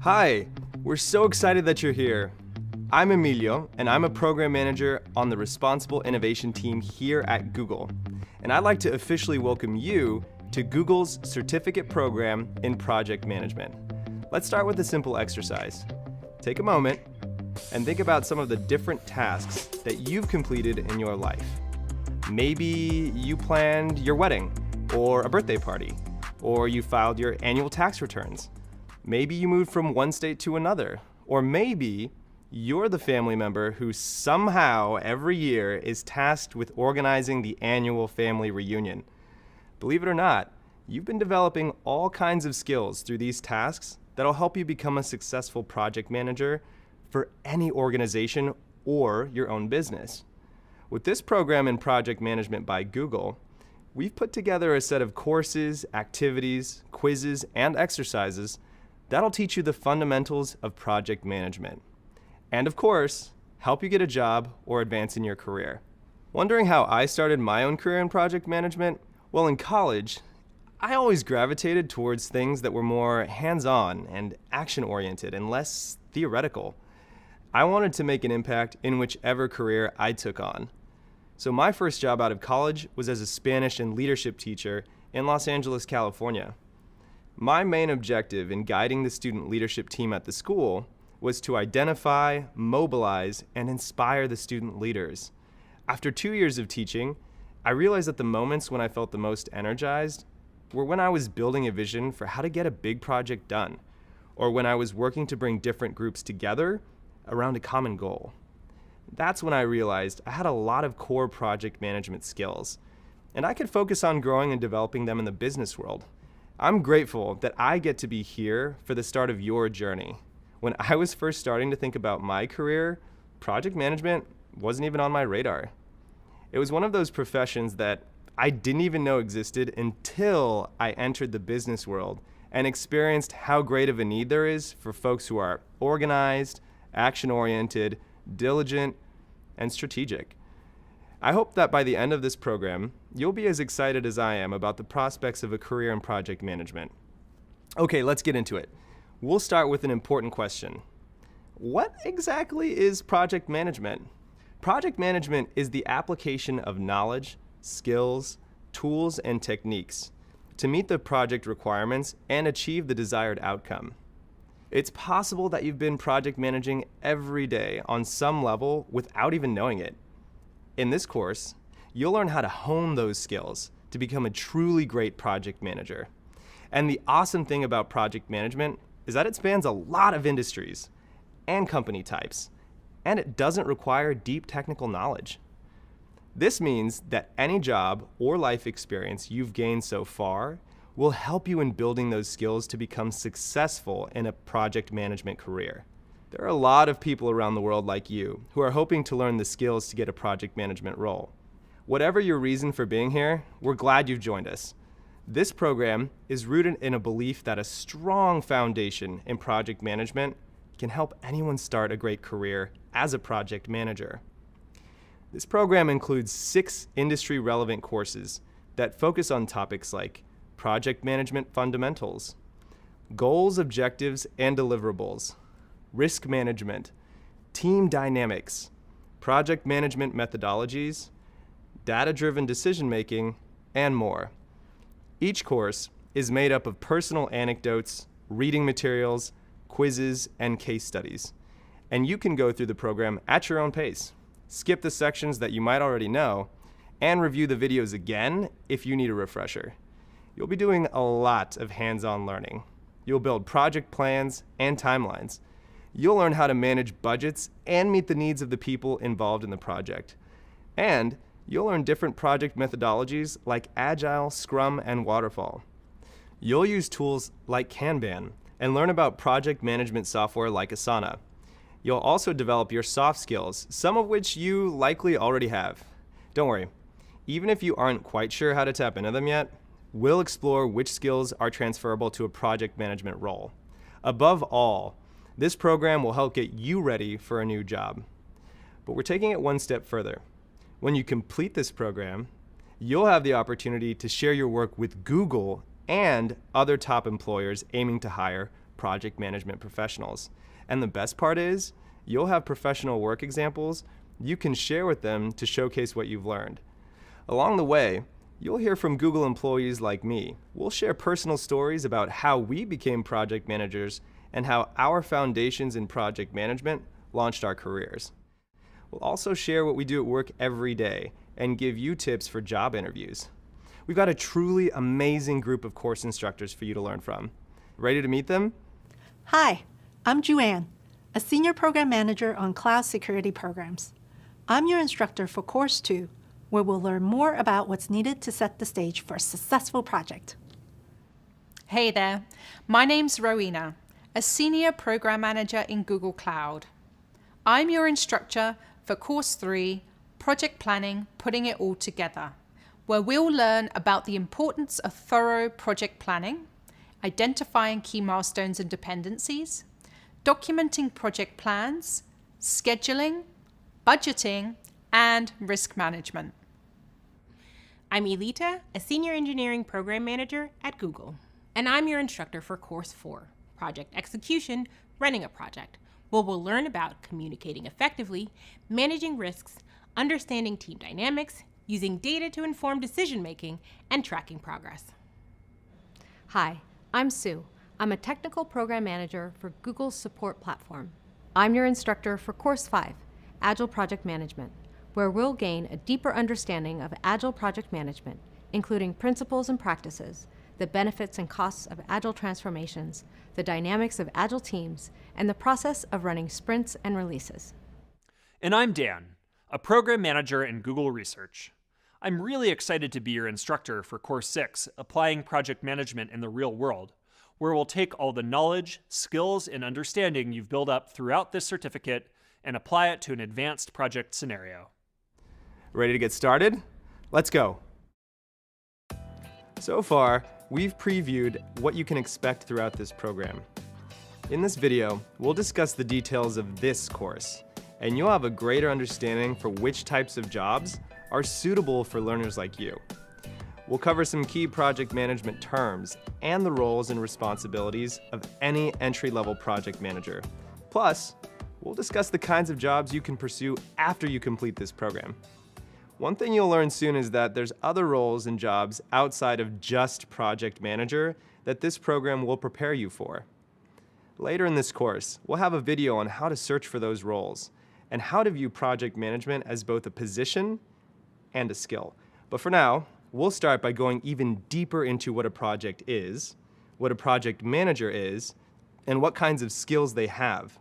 Hi, we're so excited that you're here. I'm Emilio, and I'm a program manager on the Responsible Innovation team here at Google. And I'd like to officially welcome you to Google's certificate program in project management. Let's start with a simple exercise. Take a moment and think about some of the different tasks that you've completed in your life. Maybe you planned your wedding or a birthday party, or you filed your annual tax returns. Maybe you moved from one state to another, or maybe you're the family member who somehow every year is tasked with organizing the annual family reunion. Believe it or not, you've been developing all kinds of skills through these tasks that'll help you become a successful project manager for any organization or your own business. With this program in project management by Google, we've put together a set of courses, activities, quizzes, and exercises that'll teach you the fundamentals of project management. And of course, help you get a job or advance in your career. Wondering how I started my own career in project management? Well, in college, I always gravitated towards things that were more hands-on and action-oriented and less theoretical. I wanted to make an impact in whichever career I took on. So my first job out of college was as a Spanish and leadership teacher in Los Angeles, California. My main objective in guiding the student leadership team at the school was to identify, mobilize, and inspire the student leaders. After 2 years of teaching, I realized that the moments when I felt the most energized were when I was building a vision for how to get a big project done, or when I was working to bring different groups together around a common goal. That's when I realized I had a lot of core project management skills, and I could focus on growing and developing them in the business world. I'm grateful that I get to be here for the start of your journey. When I was first starting to think about my career, project management wasn't even on my radar. It was one of those professions that I didn't even know existed until I entered the business world and experienced how great of a need there is for folks who are organized, action-oriented, diligent, and strategic. I hope that by the end of this program, you'll be as excited as I am about the prospects of a career in project management. Okay, let's get into it. We'll start with an important question. What exactly is project management? Project management is the application of knowledge, skills, tools, and techniques to meet the project requirements and achieve the desired outcome. It's possible that you've been project managing every day on some level without even knowing it. In this course, you'll learn how to hone those skills to become a truly great project manager. And the awesome thing about project management is that it spans a lot of industries and company types, and it doesn't require deep technical knowledge. This means that any job or life experience you've gained so far will help you in building those skills to become successful in a project management career. There are a lot of people around the world like you who are hoping to learn the skills to get a project management role. Whatever your reason for being here, we're glad you've joined us. This program is rooted in a belief that a strong foundation in project management can help anyone start a great career as a project manager. This program includes 6 industry-relevant courses that focus on topics like project management fundamentals, goals, objectives, and deliverables, risk management, team dynamics, project management methodologies, data-driven decision-making, and more. Each course is made up of personal anecdotes, reading materials, quizzes, and case studies. And you can go through the program at your own pace, skip the sections that you might already know, and review the videos again if you need a refresher. You'll be doing a lot of hands-on learning. You'll build project plans and timelines. You'll learn how to manage budgets and meet the needs of the people involved in the project. And you'll learn different project methodologies like Agile, Scrum, and Waterfall. You'll use tools like Kanban and learn about project management software like Asana. You'll also develop your soft skills, some of which you likely already have. Don't worry, even if you aren't quite sure how to tap into them yet, we'll explore which skills are transferable to a project management role. Above all, this program will help get you ready for a new job. But we're taking it one step further. When you complete this program, you'll have the opportunity to share your work with Google and other top employers aiming to hire project management professionals. And the best part is, you'll have professional work examples you can share with them to showcase what you've learned. Along the way, you'll hear from Google employees like me. We'll share personal stories about how we became project managers and how our foundations in project management launched our careers. We'll also share what we do at work every day and give you tips for job interviews. We've got a truly amazing group of course instructors for you to learn from. Ready to meet them? Hi, I'm Juanne, a Senior Program Manager on Cloud Security Programs. I'm your instructor for Course 2, where we'll learn more about what's needed to set the stage for a successful project. Hey there, my name's Rowena, a Senior Program Manager in Google Cloud. I'm your instructor for Course 3, Project Planning, Putting It All Together, where we'll learn about the importance of thorough project planning, identifying key milestones and dependencies, documenting project plans, scheduling, budgeting, and risk management. I'm Elita, a Senior Engineering Program Manager at Google. And I'm your instructor for Course 4, Project Execution, Running a Project, where we'll learn about communicating effectively, managing risks, understanding team dynamics, using data to inform decision-making, and tracking progress. Hi, I'm Sue. I'm a Technical Program Manager for Google's support platform. I'm your instructor for Course 5, Agile Project Management, where we'll gain a deeper understanding of Agile project management, including principles and practices, the benefits and costs of Agile transformations, the dynamics of Agile teams, and the process of running sprints and releases. And I'm Dan, a Program Manager in Google Research. I'm really excited to be your instructor for Course 6, Applying Project Management in the Real World, where we'll take all the knowledge, skills, and understanding you've built up throughout this certificate and apply it to an advanced project scenario. Ready to get started? Let's go. So far, we've previewed what you can expect throughout this program. In this video, we'll discuss the details of this course, and you'll have a greater understanding for which types of jobs are suitable for learners like you. We'll cover some key project management terms and the roles and responsibilities of any entry-level project manager. Plus, we'll discuss the kinds of jobs you can pursue after you complete this program. One thing you'll learn soon is that there's other roles and jobs outside of just project manager that this program will prepare you for. Later in this course, we'll have a video on how to search for those roles and how to view project management as both a position and a skill. But for now, we'll start by going even deeper into what a project is, what a project manager is, and what kinds of skills they have.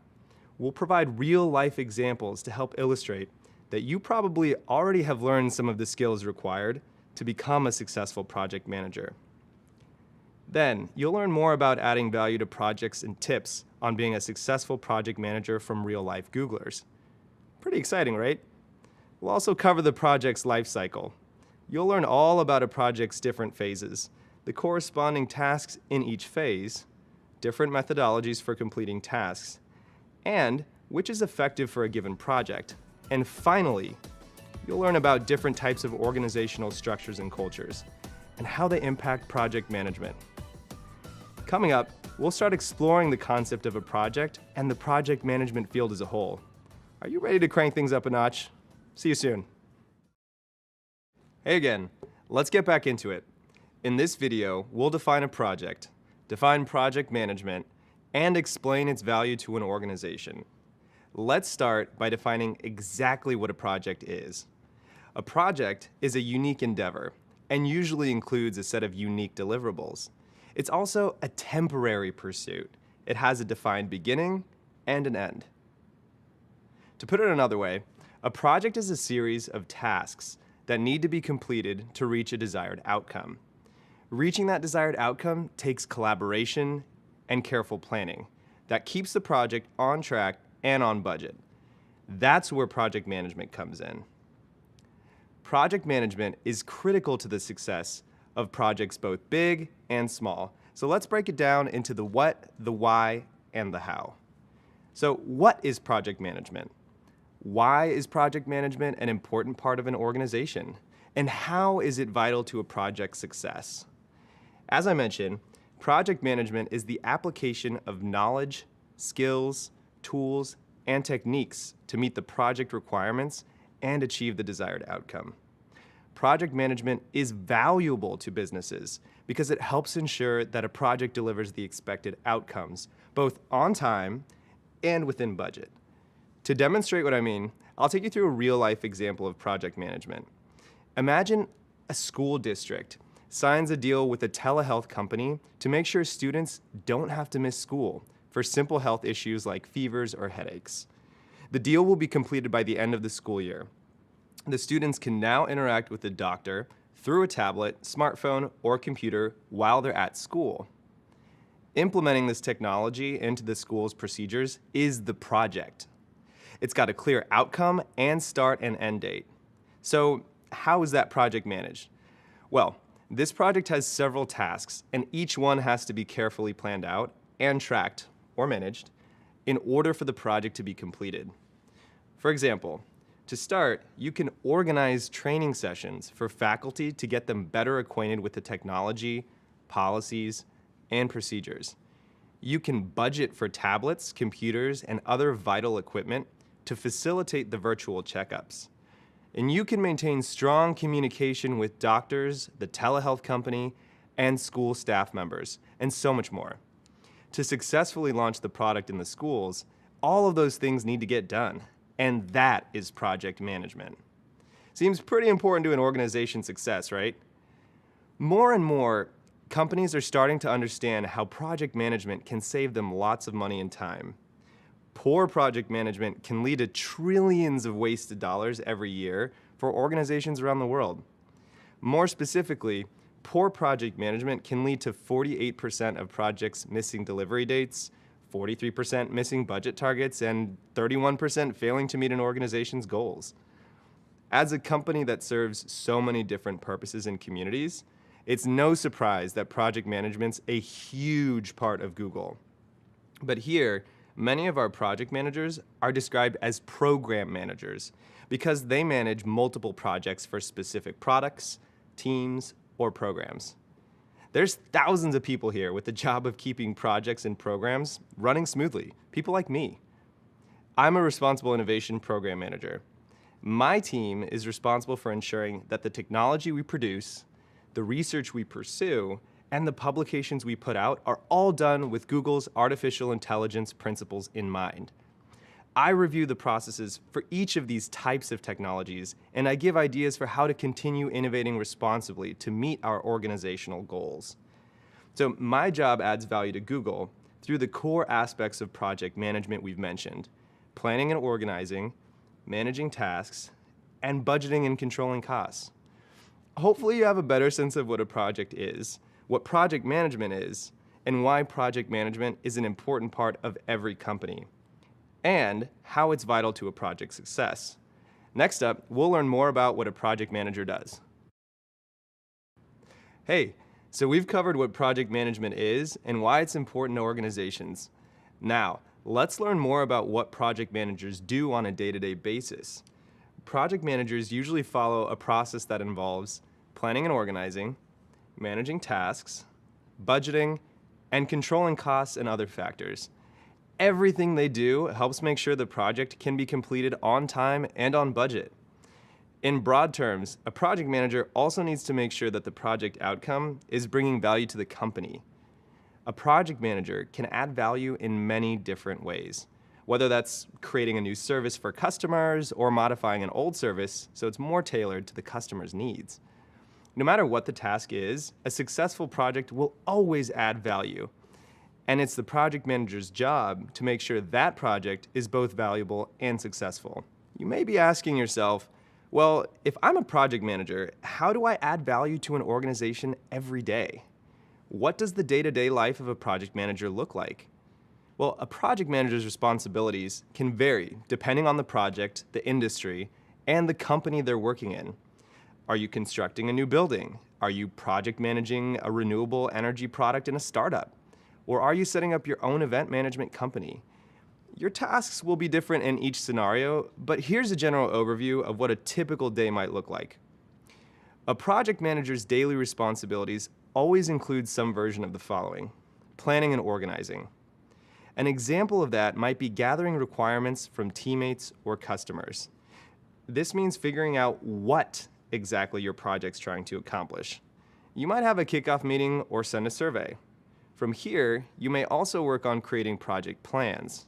We'll provide real-life examples to help illustrate that you probably already have learned some of the skills required to become a successful project manager. Then, you'll learn more about adding value to projects and tips on being a successful project manager from real-life Googlers. Pretty exciting, right? We'll also cover the project's life cycle. You'll learn all about a project's different phases, the corresponding tasks in each phase, different methodologies for completing tasks, and which is effective for a given project. And finally, you'll learn about different types of organizational structures and cultures, and how they impact project management. Coming up, we'll start exploring the concept of a project and the project management field as a whole. Are you ready to crank things up a notch? See you soon. Hey again, let's get back into it. In this video, we'll define a project, define project management, and explain its value to an organization. Let's start by defining exactly what a project is. A project is a unique endeavor and usually includes a set of unique deliverables. It's also a temporary pursuit. It has a defined beginning and an end. To put it another way, a project is a series of tasks that need to be completed to reach a desired outcome. Reaching that desired outcome takes collaboration and careful planning that keeps the project on track and on budget. That's where project management comes in. Project management is critical to the success of projects both big and small. So let's break it down into the what, the why, and the how. So what is project management? Why is project management an important part of an organization? And how is it vital to a project's success? As I mentioned, Project management is the application of knowledge, skills, tools, and techniques to meet the project requirements and achieve the desired outcome. Project management is valuable to businesses because it helps ensure that a project delivers the expected outcomes, both on time and within budget. To demonstrate what I mean, I'll take you through a real-life example of project management. Imagine a school district signs a deal with a telehealth company to make sure students don't have to miss school for simple health issues like fevers or headaches. The deal will be completed by the end of the school year. The students can now interact with the doctor through a tablet, smartphone, or computer while they're at school. Implementing this technology into the school's procedures is the project. It's got a clear outcome and start and end date. So how is that project managed? Well, this project has several tasks, and each one has to be carefully planned out and tracked or managed in order for the project to be completed. For example, to start, you can organize training sessions for faculty to get them better acquainted with the technology, policies, and procedures. You can budget for tablets, computers, and other vital equipment to facilitate the virtual checkups. And you can maintain strong communication with doctors, the telehealth company, and school staff members, and so much more. To successfully launch the product in the schools, all of those things need to get done, and that is project management. Seems pretty important to an organization's success, right? More and more, companies are starting to understand how project management can save them lots of money and time. Poor project management can lead to trillions of wasted dollars every year for organizations around the world. More specifically, poor project management can lead to 48% of projects missing delivery dates, 43% missing budget targets, and 31% failing to meet an organization's goals. As a company that serves so many different purposes and communities, it's no surprise that project management's a huge part of Google. But here, many of our project managers are described as program managers because they manage multiple projects for specific products, teams, or programs. There's thousands of people here with the job of keeping projects and programs running smoothly, people like me. I'm a responsible innovation program manager. My team is responsible for ensuring that the technology we produce, the research we pursue, and the publications we put out are all done with Google's artificial intelligence principles in mind. I review the processes for each of these types of technologies, and I give ideas for how to continue innovating responsibly to meet our organizational goals. So my job adds value to Google through the core aspects of project management we've mentioned: planning and organizing, managing tasks, and budgeting and controlling costs. Hopefully you have a better sense of what a project is, what project management is, and why project management is an important part of every company, and how it's vital to a project's success. Next up, we'll learn more about what a project manager does. Hey, so we've covered what project management is and why it's important to organizations. Now, let's learn more about what project managers do on a day-to-day basis. Project managers usually follow a process that involves planning and organizing, managing tasks, budgeting, and controlling costs and other factors. Everything they do helps make sure the project can be completed on time and on budget. In broad terms, a project manager also needs to make sure that the project outcome is bringing value to the company. A project manager can add value in many different ways, whether that's creating a new service for customers or modifying an old service so it's more tailored to the customer's needs. No matter what the task is, a successful project will always add value. And it's the project manager's job to make sure that project is both valuable and successful. You may be asking yourself, well, if I'm a project manager, how do I add value to an organization every day? What does the day-to-day life of a project manager look like? Well, a project manager's responsibilities can vary depending on the project, the industry, and the company they're working in. Are you constructing a new building? Are you project managing a renewable energy product in a startup? Or are you setting up your own event management company? Your tasks will be different in each scenario, but here's a general overview of what a typical day might look like. A project manager's daily responsibilities always includes some version of the following: planning and organizing. An example of that might be gathering requirements from teammates or customers. This means figuring out what exactly your project's trying to accomplish. You might have a kickoff meeting or send a survey. From here, you may also work on creating project plans.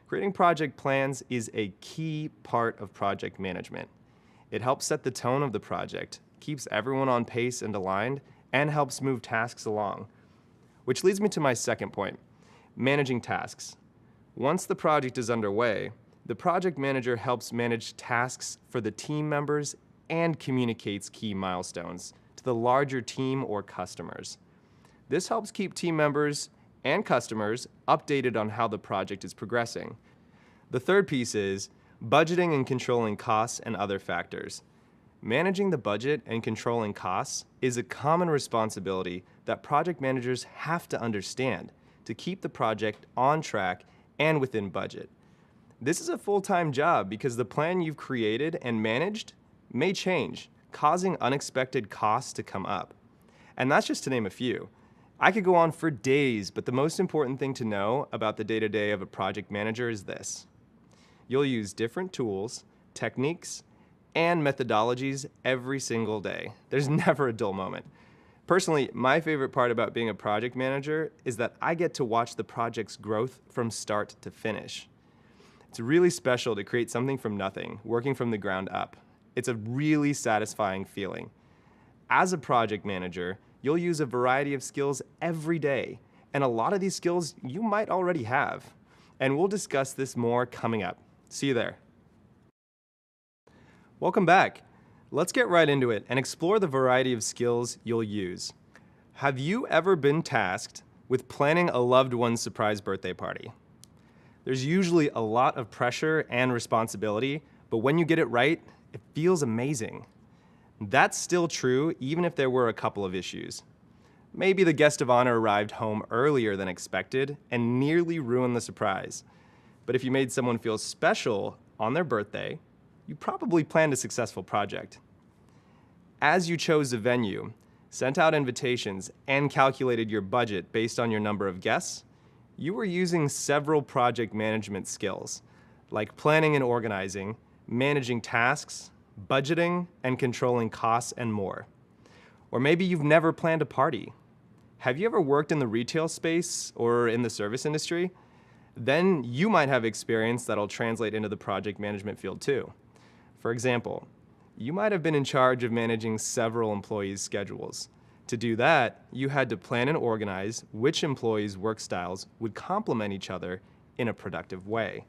Creating project plans is a key part of project management. It helps set the tone of the project, keeps everyone on pace and aligned, and helps move tasks along. Which leads me to my second point: managing tasks. Once the project is underway, the project manager helps manage tasks for the team members and communicates key milestones to the larger team or customers. This helps keep team members and customers updated on how the project is progressing. The third piece is budgeting and controlling costs and other factors. Managing the budget and controlling costs is a common responsibility that project managers have to understand to keep the project on track and within budget. This is a full-time job because the plan you've created and managed may change, causing unexpected costs to come up. And that's just to name a few. I could go on for days, but the most important thing to know about the day-to-day of a project manager is this: you'll use different tools, techniques, and methodologies every single day. There's never a dull moment. Personally, my favorite part about being a project manager is that I get to watch the project's growth from start to finish. It's really special to create something from nothing, working from the ground up. It's a really satisfying feeling. As a project manager, you'll use a variety of skills every day, and a lot of these skills you might already have. And we'll discuss this more coming up. See you there. Welcome back. Let's get right into it and explore the variety of skills you'll use. Have you ever been tasked with planning a loved one's surprise birthday party? There's usually a lot of pressure and responsibility, but when you get it right, it feels amazing. That's still true even if there were a couple of issues. Maybe the guest of honor arrived home earlier than expected and nearly ruined the surprise. But if you made someone feel special on their birthday, you probably planned a successful project. As you chose a venue, sent out invitations, and calculated your budget based on your number of guests, you were using several project management skills, like planning and organizing, managing tasks, budgeting, and controlling costs, and more. Or maybe you've never planned a party. Have you ever worked in the retail space or in the service industry? Then you might have experience that'll translate into the project management field too. For example, you might have been in charge of managing several employees' schedules. To do that, you had to plan and organize which employees' work styles would complement each other in a productive way.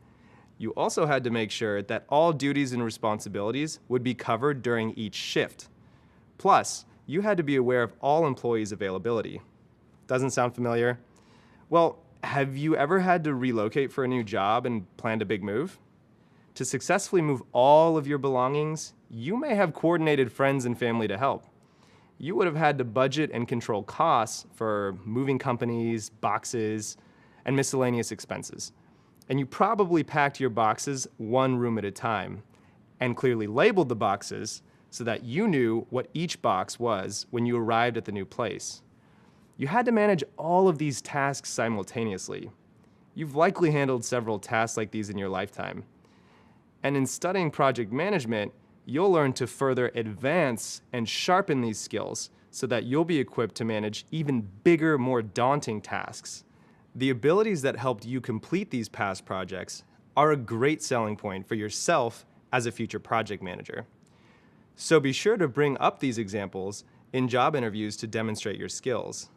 You also had to make sure that all duties and responsibilities would be covered during each shift. Plus, you had to be aware of all employees' availability. Doesn't sound familiar? Well, have you ever had to relocate for a new job and planned a big move? To successfully move all of your belongings, you may have coordinated friends and family to help. You would have had to budget and control costs for moving companies, boxes, and miscellaneous expenses. And you probably packed your boxes one room at a time and clearly labeled the boxes so that you knew what each box was when you arrived at the new place. You had to manage all of these tasks simultaneously. You've likely handled several tasks like these in your lifetime. And in studying project management, you'll learn to further advance and sharpen these skills so that you'll be equipped to manage even bigger, more daunting tasks. The abilities that helped you complete these past projects are a great selling point for yourself as a future project manager. So be sure to bring up these examples in job interviews to demonstrate your skills.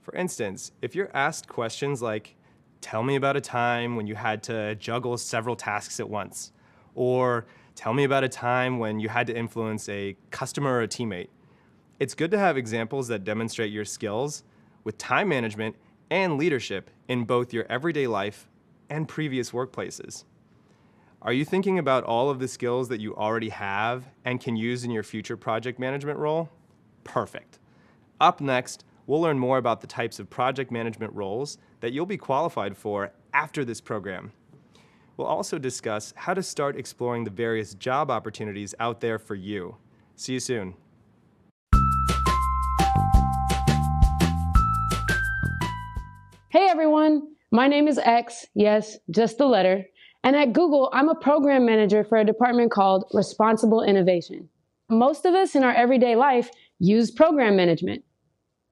For instance, if you're asked questions like, "Tell me about a time when you had to juggle several tasks at once," or "Tell me about a time when you had to influence a customer or a teammate," it's good to have examples that demonstrate your skills with time management and leadership in both your everyday life and previous workplaces. Are you thinking about all of the skills that you already have and can use in your future project management role? Perfect. Up next, we'll learn more about the types of project management roles that you'll be qualified for after this program. We'll also discuss how to start exploring the various job opportunities out there for you. See you soon. My name is X, yes, just the letter. And at Google, I'm a program manager for a department called Responsible Innovation. Most of us in our everyday life use program management.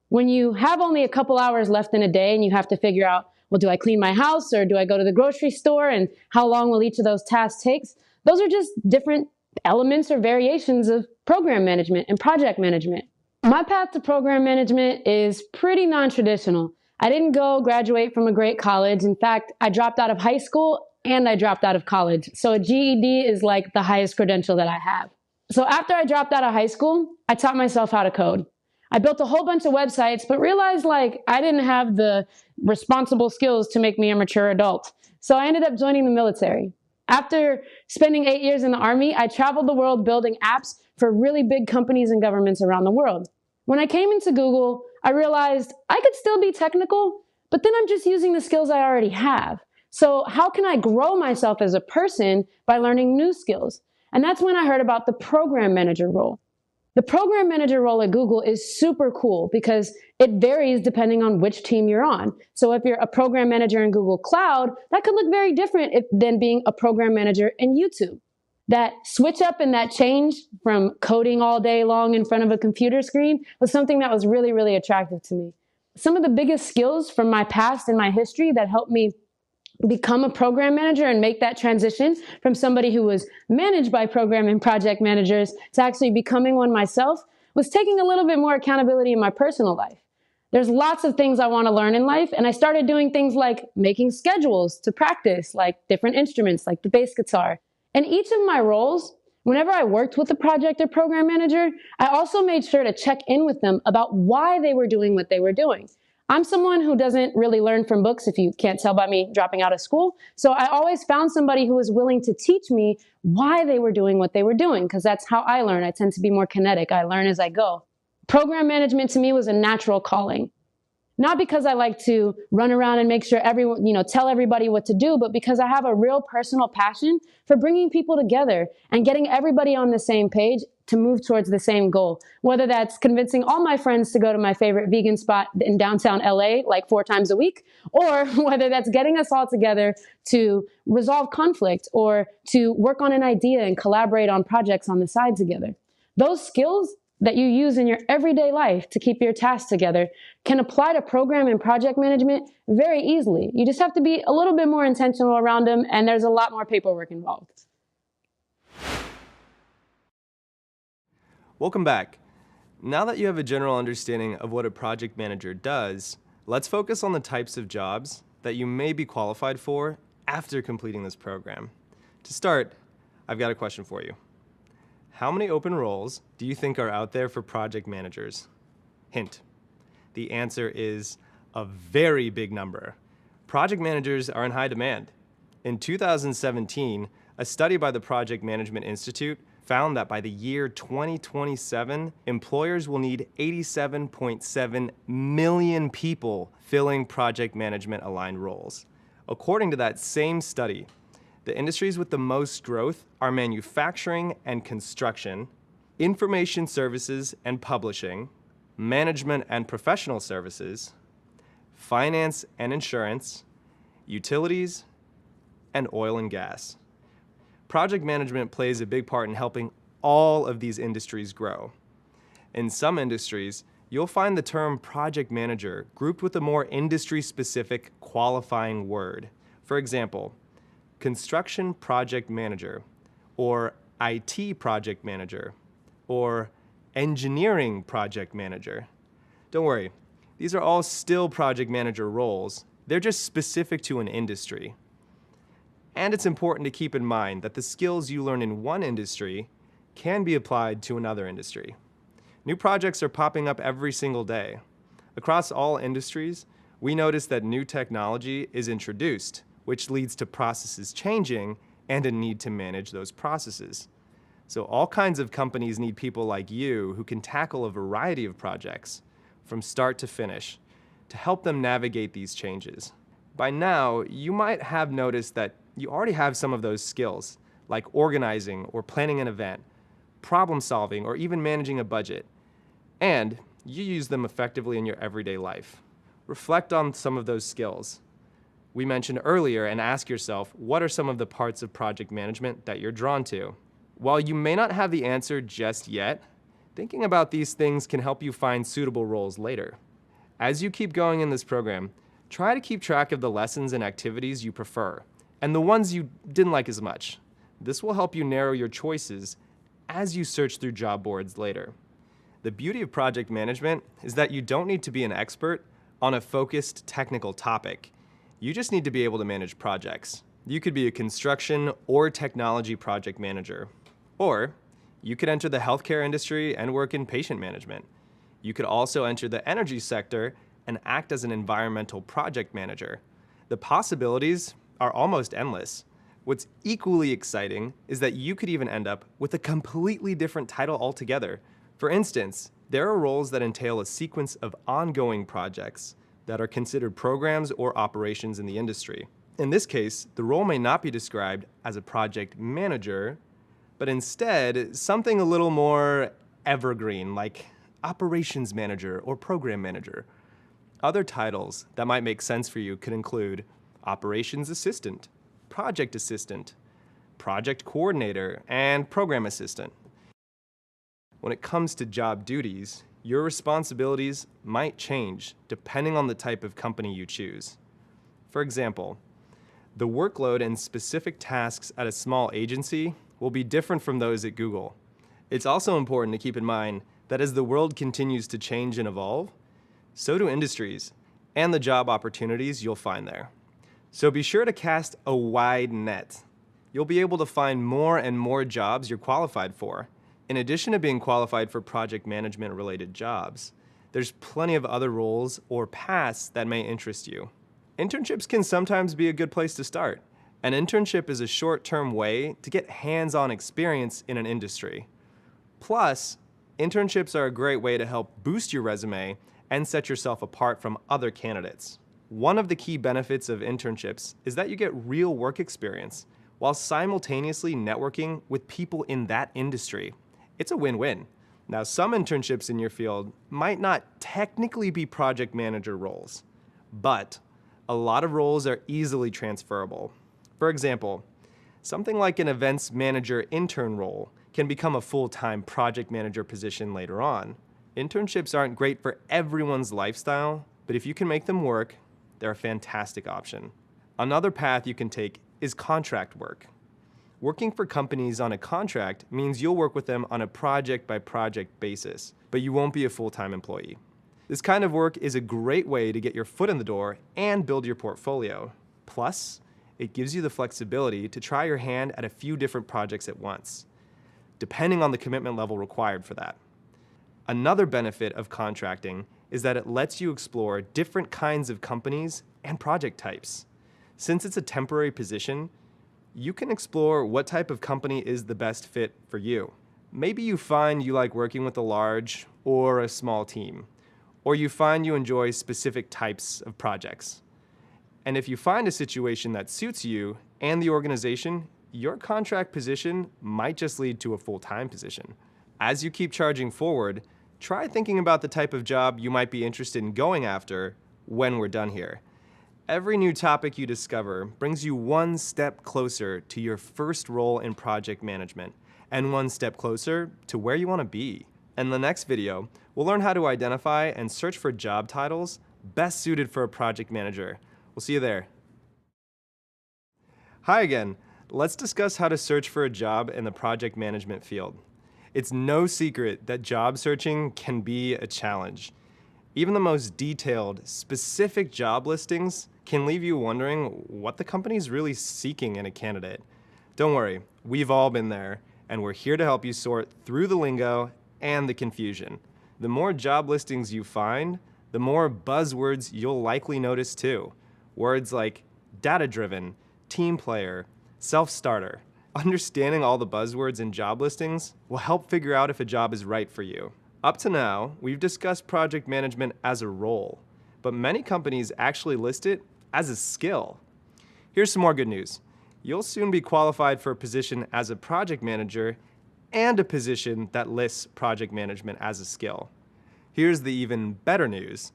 When you have only a couple hours left in a day and you have to figure out, well, do I clean my house or do I go to the grocery store and how long will each of those tasks take? Those are just different elements or variations of program management and project management. My path to program management is pretty non-traditional. I didn't go graduate from a great college. In fact, I dropped out of high school and I dropped out of college. So a GED is like the highest credential that I have. So after I dropped out of high school, I taught myself how to code. I built a whole bunch of websites, but realized I didn't have the responsible skills to make me a mature adult. So I ended up joining the military. After spending 8 years in the Army, I traveled the world building apps for really big companies and governments around the world. When I came into Google, I realized I could still be technical, but then I'm just using the skills I already have. So how can I grow myself as a person by learning new skills? And that's when I heard about the program manager role. The program manager role at Google is super cool because it varies depending on which team you're on. So if you're a program manager in Google Cloud, that could look very different than being a program manager in YouTube. That switch up and that change from coding all day long in front of a computer screen was something that was really, really attractive to me. Some of the biggest skills from my past and my history that helped me become a program manager and make that transition from somebody who was managed by program and project managers to actually becoming one myself was taking a little bit more accountability in my personal life. There's lots of things I want to learn in life, and I started doing things like making schedules to practice, like different instruments, like the bass guitar. And each of my roles, whenever I worked with a project or program manager, I also made sure to check in with them about why they were doing what they were doing. I'm someone who doesn't really learn from books, if you can't tell by me dropping out of school. So I always found somebody who was willing to teach me why they were doing what they were doing, because that's how I learn. I tend to be more kinetic. I learn as I go. Program management to me was a natural calling. Not because I like to run around and make sure everyone, tell everybody what to do, but because I have a real personal passion for bringing people together and getting everybody on the same page to move towards the same goal. Whether that's convincing all my friends to go to my favorite vegan spot in downtown LA like 4 times a week, or whether that's getting us all together to resolve conflict or to work on an idea and collaborate on projects on the side together. Those skills that you use in your everyday life to keep your tasks together can apply to program and project management very easily. You just have to be a little bit more intentional around them, and there's a lot more paperwork involved. Welcome back. Now that you have a general understanding of what a project manager does, let's focus on the types of jobs that you may be qualified for after completing this program. To start, I've got a question for you. How many open roles do you think are out there for project managers? Hint, the answer is a very big number. Project managers are in high demand. In 2017, a study by the Project Management Institute found that by the year 2027, employers will need 87.7 million people filling project management aligned roles. According to that same study, the industries with the most growth are manufacturing and construction, information services and publishing, management and professional services, finance and insurance, utilities, and oil and gas. Project management plays a big part in helping all of these industries grow. In some industries, you'll find the term project manager grouped with a more industry-specific qualifying word. For example, construction project manager, or IT project manager, or engineering project manager. Don't worry, these are all still project manager roles. They're just specific to an industry. And it's important to keep in mind that the skills you learn in one industry can be applied to another industry. New projects are popping up every single day. Across all industries, we notice that new technology is introduced, which leads to processes changing and a need to manage those processes. So all kinds of companies need people like you who can tackle a variety of projects from start to finish to help them navigate these changes. By now, you might have noticed that you already have some of those skills, like organizing or planning an event, problem solving, or even managing a budget. And you use them effectively in your everyday life. Reflect on some of those skills. we mentioned earlier and ask yourself, what are some of the parts of project management that you're drawn to? While you may not have the answer just yet, thinking about these things can help you find suitable roles later. As you keep going in this program, try to keep track of the lessons and activities you prefer, and the ones you didn't like as much. This will help you narrow your choices as you search through job boards later. The beauty of project management is that you don't need to be an expert on a focused technical topic. You just need to be able to manage projects. You could be a construction or technology project manager. Or you could enter the healthcare industry and work in patient management. You could also enter the energy sector and act as an environmental project manager. The possibilities are almost endless. What's equally exciting is that you could even end up with a completely different title altogether. For instance, there are roles that entail a sequence of ongoing projects that are considered programs or operations in the industry. In this case, the role may not be described as a project manager, but instead something a little more evergreen, like operations manager or program manager. Other titles that might make sense for you could include operations assistant, project assistant, project coordinator, and program assistant. When it comes to job duties, your responsibilities might change depending on the type of company you choose. For example, the workload and specific tasks at a small agency will be different from those at Google. It's also important to keep in mind that as the world continues to change and evolve, so do industries and the job opportunities you'll find there. So be sure to cast a wide net. You'll be able to find more and more jobs you're qualified for. In addition to being qualified for project management related jobs, there's plenty of other roles or paths that may interest you. Internships can sometimes be a good place to start. An internship is a short-term way to get hands-on experience in an industry. Plus, internships are a great way to help boost your resume and set yourself apart from other candidates. One of the key benefits of internships is that you get real work experience while simultaneously networking with people in that industry. It's a win-win. Now, some internships in your field might not technically be project manager roles, but a lot of roles are easily transferable. For example, something like an events manager intern role can become a full-time project manager position later on. Internships aren't great for everyone's lifestyle, but if you can make them work, they're a fantastic option. Another path you can take is contract work. Working for companies on a contract means you'll work with them on a project-by-project basis, but you won't be a full-time employee. This kind of work is a great way to get your foot in the door and build your portfolio. Plus, it gives you the flexibility to try your hand at a few different projects at once, depending on the commitment level required for that. Another benefit of contracting is that it lets you explore different kinds of companies and project types. Since it's a temporary position, you can explore what type of company is the best fit for you. Maybe you find you like working with a large or a small team, or you find you enjoy specific types of projects. And if you find a situation that suits you and the organization, your contract position might just lead to a full-time position. As you keep charging forward, try thinking about the type of job you might be interested in going after when we're done here. Every new topic you discover brings you one step closer to your first role in project management, and one step closer to where you want to be. In the next video, we'll learn how to identify and search for job titles best suited for a project manager. We'll see you there. Hi again. Let's discuss how to search for a job in the project management field. It's no secret that job searching can be a challenge. Even the most detailed, specific job listings can leave you wondering what the company's really seeking in a candidate. Don't worry, we've all been there, and we're here to help you sort through the lingo and the confusion. The more job listings you find, the more buzzwords you'll likely notice too. Words like data-driven, team player, self-starter. Understanding all the buzzwords in job listings will help figure out if a job is right for you. Up to now, we've discussed project management as a role, but many companies actually list it as a skill. Here's some more good news. You'll soon be qualified for a position as a project manager and a position that lists project management as a skill. Here's the even better news.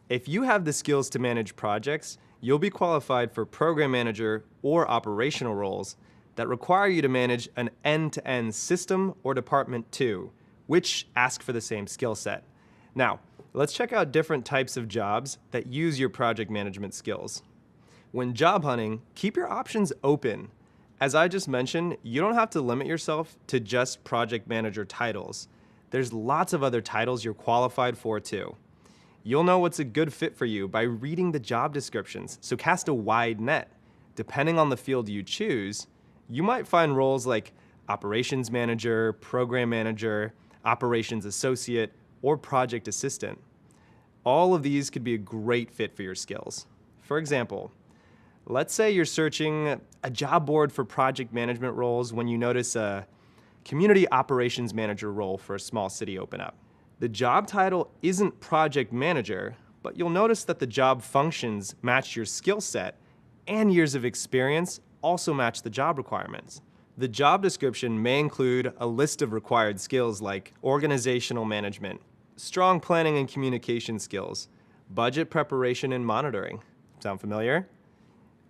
If you have the skills to manage projects, you'll be qualified for program manager or operational roles that require you to manage an end-to-end system or department too, which ask for the same skill set. Now, let's check out different types of jobs that use your project management skills. When job hunting, keep your options open. As I just mentioned, you don't have to limit yourself to just project manager titles. There's lots of other titles you're qualified for too. You'll know what's a good fit for you by reading the job descriptions, so cast a wide net. Depending on the field you choose, you might find roles like operations manager, program manager, operations associate, or project assistant. All of these could be a great fit for your skills. For example, let's say you're searching a job board for project management roles when you notice a community operations manager role for a small city open up. The job title isn't project manager, but you'll notice that the job functions match your skill set and years of experience also match the job requirements. The job description may include a list of required skills like organizational management, strong planning and communication skills, budget preparation and monitoring. Sound familiar?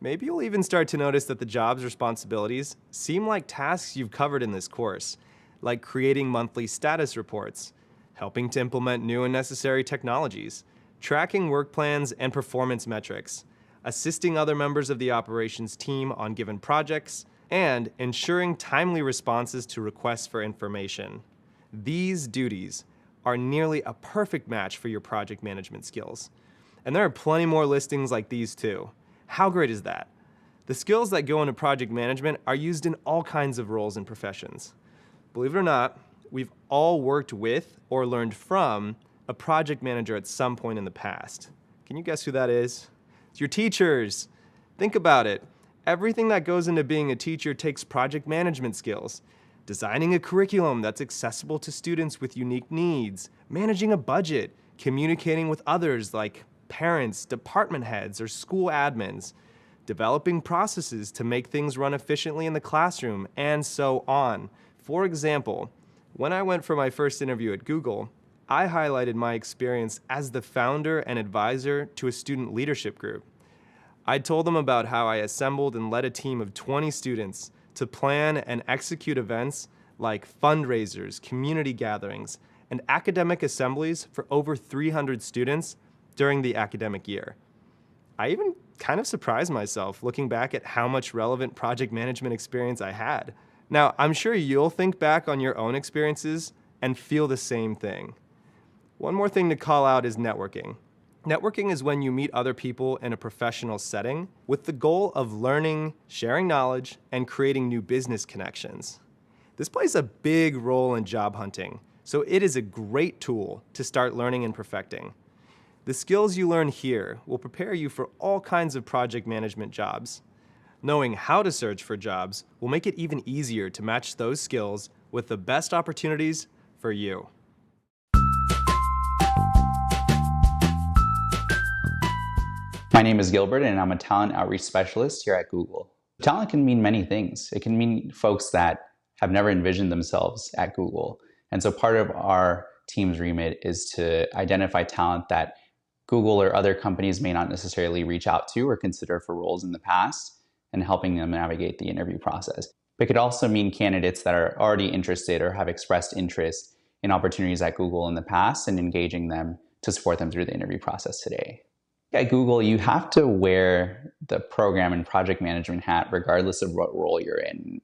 Maybe you'll even start to notice that the job's responsibilities seem like tasks you've covered in this course, like creating monthly status reports, helping to implement new and necessary technologies, tracking work plans and performance metrics, assisting other members of the operations team on given projects, and ensuring timely responses to requests for information. These duties are nearly a perfect match for your project management skills. And there are plenty more listings like these too. How great is that? The skills that go into project management are used in all kinds of roles and professions. Believe it or not, we've all worked with or learned from a project manager at some point in the past. Can you guess who that is? It's your teachers. Think about it. Everything that goes into being a teacher takes project management skills. Designing a curriculum that's accessible to students with unique needs, managing a budget, communicating with others like parents, department heads, or school admins, developing processes to make things run efficiently in the classroom, and so on. For example, when I went for my first interview at Google, I highlighted my experience as the founder and advisor to a student leadership group. I told them about how I assembled and led a team of 20 students to plan and execute events like fundraisers, community gatherings, and academic assemblies for over 300 students during the academic year. I even kind of surprised myself looking back at how much relevant project management experience I had. Now, I'm sure you'll think back on your own experiences and feel the same thing. One more thing to call out is networking. Networking is when you meet other people in a professional setting with the goal of learning, sharing knowledge, and creating new business connections. This plays a big role in job hunting, so it is a great tool to start learning and perfecting. The skills you learn here will prepare you for all kinds of project management jobs. Knowing how to search for jobs will make it even easier to match those skills with the best opportunities for you. My name is Gilbert, and I'm a talent outreach specialist here at Google. Talent can mean many things. It can mean folks that have never envisioned themselves at Google. And so part of our team's remit is to identify talent that Google or other companies may not necessarily reach out to or consider for roles in the past, and helping them navigate the interview process. It could also mean candidates that are already interested or have expressed interest in opportunities at Google in the past and engaging them to support them through the interview process today. At Google, you have to wear the program and project management hat regardless of what role you're in.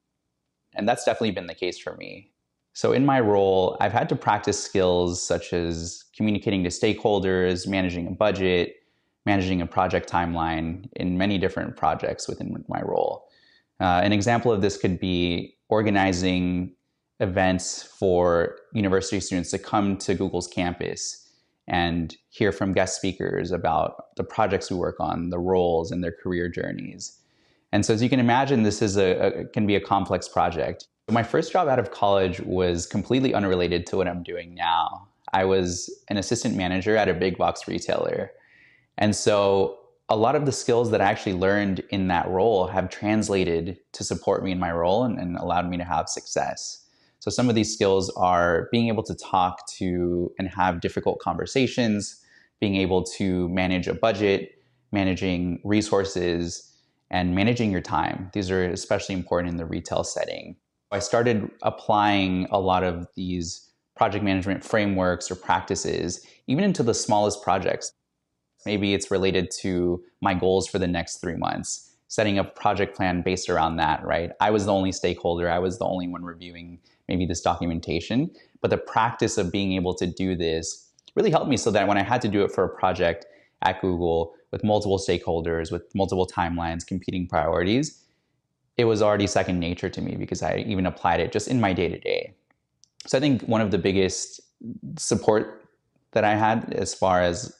And that's definitely been the case for me. So in my role, I've had to practice skills such as communicating to stakeholders, managing a budget, managing a project timeline in many different projects within my role. An example of this could be organizing events for university students to come to Google's campus and hear from guest speakers about the projects we work on, the roles and their career journeys. And so as you can imagine, this is can be a complex project. My first job out of college was completely unrelated to what I'm doing now. I was an assistant manager at a big box retailer. And so a lot of the skills that I actually learned in that role have translated to support me in my role and allowed me to have success. So some of these skills are being able to talk to and have difficult conversations, being able to manage a budget, managing resources, and managing your time. These are especially important in the retail setting. I started applying a lot of these project management frameworks or practices, even into the smallest projects. Maybe it's related to my goals for the next 3 months, setting a project plan based around that, right? I was the only stakeholder. I was the only one reviewing maybe this documentation. But the practice of being able to do this really helped me so that when I had to do it for a project at Google with multiple stakeholders, with multiple timelines, competing priorities, it was already second nature to me because I even applied it just in my day-to-day. So I think one of the biggest support that I had as far as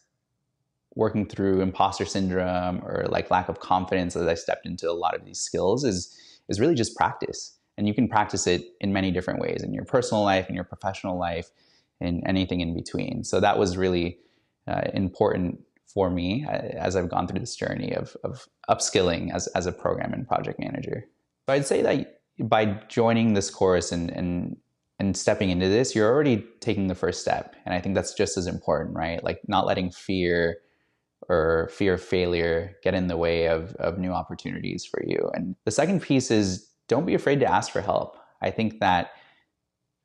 working through imposter syndrome or like lack of confidence as I stepped into a lot of these skills is really just practice. And you can practice it in many different ways, in your personal life, in your professional life, and anything in between. So that was really important for me as I've gone through this journey of upskilling as a program and project manager. So I'd say that by joining this course and stepping into this, you're already taking the first step. And I think that's just as important, right? Like not letting fear or fear of failure get in the way of new opportunities for you. And the second piece is don't be afraid to ask for help. I think that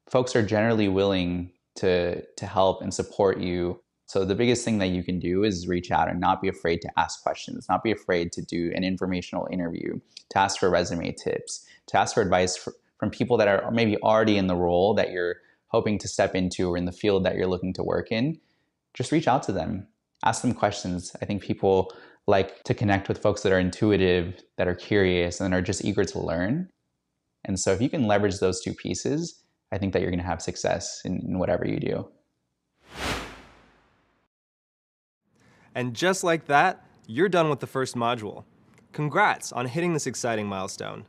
folks are generally willing to help and support you. So the biggest thing that you can do is reach out and not be afraid to ask questions, not be afraid to do an informational interview, to ask for resume tips, to ask for advice from people that are maybe already in the role that you're hoping to step into or in the field that you're looking to work in. Just reach out to them, ask them questions. I think people like to connect with folks that are intuitive, that are curious, and are just eager to learn. And so if you can leverage those two pieces, I think that you're going to have success in whatever you do. And just like that, you're done with the first module. Congrats on hitting this exciting milestone.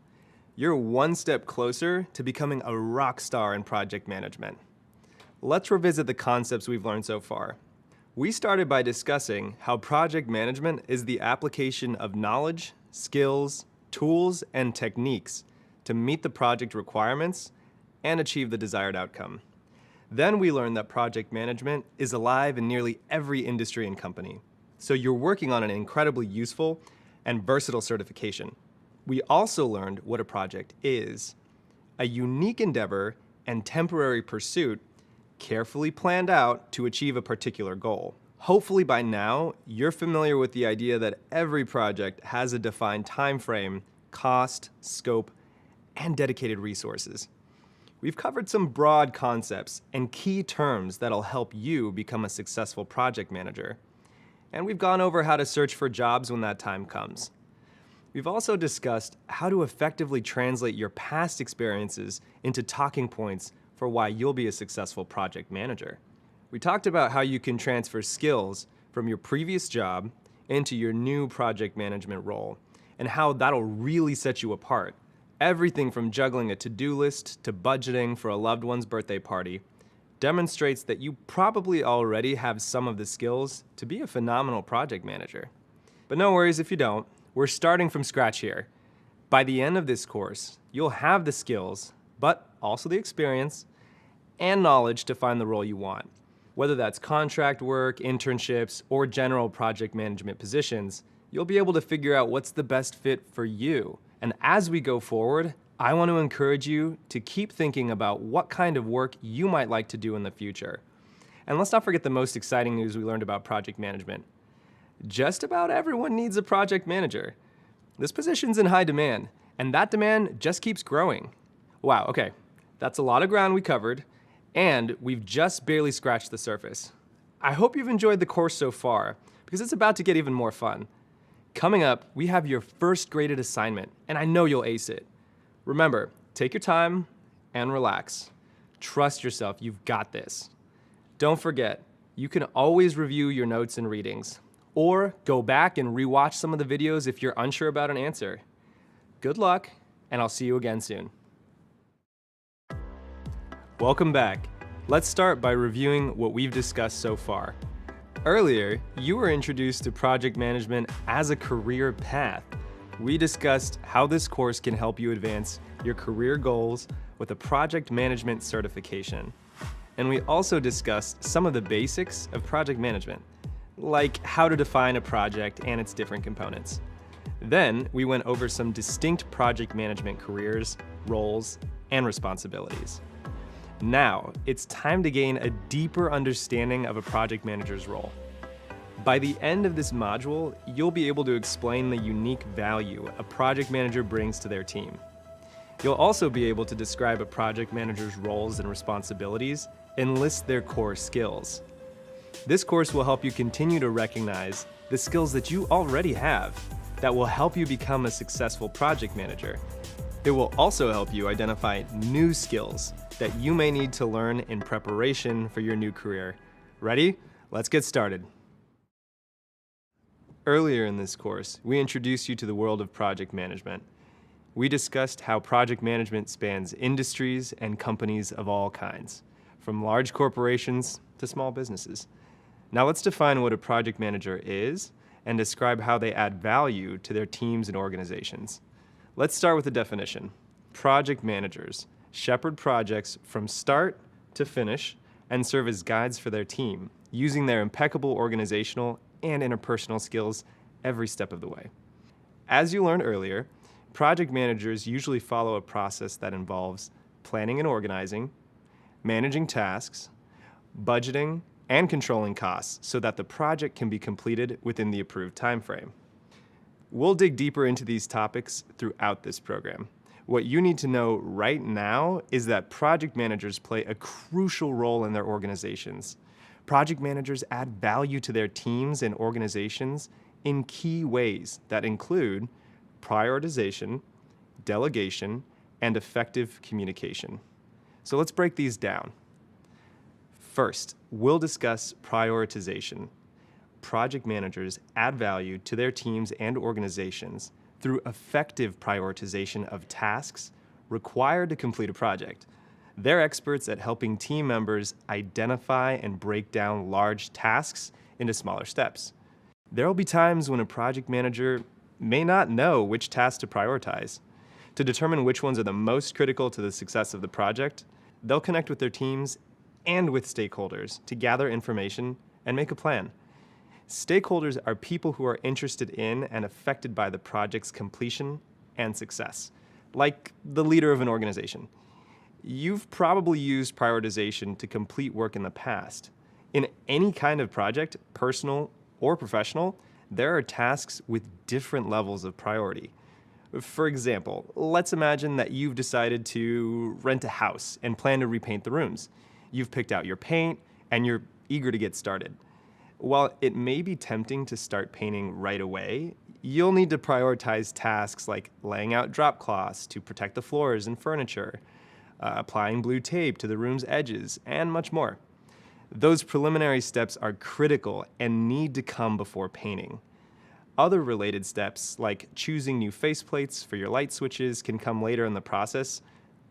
You're one step closer to becoming a rock star in project management. Let's revisit the concepts we've learned so far. We started by discussing how project management is the application of knowledge, skills, tools, and techniques to meet the project requirements and achieve the desired outcome. Then we learned that project management is alive in nearly every industry and company. So you're working on an incredibly useful and versatile certification. We also learned what a project is: a unique endeavor and temporary pursuit carefully planned out to achieve a particular goal. Hopefully by now, you're familiar with the idea that every project has a defined time frame, cost, scope, and dedicated resources. We've covered some broad concepts and key terms that'll help you become a successful project manager. And we've gone over how to search for jobs when that time comes. We've also discussed how to effectively translate your past experiences into talking points for why you'll be a successful project manager. We talked about how you can transfer skills from your previous job into your new project management role, and how that'll really set you apart. Everything from juggling a to-do list to budgeting for a loved one's birthday party demonstrates that you probably already have some of the skills to be a phenomenal project manager. But no worries if you don't. We're starting from scratch here. By the end of this course, you'll have the skills, but also the experience and knowledge to find the role you want. Whether that's contract work, internships, or general project management positions, you'll be able to figure out what's the best fit for you. And as we go forward, I want to encourage you to keep thinking about what kind of work you might like to do in the future. And let's not forget the most exciting news we learned about project management. Just about everyone needs a project manager. This position's in high demand, and that demand just keeps growing. Wow, okay, that's a lot of ground we covered, and we've just barely scratched the surface. I hope you've enjoyed the course so far, because it's about to get even more fun. Coming up, we have your first graded assignment, and I know you'll ace it. Remember, take your time and relax. Trust yourself, you've got this. Don't forget, you can always review your notes and readings, or go back and rewatch some of the videos if you're unsure about an answer. Good luck, and I'll see you again soon. Welcome back. Let's start by reviewing what we've discussed so far. Earlier, you were introduced to project management as a career path. We discussed how this course can help you advance your career goals with a project management certification. And we also discussed some of the basics of project management. like how to define a project and its different components. Then we went over some distinct project management careers, roles, and responsibilities. Now, it's time to gain a deeper understanding of a project manager's role. By the end of this module, you'll be able to explain the unique value a project manager brings to their team. You'll also be able to describe a project manager's roles and responsibilities and list their core skills. This course will help you continue to recognize the skills that you already have that will help you become a successful project manager. It will also help you identify new skills that you may need to learn in preparation for your new career. Ready? Let's get started. Earlier in this course, we introduced you to the world of project management. We discussed how project management spans industries and companies of all kinds, from large corporations to small businesses. Now let's define what a project manager is and describe how they add value to their teams and organizations. Let's start with the definition. Project managers shepherd projects from start to finish and serve as guides for their team, using their impeccable organizational and interpersonal skills every step of the way. As you learned earlier, project managers usually follow a process that involves planning and organizing, managing tasks, budgeting, and controlling costs so that the project can be completed within the approved timeframe. We'll dig deeper into these topics throughout this program. What you need to know right now is that project managers play a crucial role in their organizations. Project managers add value to their teams and organizations in key ways that include prioritization, delegation, and effective communication. So let's break these down. First, we'll discuss prioritization. Project managers add value to their teams and organizations through effective prioritization of tasks required to complete a project. They're experts at helping team members identify and break down large tasks into smaller steps. There will be times when a project manager may not know which tasks to prioritize. To determine which ones are the most critical to the success of the project, they'll connect with their teams and with stakeholders to gather information and make a plan. Stakeholders are people who are interested in and affected by the project's completion and success, like the leader of an organization. You've probably used prioritization to complete work in the past. In any kind of project, personal or professional, there are tasks with different levels of priority. For example, let's imagine that you've decided to rent a house and plan to repaint the rooms. You've picked out your paint and you're eager to get started. While it may be tempting to start painting right away, you'll need to prioritize tasks like laying out drop cloths to protect the floors and furniture, applying blue tape to the room's edges, and much more. Those preliminary steps are critical and need to come before painting. Other related steps, like choosing new faceplates for your light switches, can come later in the process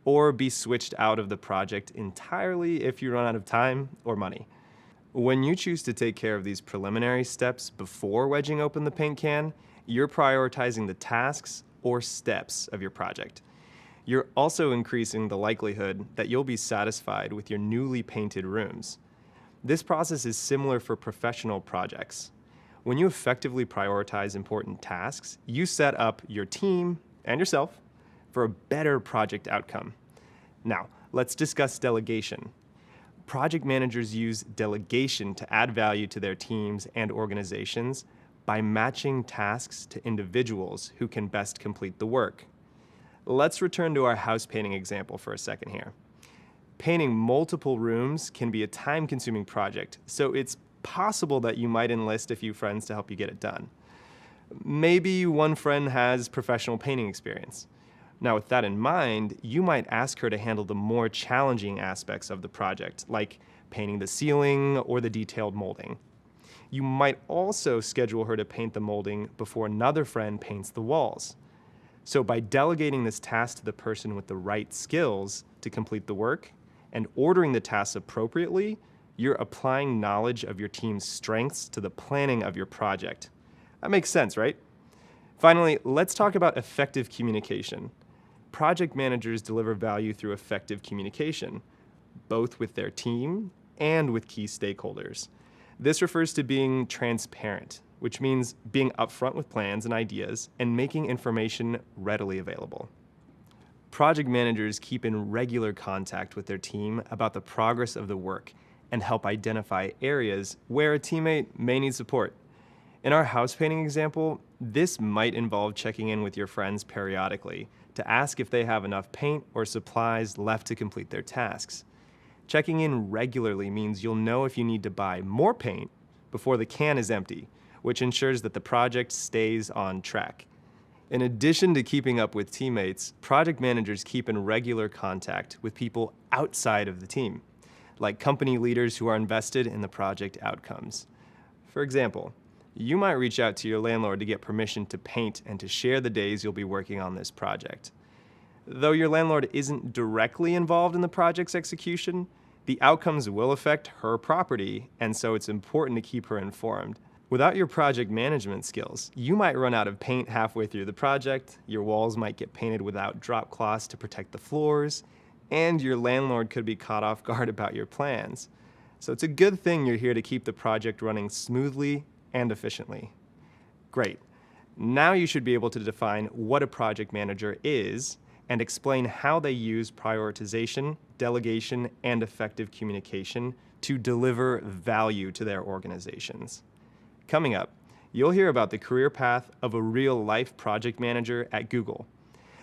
or be switched out of the project entirely if you run out of time or money. When you choose to take care of these preliminary steps before wedging open the paint can, you're prioritizing the tasks or steps of your project. You're also increasing the likelihood that you'll be satisfied with your newly painted rooms. This process is similar for professional projects. When you effectively prioritize important tasks, you set up your team and yourself for a better project outcome. Now, let's discuss delegation. Project managers use delegation to add value to their teams and organizations by matching tasks to individuals who can best complete the work. Let's return to our house painting example for a second here. Painting multiple rooms can be a time-consuming project, so it's possible that you might enlist a few friends to help you get it done. Maybe one friend has professional painting experience. Now, with that in mind, you might ask her to handle the more challenging aspects of the project, like painting the ceiling or the detailed molding. You might also schedule her to paint the molding before another friend paints the walls. So by delegating this task to the person with the right skills to complete the work and ordering the tasks appropriately, you're applying knowledge of your team's strengths to the planning of your project. That makes sense, right? Finally, let's talk about effective communication. Project managers deliver value through effective communication, both with their team and with key stakeholders. This refers to being transparent, which means being upfront with plans and ideas and making information readily available. Project managers keep in regular contact with their team about the progress of the work and help identify areas where a teammate may need support. In our house painting example, this might involve checking in with your friends periodically to ask if they have enough paint or supplies left to complete their tasks. Checking in regularly means you'll know if you need to buy more paint before the can is empty, which ensures that the project stays on track. In addition to keeping up with teammates, project managers keep in regular contact with people outside of the team, like company leaders who are invested in the project outcomes. For example, you might reach out to your landlord to get permission to paint and to share the days you'll be working on this project. Though your landlord isn't directly involved in the project's execution, the outcomes will affect her property, and so it's important to keep her informed. Without your project management skills, you might run out of paint halfway through the project, your walls might get painted without drop cloths to protect the floors, and your landlord could be caught off guard about your plans. So it's a good thing you're here to keep the project running smoothly and efficiently. Great. Now you should be able to define what a project manager is and explain how they use prioritization, delegation, and effective communication to deliver value to their organizations. Coming up, you'll hear about the career path of a real-life project manager at Google.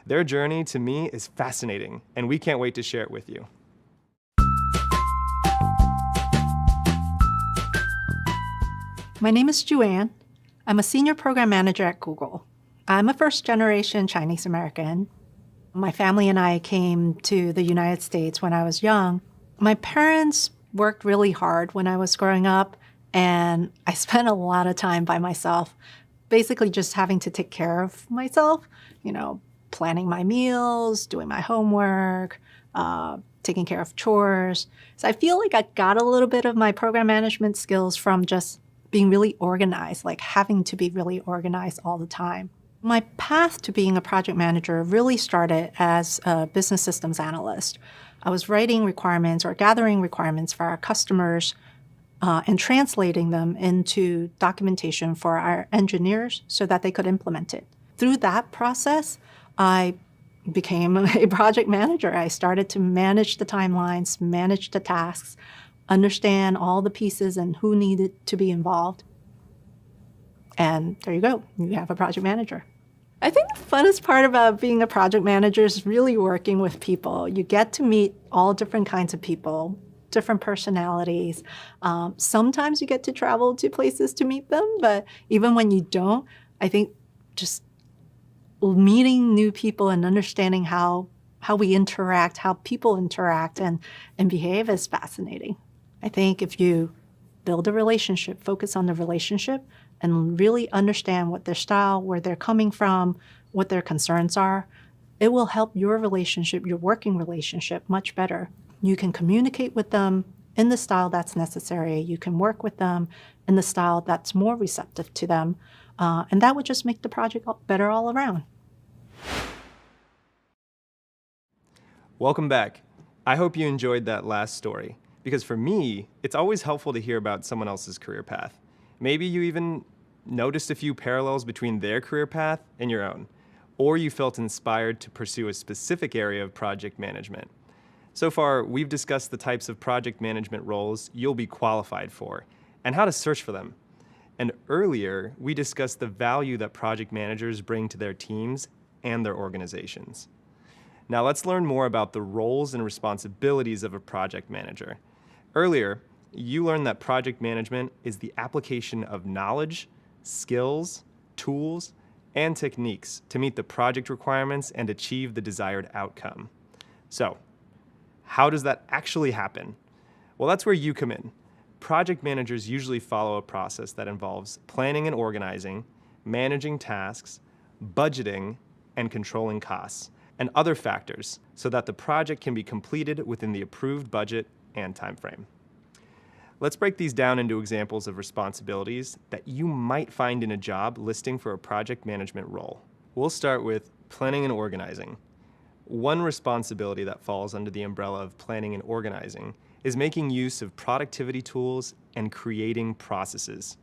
Their journey to me is fascinating, and we can't wait to share it with you. My name is Joanne. I'm a senior program manager at Google. I'm a first-generation Chinese American. My family and I came to the United States when I was young. My parents worked really hard when I was growing up, and I spent a lot of time by myself, basically just having to take care of myself, planning my meals, doing my homework, taking care of chores. So I feel like I got a little bit of my program management skills from just being really organized, like having to be really organized all the time. My path to being a project manager really started as a business systems analyst. I was writing requirements or gathering requirements for our customers and translating them into documentation for our engineers so that they could implement it. Through that process, I became a project manager. I started to manage the timelines, manage the tasks, understand all the pieces and who needed to be involved. And there you go, you have a project manager. I think the funnest part about being a project manager is really working with people. You get to meet all different kinds of people, different personalities. Sometimes you get to travel to places to meet them, but even when you don't, I think just meeting new people and understanding how we interact, how people interact and behave is fascinating. I think if you build a relationship, focus on the relationship, and really understand what their style, where they're coming from, what their concerns are, it will help your relationship, your working relationship, much better. You can communicate with them in the style that's necessary. You can work with them in the style that's more receptive to them. And that would just make the project better all around. Welcome back. I hope you enjoyed that last story, because for me, it's always helpful to hear about someone else's career path. Maybe you even noticed a few parallels between their career path and your own, or you felt inspired to pursue a specific area of project management. So far, we've discussed the types of project management roles you'll be qualified for and how to search for them. And earlier, we discussed the value that project managers bring to their teams and their organizations. Now let's learn more about the roles and responsibilities of a project manager. Earlier, you learned that project management is the application of knowledge, skills, tools, and techniques to meet the project requirements and achieve the desired outcome. So, how does that actually happen? Well, that's where you come in. Project managers usually follow a process that involves planning and organizing, managing tasks, budgeting, and controlling costs, and other factors so that the project can be completed within the approved budget and time frame. Let's break these down into examples of responsibilities that you might find in a job listing for a project management role. We'll start with planning and organizing. One responsibility that falls under the umbrella of planning and organizing is making use of productivity tools and creating processes.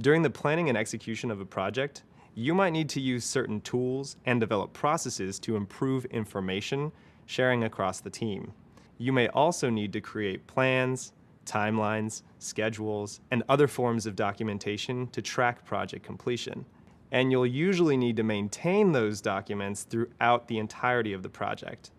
During the planning and execution of a project, you might need to use certain tools and develop processes to improve information sharing across the team. You may also need to create plans, timelines, schedules, and other forms of documentation to track project completion. And you'll usually need to maintain those documents throughout the entirety of the project.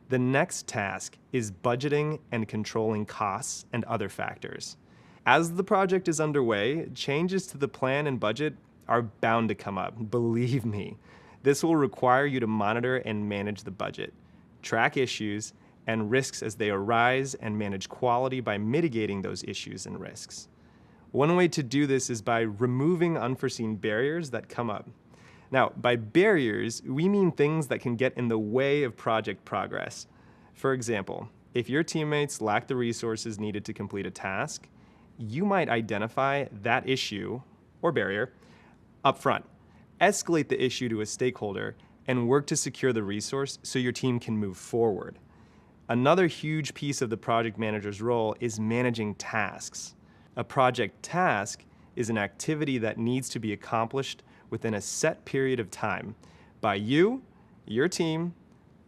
The next task is budgeting and controlling costs and other factors. As the project is underway, changes to the plan and budget are bound to come up, believe me. This will require you to monitor and manage the budget, track issues and risks as they arise, and manage quality by mitigating those issues and risks. One way to do this is by removing unforeseen barriers that come up. Now, by barriers, we mean things that can get in the way of project progress. For example, if your teammates lack the resources needed to complete a task, you might identify that issue or barrier up front, escalate the issue to a stakeholder, and work to secure the resource so your team can move forward. Another huge piece of the project manager's role is managing tasks. A project task is an activity that needs to be accomplished within a set period of time by you, your team,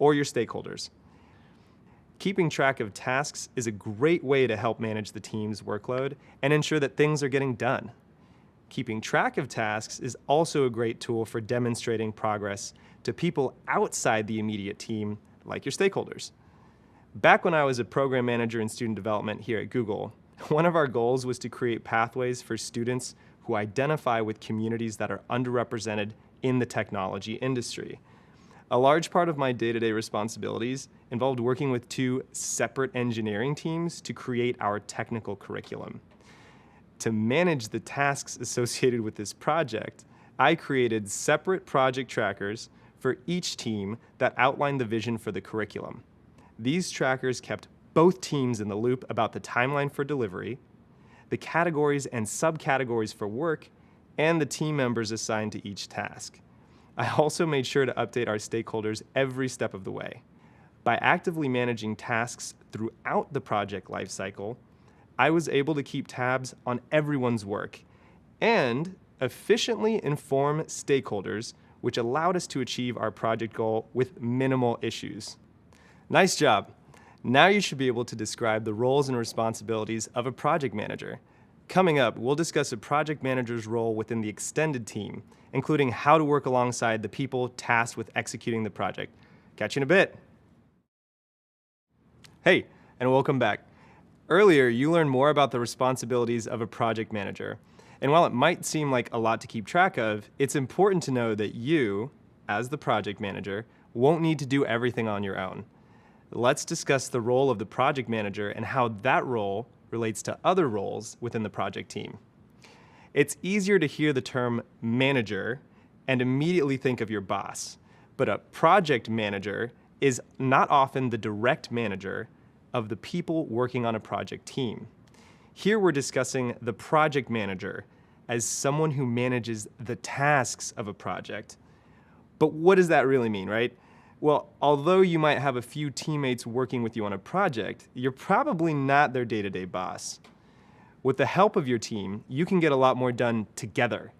or your stakeholders. Keeping track of tasks is a great way to help manage the team's workload and ensure that things are getting done. Keeping track of tasks is also a great tool for demonstrating progress to people outside the immediate team, like your stakeholders. Back when I was a program manager in student development here at Google, one of our goals was to create pathways for students who identify with communities that are underrepresented in the technology industry. A large part of my day-to-day responsibilities involved working with two separate engineering teams to create our technical curriculum. To manage the tasks associated with this project, I created separate project trackers for each team that outlined the vision for the curriculum. These trackers kept both teams in the loop about the timeline for delivery, the categories and subcategories for work, and the team members assigned to each task. I also made sure to update our stakeholders every step of the way. By actively managing tasks throughout the project lifecycle, I was able to keep tabs on everyone's work and efficiently inform stakeholders, which allowed us to achieve our project goal with minimal issues. Nice job. Now you should be able to describe the roles and responsibilities of a project manager. Coming up, we'll discuss a project manager's role within the extended team, including how to work alongside the people tasked with executing the project. Catch you in a bit. Hey, and welcome back. Earlier, you learned more about the responsibilities of a project manager. And while it might seem like a lot to keep track of, it's important to know that you, as the project manager, won't need to do everything on your own. Let's discuss the role of the project manager and how that role relates to other roles within the project team. It's easier to hear the term manager and immediately think of your boss, but a project manager is not often the direct manager of the people working on a project team. Here we're discussing the project manager as someone who manages the tasks of a project. But what does that really mean, right? Well, although you might have a few teammates working with you on a project, you're probably not their day-to-day boss. With the help of your team, you can get a lot more done together.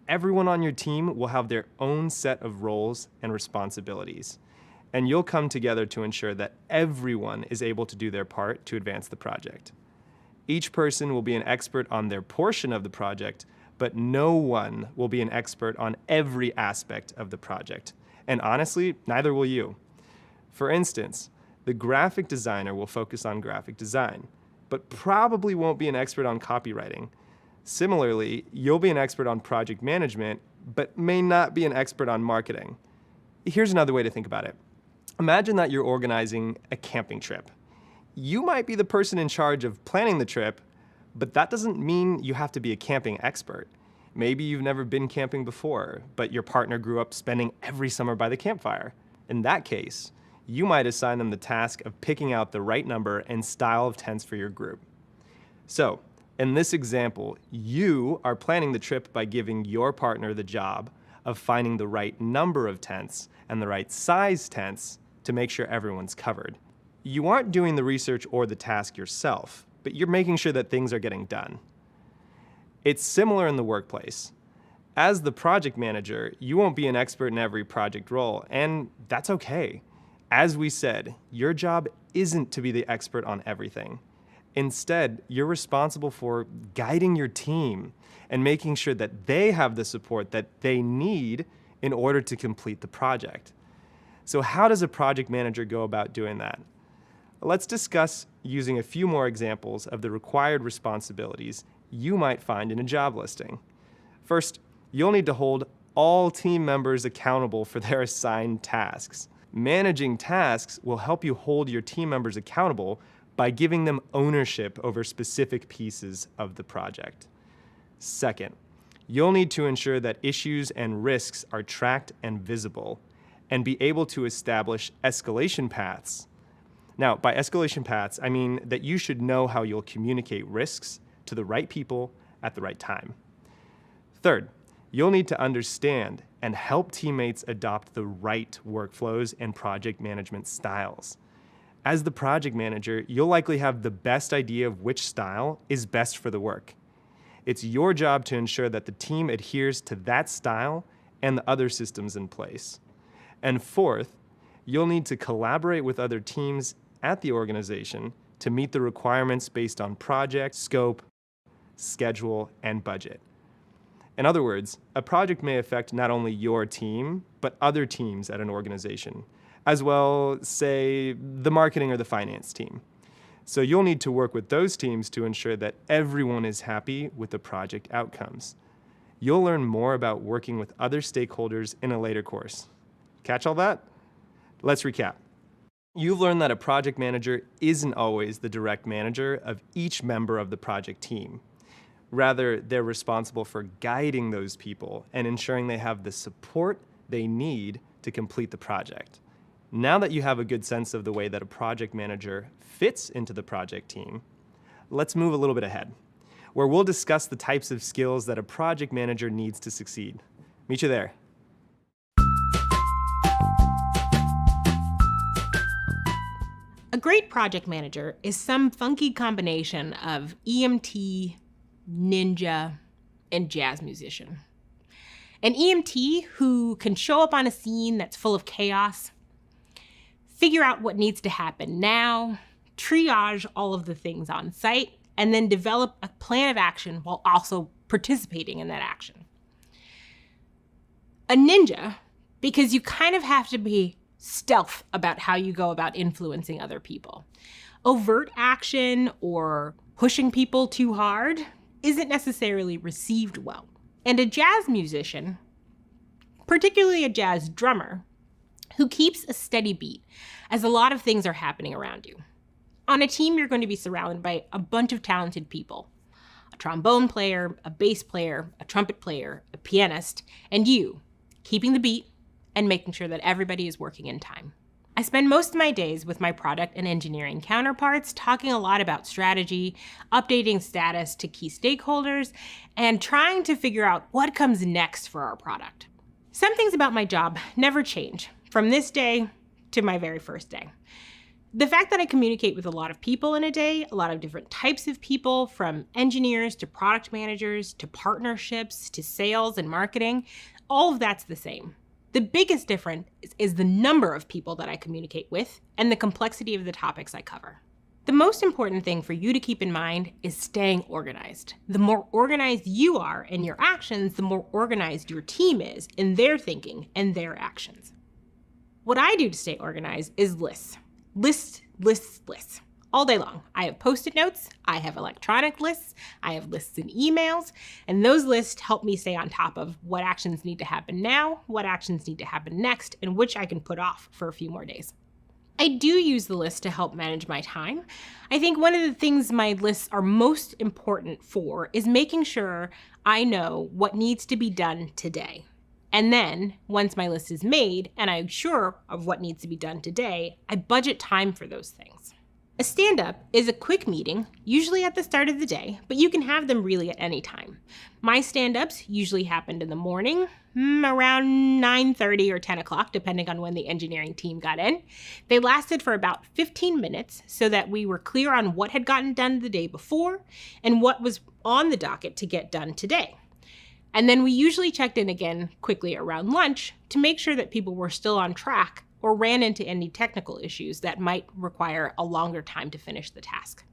Everyone on your team will have their own set of roles and responsibilities, and you'll come together to ensure that everyone is able to do their part to advance the project. Each person will be an expert on their portion of the project, but no one will be an expert on every aspect of the project. And honestly, neither will you. For instance, the graphic designer will focus on graphic design, but probably won't be an expert on copywriting. Similarly, you'll be an expert on project management, but may not be an expert on marketing. Here's another way to think about it. Imagine that you're organizing a camping trip. You might be the person in charge of planning the trip, but that doesn't mean you have to be a camping expert. Maybe you've never been camping before, but your partner grew up spending every summer by the campfire. In that case, you might assign them the task of picking out the right number and style of tents for your group. So, in this example, you are planning the trip by giving your partner the job of finding the right number of tents and the right size tents to make sure everyone's covered. You aren't doing the research or the task yourself, but you're making sure that things are getting done. It's similar in the workplace. As the project manager, you won't be an expert in every project role, and that's okay. As we said, your job isn't to be the expert on everything. Instead, you're responsible for guiding your team and making sure that they have the support that they need in order to complete the project. So how does a project manager go about doing that? Let's discuss using a few more examples of the required responsibilities you might find in a job listing. First, you'll need to hold all team members accountable for their assigned tasks. Managing tasks will help you hold your team members accountable by giving them ownership over specific pieces of the project. Second, you'll need to ensure that issues and risks are tracked and visible, and be able to establish escalation paths. Now, by escalation paths, I mean that you should know how you'll communicate risks to the right people at the right time. Third, you'll need to understand and help teammates adopt the right workflows and project management styles. As the project manager, you'll likely have the best idea of which style is best for the work. It's your job to ensure that the team adheres to that style and the other systems in place. And fourth, you'll need to collaborate with other teams at the organization to meet the requirements based on project, scope, schedule, and budget. In other words, a project may affect not only your team, but other teams at an organization, as well, say, the marketing or the finance team. So you'll need to work with those teams to ensure that everyone is happy with the project outcomes. You'll learn more about working with other stakeholders in a later course. Catch all that? Let's recap. You've learned that a project manager isn't always the direct manager of each member of the project team. Rather, they're responsible for guiding those people and ensuring they have the support they need to complete the project. Now that you have a good sense of the way that a project manager fits into the project team, let's move a little bit ahead, where we'll discuss the types of skills that a project manager needs to succeed. Meet you there. A great project manager is some funky combination of EMT, ninja, and jazz musician. An EMT who can show up on a scene that's full of chaos, figure out what needs to happen now, triage all of the things on site, and then develop a plan of action while also participating in that action. A ninja, because you kind of have to be stealth about how you go about influencing other people. Overt action or pushing people too hard isn't necessarily received well. And a jazz musician, particularly a jazz drummer, who keeps a steady beat as a lot of things are happening around you. On a team, you're going to be surrounded by a bunch of talented people. A trombone player, a bass player, a trumpet player, a pianist, and you, keeping the beat and making sure that everybody is working in time. I spend most of my days with my product and engineering counterparts talking a lot about strategy, updating status to key stakeholders, and trying to figure out what comes next for our product. Some things about my job never change from this day to my very first day. The fact that I communicate with a lot of people in a day, a lot of different types of people, from engineers to product managers to partnerships to sales and marketing, all of that's the same. The biggest difference is the number of people that I communicate with and the complexity of the topics I cover. The most important thing for you to keep in mind is staying organized. The more organized you are in your actions, the more organized your team is in their thinking and their actions. What I do to stay organized is lists. Lists. All day long. I have Post-it notes, I have electronic lists, I have lists in emails, and those lists help me stay on top of what actions need to happen now, what actions need to happen next, and which I can put off for a few more days. I do use the list to help manage my time. I think one of the things my lists are most important for is making sure I know what needs to be done today. And then, once my list is made and I'm sure of what needs to be done today, I budget time for those things. A stand-up is a quick meeting, usually at the start of the day, but you can have them really at any time. My stand-ups usually happened in the morning, around 9:30 or 10 o'clock, depending on when the engineering team got in. They lasted for about 15 minutes so that we were clear on what had gotten done the day before and what was on the docket to get done today. And then we usually checked in again quickly around lunch to make sure that people were still on track or ran into any technical issues that might require a longer time to finish the task.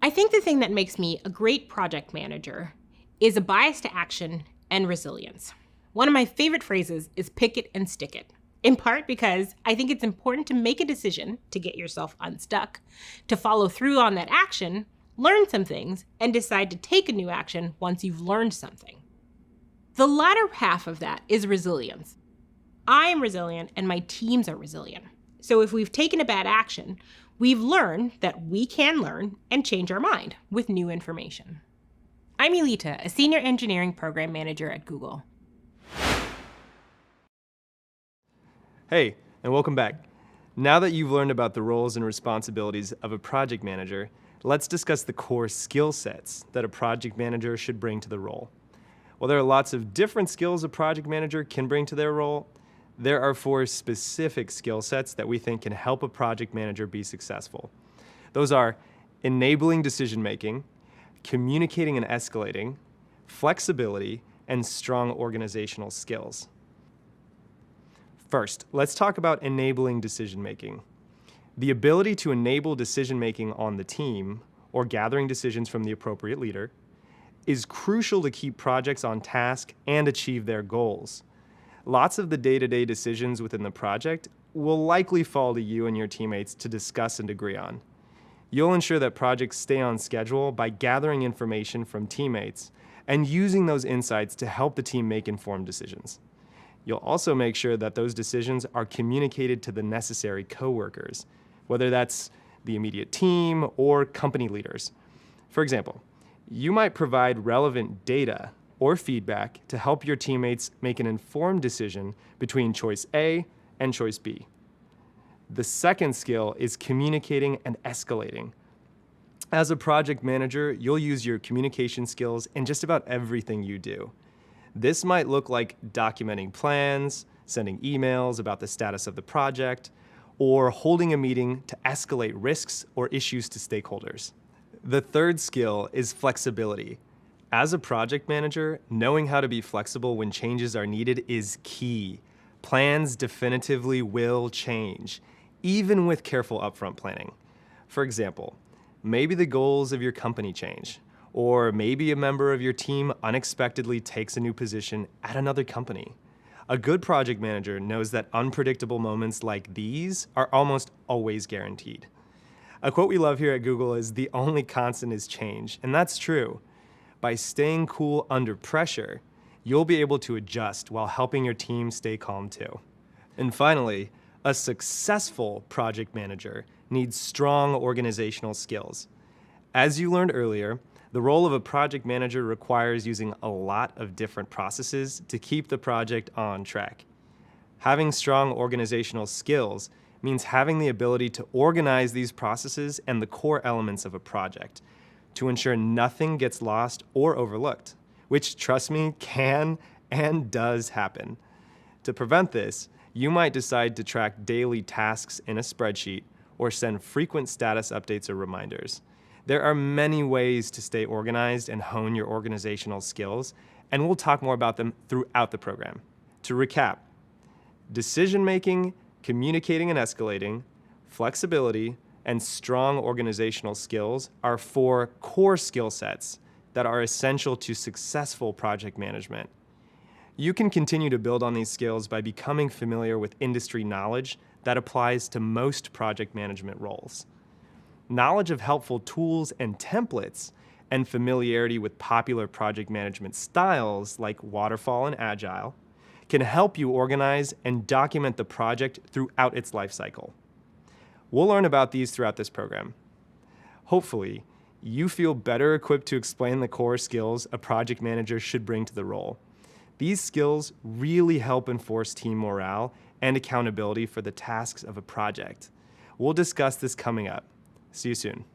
I think the thing that makes me a great project manager is a bias to action and resilience. One of my favorite phrases is pick it and stick it, in part because I think it's important to make a decision to get yourself unstuck, to follow through on that action, learn some things, and decide to take a new action once you've learned something. The latter half of that is resilience. I am resilient and my teams are resilient. So if we've taken a bad action, we've learned that we can learn and change our mind with new information. I'm Elita, a senior engineering program manager at Google. Hey, and welcome back. Now that you've learned about the roles and responsibilities of a project manager, let's discuss the core skill sets that a project manager should bring to the role. While there are lots of different skills a project manager can bring to their role, there are 4 specific skill sets that we think can help a project manager be successful. Those are enabling decision-making, communicating and escalating, flexibility, and strong organizational skills. First, let's talk about enabling decision-making. The ability to enable decision-making on the team, or gathering decisions from the appropriate leader, is crucial to keep projects on task and achieve their goals. Lots of the day-to-day decisions within the project will likely fall to you and your teammates to discuss and agree on. You'll ensure that projects stay on schedule by gathering information from teammates and using those insights to help the team make informed decisions. You'll also make sure that those decisions are communicated to the necessary coworkers, whether that's the immediate team or company leaders. For example, you might provide relevant data or feedback to help your teammates make an informed decision between choice A and choice B. The second skill is communicating and escalating. As a project manager, you'll use your communication skills in just about everything you do. This might look like documenting plans, sending emails about the status of the project, or holding a meeting to escalate risks or issues to stakeholders. The third skill is flexibility. As a project manager, knowing how to be flexible when changes are needed is key. Plans definitively will change, even with careful upfront planning. For example, maybe the goals of your company change, or maybe a member of your team unexpectedly takes a new position at another company. A good project manager knows that unpredictable moments like these are almost always guaranteed. A quote we love here at Google is, "The only constant is change," and that's true. By staying cool under pressure, you'll be able to adjust while helping your team stay calm too. And finally, a successful project manager needs strong organizational skills. As you learned earlier, the role of a project manager requires using a lot of different processes to keep the project on track. Having strong organizational skills means having the ability to organize these processes and the core elements of a project to ensure nothing gets lost or overlooked, which, trust me, can and does happen. To prevent this, you might decide to track daily tasks in a spreadsheet or send frequent status updates or reminders. There are many ways to stay organized and hone your organizational skills, and we'll talk more about them throughout the program. To recap, decision-making, communicating and escalating, flexibility, and strong organizational skills are 4 core skill sets that are essential to successful project management. You can continue to build on these skills by becoming familiar with industry knowledge that applies to most project management roles. Knowledge of helpful tools and templates and familiarity with popular project management styles like Waterfall and Agile can help you organize and document the project throughout its life cycle. We'll learn about these throughout this program. Hopefully, you feel better equipped to explain the core skills a project manager should bring to the role. These skills really help enforce team morale and accountability for the tasks of a project. We'll discuss this coming up. See you soon.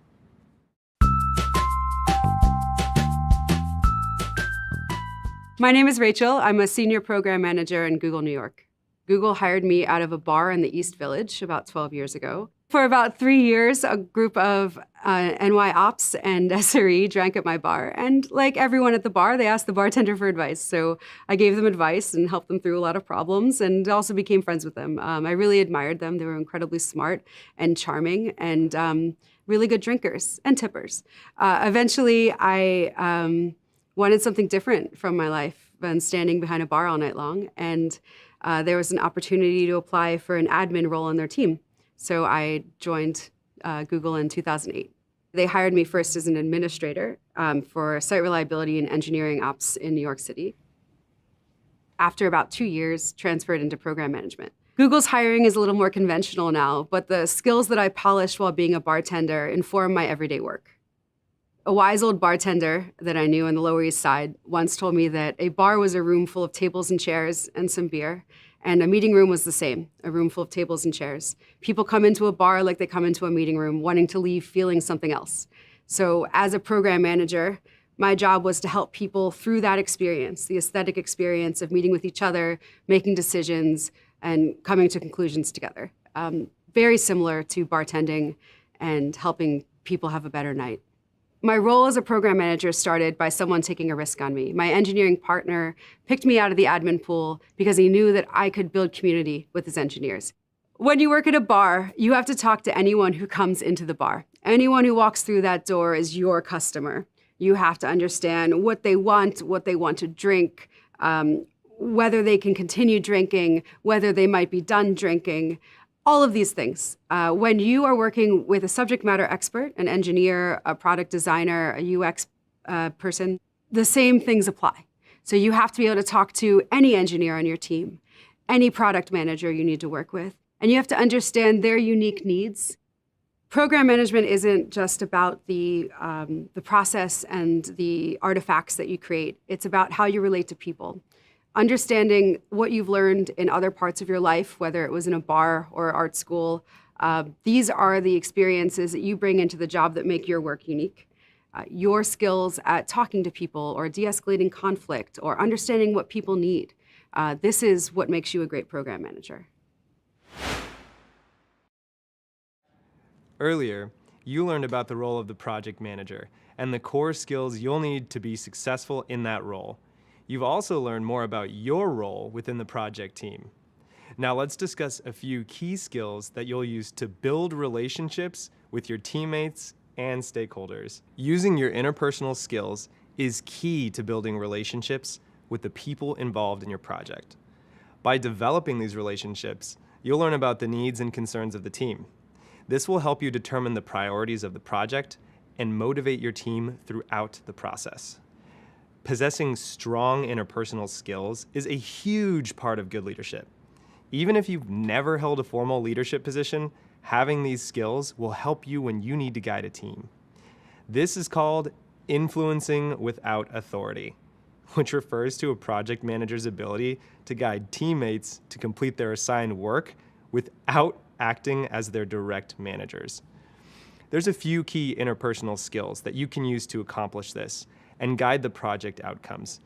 My name is Rachel. I'm a senior program manager in Google New York. Google hired me out of a bar in the East Village about 12 years ago. For about 3 years, a group of NY Ops and SRE drank at my bar. And like everyone at the bar, they asked the bartender for advice. So I gave them advice and helped them through a lot of problems and also became friends with them. I really admired them. They were incredibly smart and charming and really good drinkers and tippers. Eventually, I wanted something different from my life than standing behind a bar all night long. And there was an opportunity to apply for an admin role on their team. So I joined Google in 2008. They hired me first as an administrator for site reliability and engineering ops in New York City. After about 2 years, transferred into program management. Google's hiring is a little more conventional now, but the skills that I polished while being a bartender inform my everyday work. A wise old bartender that I knew on the Lower East Side once told me that a bar was a room full of tables and chairs and some beer, and a meeting room was the same, a room full of tables and chairs. People come into a bar like they come into a meeting room, wanting to leave feeling something else. So as a program manager, my job was to help people through that experience, the aesthetic experience of meeting with each other, making decisions, and coming to conclusions together. Very similar to bartending and helping people have a better night. My role as a program manager started by someone taking a risk on me. My engineering partner picked me out of the admin pool because he knew that I could build community with his engineers. When you work at a bar, you have to talk to anyone who comes into the bar. Anyone who walks through that door is your customer. You have to understand what they want to drink, whether they can continue drinking, whether they might be done drinking. All of these things. When you are working with a subject matter expert, an engineer, a product designer, a UX person, the same things apply. So you have to be able to talk to any engineer on your team, any product manager you need to work with, and you have to understand their unique needs. Program management isn't just about the process and the artifacts that you create. It's about how you relate to people. Understanding what you've learned in other parts of your life, whether it was in a bar or art school, these are the experiences that you bring into the job that make your work unique. Your skills at talking to people or de-escalating conflict or understanding what people need. This is what makes you a great program manager. Earlier, you learned about the role of the project manager and the core skills you'll need to be successful in that role. You've also learned more about your role within the project team. Now let's discuss a few key skills that you'll use to build relationships with your teammates and stakeholders. Using your interpersonal skills is key to building relationships with the people involved in your project. By developing these relationships, you'll learn about the needs and concerns of the team. This will help you determine the priorities of the project and motivate your team throughout the process. Possessing strong interpersonal skills is a huge part of good leadership. Even if you've never held a formal leadership position, having these skills will help you when you need to guide a team. This is called influencing without authority, which refers to a project manager's ability to guide teammates to complete their assigned work without acting as their direct managers. There's a few key interpersonal skills that you can use to accomplish this and guide the project outcomes,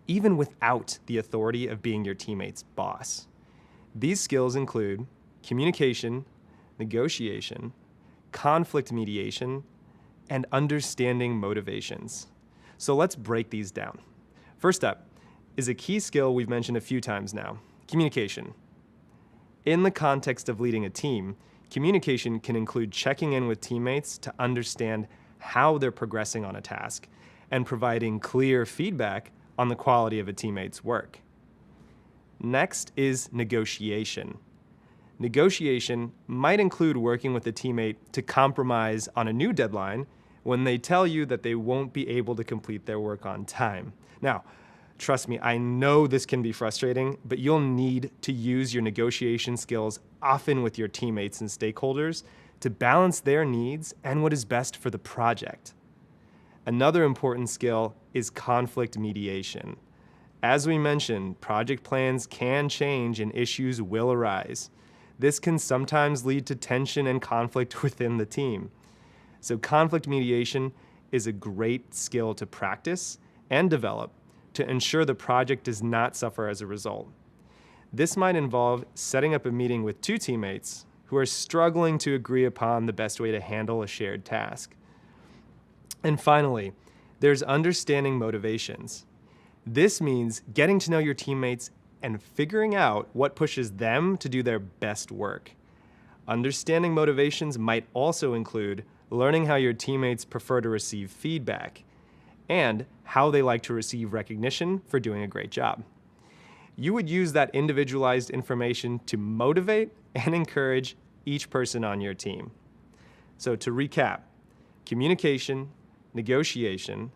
even without the authority of being your teammate's boss. These skills include communication, negotiation, conflict mediation, and understanding motivations. So let's break these down. First up is a key skill we've mentioned a few times now, communication. In the context of leading a team, communication can include checking in with teammates to understand how they're progressing on a task and providing clear feedback on the quality of a teammate's work. Next is negotiation. Negotiation might include working with a teammate to compromise on a new deadline when they tell you that they won't be able to complete their work on time. Now, trust me, I know this can be frustrating, but you'll need to use your negotiation skills often with your teammates and stakeholders to balance their needs and what is best for the project. Another important skill is conflict mediation. As we mentioned, project plans can change and issues will arise. This can sometimes lead to tension and conflict within the team. So conflict mediation is a great skill to practice and develop to ensure the project does not suffer as a result. This might involve setting up a meeting with two teammates who are struggling to agree upon the best way to handle a shared task. And finally, there's understanding motivations. This means getting to know your teammates and figuring out what pushes them to do their best work. Understanding motivations might also include learning how your teammates prefer to receive feedback and how they like to receive recognition for doing a great job. You would use that individualized information to motivate and encourage each person on your team. So to recap, communication, negotiation,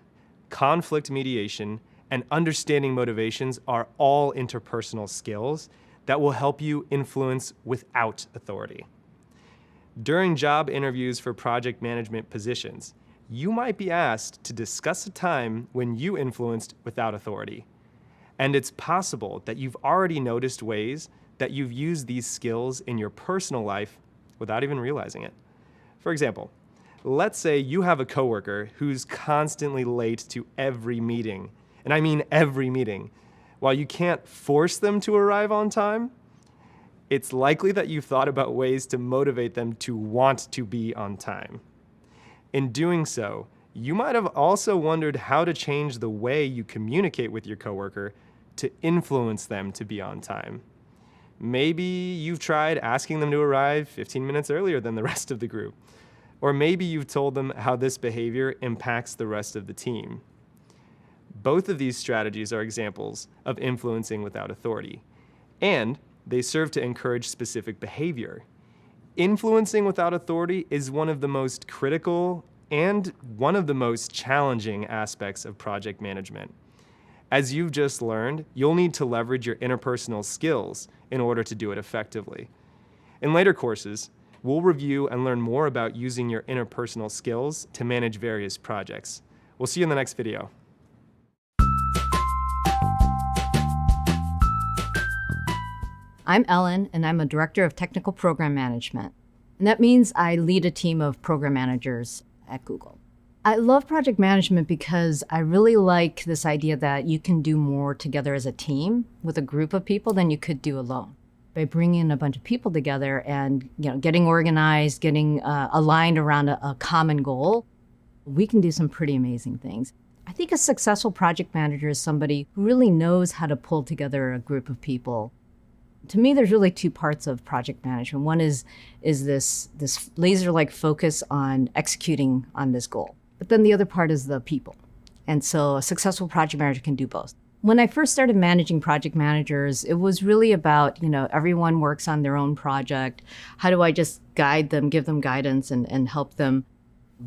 conflict mediation, and understanding motivations are all interpersonal skills that will help you influence without authority. During job interviews for project management positions, you might be asked to discuss a time when you influenced without authority. And it's possible that you've already noticed ways that you've used these skills in your personal life without even realizing it. For example, let's say you have a coworker who's constantly late to every meeting, and I mean every meeting. While you can't force them to arrive on time, it's likely that you've thought about ways to motivate them to want to be on time. In doing so, you might have also wondered how to change the way you communicate with your coworker to influence them to be on time. Maybe you've tried asking them to arrive 15 minutes earlier than the rest of the group. Or maybe you've told them how this behavior impacts the rest of the team. Both of these strategies are examples of influencing without authority, and they serve to encourage specific behavior. Influencing without authority is one of the most critical and one of the most challenging aspects of project management. As you've just learned, you'll need to leverage your interpersonal skills in order to do it effectively. In later courses, we'll review and learn more about using your interpersonal skills to manage various projects. We'll see you in the next video. I'm Ellen, and I'm a Director of Technical Program Management. And that means I lead a team of program managers at Google. I love project management because I really like this idea that you can do more together as a team with a group of people than you could do alone. By bringing a bunch of people together and getting organized, getting aligned around a common goal, we can do some pretty amazing things. I think a successful project manager is somebody who really knows how to pull together a group of people. To me, there's really two parts of project management. One is this laser-like focus on executing on this goal. But then the other part is the people. And so a successful project manager can do both. When I first started managing project managers, it was really about, everyone works on their own project. How do I just guide them, give them guidance, and help them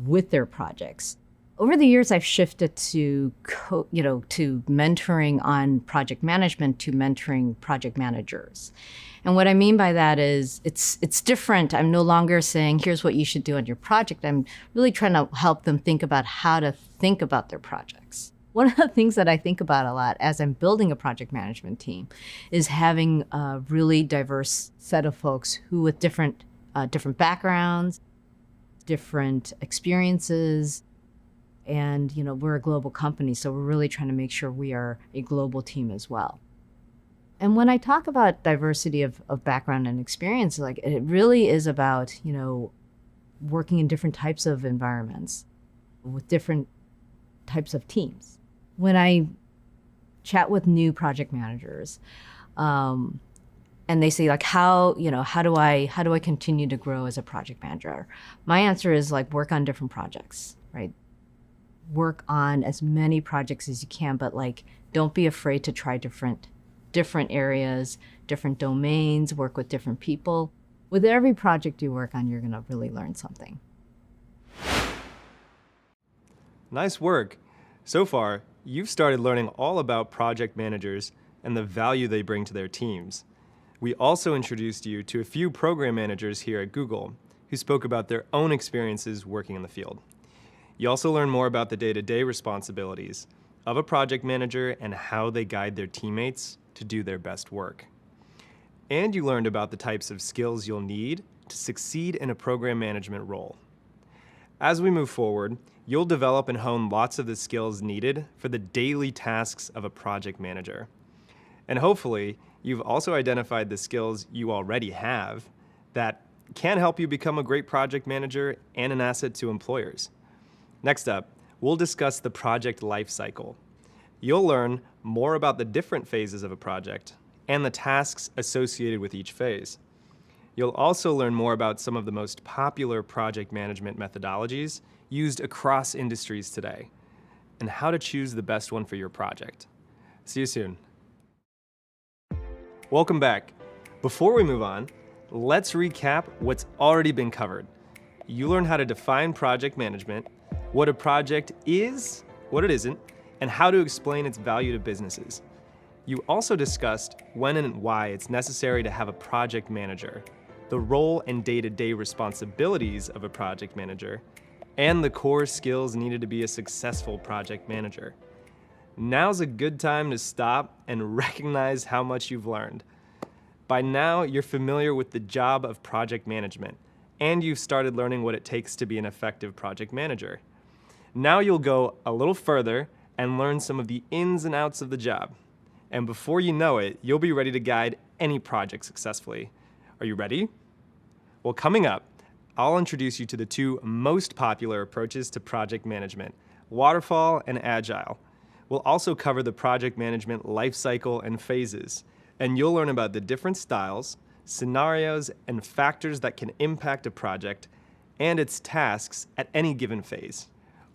with their projects? Over the years, I've shifted to mentoring on project management to mentoring project managers. And what I mean by that is it's different. I'm no longer saying, here's what you should do on your project. I'm really trying to help them think about how to think about their projects. One of the things that I think about a lot as I'm building a project management team is having a really diverse set of folks who with different backgrounds, different experiences, and we're a global company, so we're really trying to make sure we are a global team as well. And when I talk about diversity of background and experience, it really is about working in different types of environments with different types of teams. When I chat with new project managers, and they say how do I continue to grow as a project manager? My answer is work on different projects, right? Work on as many projects as you can, but don't be afraid to try different areas, different domains, work with different people. With every project you work on, you're gonna really learn something. Nice work. So far, you've started learning all about project managers and the value they bring to their teams. We also introduced you to a few program managers here at Google who spoke about their own experiences working in the field. You also learn more about the day-to-day responsibilities of a project manager and how they guide their teammates to do their best work. And you learned about the types of skills you'll need to succeed in a program management role. As we move forward, you'll develop and hone lots of the skills needed for the daily tasks of a project manager. And hopefully, you've also identified the skills you already have that can help you become a great project manager and an asset to employers. Next up, we'll discuss the project life cycle. You'll learn more about the different phases of a project and the tasks associated with each phase. You'll also learn more about some of the most popular project management methodologies used across industries today and how to choose the best one for your project. See you soon. Welcome back. Before we move on, let's recap what's already been covered. You learned how to define project management, what a project is, what it isn't, and how to explain its value to businesses. You also discussed when and why it's necessary to have a project manager, the role and day-to-day responsibilities of a project manager, and the core skills needed to be a successful project manager. Now's a good time to stop and recognize how much you've learned. By now, you're familiar with the job of project management, and you've started learning what it takes to be an effective project manager. Now you'll go a little further and learn some of the ins and outs of the job. And before you know it, you'll be ready to guide any project successfully. Are you ready? Well, coming up, I'll introduce you to the two most popular approaches to project management, waterfall and agile. We'll also cover the project management life cycle and phases, and you'll learn about the different styles, scenarios, and factors that can impact a project and its tasks at any given phase.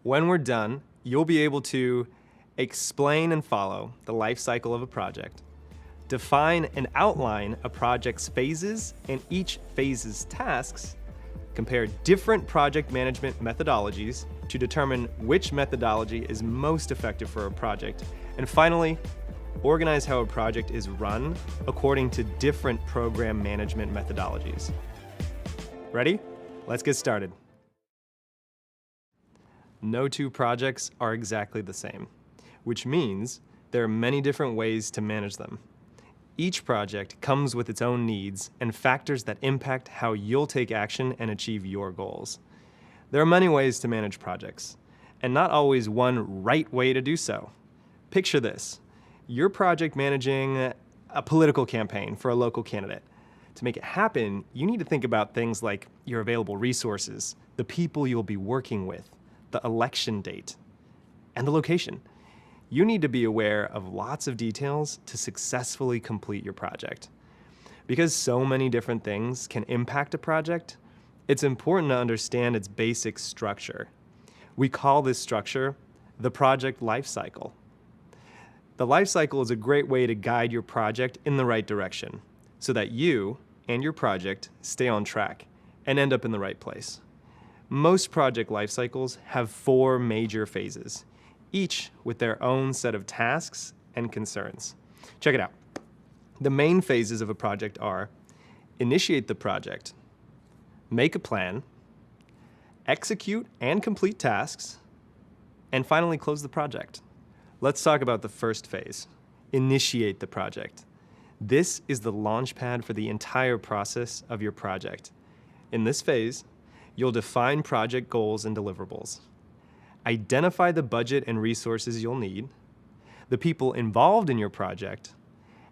When we're done, you'll be able to explain and follow the life cycle of a project, define and outline a project's phases and each phase's tasks, compare different project management methodologies to determine which methodology is most effective for a project, and finally, organize how a project is run according to different program management methodologies. Ready? Let's get started. No two projects are exactly the same, which means there are many different ways to manage them. Each project comes with its own needs and factors that impact how you'll take action and achieve your goals. There are many ways to manage projects, and not always one right way to do so. Picture this. You're project managing a political campaign for a local candidate. To make it happen, you need to think about things like your available resources, the people you'll be working with, the election date, and the location. You need to be aware of lots of details to successfully complete your project. Because so many different things can impact a project, it's important to understand its basic structure. We call this structure the project life cycle. The life cycle is a great way to guide your project in the right direction so that you and your project stay on track and end up in the right place. Most project life cycles have 4 major phases, each with their own set of tasks and concerns. Check it out. The main phases of a project are initiate the project, make a plan, execute and complete tasks, and finally close the project. Let's talk about the first phase, initiate the project. This is the launch pad for the entire process of your project. In this phase, you'll define project goals and deliverables, identify the budget and resources you'll need, the people involved in your project,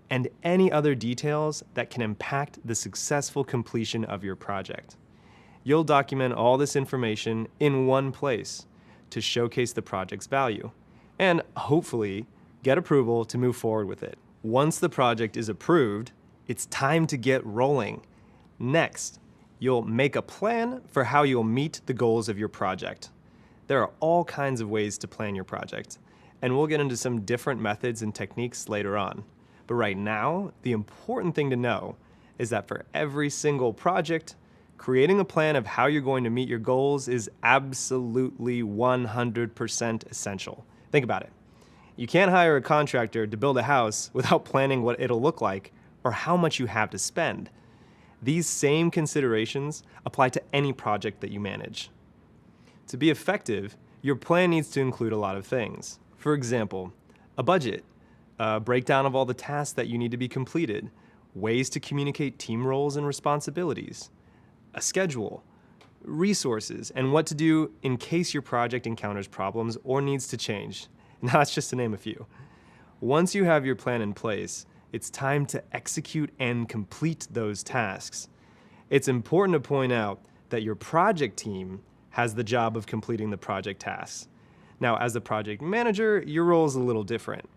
and any other details that can impact the successful completion of your project. You'll document all this information in one place to showcase the project's value, and hopefully get approval to move forward with it. Once the project is approved, it's time to get rolling. Next, you'll make a plan for how you'll meet the goals of your project. There are all kinds of ways to plan your project, and we'll get into some different methods and techniques later on. But right now, the important thing to know is that for every single project, creating a plan of how you're going to meet your goals is absolutely 100% essential. Think about it. You can't hire a contractor to build a house without planning what it'll look like or how much you have to spend. These same considerations apply to any project that you manage. To be effective, your plan needs to include a lot of things. For example, a budget, a breakdown of all the tasks that you need to be completed, ways to communicate team roles and responsibilities, a schedule, resources, and what to do in case your project encounters problems or needs to change. Now, that's just to name a few. Once you have your plan in place, it's time to execute and complete those tasks. It's important to point out that your project team has the job of completing the project tasks. Now, as the project manager, your role is a little different.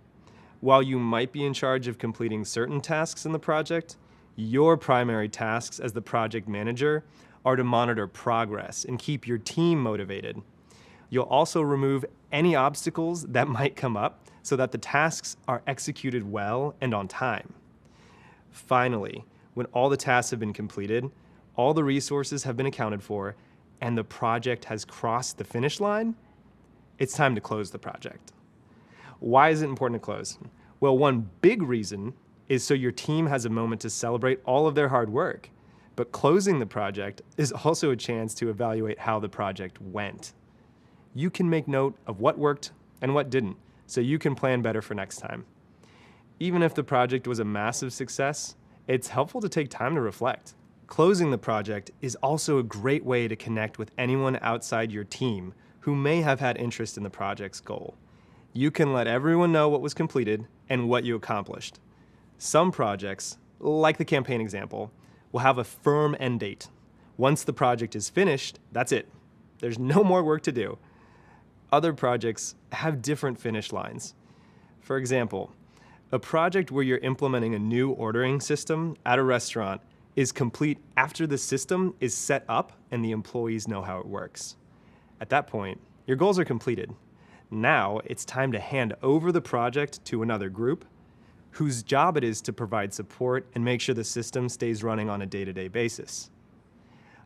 While you might be in charge of completing certain tasks in the project, your primary tasks as the project manager are to monitor progress and keep your team motivated. You'll also remove any obstacles that might come up so that the tasks are executed well and on time. Finally, when all the tasks have been completed, all the resources have been accounted for, and the project has crossed the finish line, it's time to close the project. Why is it important to close? Well, one big reason is so your team has a moment to celebrate all of their hard work. But closing the project is also a chance to evaluate how the project went. You can make note of what worked and what didn't, so you can plan better for next time. Even if the project was a massive success, it's helpful to take time to reflect. Closing the project is also a great way to connect with anyone outside your team who may have had interest in the project's goal. You can let everyone know what was completed and what you accomplished. Some projects, like the campaign example, will have a firm end date. Once the project is finished, that's it. There's no more work to do. Other projects have different finish lines. For example, a project where you're implementing a new ordering system at a restaurant is complete after the system is set up and the employees know how it works. At that point, your goals are completed. Now it's time to hand over the project to another group whose job it is to provide support and make sure the system stays running on a day-to-day basis.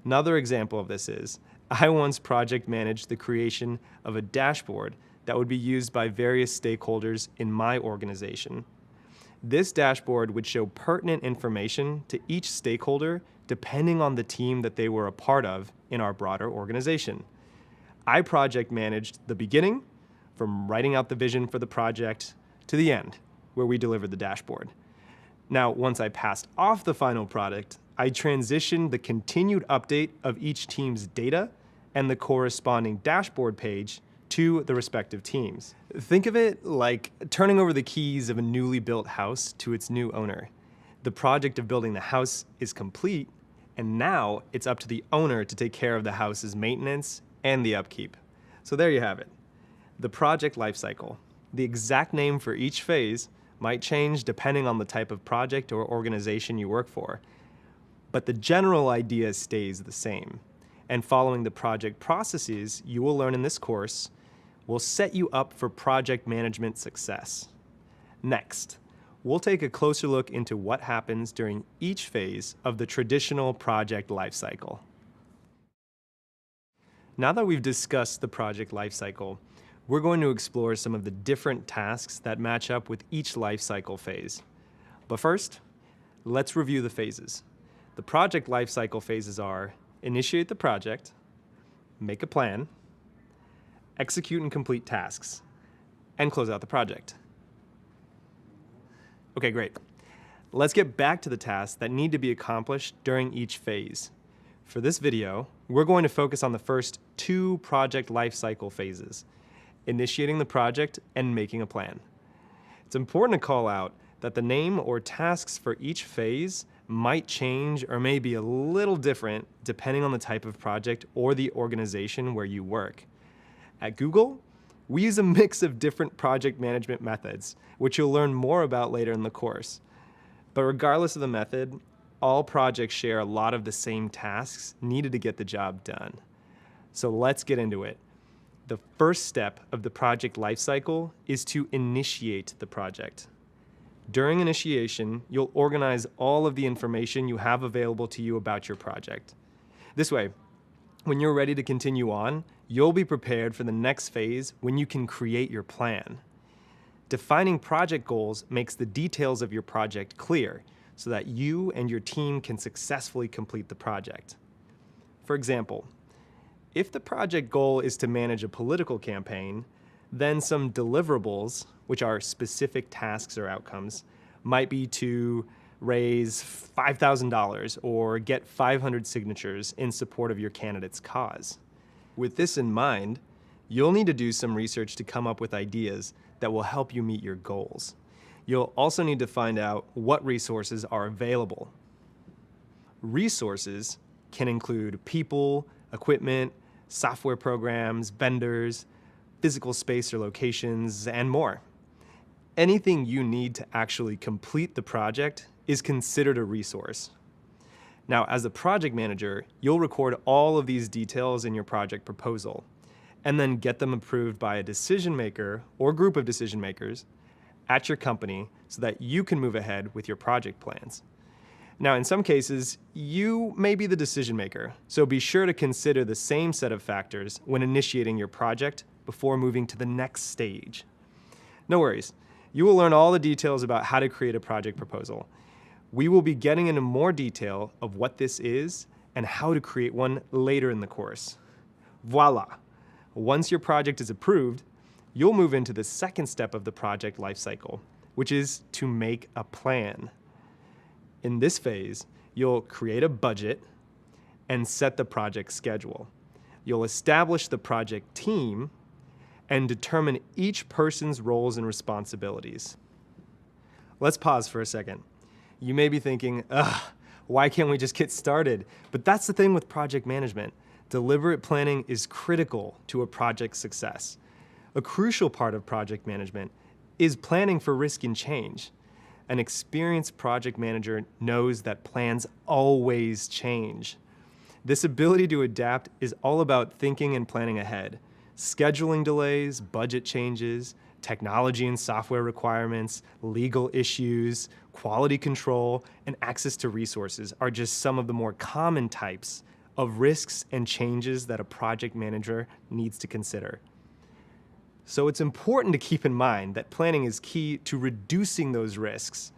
Another example of this is, I once project managed the creation of a dashboard that would be used by various stakeholders in my organization. This dashboard would show pertinent information to each stakeholder depending on the team that they were a part of in our broader organization. I project managed the beginning, from writing out the vision for the project, to the end, where we delivered the dashboard. Now, once I passed off the final product, I transitioned the continued update of each team's data and the corresponding dashboard page to the respective teams. Think of it like turning over the keys of a newly built house to its new owner. The project of building the house is complete, and now it's up to the owner to take care of the house's maintenance and the upkeep. So there you have it, the project lifecycle. The exact name for each phase might change depending on the type of project or organization you work for, but the general idea stays the same. And following the project processes you will learn in this course will set you up for project management success. Next, we'll take a closer look into what happens during each phase of the traditional project lifecycle. Now that we've discussed the project lifecycle, we're going to explore some of the different tasks that match up with each lifecycle phase. But first, let's review the phases. The project lifecycle phases are: initiate the project, make a plan, execute and complete tasks, and close out the project. Okay, great. Let's get back to the tasks that need to be accomplished during each phase. For this video, we're going to focus on the first two project lifecycle phases: initiating the project and making a plan. It's important to call out that the name or tasks for each phase might change or may be a little different depending on the type of project or the organization where you work. At Google, we use a mix of different project management methods, which you'll learn more about later in the course. But regardless of the method, all projects share a lot of the same tasks needed to get the job done. So let's get into it. The first step of the project lifecycle is to initiate the project. During initiation, you'll organize all of the information you have available to you about your project. This way, when you're ready to continue on, you'll be prepared for the next phase when you can create your plan. Defining project goals makes the details of your project clear so that you and your team can successfully complete the project. For example, if the project goal is to manage a political campaign, then some deliverables, which are specific tasks or outcomes, might be to raise $5,000, or get 500 signatures in support of your candidate's cause. With this in mind, you'll need to do some research to come up with ideas that will help you meet your goals. You'll also need to find out what resources are available. Resources can include people, equipment, software programs, vendors, physical space or locations, and more. Anything you need to actually complete the project is considered a resource. Now, as a project manager, you'll record all of these details in your project proposal, and then get them approved by a decision maker or group of decision makers at your company so that you can move ahead with your project plans. Now, in some cases, you may be the decision maker, so be sure to consider the same set of factors when initiating your project before moving to the next stage. No worries, you will learn all the details about how to create a project proposal. We will be getting into more detail of what this is and how to create one later in the course. Voila! Once your project is approved, you'll move into the second step of the project lifecycle, which is to make a plan. In this phase, you'll create a budget and set the project schedule. You'll establish the project team and determine each person's roles and responsibilities. Let's pause for a second. You may be thinking, why can't we just get started? But that's the thing with project management. Deliberate planning is critical to a project's success. A crucial part of project management is planning for risk and change. An experienced project manager knows that plans always change. This ability to adapt is all about thinking and planning ahead. Scheduling delays, budget changes, technology and software requirements, legal issues, quality control, and access to resources are just some of the more common types of risks and changes that a project manager needs to consider. So it's important to keep in mind that planning is key to reducing those risks.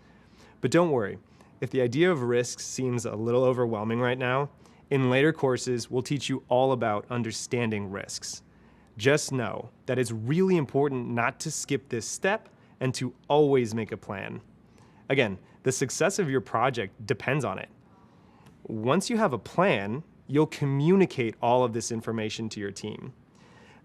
But don't worry, if the idea of risks seems a little overwhelming right now, in later courses we'll teach you all about understanding risks. Just know that it's really important not to skip this step and to always make a plan. Again, the success of your project depends on it. Once you have a plan, you'll communicate all of this information to your team.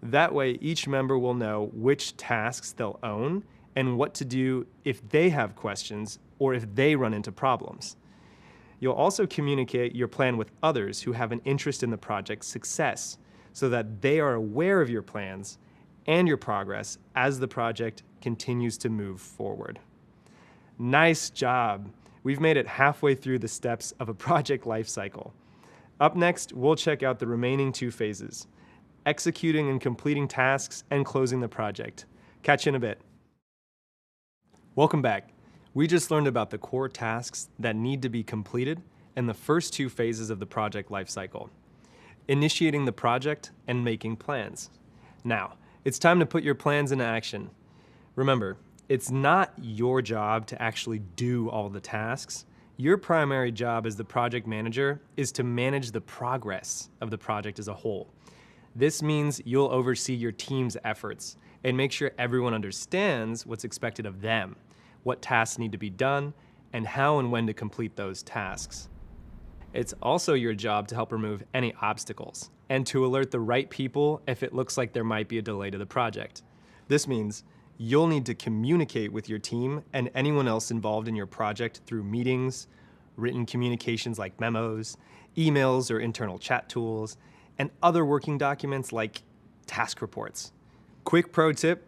That way, each member will know which tasks they'll own and what to do if they have questions or if they run into problems. You'll also communicate your plan with others who have an interest in the project's success so that they are aware of your plans and your progress as the project continues to move forward. Nice job! We've made it halfway through the steps of a project lifecycle. Up next, we'll check out the remaining two phases: executing and completing tasks, and closing the project. Catch you in a bit. Welcome back. We just learned about the core tasks that need to be completed in the first two phases of the project lifecycle: initiating the project and making plans. Now, it's time to put your plans into action. Remember, it's not your job to actually do all the tasks. Your primary job as the project manager is to manage the progress of the project as a whole. This means you'll oversee your team's efforts and make sure everyone understands what's expected of them, what tasks need to be done, and how and when to complete those tasks. It's also your job to help remove any obstacles and to alert the right people if it looks like there might be a delay to the project. This means you'll need to communicate with your team and anyone else involved in your project through meetings, written communications like memos, emails or internal chat tools, and other working documents like task reports. Quick pro tip: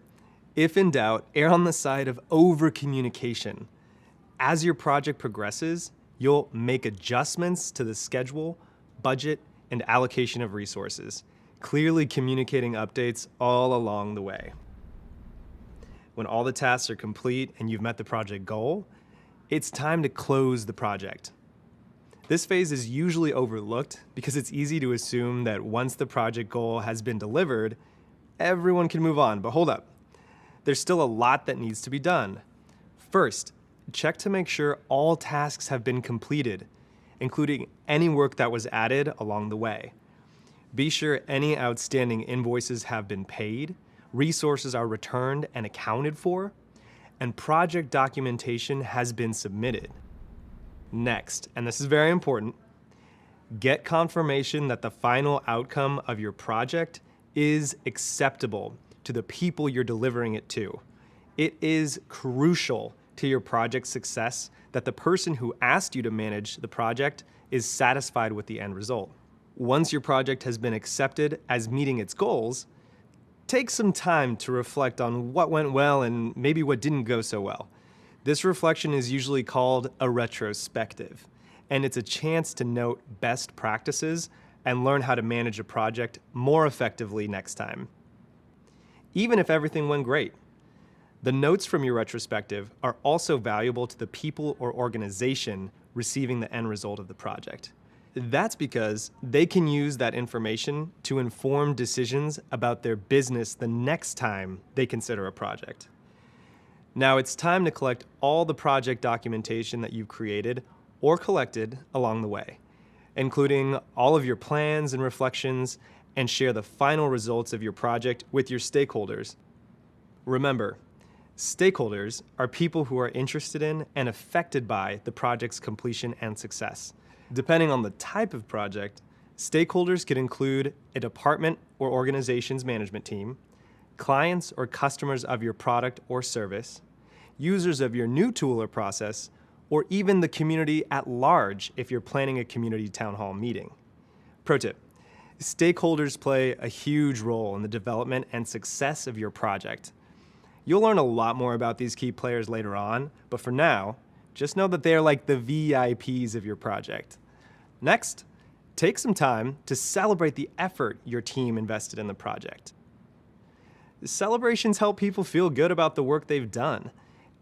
if in doubt, err on the side of over-communication. As your project progresses, you'll make adjustments to the schedule, budget, and allocation of resources, clearly communicating updates all along the way. When all the tasks are complete and you've met the project goal, it's time to close the project. This phase is usually overlooked because it's easy to assume that once the project goal has been delivered, everyone can move on. But hold up, there's still a lot that needs to be done. First, check to make sure all tasks have been completed, including any work that was added along the way. Be sure any outstanding invoices have been paid, resources are returned and accounted for, and project documentation has been submitted. Next, and this is very important, get confirmation that the final outcome of your project is acceptable to the people you're delivering it to. It is crucial to your project's success that the person who asked you to manage the project is satisfied with the end result. Once your project has been accepted as meeting its goals, take some time to reflect on what went well and maybe what didn't go so well. This reflection is usually called a retrospective, and it's a chance to note best practices and learn how to manage a project more effectively next time. Even if everything went great, the notes from your retrospective are also valuable to the people or organization receiving the end result of the project. That's because they can use that information to inform decisions about their business the next time they consider a project. Now it's time to collect all the project documentation that you've created or collected along the way, including all of your plans and reflections, and share the final results of your project with your stakeholders. Remember, stakeholders are people who are interested in and affected by the project's completion and success. Depending on the type of project, stakeholders could include a department or organization's management team, clients or customers of your product or service, users of your new tool or process, or even the community at large if you're planning a community town hall meeting. Pro tip, stakeholders play a huge role in the development and success of your project. You'll learn a lot more about these key players later on, but for now, just know that they are like the VIPs of your project. Next, take some time to celebrate the effort your team invested in the project. Celebrations help people feel good about the work they've done,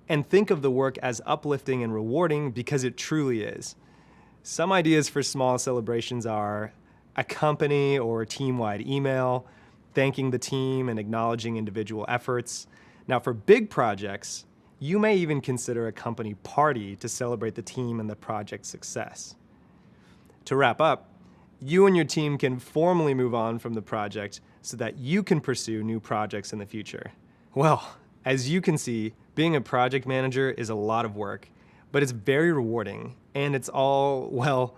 and think of the work as uplifting and rewarding because it truly is. Some ideas for small celebrations are a company or team-wide email, thanking the team and acknowledging individual efforts. Now for big projects, you may even consider a company party to celebrate the team and the project's success. To wrap up, you and your team can formally move on from the project so that you can pursue new projects in the future. Well, as you can see, being a project manager is a lot of work, but it's very rewarding, and it's all, well,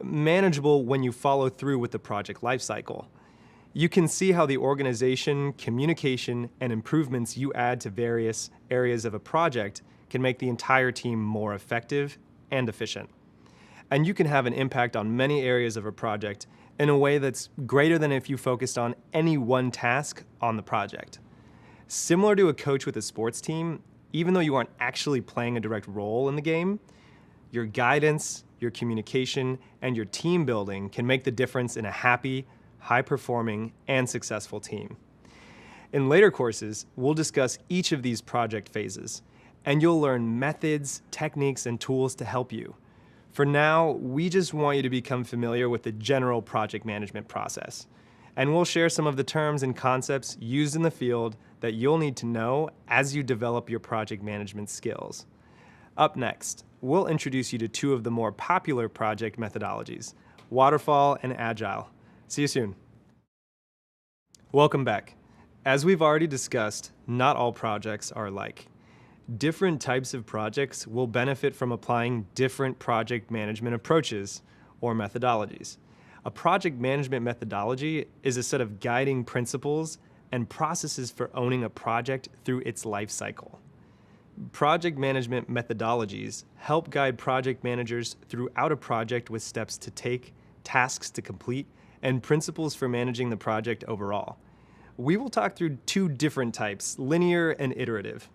manageable when you follow through with the project lifecycle. You can see how the organization, communication, and improvements you add to various areas of a project can make the entire team more effective and efficient. And you can have an impact on many areas of a project in a way that's greater than if you focused on any one task on the project. Similar to a coach with a sports team, even though you aren't actually playing a direct role in the game, your guidance, your communication, and your team building can make the difference in a happy, high-performing, and successful team. In later courses, we'll discuss each of these project phases, and you'll learn methods, techniques, and tools to help you. For now, we just want you to become familiar with the general project management process, and we'll share some of the terms and concepts used in the field that you'll need to know as you develop your project management skills. Up next, we'll introduce you to two of the more popular project methodologies, Waterfall and Agile. See you soon. Welcome back. As we've already discussed, not all projects are alike. Different types of projects will benefit from applying different project management approaches or methodologies. A project management methodology is a set of guiding principles and processes for owning a project through its life cycle. Project management methodologies help guide project managers throughout a project with steps to take, tasks to complete, and principles for managing the project overall. We will talk through two different types, linear and iterative.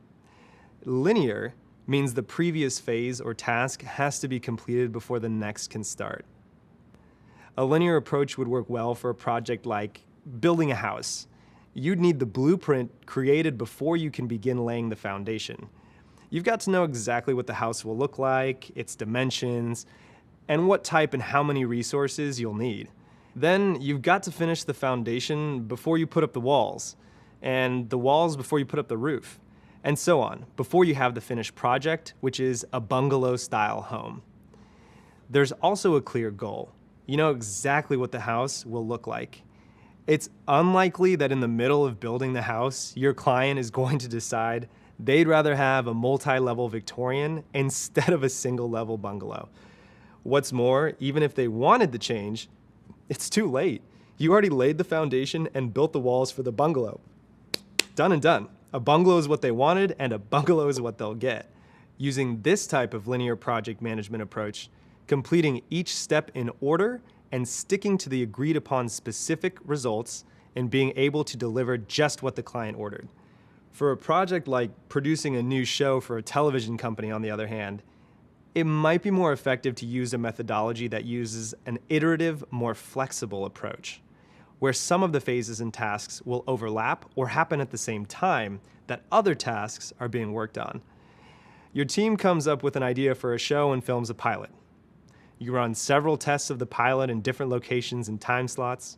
Linear means the previous phase or task has to be completed before the next can start. A linear approach would work well for a project like building a house. You'd need the blueprint created before you can begin laying the foundation. You've got to know exactly what the house will look like, its dimensions, and what type and how many resources you'll need. Then you've got to finish the foundation before you put up the walls, and the walls before you put up the roof, and so on, before you have the finished project, which is a bungalow-style home. There's also a clear goal. You know exactly what the house will look like. It's unlikely that in the middle of building the house, your client is going to decide they'd rather have a multi-level Victorian instead of a single-level bungalow. What's more, even if they wanted to change, it's too late. You already laid the foundation and built the walls for the bungalow. Done and done. A bungalow is what they wanted, and a bungalow is what they'll get. Using this type of linear project management approach, completing each step in order and sticking to the agreed upon specific results and being able to deliver just what the client ordered. For a project like producing a new show for a television company, on the other hand, it might be more effective to use a methodology that uses an iterative, more flexible approach, where some of the phases and tasks will overlap or happen at the same time that other tasks are being worked on. Your team comes up with an idea for a show and films a pilot. You run several tests of the pilot in different locations and time slots.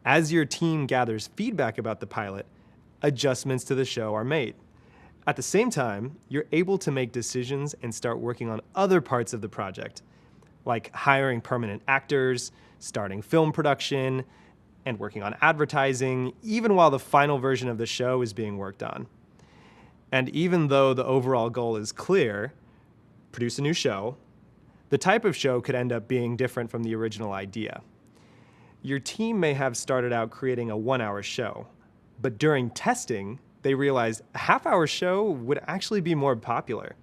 As your team gathers feedback about the pilot, adjustments to the show are made. At the same time, you're able to make decisions and start working on other parts of the project, like hiring permanent actors, starting film production, and working on advertising, even while the final version of the show is being worked on. And even though the overall goal is clear, produce a new show, the type of show could end up being different from the original idea. Your team may have started out creating a 1-hour show, but during testing, they realized a half-hour show would actually be more popular.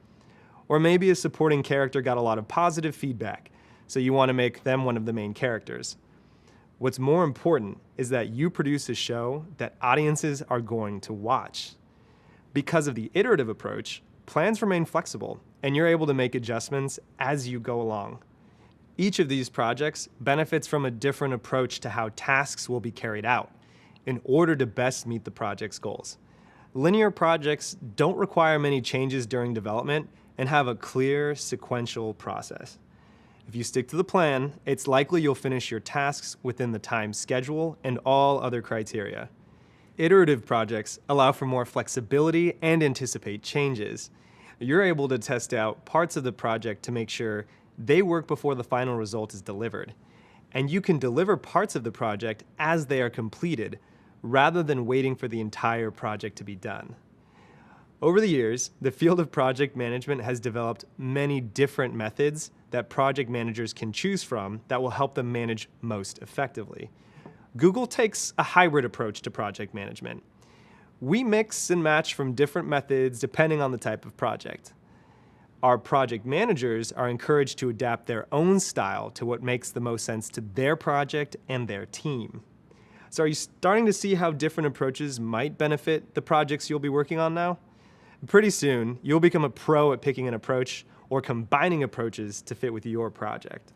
Or maybe a supporting character got a lot of positive feedback, so you want to make them one of the main characters. What's more important is that you produce a show that audiences are going to watch. Because of the iterative approach, plans remain flexible, and you're able to make adjustments as you go along. Each of these projects benefits from a different approach to how tasks will be carried out in order to best meet the project's goals. Linear projects don't require many changes during development and have a clear, sequential process. If you stick to the plan, it's likely you'll finish your tasks within the time schedule and all other criteria. Iterative projects allow for more flexibility and anticipate changes. You're able to test out parts of the project to make sure they work before the final result is delivered. And you can deliver parts of the project as they are completed, rather than waiting for the entire project to be done. Over the years, the field of project management has developed many different methods that project managers can choose from that will help them manage most effectively. Google takes a hybrid approach to project management. We mix and match from different methods depending on the type of project. Our project managers are encouraged to adapt their own style to what makes the most sense to their project and their team. So are you starting to see how different approaches might benefit the projects you'll be working on now? Pretty soon, you'll become a pro at picking an approach or combining approaches to fit with your project.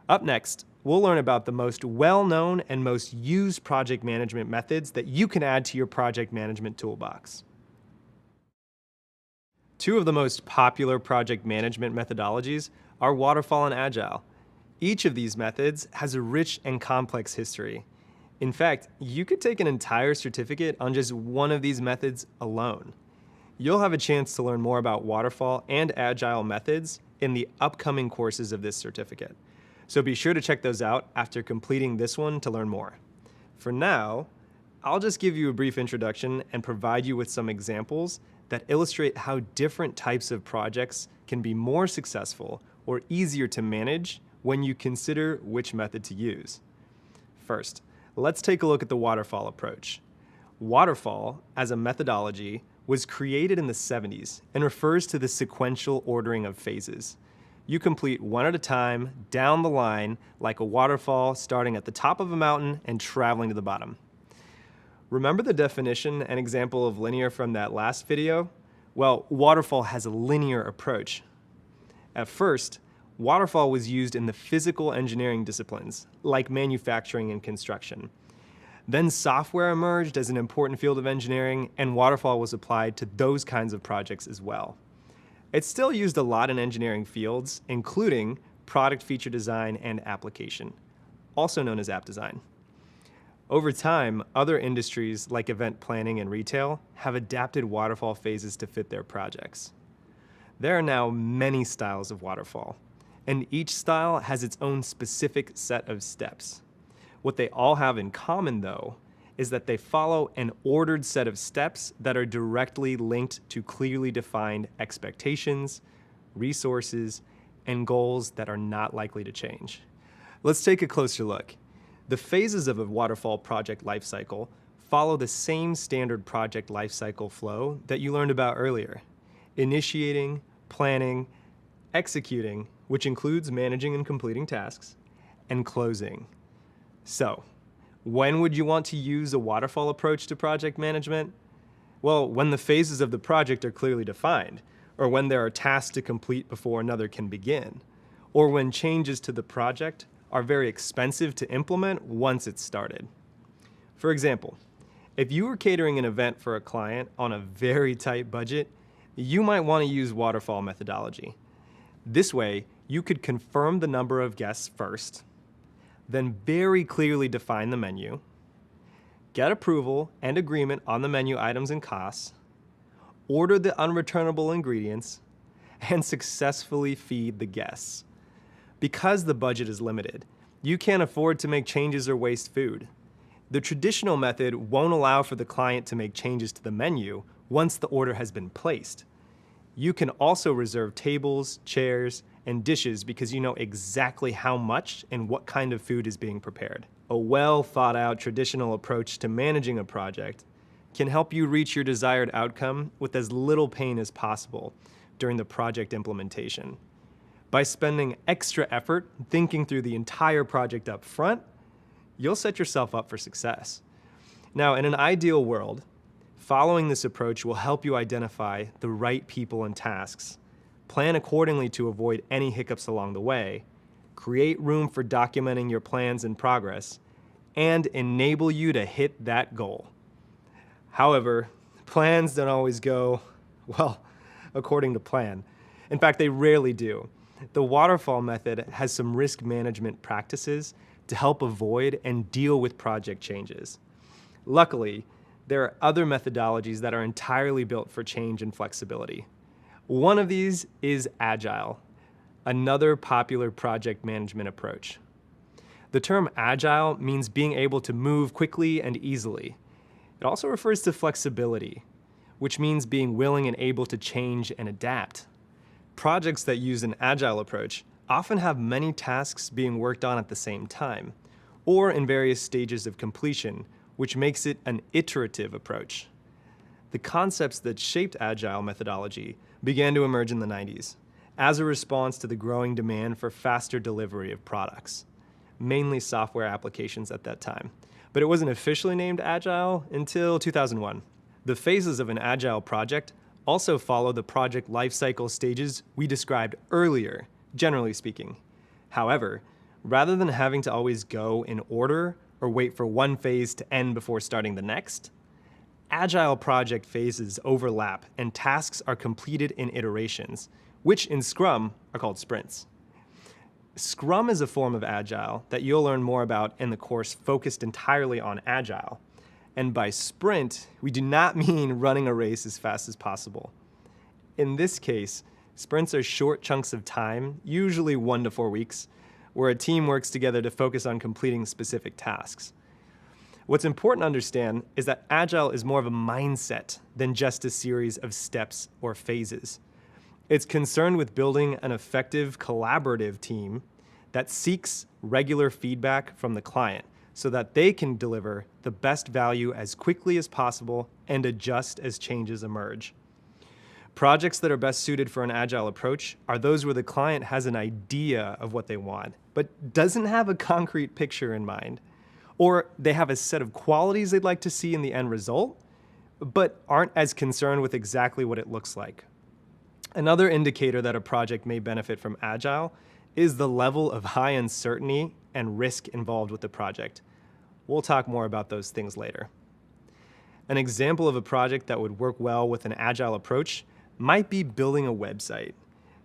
Up next, we'll learn about the most well-known and most used project management methods that you can add to your project management toolbox. Two of the most popular project management methodologies are Waterfall and Agile. Each of these methods has a rich and complex history. In fact, you could take an entire certificate on just one of these methods alone. You'll have a chance to learn more about Waterfall and Agile methods in the upcoming courses of this certificate. So be sure to check those out after completing this one to learn more. For now, I'll just give you a brief introduction and provide you with some examples that illustrate how different types of projects can be more successful or easier to manage when you consider which method to use. First, let's take a look at the waterfall approach. Waterfall, as a methodology, was created in the 70s and refers to the sequential ordering of phases. You complete one at a time, down the line, like a waterfall starting at the top of a mountain and traveling to the bottom. Remember the definition and example of linear from that last video? Well, waterfall has a linear approach. At first, waterfall was used in the physical engineering disciplines, like manufacturing and construction. Then software emerged as an important field of engineering, and waterfall was applied to those kinds of projects as well. It's still used a lot in engineering fields, including product feature design and application, also known as app design. Over time, other industries like event planning and retail have adapted waterfall phases to fit their projects. There are now many styles of waterfall, and each style has its own specific set of steps. What they all have in common, though, is that they follow an ordered set of steps that are directly linked to clearly defined expectations, resources, and goals that are not likely to change. Let's take a closer look. The phases of a waterfall project lifecycle follow the same standard project lifecycle flow that you learned about earlier: initiating, planning, executing, which includes managing and completing tasks, and closing. So, when would you want to use a waterfall approach to project management? Well, when the phases of the project are clearly defined, or when there are tasks to complete before another can begin, or when changes to the project are very expensive to implement once it's started. For example, if you were catering an event for a client on a very tight budget, you might want to use waterfall methodology. This way, you could confirm the number of guests first, then very clearly define the menu, get approval and agreement on the menu items and costs, order the unreturnable ingredients, and successfully feed the guests. Because the budget is limited, you can't afford to make changes or waste food. The traditional method won't allow for the client to make changes to the menu once the order has been placed. You can also reserve tables, chairs, and dishes because you know exactly how much and what kind of food is being prepared. A well-thought-out traditional approach to managing a project can help you reach your desired outcome with as little pain as possible during the project implementation. By spending extra effort thinking through the entire project up front, you'll set yourself up for success. Now, in an ideal world, following this approach will help you identify the right people and tasks, plan accordingly to avoid any hiccups along the way, create room for documenting your plans and progress, and enable you to hit that goal. However, plans don't always go, well, according to plan. In fact, they rarely do. The waterfall method has some risk management practices to help avoid and deal with project changes. Luckily, there are other methodologies that are entirely built for change and flexibility. One of these is Agile, another popular project management approach. The term Agile means being able to move quickly and easily. It also refers to flexibility, which means being willing and able to change and adapt. Projects that use an Agile approach often have many tasks being worked on at the same time, or in various stages of completion, which makes it an iterative approach. The concepts that shaped Agile methodology began to emerge in the 90s as a response to the growing demand for faster delivery of products, mainly software applications at that time. But it wasn't officially named Agile until 2001. The phases of an Agile project also follow the project lifecycle stages we described earlier, generally speaking. However, rather than having to always go in order or wait for one phase to end before starting the next, Agile project phases overlap and tasks are completed in iterations, which in Scrum are called sprints. Scrum is a form of Agile that you'll learn more about in the course focused entirely on Agile. And by sprint, we do not mean running a race as fast as possible. In this case, sprints are short chunks of time, usually 1 to 4 weeks, where a team works together to focus on completing specific tasks. What's important to understand is that Agile is more of a mindset than just a series of steps or phases. It's concerned with building an effective collaborative team that seeks regular feedback from the client so that they can deliver the best value as quickly as possible and adjust as changes emerge. Projects that are best suited for an Agile approach are those where the client has an idea of what they want, but doesn't have a concrete picture in mind. Or they have a set of qualities they'd like to see in the end result, but aren't as concerned with exactly what it looks like. Another indicator that a project may benefit from Agile is the level of high uncertainty and risk involved with the project. We'll talk more about those things later. An example of a project that would work well with an Agile approach might be building a website.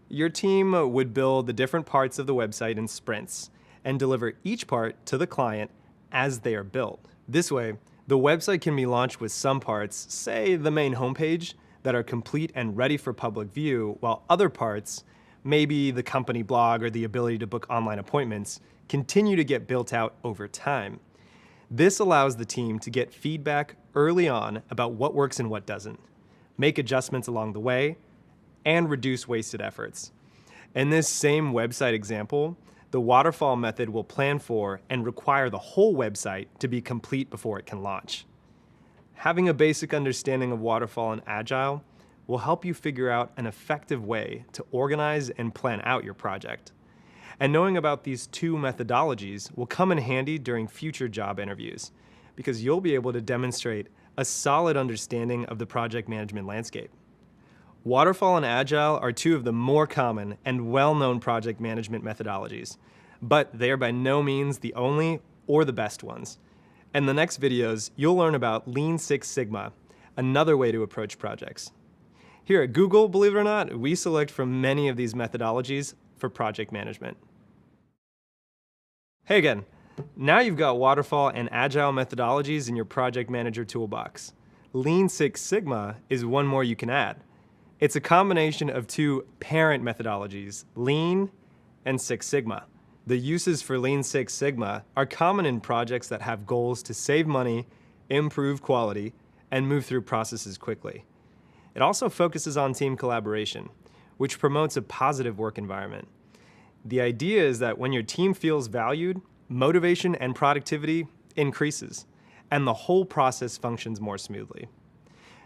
Your team would build the different parts of the website in sprints and deliver each part to the client as they are built. This way, the website can be launched with some parts, say the main homepage, that are complete and ready for public view, while other parts, maybe the company blog or the ability to book online appointments, continue to get built out over time. This allows the team to get feedback early on about what works and what doesn't, make adjustments along the way, and reduce wasted efforts. In this same website example, the waterfall method will plan for and require the whole website to be complete before it can launch. Having a basic understanding of waterfall and Agile will help you figure out an effective way to organize and plan out your project. And knowing about these two methodologies will come in handy during future job interviews, because you'll be able to demonstrate a solid understanding of the project management landscape. Waterfall and Agile are two of the more common and well-known project management methodologies, but they are by no means the only or the best ones. In the next videos, you'll learn about Lean Six Sigma, another way to approach projects. Here at Google, believe it or not, we select from many of these methodologies for project management. Hey again, now you've got Waterfall and Agile methodologies in your project manager toolbox. Lean Six Sigma is one more you can add. It's a combination of two parent methodologies, Lean and Six Sigma. The uses for Lean Six Sigma are common in projects that have goals to save money, improve quality, and move through processes quickly. It also focuses on team collaboration, which promotes a positive work environment. The idea is that when your team feels valued, motivation and productivity increases, and the whole process functions more smoothly.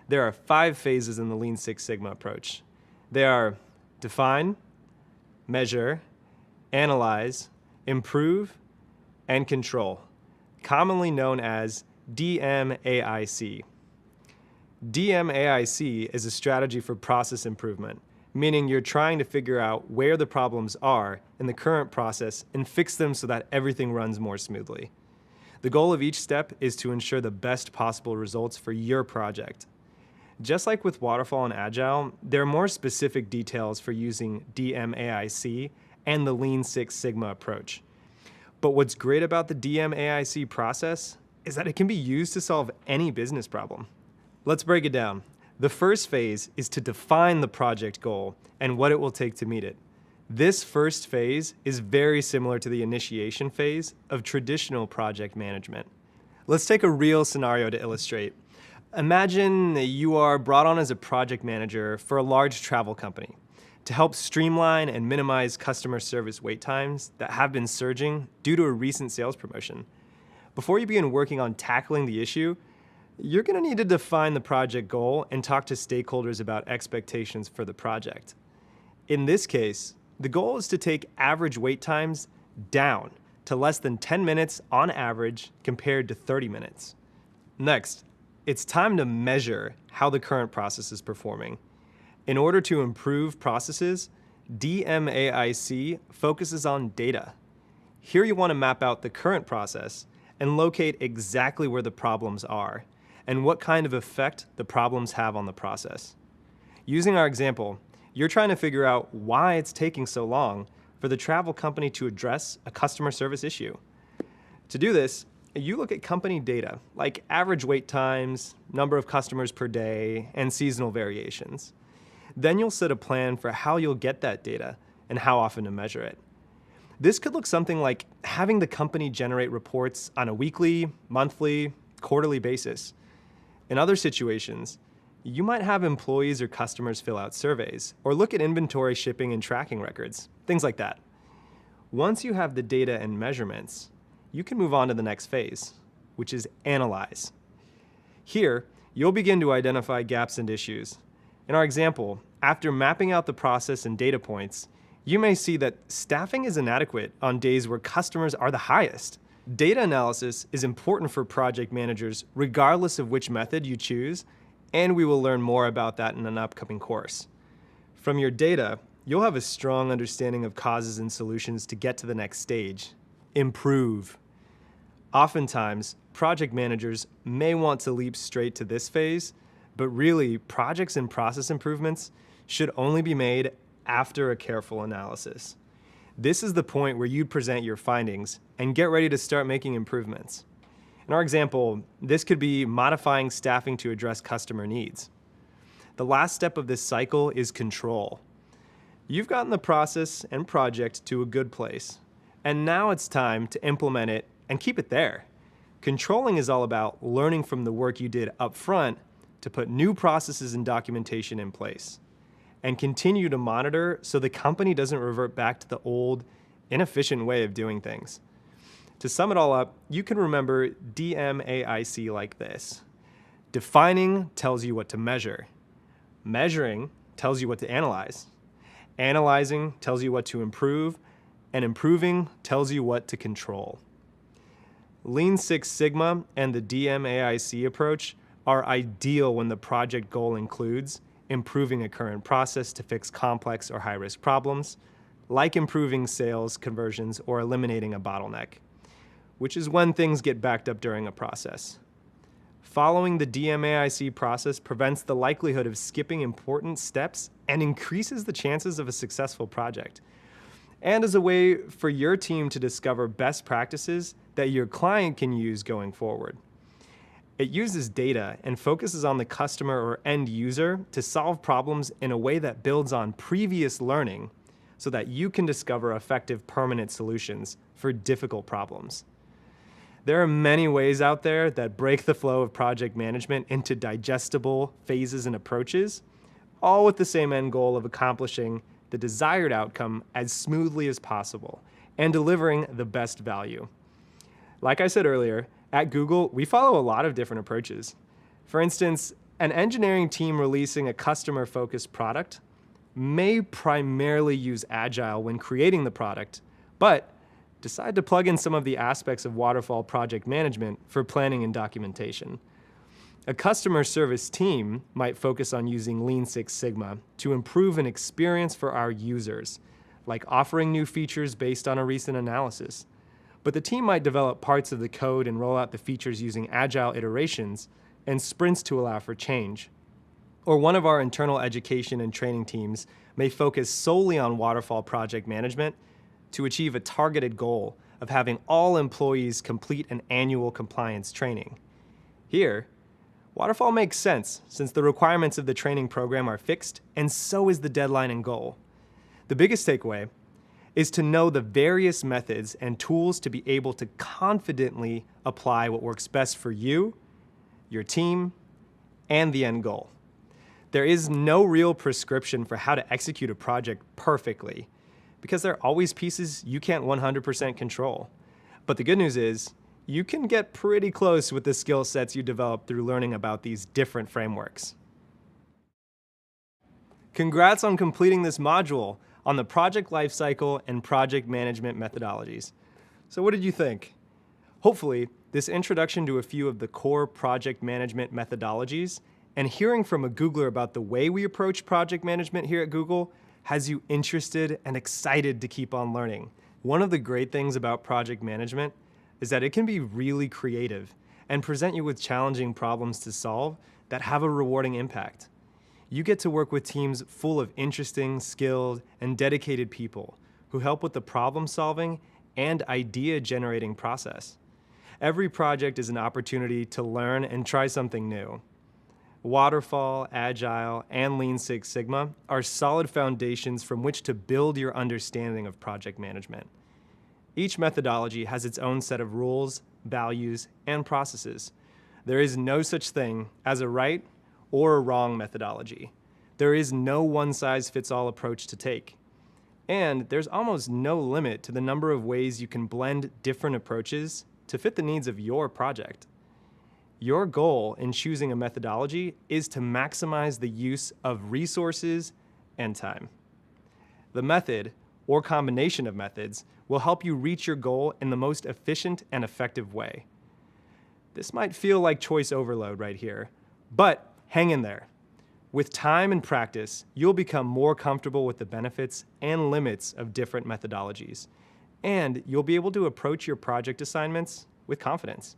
There are 5 phases in the Lean Six Sigma approach. They are define, measure, analyze, improve, and control, commonly known as DMAIC. DMAIC is a strategy for process improvement, meaning you're trying to figure out where the problems are in the current process and fix them so that everything runs more smoothly. The goal of each step is to ensure the best possible results for your project. Just like with Waterfall and Agile, there are more specific details for using DMAIC and the Lean Six Sigma approach. But what's great about the DMAIC process is that it can be used to solve any business problem. Let's break it down. The first phase is to define the project goal and what it will take to meet it. This first phase is very similar to the initiation phase of traditional project management. Let's take a real scenario to illustrate. Imagine that you are brought on as a project manager for a large travel company to help streamline and minimize customer service wait times that have been surging due to a recent sales promotion. Before you begin working on tackling the issue, you're going to need to define the project goal and talk to stakeholders about expectations for the project. In this case, the goal is to take average wait times down to less than 10 minutes on average compared to 30 minutes. Next, it's time to measure how the current process is performing. In order to improve processes, DMAIC focuses on data. Here you want to map out the current process and locate exactly where the problems are and what kind of effect the problems have on the process. Using our example, you're trying to figure out why it's taking so long for the travel company to address a customer service issue. To do this, you look at company data like average wait times, number of customers per day, and seasonal variations. Then you'll set a plan for how you'll get that data and how often to measure it. This could look something like having the company generate reports on a weekly, monthly, quarterly basis. In other situations, you might have employees or customers fill out surveys or look at inventory, shipping, and tracking records, things like that. Once you have the data and measurements, you can move on to the next phase, which is analyze. Here, you'll begin to identify gaps and issues. In our example, after mapping out the process and data points, you may see that staffing is inadequate on days where customers are the highest. Data analysis is important for project managers regardless of which method you choose, and we will learn more about that in an upcoming course. From your data, you'll have a strong understanding of causes and solutions to get to the next stage, improve. Oftentimes, project managers may want to leap straight to this phase, but really, projects and process improvements should only be made after a careful analysis. This is the point where you'd present your findings and get ready to start making improvements. In our example, this could be modifying staffing to address customer needs. The last step of this cycle is control. You've gotten the process and project to a good place, and now it's time to implement it and keep it there. Controlling is all about learning from the work you did up front to put new processes and documentation in place. and continue to monitor so the company doesn't revert back to the old, inefficient way of doing things. To sum it all up, you can remember DMAIC like this. Defining tells you what to measure. Measuring tells you what to analyze. Analyzing tells you what to improve. And improving tells you what to control. Lean Six Sigma and the DMAIC approach are ideal when the project goal includes improving a current process to fix complex or high-risk problems, like improving sales conversions or eliminating a bottleneck, which is when things get backed up during a process. Following the DMAIC process prevents the likelihood of skipping important steps and increases the chances of a successful project, and is a way for your team to discover best practices that your client can use going forward. It uses data and focuses on the customer or end user to solve problems in a way that builds on previous learning so that you can discover effective permanent solutions for difficult problems. There are many ways out there that break the flow of project management into digestible phases and approaches, all with the same end goal of accomplishing the desired outcome as smoothly as possible and delivering the best value. Like I said earlier, at Google, we follow a lot of different approaches. For instance, an engineering team releasing a customer-focused product may primarily use Agile when creating the product, but decide to plug in some of the aspects of waterfall project management for planning and documentation. A customer service team might focus on using Lean Six Sigma to improve an experience for our users, like offering new features based on a recent analysis. But the team might develop parts of the code and roll out the features using Agile iterations and sprints to allow for change. Or one of our internal education and training teams may focus solely on waterfall project management to achieve a targeted goal of having all employees complete an annual compliance training. Here, waterfall makes sense since the requirements of the training program are fixed and so is the deadline and goal. The biggest takeaway is to know the various methods and tools to be able to confidently apply what works best for you, your team, and the end goal. There is no real prescription for how to execute a project perfectly, because there are always pieces you can't 100% control. But the good news is, you can get pretty close with the skill sets you develop through learning about these different frameworks. Congrats on completing this module on the project lifecycle and project management methodologies. So what did you think? Hopefully, this introduction to a few of the core project management methodologies and hearing from a Googler about the way we approach project management here at Google has you interested and excited to keep on learning. One of the great things about project management is that it can be really creative and present you with challenging problems to solve that have a rewarding impact. You get to work with teams full of interesting, skilled, and dedicated people who help with the problem-solving and idea-generating process. Every project is an opportunity to learn and try something new. Waterfall, Agile, and Lean Six Sigma are solid foundations from which to build your understanding of project management. Each methodology has its own set of rules, values, and processes. There is no such thing as a right or a wrong methodology. There is no one-size-fits-all approach to take. And there's almost no limit to the number of ways you can blend different approaches to fit the needs of your project. Your goal in choosing a methodology is to maximize the use of resources and time. The method, or combination of methods, will help you reach your goal in the most efficient and effective way. This might feel like choice overload right here, but hang in there. With time and practice, you'll become more comfortable with the benefits and limits of different methodologies, and you'll be able to approach your project assignments with confidence.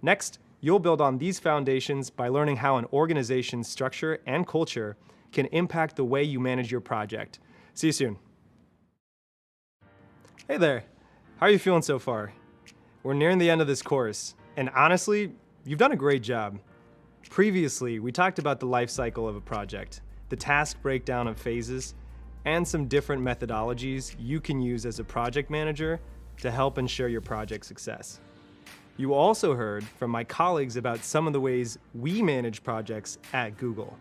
Next, you'll build on these foundations by learning how an organization's structure and culture can impact the way you manage your project. See you soon. Hey there, how are you feeling so far? We're nearing the end of this course, and honestly, you've done a great job. Previously, we talked about the life cycle of a project, the task breakdown of phases, and some different methodologies you can use as a project manager to help ensure your project success. You also heard from my colleagues about some of the ways we manage projects at Google.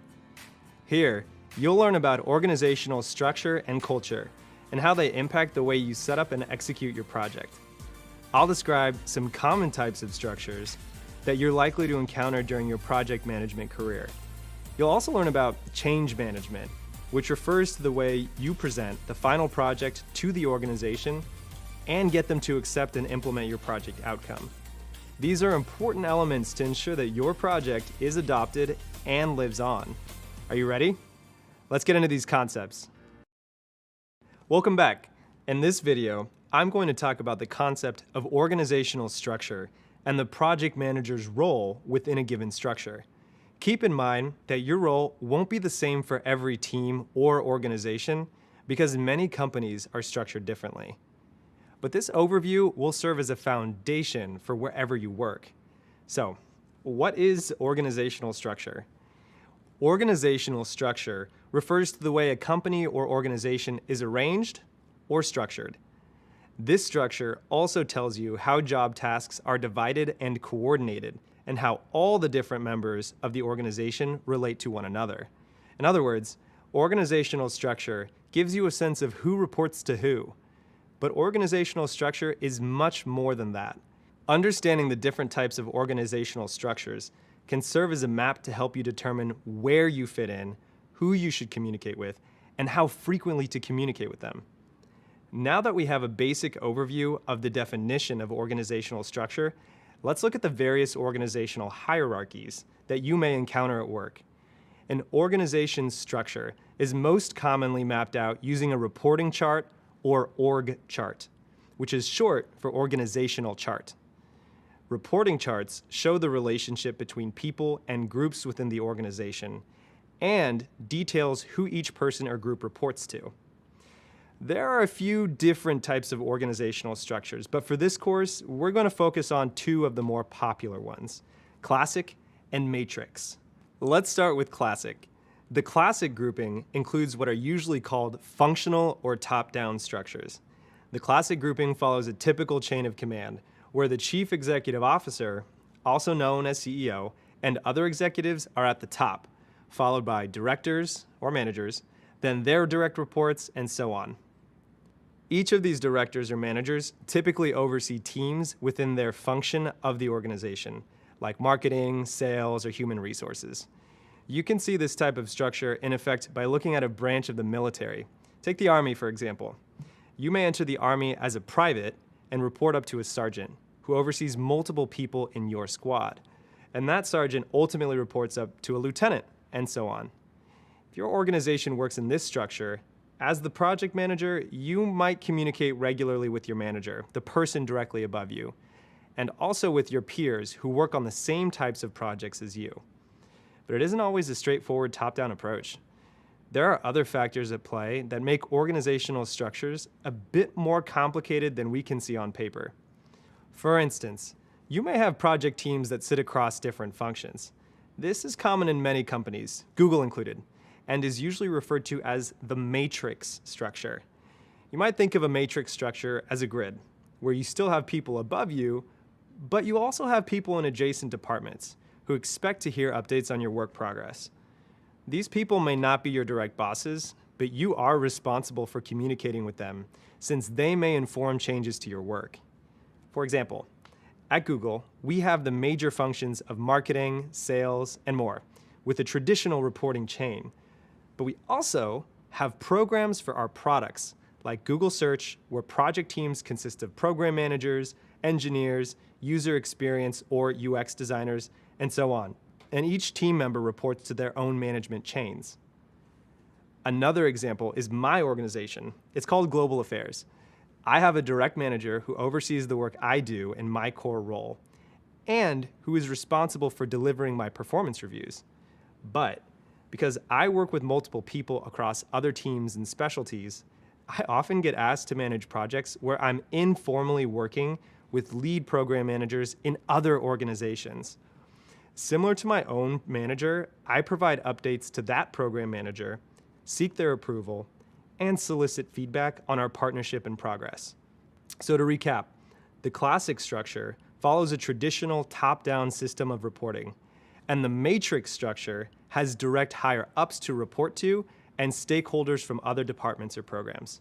Here, You'll learn about organizational structure and culture, and how they impact the way you set up and execute your project. I'll describe some common types of structures that you're likely to encounter during your project management career. You'll also learn about change management, which refers to the way you present the final project to the organization and get them to accept and implement your project outcome. These are important elements to ensure that your project is adopted and lives on. Are you ready? Let's get into these concepts. Welcome back. In this video, I'm going to talk about the concept of organizational structure and the project manager's role within a given structure. Keep in mind that your role won't be the same for every team or organization because many companies are structured differently. But this overview will serve as a foundation for wherever you work. So, what is organizational structure? Organizational structure refers to the way a company or organization is arranged or structured. This structure also tells you how job tasks are divided and coordinated, and how all the different members of the organization relate to one another. In other words, organizational structure gives you a sense of who reports to who. But organizational structure is much more than that. Understanding the different types of organizational structures can serve as a map to help you determine where you fit in, who you should communicate with, and how frequently to communicate with them. Now that we have a basic overview of the definition of organizational structure, let's look at the various organizational hierarchies that you may encounter at work. An organization's structure is most commonly mapped out using a reporting chart or org chart, which is short for organizational chart. Reporting charts show the relationship between people and groups within the organization and details who each person or group reports to. There are a few different types of organizational structures, but for this course, we're going to focus on two of the more popular ones, classic and matrix. Let's start with classic. The classic grouping includes what are usually called functional or top-down structures. The classic grouping follows a typical chain of command, where the chief executive officer, also known as CEO, and other executives are at the top, followed by directors or managers, then their direct reports, and so on. Each of these directors or managers typically oversee teams within their function of the organization, like marketing, sales, or human resources. You can see this type of structure in effect by looking at a branch of the military. Take the Army, for example. You may enter the Army as a private and report up to a sergeant, who oversees multiple people in your squad. And that sergeant ultimately reports up to a lieutenant, and so on. If your organization works in this structure, as the project manager, you might communicate regularly with your manager, the person directly above you, and also with your peers who work on the same types of projects as you. But it isn't always a straightforward top-down approach. There are other factors at play that make organizational structures a bit more complicated than we can see on paper. For instance, you may have project teams that sit across different functions. This is common in many companies, Google included, and is usually referred to as the matrix structure. You might think of a matrix structure as a grid, where you still have people above you, but you also have people in adjacent departments who expect to hear updates on your work progress. These people may not be your direct bosses, but you are responsible for communicating with them, since they may inform changes to your work. For example, at Google, we have the major functions of marketing, sales, and more, with a traditional reporting chain. But we also have programs for our products, like Google Search, where project teams consist of program managers, engineers, user experience or UX designers, and so on. And each team member reports to their own management chains. Another example is my organization. It's called Global Affairs. I have a direct manager who oversees the work I do in my core role, and who is responsible for delivering my performance reviews. But because I work with multiple people across other teams and specialties, I often get asked to manage projects where I'm informally working with lead program managers in other organizations. Similar to my own manager, I provide updates to that program manager, seek their approval, and solicit feedback on our partnership and progress. So to recap, the classic structure follows a traditional top-down system of reporting, and the matrix structure has direct higher-ups to report to and stakeholders from other departments or programs.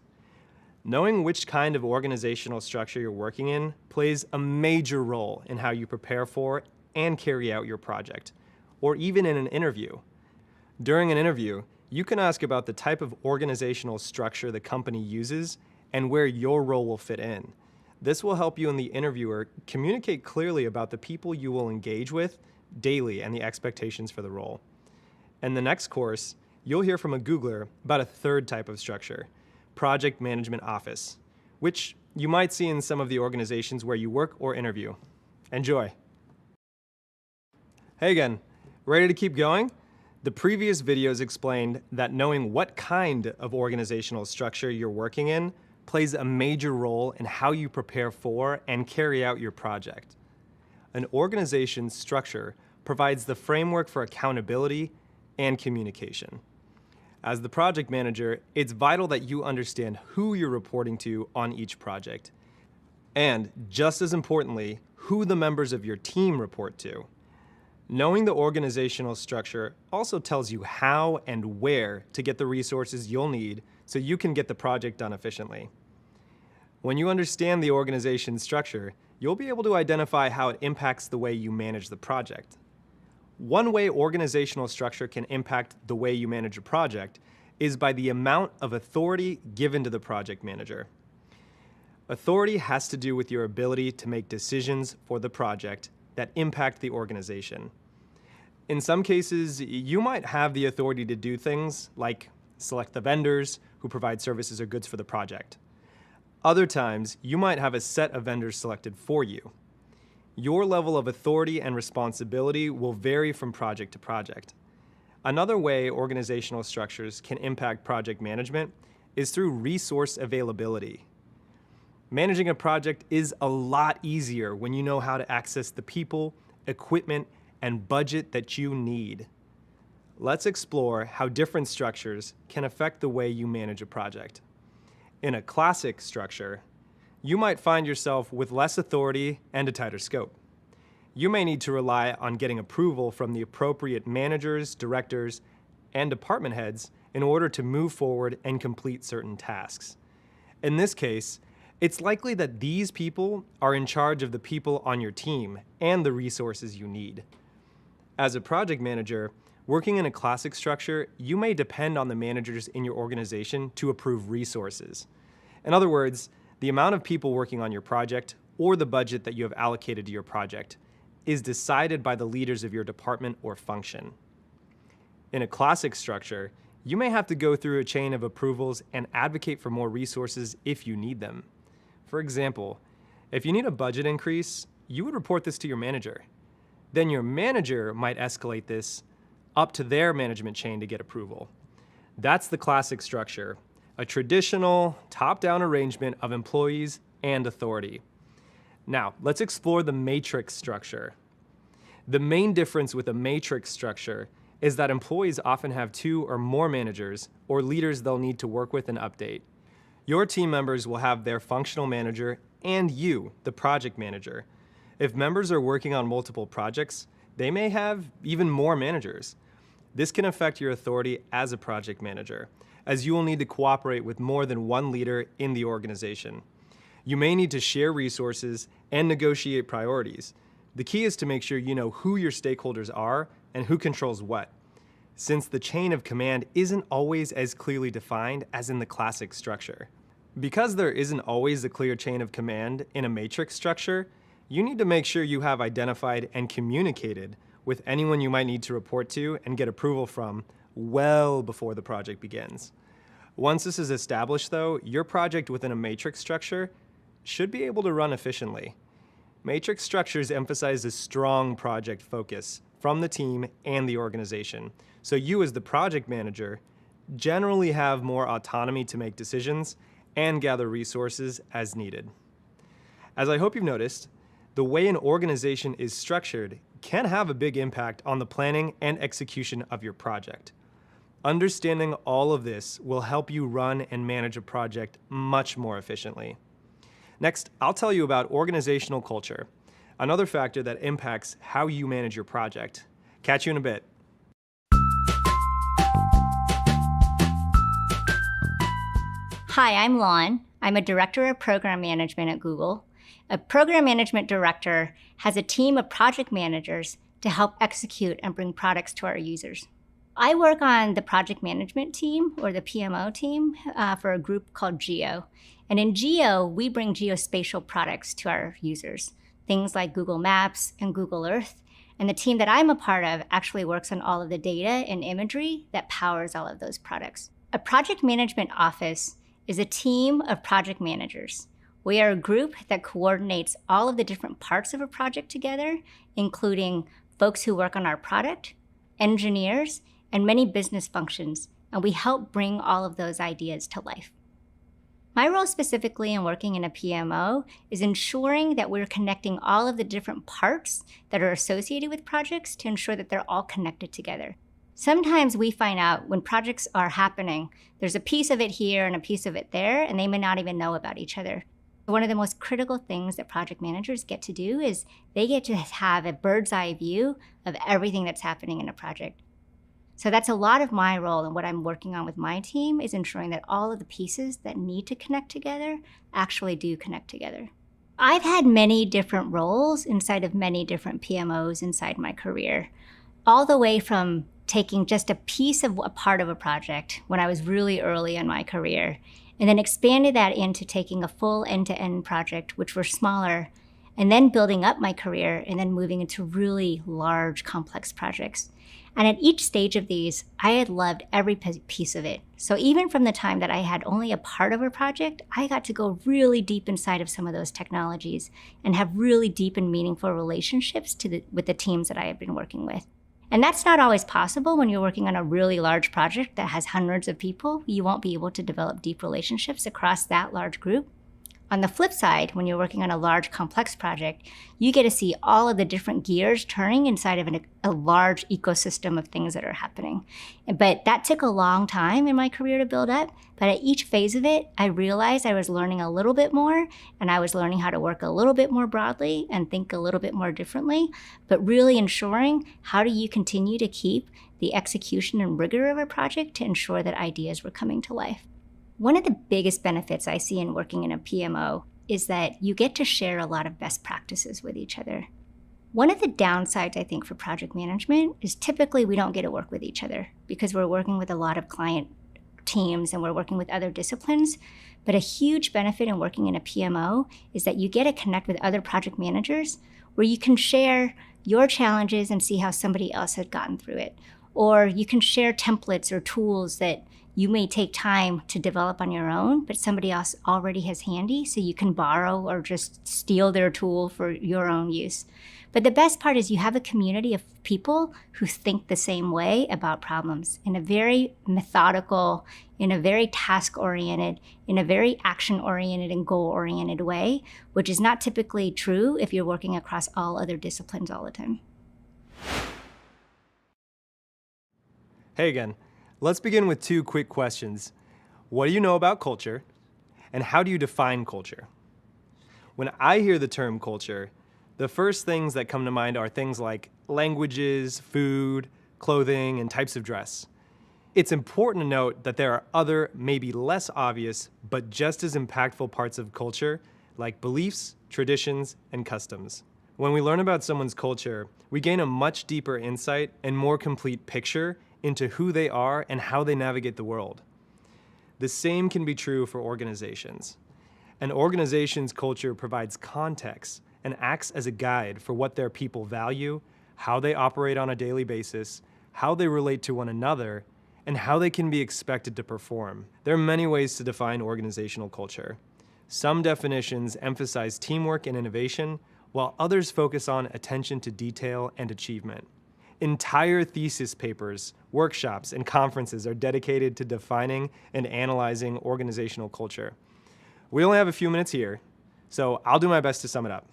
Knowing which kind of organizational structure you're working in plays a major role in how you prepare for and carry out your project, or even in an interview. During an interview, you can ask about the type of organizational structure the company uses and where your role will fit in. This will help you and the interviewer communicate clearly about the people you will engage with daily and the expectations for the role. In the next course, you'll hear from a Googler about a third type of structure, project management office, which you might see in some of the organizations where you work or interview. Enjoy. Hey again, ready to keep going? The previous videos explained that knowing what kind of organizational structure you're working in plays a major role in how you prepare for and carry out your project. An organization's structure provides the framework for accountability and communication. As the project manager, it's vital that you understand who you're reporting to on each project, and just as importantly, who the members of your team report to. Knowing the organizational structure also tells you how and where to get the resources you'll need so you can get the project done efficiently. When you understand the organization's structure, you'll be able to identify how it impacts the way you manage the project. One way organizational structure can impact the way you manage a project is by the amount of authority given to the project manager. Authority has to do with your ability to make decisions for the project that impact the organization. In some cases, you might have the authority to do things like select the vendors who provide services or goods for the project. Other times, you might have a set of vendors selected for you. Your level of authority and responsibility will vary from project to project. Another way organizational structures can impact project management is through resource availability. Managing a project is a lot easier when you know how to access the people, equipment, and budget that you need. Let's explore how different structures can affect the way you manage a project. In a classic structure, you might find yourself with less authority and a tighter scope. You may need to rely on getting approval from the appropriate managers, directors, and department heads in order to move forward and complete certain tasks. In this case, it's likely that these people are in charge of the people on your team and the resources you need. As a project manager, working in a classic structure, you may depend on the managers in your organization to approve resources. In other words, the amount of people working on your project or the budget that you have allocated to your project is decided by the leaders of your department or function. In a classic structure, you may have to go through a chain of approvals and advocate for more resources if you need them. For example, if you need a budget increase, you would report this to your manager. Then your manager might escalate this up to their management chain to get approval. That's the classic structure, a traditional top-down arrangement of employees and authority. Now, let's explore the matrix structure. The main difference with a matrix structure is that employees often have 2 or more managers or leaders they'll need to work with and update. Your team members will have their functional manager and you, the project manager. If members are working on multiple projects, they may have even more managers. This can affect your authority as a project manager, as you will need to cooperate with more than one leader in the organization. You may need to share resources and negotiate priorities. The key is to make sure you know who your stakeholders are and who controls what, since the chain of command isn't always as clearly defined as in the classic structure. Because there isn't always a clear chain of command in a matrix structure, you need to make sure you have identified and communicated with anyone you might need to report to and get approval from well before the project begins. Once this is established, though, your project within a matrix structure should be able to run efficiently. Matrix structures emphasize a strong project focus from the team and the organization, so you as the project manager generally have more autonomy to make decisions and gather resources as needed. As I hope you've noticed, the way an organization is structured can have a big impact on the planning and execution of your project. Understanding all of this will help you run and manage a project much more efficiently. Next, I'll tell you about organizational culture, another factor that impacts how you manage your project. Catch you in a bit. Hi, I'm Lon. I'm a director of program management at Google. A program management director has a team of project managers to help execute and bring products to our users. I work on the project management team, or the PMO team, for a group called Geo. And in Geo, we bring geospatial products to our users, things like Google Maps and Google Earth. And the team that I'm a part of actually works on all of the data and imagery that powers all of those products. A project management office is a team of project managers. We are a group that coordinates all of the different parts of a project together, including folks who work on our product, engineers, and many business functions, and we help bring all of those ideas to life. My role specifically in working in a PMO is ensuring that we're connecting all of the different parts that are associated with projects to ensure that they're all connected together. Sometimes we find out when projects are happening, there's a piece of it here and a piece of it there, and they may not even know about each other. One of the most critical things that project managers get to do is they get to have a bird's eye view of everything that's happening in a project. So that's a lot of my role, and what I'm working on with my team is ensuring that all of the pieces that need to connect together actually do connect together. I've had many different roles inside of many different PMOs inside my career, all the way from taking just a piece of a part of a project when I was really early in my career, and then expanded that into taking a full end-to-end project, which were smaller, and then building up my career and then moving into really large, complex projects. And at each stage of these, I had loved every piece of it. So even from the time that I had only a part of a project, I got to go really deep inside of some of those technologies and have really deep and meaningful relationships with the teams that I have been working with. And that's not always possible when you're working on a really large project that has hundreds of people. You won't be able to develop deep relationships across that large group. On the flip side, when you're working on a large, complex project, you get to see all of the different gears turning inside of a large ecosystem of things that are happening. But that took a long time in my career to build up. But at each phase of it, I realized I was learning a little bit more, and I was learning how to work a little bit more broadly and think a little bit more differently, but really ensuring how do you continue to keep the execution and rigor of a project to ensure that ideas were coming to life. One of the biggest benefits I see in working in a PMO is that you get to share a lot of best practices with each other. One of the downsides, I think, for project management is typically we don't get to work with each other because we're working with a lot of client teams and we're working with other disciplines. But a huge benefit in working in a PMO is that you get to connect with other project managers where you can share your challenges and see how somebody else has gotten through it. Or you can share templates or tools that you may take time to develop on your own, but somebody else already has handy, so you can borrow or just steal their tool for your own use. But the best part is you have a community of people who think the same way about problems in a very methodical, in a very task-oriented, in a very action-oriented and goal-oriented way, which is not typically true if you're working across all other disciplines all the time. Hey again. Let's begin with two quick questions. What do you know about culture? And how do you define culture? When I hear the term culture, the first things that come to mind are things like languages, food, clothing, and types of dress. It's important to note that there are other, maybe less obvious, but just as impactful parts of culture, like beliefs, traditions, and customs. When we learn about someone's culture, we gain a much deeper insight and more complete picture into who they are and how they navigate the world. The same can be true for organizations. An organization's culture provides context and acts as a guide for what their people value, how they operate on a daily basis, how they relate to one another, and how they can be expected to perform. There are many ways to define organizational culture. Some definitions emphasize teamwork and innovation, while others focus on attention to detail and achievement. Entire thesis papers, workshops, and conferences are dedicated to defining and analyzing organizational culture. We only have a few minutes here, so I'll do my best to sum it up.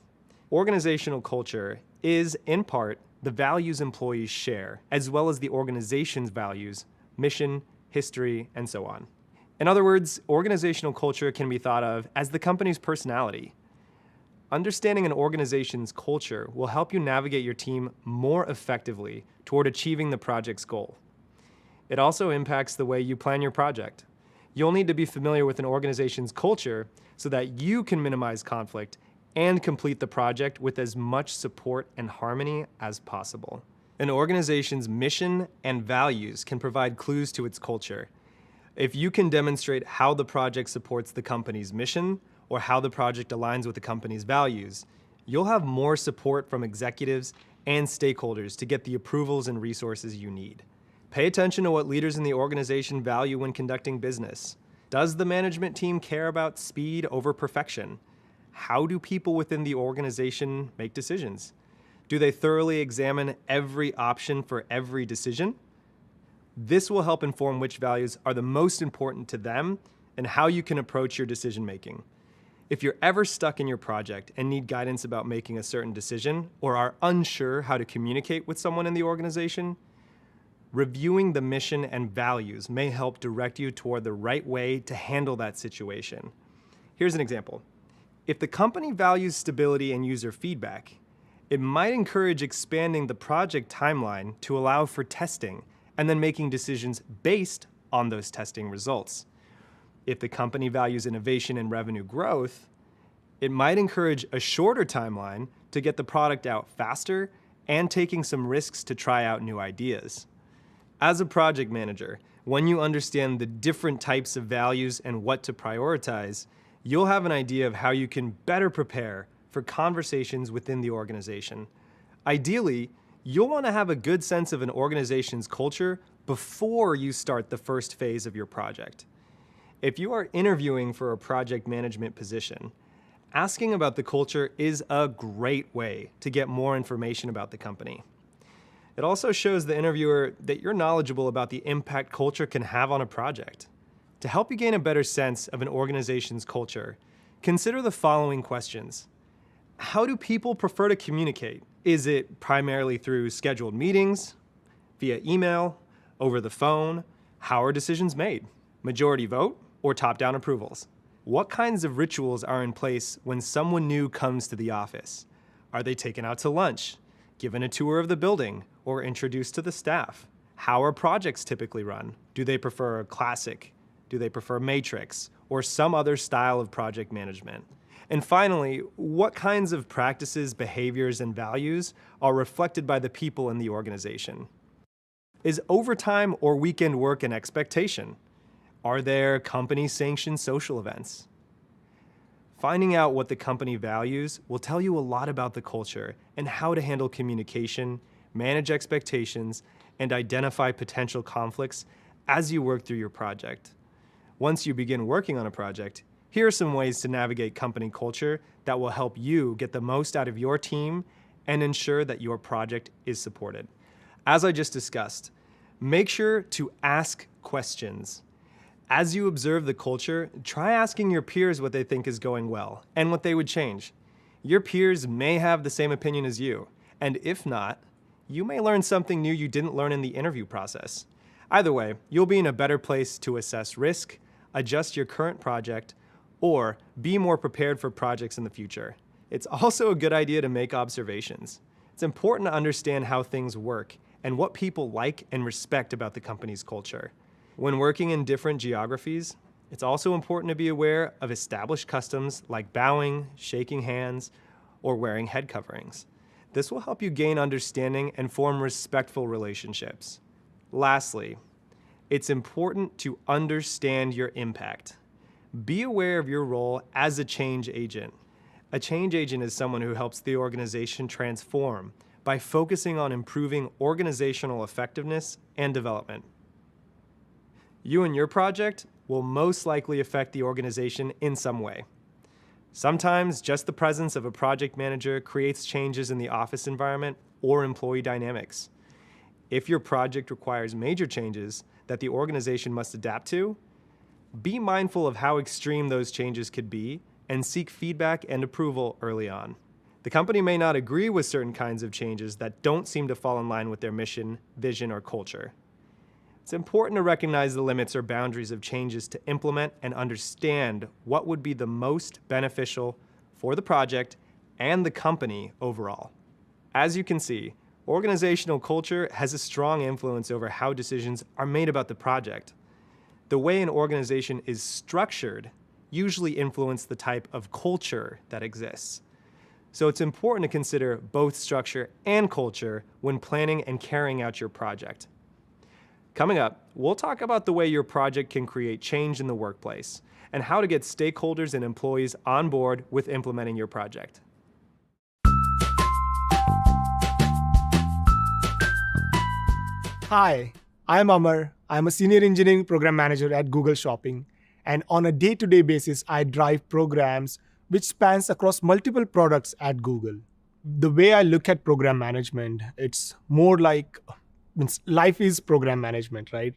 Organizational culture is, in part, the values employees share, as well as the organization's values, mission, history, and so on. In other words, organizational culture can be thought of as the company's personality. Understanding an organization's culture will help you navigate your team more effectively toward achieving the project's goal. It also impacts the way you plan your project. You'll need to be familiar with an organization's culture so that you can minimize conflict and complete the project with as much support and harmony as possible. An organization's mission and values can provide clues to its culture. If you can demonstrate how the project supports the company's mission or how the project aligns with the company's values, you'll have more support from executives and stakeholders to get the approvals and resources you need. Pay attention to what leaders in the organization value when conducting business. Does the management team care about speed over perfection? How do people within the organization make decisions? Do they thoroughly examine every option for every decision? This will help inform which values are the most important to them and how you can approach your decision making. If you're ever stuck in your project and need guidance about making a certain decision or are unsure how to communicate with someone in the organization, reviewing the mission and values may help direct you toward the right way to handle that situation. Here's an example. If the company values stability and user feedback, it might encourage expanding the project timeline to allow for testing and then making decisions based on those testing results. If the company values innovation and revenue growth, it might encourage a shorter timeline to get the product out faster and taking some risks to try out new ideas. As a project manager, when you understand the different types of values and what to prioritize, you'll have an idea of how you can better prepare for conversations within the organization. Ideally, you'll want to have a good sense of an organization's culture before you start the first phase of your project. If you are interviewing for a project management position, asking about the culture is a great way to get more information about the company. It also shows the interviewer that you're knowledgeable about the impact culture can have on a project. To help you gain a better sense of an organization's culture, consider the following questions. How do people prefer to communicate? Is it primarily through scheduled meetings, via email, over the phone? How are decisions made? Majority vote or top-down approvals? What kinds of rituals are in place when someone new comes to the office? Are they taken out to lunch, given a tour of the building, or introduced to the staff? How are projects typically run? Do they prefer classic? Do they prefer matrix or some other style of project management? And finally, what kinds of practices, behaviors, and values are reflected by the people in the organization? Is overtime or weekend work an expectation? Are there company-sanctioned social events? Finding out what the company values will tell you a lot about the culture and how to handle communication, manage expectations, and identify potential conflicts as you work through your project. Once you begin working on a project, here are some ways to navigate company culture that will help you get the most out of your team and ensure that your project is supported. As I just discussed, make sure to ask questions. As you observe the culture, try asking your peers what they think is going well and what they would change. Your peers may have the same opinion as you, and if not, you may learn something new you didn't learn in the interview process. Either way, you'll be in a better place to assess risk, adjust your current project, or be more prepared for projects in the future. It's also a good idea to make observations. It's important to understand how things work and what people like and respect about the company's culture. When working in different geographies, it's also important to be aware of established customs like bowing, shaking hands, or wearing head coverings. This will help you gain understanding and form respectful relationships. Lastly, it's important to understand your impact. Be aware of your role as a change agent. A change agent is someone who helps the organization transform by focusing on improving organizational effectiveness and development. You and your project will most likely affect the organization in some way. Sometimes just the presence of a project manager creates changes in the office environment or employee dynamics. If your project requires major changes that the organization must adapt to, be mindful of how extreme those changes could be and seek feedback and approval early on. The company may not agree with certain kinds of changes that don't seem to fall in line with their mission, vision, or culture. It's important to recognize the limits or boundaries of changes to implement and understand what would be the most beneficial for the project and the company overall. As you can see, organizational culture has a strong influence over how decisions are made about the project. the way an organization is structured usually influence the type of culture that exists. So it's important to consider both structure and culture when planning and carrying out your project. Coming up, we'll talk about the way your project can create change in the workplace and how to get stakeholders and employees on board with implementing your project. Hi, I'm Amar. I'm a senior engineering program manager at Google Shopping. And on a day-to-day basis, I drive programs which spans across multiple products at Google. The way I look at program management, it's more like life is program management, right?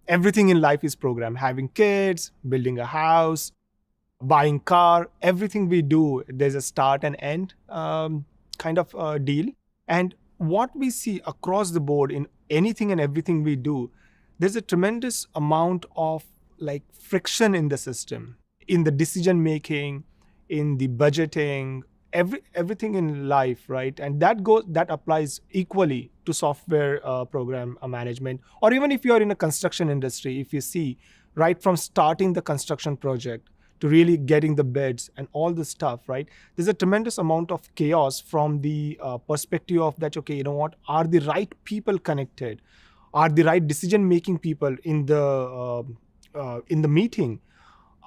Everything in life is program. Having kids, building a house, buying car, everything we do, there's a start and end kind of deal. And what we see across the board in anything and everything we do, there's a tremendous amount of friction in the system, in the decision making, in the budgeting, everything in life, right? And that applies equally to software program management, or even if you're in a construction industry, if you see right from starting the construction project to really getting the bids and all the stuff, right? There's a tremendous amount of chaos from the perspective of that, okay, you know what, are the right people connected? Are the right decision-making people in the meeting?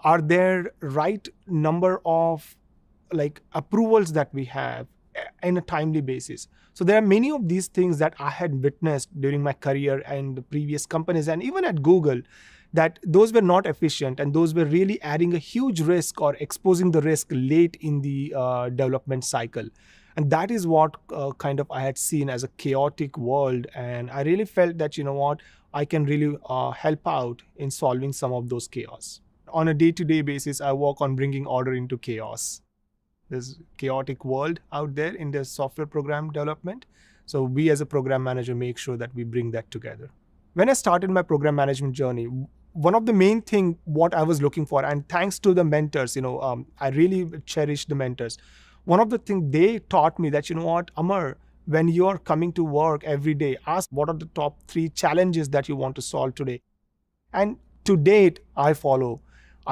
Are there right number of approvals that we have in a timely basis? So there are many of these things that I had witnessed during my career and the previous companies and even at Google, that those were not efficient and those were really adding a huge risk or exposing the risk late in the development cycle. And that is what kind of I had seen as a chaotic world. And I really felt that, you know what, I can really help out in solving some of those chaos. On a day-to-day basis, I work on bringing order into chaos. There's chaotic world out there in the software program development. So we as a program manager make sure that we bring that together. When I started my program management journey, one of the main thing what I was looking for, and thanks to the mentors, I really cherish the mentors. One of the things they taught me that, you know what, Amar, when you're coming to work every day, ask what are the top 3 challenges that you want to solve today. And to date, I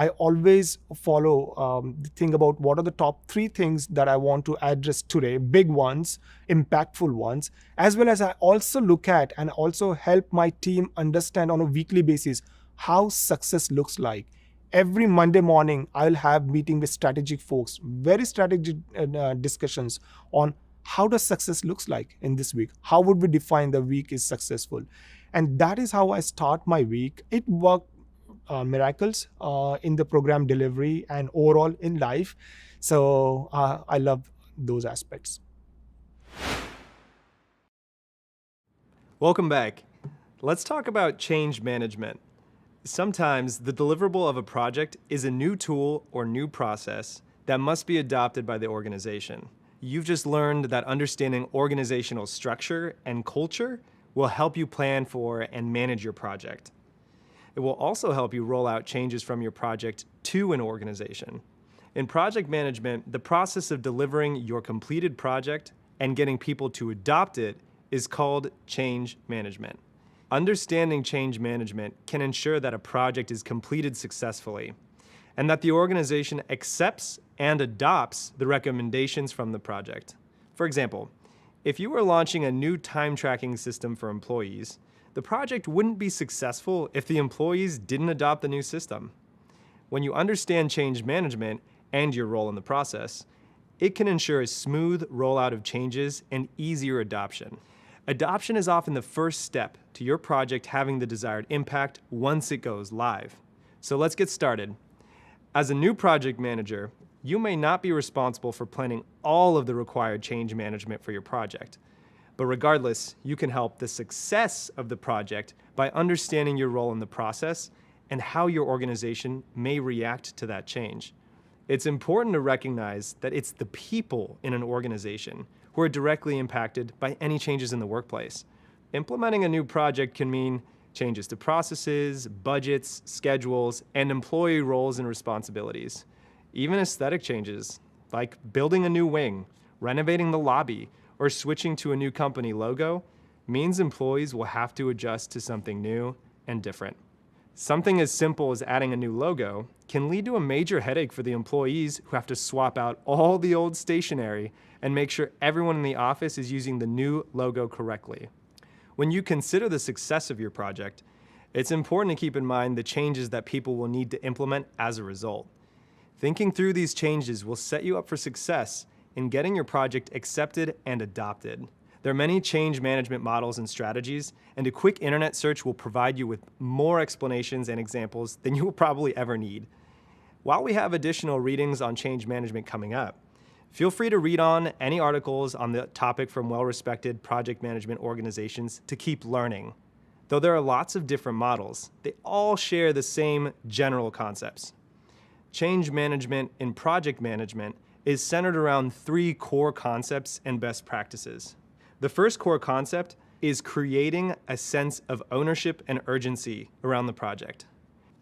always follow the thing about what are the top 3 things that I want to address today, big ones, impactful ones, as well as I also look at and also help my team understand on a weekly basis how success looks like. Every Monday morning, I'll have meeting with strategic folks, very strategic discussions on how does success looks like in this week? How would we define the week is successful? And that is how I start my week. It worked miracles in the program delivery and overall in life. So I love those aspects. Welcome back. Let's talk about change management. Sometimes the deliverable of a project is a new tool or new process that must be adopted by the organization. You've just learned that understanding organizational structure and culture will help you plan for and manage your project. It will also help you roll out changes from your project to an organization. In project management, the process of delivering your completed project and getting people to adopt it is called change management. Understanding change management can ensure that a project is completed successfully and that the organization accepts and adopts the recommendations from the project. For example, if you were launching a new time tracking system for employees, the project wouldn't be successful if the employees didn't adopt the new system. When you understand change management and your role in the process, it can ensure a smooth rollout of changes and easier adoption. Adoption is often the first step to your project having the desired impact once it goes live. So let's get started. As a new project manager, you may not be responsible for planning all of the required change management for your project. But regardless, you can help the success of the project by understanding your role in the process and how your organization may react to that change. It's important to recognize that it's the people in an organization who are directly impacted by any changes in the workplace. Implementing a new project can mean changes to processes, budgets, schedules, and employee roles and responsibilities. Even aesthetic changes, like building a new wing, renovating the lobby, or switching to a new company logo, means employees will have to adjust to something new and different. Something as simple as adding a new logo can lead to a major headache for the employees who have to swap out all the old stationery and make sure everyone in the office is using the new logo correctly. When you consider the success of your project, it's important to keep in mind the changes that people will need to implement as a result. Thinking through these changes will set you up for success in getting your project accepted and adopted. There are many change management models and strategies, and a quick internet search will provide you with more explanations and examples than you will probably ever need. While we have additional readings on change management coming up, feel free to read on any articles on the topic from well-respected project management organizations to keep learning. Though there are lots of different models, they all share the same general concepts. Change management in project management is centered around 3 core concepts and best practices. The first core concept is creating a sense of ownership and urgency around the project.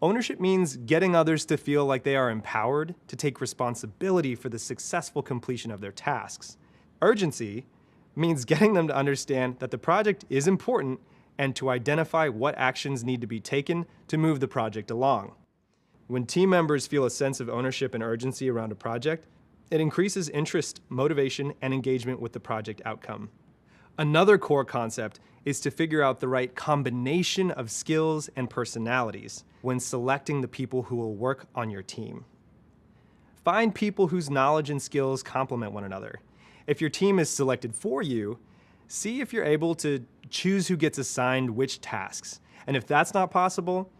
Ownership means getting others to feel like they are empowered to take responsibility for the successful completion of their tasks. Urgency means getting them to understand that the project is important and to identify what actions need to be taken to move the project along. When team members feel a sense of ownership and urgency around a project, it increases interest, motivation, and engagement with the project outcome. Another core concept is to figure out the right combination of skills and personalities when selecting the people who will work on your team. Find people whose knowledge and skills complement one another. If your team is selected for you, see if you're able to choose who gets assigned which tasks. And if that's not possible,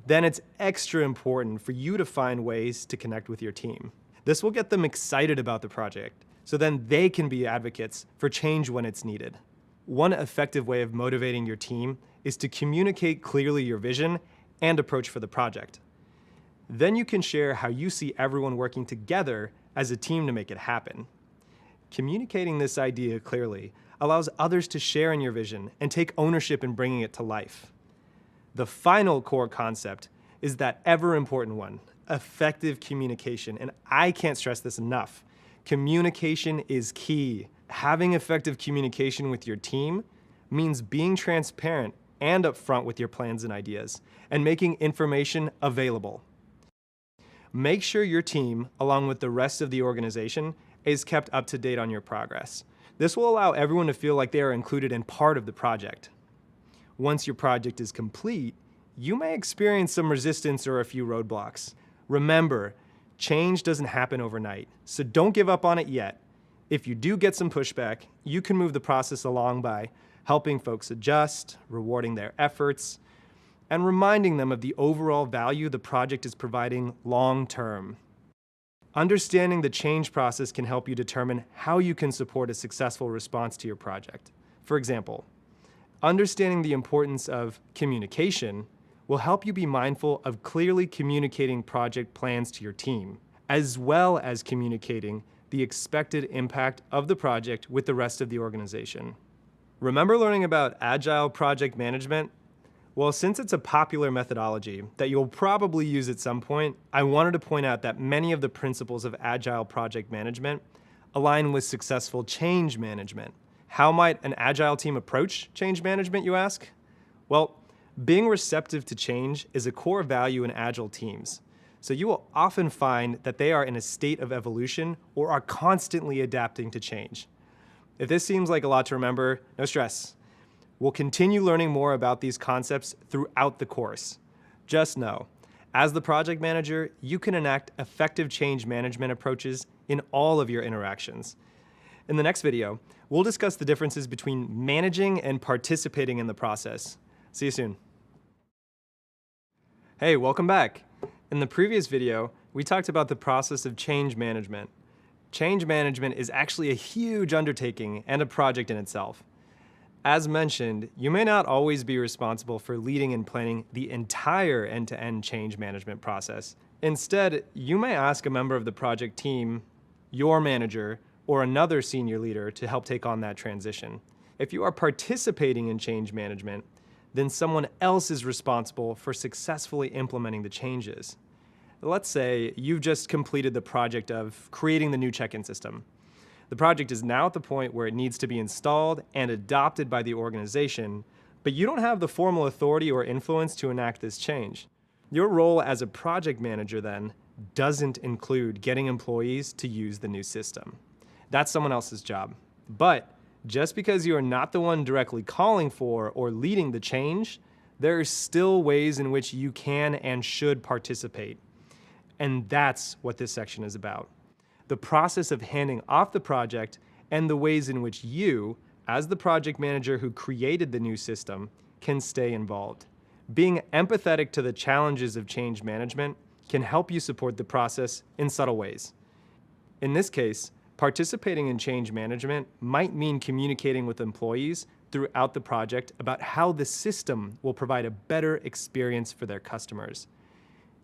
then it's extra important for you to find ways to connect with your team. This will get them excited about the project, so then they can be advocates for change when it's needed. One effective way of motivating your team is to communicate clearly your vision and approach for the project. Then you can share how you see everyone working together as a team to make it happen. Communicating this idea clearly allows others to share in your vision and take ownership in bringing it to life. The final core concept is that ever important one, effective communication, and I can't stress this enough. Communication is key. Having effective communication with your team means being transparent and upfront with your plans and ideas, and making information available. Make sure your team, along with the rest of the organization, is kept up to date on your progress. This will allow everyone to feel like they are included in part of the project. Once your project is complete, you may experience some resistance or a few roadblocks. Remember, change doesn't happen overnight, so don't give up on it yet. If you do get some pushback, you can move the process along by helping folks adjust, rewarding their efforts, and reminding them of the overall value the project is providing long-term. Understanding the change process can help you determine how you can support a successful response to your project. For example, understanding the importance of communication will help you be mindful of clearly communicating project plans to your team, as well as communicating the expected impact of the project with the rest of the organization. Remember learning about Agile project management? Well, since it's a popular methodology that you'll probably use at some point, I wanted to point out that many of the principles of Agile project management align with successful change management. How might an Agile team approach change management, you ask? Well, being receptive to change is a core value in Agile teams. So you will often find that they are in a state of evolution or are constantly adapting to change. If this seems like a lot to remember, no stress. We'll continue learning more about these concepts throughout the course. Just know, as the project manager, you can enact effective change management approaches in all of your interactions. In the next video, we'll discuss the differences between managing and participating in the process. See you soon. Hey, welcome back. In the previous video, we talked about the process of change management. Change management is actually a huge undertaking and a project in itself. As mentioned, you may not always be responsible for leading and planning the entire end-to-end change management process. Instead, you may ask a member of the project team, your manager, or another senior leader to help take on that transition. If you are participating in change management, then someone else is responsible for successfully implementing the changes. Let's say you've just completed the project of creating the new check-in system. The project is now at the point where it needs to be installed and adopted by the organization, but you don't have the formal authority or influence to enact this change. Your role as a project manager then doesn't include getting employees to use the new system. That's someone else's job. But just because you are not the one directly calling for or leading the change, there are still ways in which you can and should participate. And that's what this section is about. The process of handing off the project and the ways in which you, as the project manager who created the new system, can stay involved. Being empathetic to the challenges of change management can help you support the process in subtle ways. In this case, participating in change management might mean communicating with employees throughout the project about how the system will provide a better experience for their customers.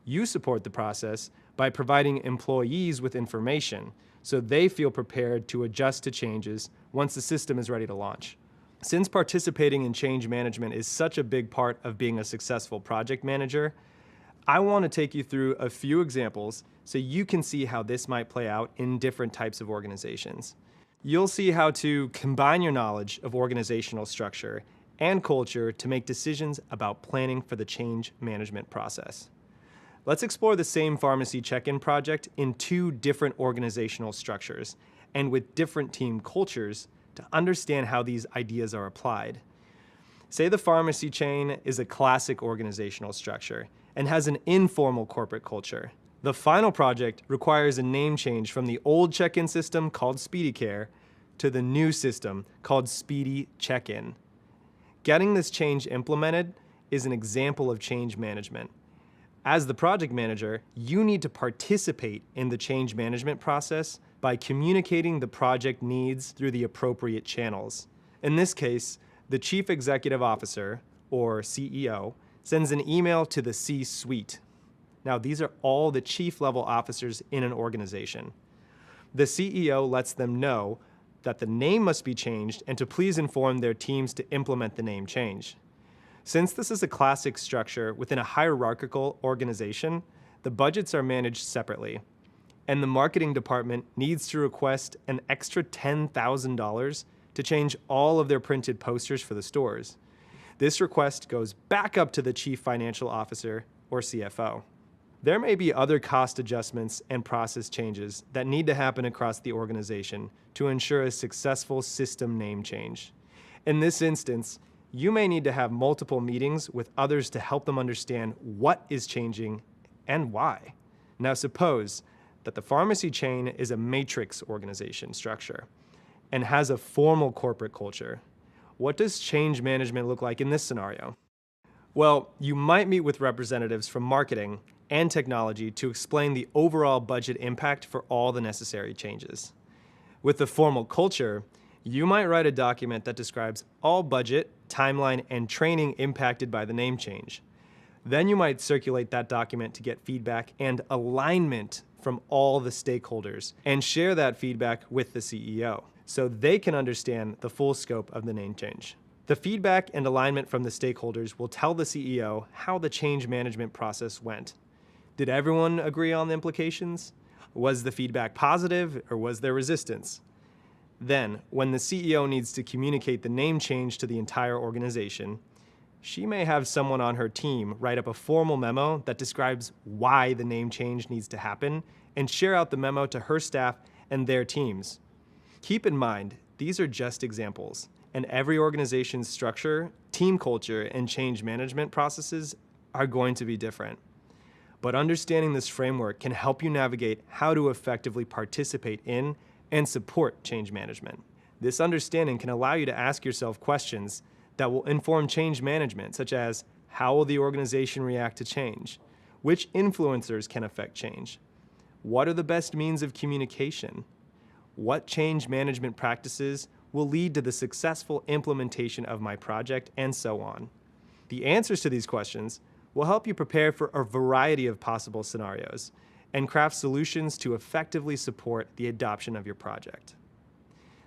You support the process by providing employees with information so they feel prepared to adjust to changes once the system is ready to launch. Since participating in change management is such a big part of being a successful project manager, I want to take you through a few examples so you can see how this might play out in different types of organizations. You'll see how to combine your knowledge of organizational structure and culture to make decisions about planning for the change management process. Let's explore the same pharmacy check-in project in two different organizational structures and with different team cultures to understand how these ideas are applied. Say the pharmacy chain is a classic organizational structure and has an informal corporate culture. The final project requires a name change from the old check-in system called Speedy Care to the new system called Speedy Check-in. Getting this change implemented is an example of change management. As the project manager, you need to participate in the change management process by communicating the project needs through the appropriate channels. In this case, the Chief Executive Officer, or CEO, sends an email to the C-suite. Now, these are all the chief-level officers in an organization. The CEO lets them know that the name must be changed and to please inform their teams to implement the name change. Since this is a classic structure within a hierarchical organization, the budgets are managed separately, and the marketing department needs to request an extra $10,000 to change all of their printed posters for the stores. This request goes back up to the Chief Financial Officer, or CFO. There may be other cost adjustments and process changes that need to happen across the organization to ensure a successful system name change. In this instance, you may need to have multiple meetings with others to help them understand what is changing and why. Now suppose that the pharmacy chain is a matrix organization structure and has a formal corporate culture. What does change management look like in this scenario? Well, you might meet with representatives from marketing and technology to explain the overall budget impact for all the necessary changes. With the formal culture, you might write a document that describes all budget, timeline, and training impacted by the name change. Then you might circulate that document to get feedback and alignment from all the stakeholders and share that feedback with the CEO so they can understand the full scope of the name change. The feedback and alignment from the stakeholders will tell the CEO how the change management process went. Did everyone agree on the implications? Was the feedback positive or was there resistance? Then, when the CEO needs to communicate the name change to the entire organization, she may have someone on her team write up a formal memo that describes why the name change needs to happen and share out the memo to her staff and their teams. Keep in mind, these are just examples, and every organization's structure, team culture, and change management processes are going to be different. But understanding this framework can help you navigate how to effectively participate in and support change management. This understanding can allow you to ask yourself questions that will inform change management, such as how will the organization react to change? Which influencers can affect change? What are the best means of communication? What change management practices will lead to the successful implementation of my project, and so on. The answers to these questions will help you prepare for a variety of possible scenarios and craft solutions to effectively support the adoption of your project.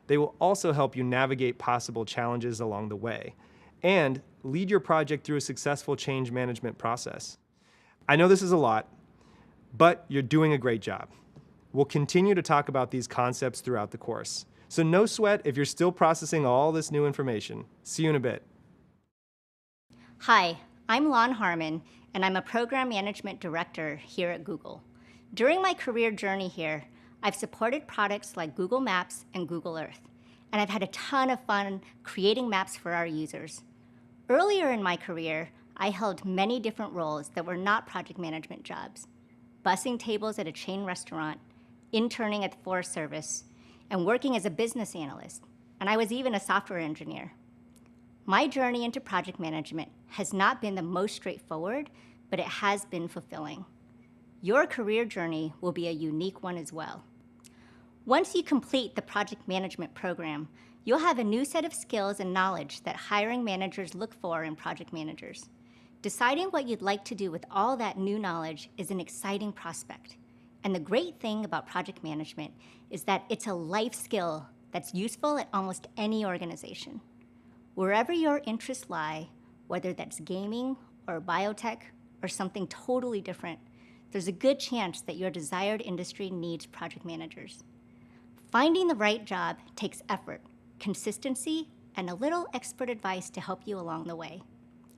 They will also help you navigate possible challenges along the way and lead your project through a successful change management process. I know this is a lot, but you're doing a great job. We'll continue to talk about these concepts throughout the course. So no sweat if you're still processing all this new information. See you in a bit. Hi, I'm Lon Harmon, and I'm a Program Management Director here at Google. During my career journey here, I've supported products like Google Maps and Google Earth, and I've had a ton of fun creating maps for our users. Earlier in my career, I held many different roles that were not project management jobs: bussing tables at a chain restaurant, interning at the Forest Service, and working as a business analyst, and I was even a software engineer. My journey into project management has not been the most straightforward, but it has been fulfilling. Your career journey will be a unique one as well. Once you complete the project management program, you'll have a new set of skills and knowledge that hiring managers look for in project managers. Deciding what you'd like to do with all that new knowledge is an exciting prospect. And the great thing about project management is that it's a life skill that's useful at almost any organization. Wherever your interests lie, whether that's gaming or biotech or something totally different, there's a good chance that your desired industry needs project managers. Finding the right job takes effort, consistency, and a little expert advice to help you along the way.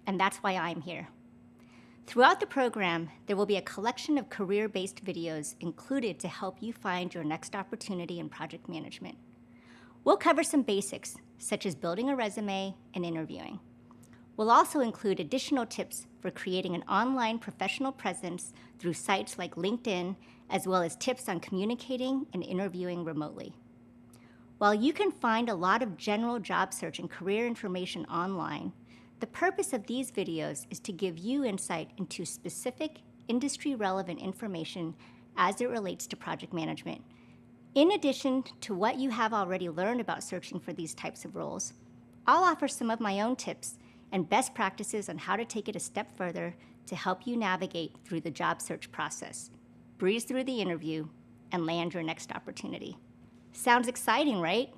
And that's why I'm here. Throughout the program, there will be a collection of career-based videos included to help you find your next opportunity in project management. We'll cover some basics, such as building a resume and interviewing. We'll also include additional tips for creating an online professional presence through sites like LinkedIn, as well as tips on communicating and interviewing remotely. While you can find a lot of general job search and career information online, the purpose of these videos is to give you insight into specific industry-relevant information as it relates to project management. In addition to what you have already learned about searching for these types of roles, I'll offer some of my own tips and best practices on how to take it a step further to help you navigate through the job search process, breeze through the interview, and land your next opportunity. Sounds exciting, right?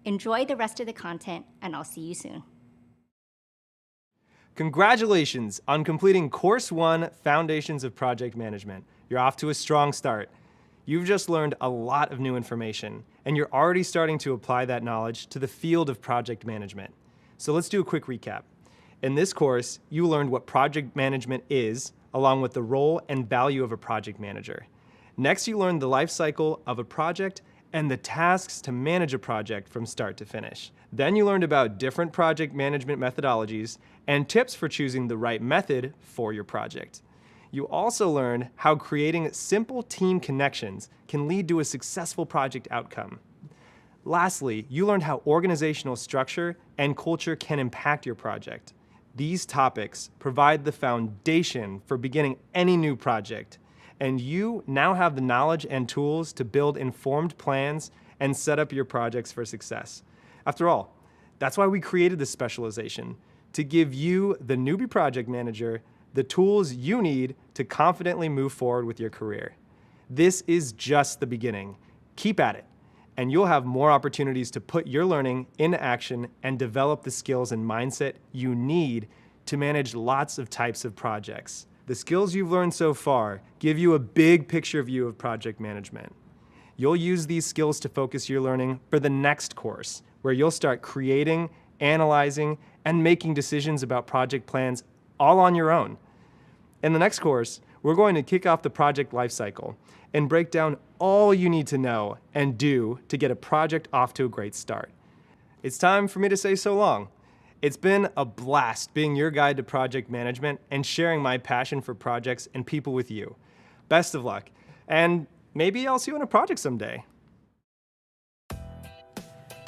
Enjoy the rest of the content, and I'll see you soon. Congratulations on completing Course 1, Foundations of Project Management. You're off to a strong start. You've just learned a lot of new information, and you're already starting to apply that knowledge to the field of project management. So let's do a quick recap. In this course, you learned what project management is, along with the role and value of a project manager. Next, you learned the life cycle of a project and the tasks to manage a project from start to finish. Then you learned about different project management methodologies and tips for choosing the right method for your project. You also learned how creating simple team connections can lead to a successful project outcome. Lastly, you learned how organizational structure and culture can impact your project. These topics provide the foundation for beginning any new project, and you now have the knowledge and tools to build informed plans and set up your projects for success. After all, that's why we created this specialization, to give you, the newbie project manager, the tools you need to confidently move forward with your career. This is just the beginning. Keep at it, and you'll have more opportunities to put your learning into action and develop the skills and mindset you need to manage lots of types of projects. The skills you've learned so far give you a big picture view of project management. You'll use these skills to focus your learning for the next course, where you'll start creating, analyzing, and making decisions about project plans all on your own. In the next course, we're going to kick off the project lifecycle and break down all you need to know and do to get a project off to a great start. It's time for me to say so long. It's been a blast being your guide to project management and sharing my passion for projects and people with you. Best of luck, and maybe I'll see you on a project someday.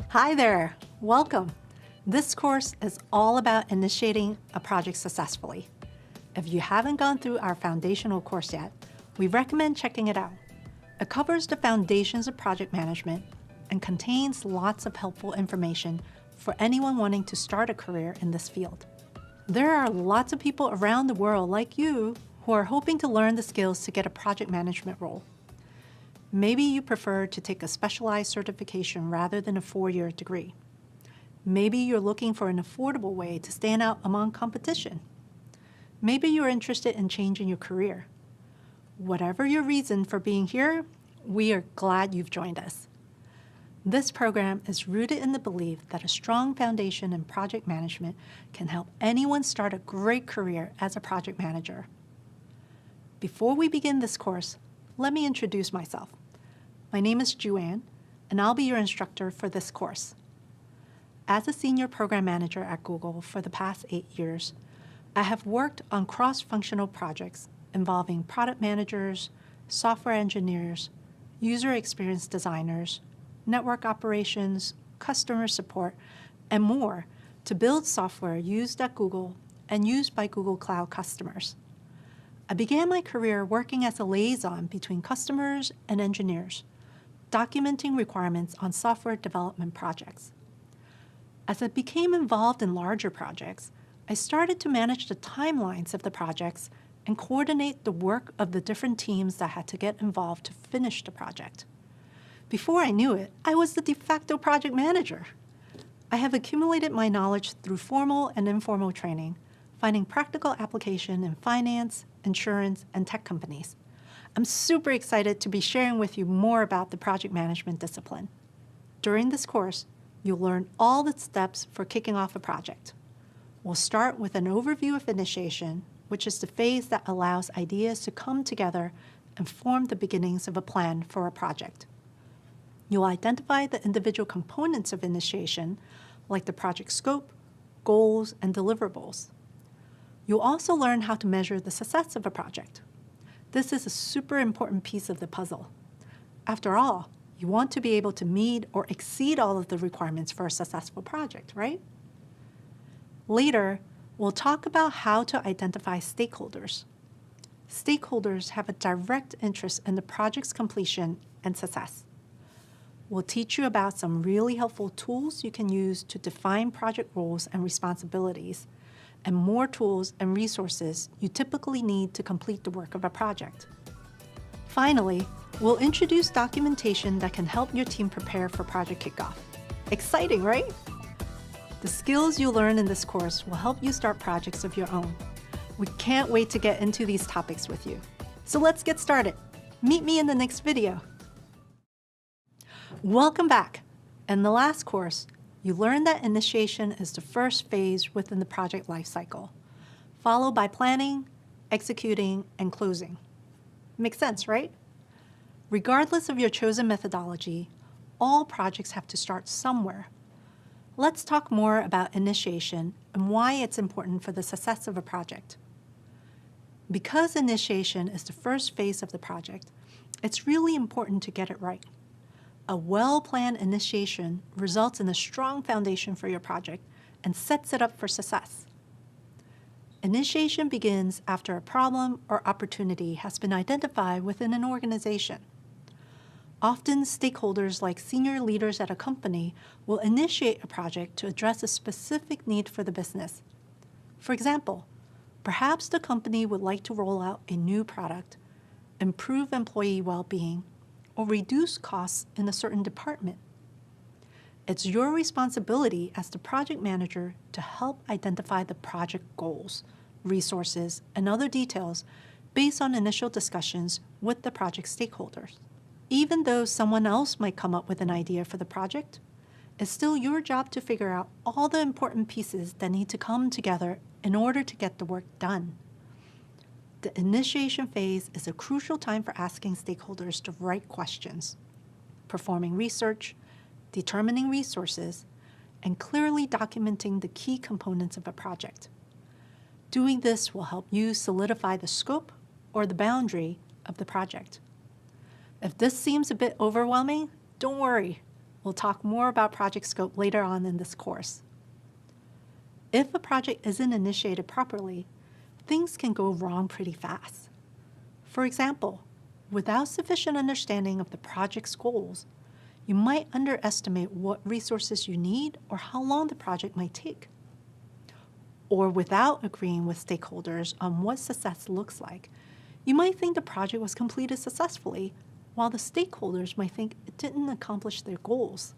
Hi there, welcome. This course is all about initiating a project successfully. If you haven't gone through our foundational course yet, we recommend checking it out. It covers the foundations of project management and contains lots of helpful information for anyone wanting to start a career in this field. There are lots of people around the world like you who are hoping to learn the skills to get a project management role. Maybe you prefer to take a specialized certification rather than a 4-year degree. Maybe you're looking for an affordable way to stand out among competition. Maybe you're interested in changing your career. Whatever your reason for being here, we are glad you've joined us. This program is rooted in the belief that a strong foundation in project management can help anyone start a great career as a project manager. Before we begin this course, let me introduce myself. My name is Juan, and I'll be your instructor for this course. As a senior program manager at Google for the past 8 years, I have worked on cross-functional projects involving product managers, software engineers, user experience designers, network operations, customer support, and more to build software used at Google and used by Google Cloud customers. I began my career working as a liaison between customers and engineers, documenting requirements on software development projects. As I became involved in larger projects, I started to manage the timelines of the projects and coordinate the work of the different teams that had to get involved to finish the project. Before I knew it, I was the de facto project manager. I have accumulated my knowledge through formal and informal training, finding practical application in finance, insurance, and tech companies. I'm super excited to be sharing with you more about the project management discipline. During this course, you'll learn all the steps for kicking off a project. We'll start with an overview of initiation, which is the phase that allows ideas to come together and form the beginnings of a plan for a project. You'll identify the individual components of initiation, like the project scope, goals, and deliverables. You'll also learn how to measure the success of a project. This is a super important piece of the puzzle. After all, you want to be able to meet or exceed all of the requirements for a successful project, right? Later, we'll talk about how to identify stakeholders. Stakeholders have a direct interest in the project's completion and success. We'll teach you about some really helpful tools you can use to define project roles and responsibilities, and more tools and resources you typically need to complete the work of a project. Finally, we'll introduce documentation that can help your team prepare for project kickoff. Exciting, right? The skills you learn in this course will help you start projects of your own. We can't wait to get into these topics with you. So let's get started. Meet me in the next video. Welcome back. In the last course, you learned that initiation is the first phase within the project lifecycle, followed by planning, executing, and closing. Makes sense, right? Regardless of your chosen methodology, all projects have to start somewhere. Let's talk more about initiation and why it's important for the success of a project. Because initiation is the first phase of the project, it's really important to get it right. A well-planned initiation results in a strong foundation for your project and sets it up for success. Initiation begins after a problem or opportunity has been identified within an organization. Often, stakeholders like senior leaders at a company will initiate a project to address a specific need for the business. For example, perhaps the company would like to roll out a new product, improve employee well-being, or reduce costs in a certain department. It's your responsibility as the project manager to help identify the project goals, resources, and other details based on initial discussions with the project stakeholders. Even though someone else might come up with an idea for the project, it's still your job to figure out all the important pieces that need to come together in order to get the work done. The initiation phase is a crucial time for asking stakeholders the right questions, performing research, determining resources, and clearly documenting the key components of a project. Doing this will help you solidify the scope or the boundary of the project. If this seems a bit overwhelming, don't worry. We'll talk more about project scope later on in this course. If a project isn't initiated properly, things can go wrong pretty fast. For example, without sufficient understanding of the project's goals, you might underestimate what resources you need or how long the project might take. Or without agreeing with stakeholders on what success looks like, you might think the project was completed successfully, while the stakeholders might think it didn't accomplish their goals.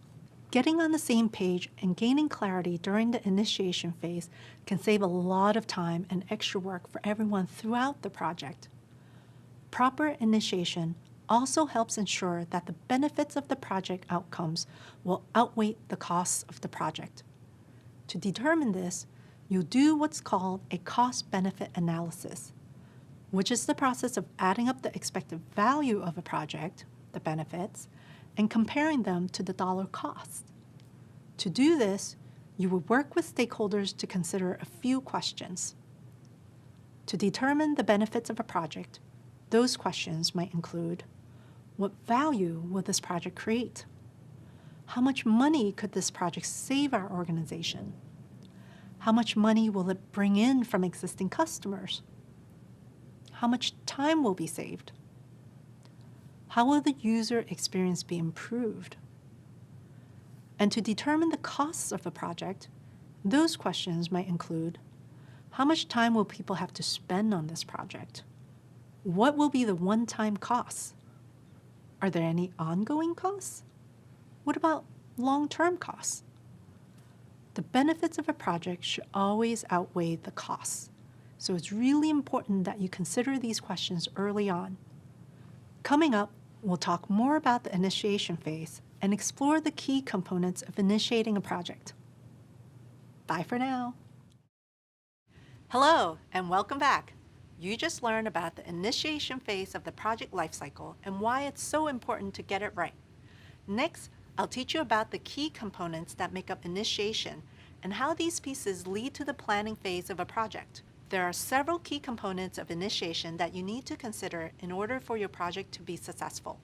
Getting on the same page and gaining clarity during the initiation phase can save a lot of time and extra work for everyone throughout the project. Proper initiation also helps ensure that the benefits of the project outcomes will outweigh the costs of the project. To determine this, you'll do what's called a cost-benefit analysis, which is the process of adding up the expected value of a project, the benefits, and comparing them to the dollar cost. To do this, you will work with stakeholders to consider a few questions. To determine the benefits of a project, those questions might include: what value will this project create? How much money could this project save our organization? How much money will it bring in from existing customers? How much time will be saved? How will the user experience be improved? And to determine the costs of a project, those questions might include: how much time will people have to spend on this project? What will be the one-time costs? Are there any ongoing costs? What about long-term costs? The benefits of a project should always outweigh the costs, so it's really important that you consider these questions early on. Coming up, we'll talk more about the initiation phase and explore the key components of initiating a project. Bye for now. Hello, and welcome back. You just learned about the initiation phase of the project lifecycle and why it's so important to get it right. Next, I'll teach you about the key components that make up initiation and how these pieces lead to the planning phase of a project. There are several key components of initiation that you need to consider in order for your project to be successful: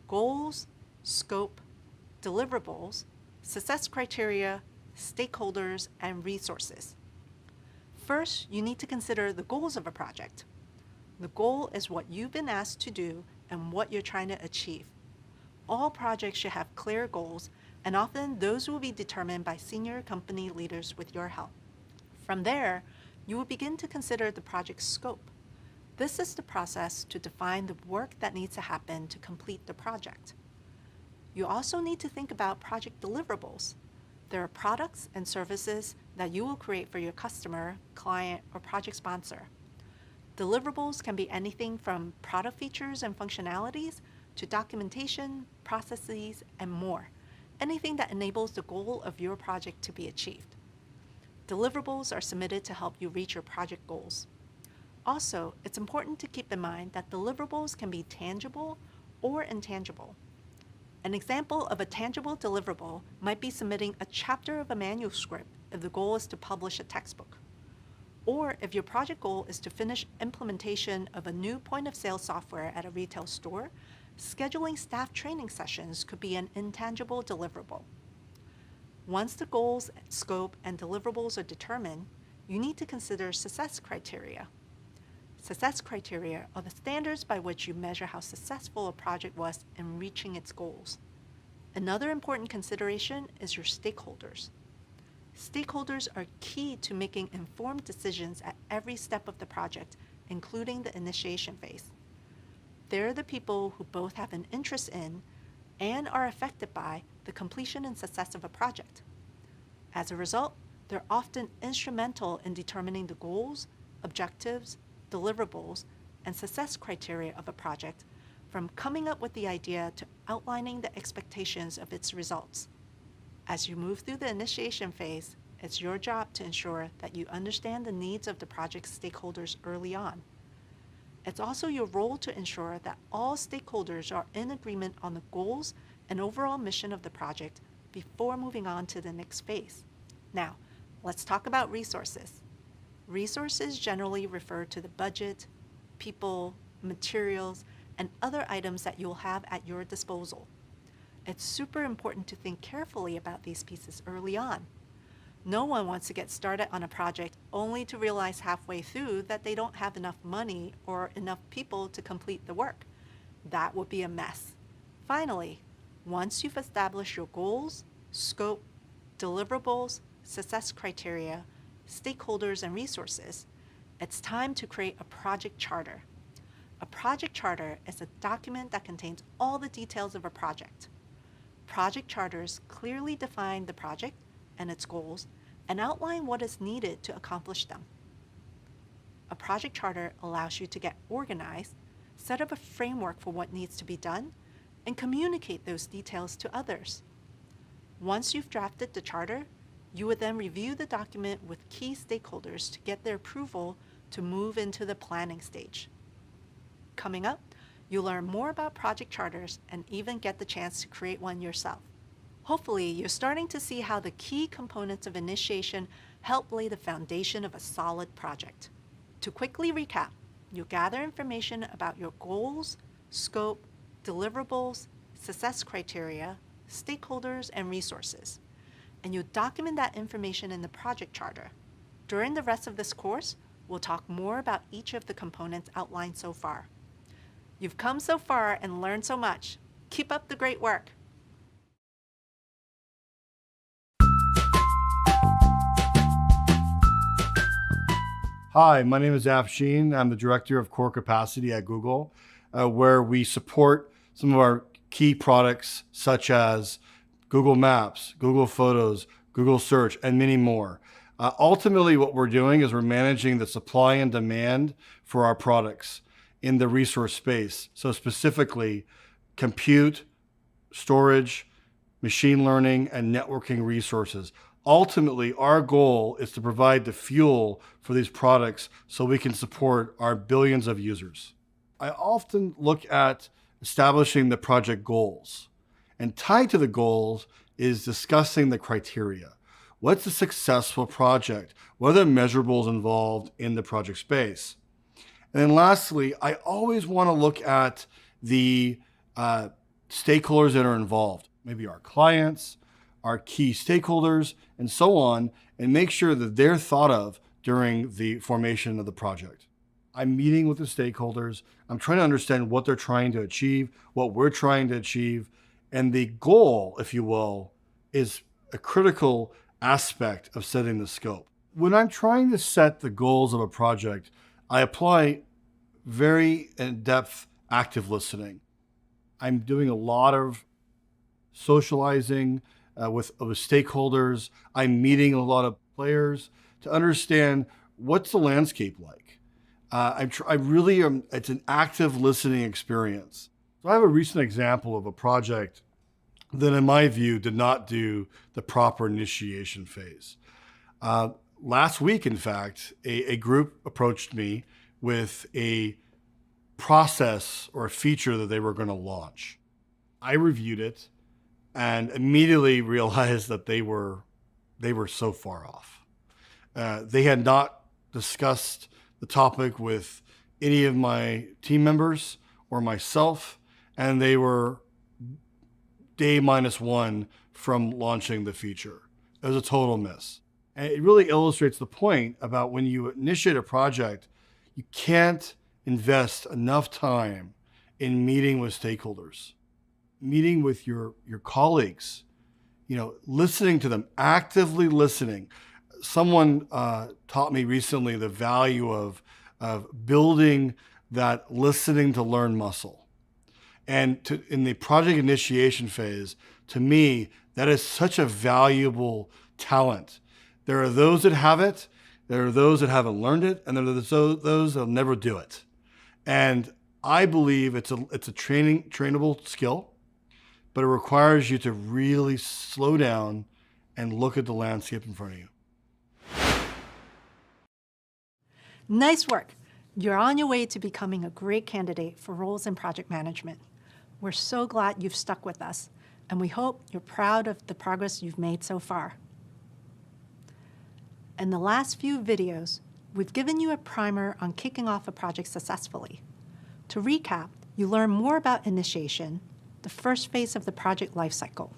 goals, scope, deliverables, success criteria, stakeholders, and resources. First, you need to consider the goals of a project. The goal is what you've been asked to do and what you're trying to achieve. All projects should have clear goals, and often those will be determined by senior company leaders with your help. From there, you will begin to consider the project's scope. This is the process to define the work that needs to happen to complete the project. You also need to think about project deliverables. There are products and services that you will create for your customer, client, or project sponsor. Deliverables can be anything from product features and functionalities to documentation, processes, and more. Anything that enables the goal of your project to be achieved. Deliverables are submitted to help you reach your project goals. Also, it's important to keep in mind that deliverables can be tangible or intangible. An example of a tangible deliverable might be submitting a chapter of a manuscript if the goal is to publish a textbook. Or if your project goal is to finish implementation of a new point-of-sale software at a retail store, scheduling staff training sessions could be an intangible deliverable. Once the goals, scope, and deliverables are determined, you need to consider success criteria. Success criteria are the standards by which you measure how successful a project was in reaching its goals. Another important consideration is your stakeholders. Stakeholders are key to making informed decisions at every step of the project, including the initiation phase. They're the people who both have an interest in and are affected by the completion and success of a project. As a result, they're often instrumental in determining the goals, objectives, deliverables, and success criteria of a project, from coming up with the idea to outlining the expectations of its results. As you move through the initiation phase, it's your job to ensure that you understand the needs of the project's stakeholders early on. It's also your role to ensure that all stakeholders are in agreement on the goals and overall mission of the project before moving on to the next phase. Now, let's talk about resources. Resources generally refer to the budget, people, materials, and other items that you'll have at your disposal. It's super important to think carefully about these pieces early on. No one wants to get started on a project only to realize halfway through that they don't have enough money or enough people to complete the work. That would be a mess. Finally, once you've established your goals, scope, deliverables, success criteria, stakeholders, and resources, it's time to create a project charter. A project charter is a document that contains all the details of a project. Project charters clearly define the project and its goals and outline what is needed to accomplish them. A project charter allows you to get organized, set up a framework for what needs to be done, and communicate those details to others. Once you've drafted the charter, you would then review the document with key stakeholders to get their approval to move into the planning stage. Coming up, you'll learn more about project charters and even get the chance to create one yourself. Hopefully, you're starting to see how the key components of initiation help lay the foundation of a solid project. To quickly recap, you'll gather information about your goals, scope, deliverables, success criteria, stakeholders, and resources. And you'll document that information in the project charter. During the rest of this course, we'll talk more about each of the components outlined so far. You've come so far and learned so much. Keep up the great work. Hi, my name is Afshin. I'm the Director of Core Capacity at Google, where we support some of our key products such as Google Maps, Google Photos, Google Search, and many more. Ultimately, what we're doing is we're managing the supply and demand for our products in the resource space. So specifically, compute, storage, machine learning, and networking resources. Ultimately, our goal is to provide the fuel for these products so we can support our billions of users. I often look at establishing the project goals, and tied to the goals is discussing the criteria. What's a successful project? What are the measurables involved in the project space? And then lastly, I always want to look at the stakeholders that are involved, maybe our clients, our key stakeholders, and so on, and make sure that they're thought of during the formation of the project. I'm meeting with the stakeholders. I'm trying to understand what they're trying to achieve, what we're trying to achieve, and the goal, if you will, is a critical aspect of setting the scope. When I'm trying to set the goals of a project, I apply very in-depth active listening. I'm doing a lot of socializing with stakeholders. I'm meeting a lot of players to understand what's the landscape like. I really am, it's an active listening experience. So I have a recent example of a project that in my view did not do the proper initiation phase. Last week, in fact, a group approached me with a process or a feature that they were going to launch. I reviewed it and immediately realized that they were so far off. They had not discussed the topic with any of my team members or myself, and they were day -1 from launching the feature. It was a total miss. And it really illustrates the point about when you initiate a project, you can't invest enough time in meeting with stakeholders, meeting with your colleagues, listening to them, actively listening. Someone taught me recently the value of building that listening to learn muscle. And in the project initiation phase, to me, that is such a valuable talent. There are those that have it, there are those that haven't learned it, and there are those that will never do it. And I believe it's a trainable skill, but it requires you to really slow down and look at the landscape in front of you. Nice work. You're on your way to becoming a great candidate for roles in project management. We're so glad you've stuck with us, and we hope you're proud of the progress you've made so far. In the last few videos, we've given you a primer on kicking off a project successfully. To recap, you learn more about initiation, the first phase of the project lifecycle.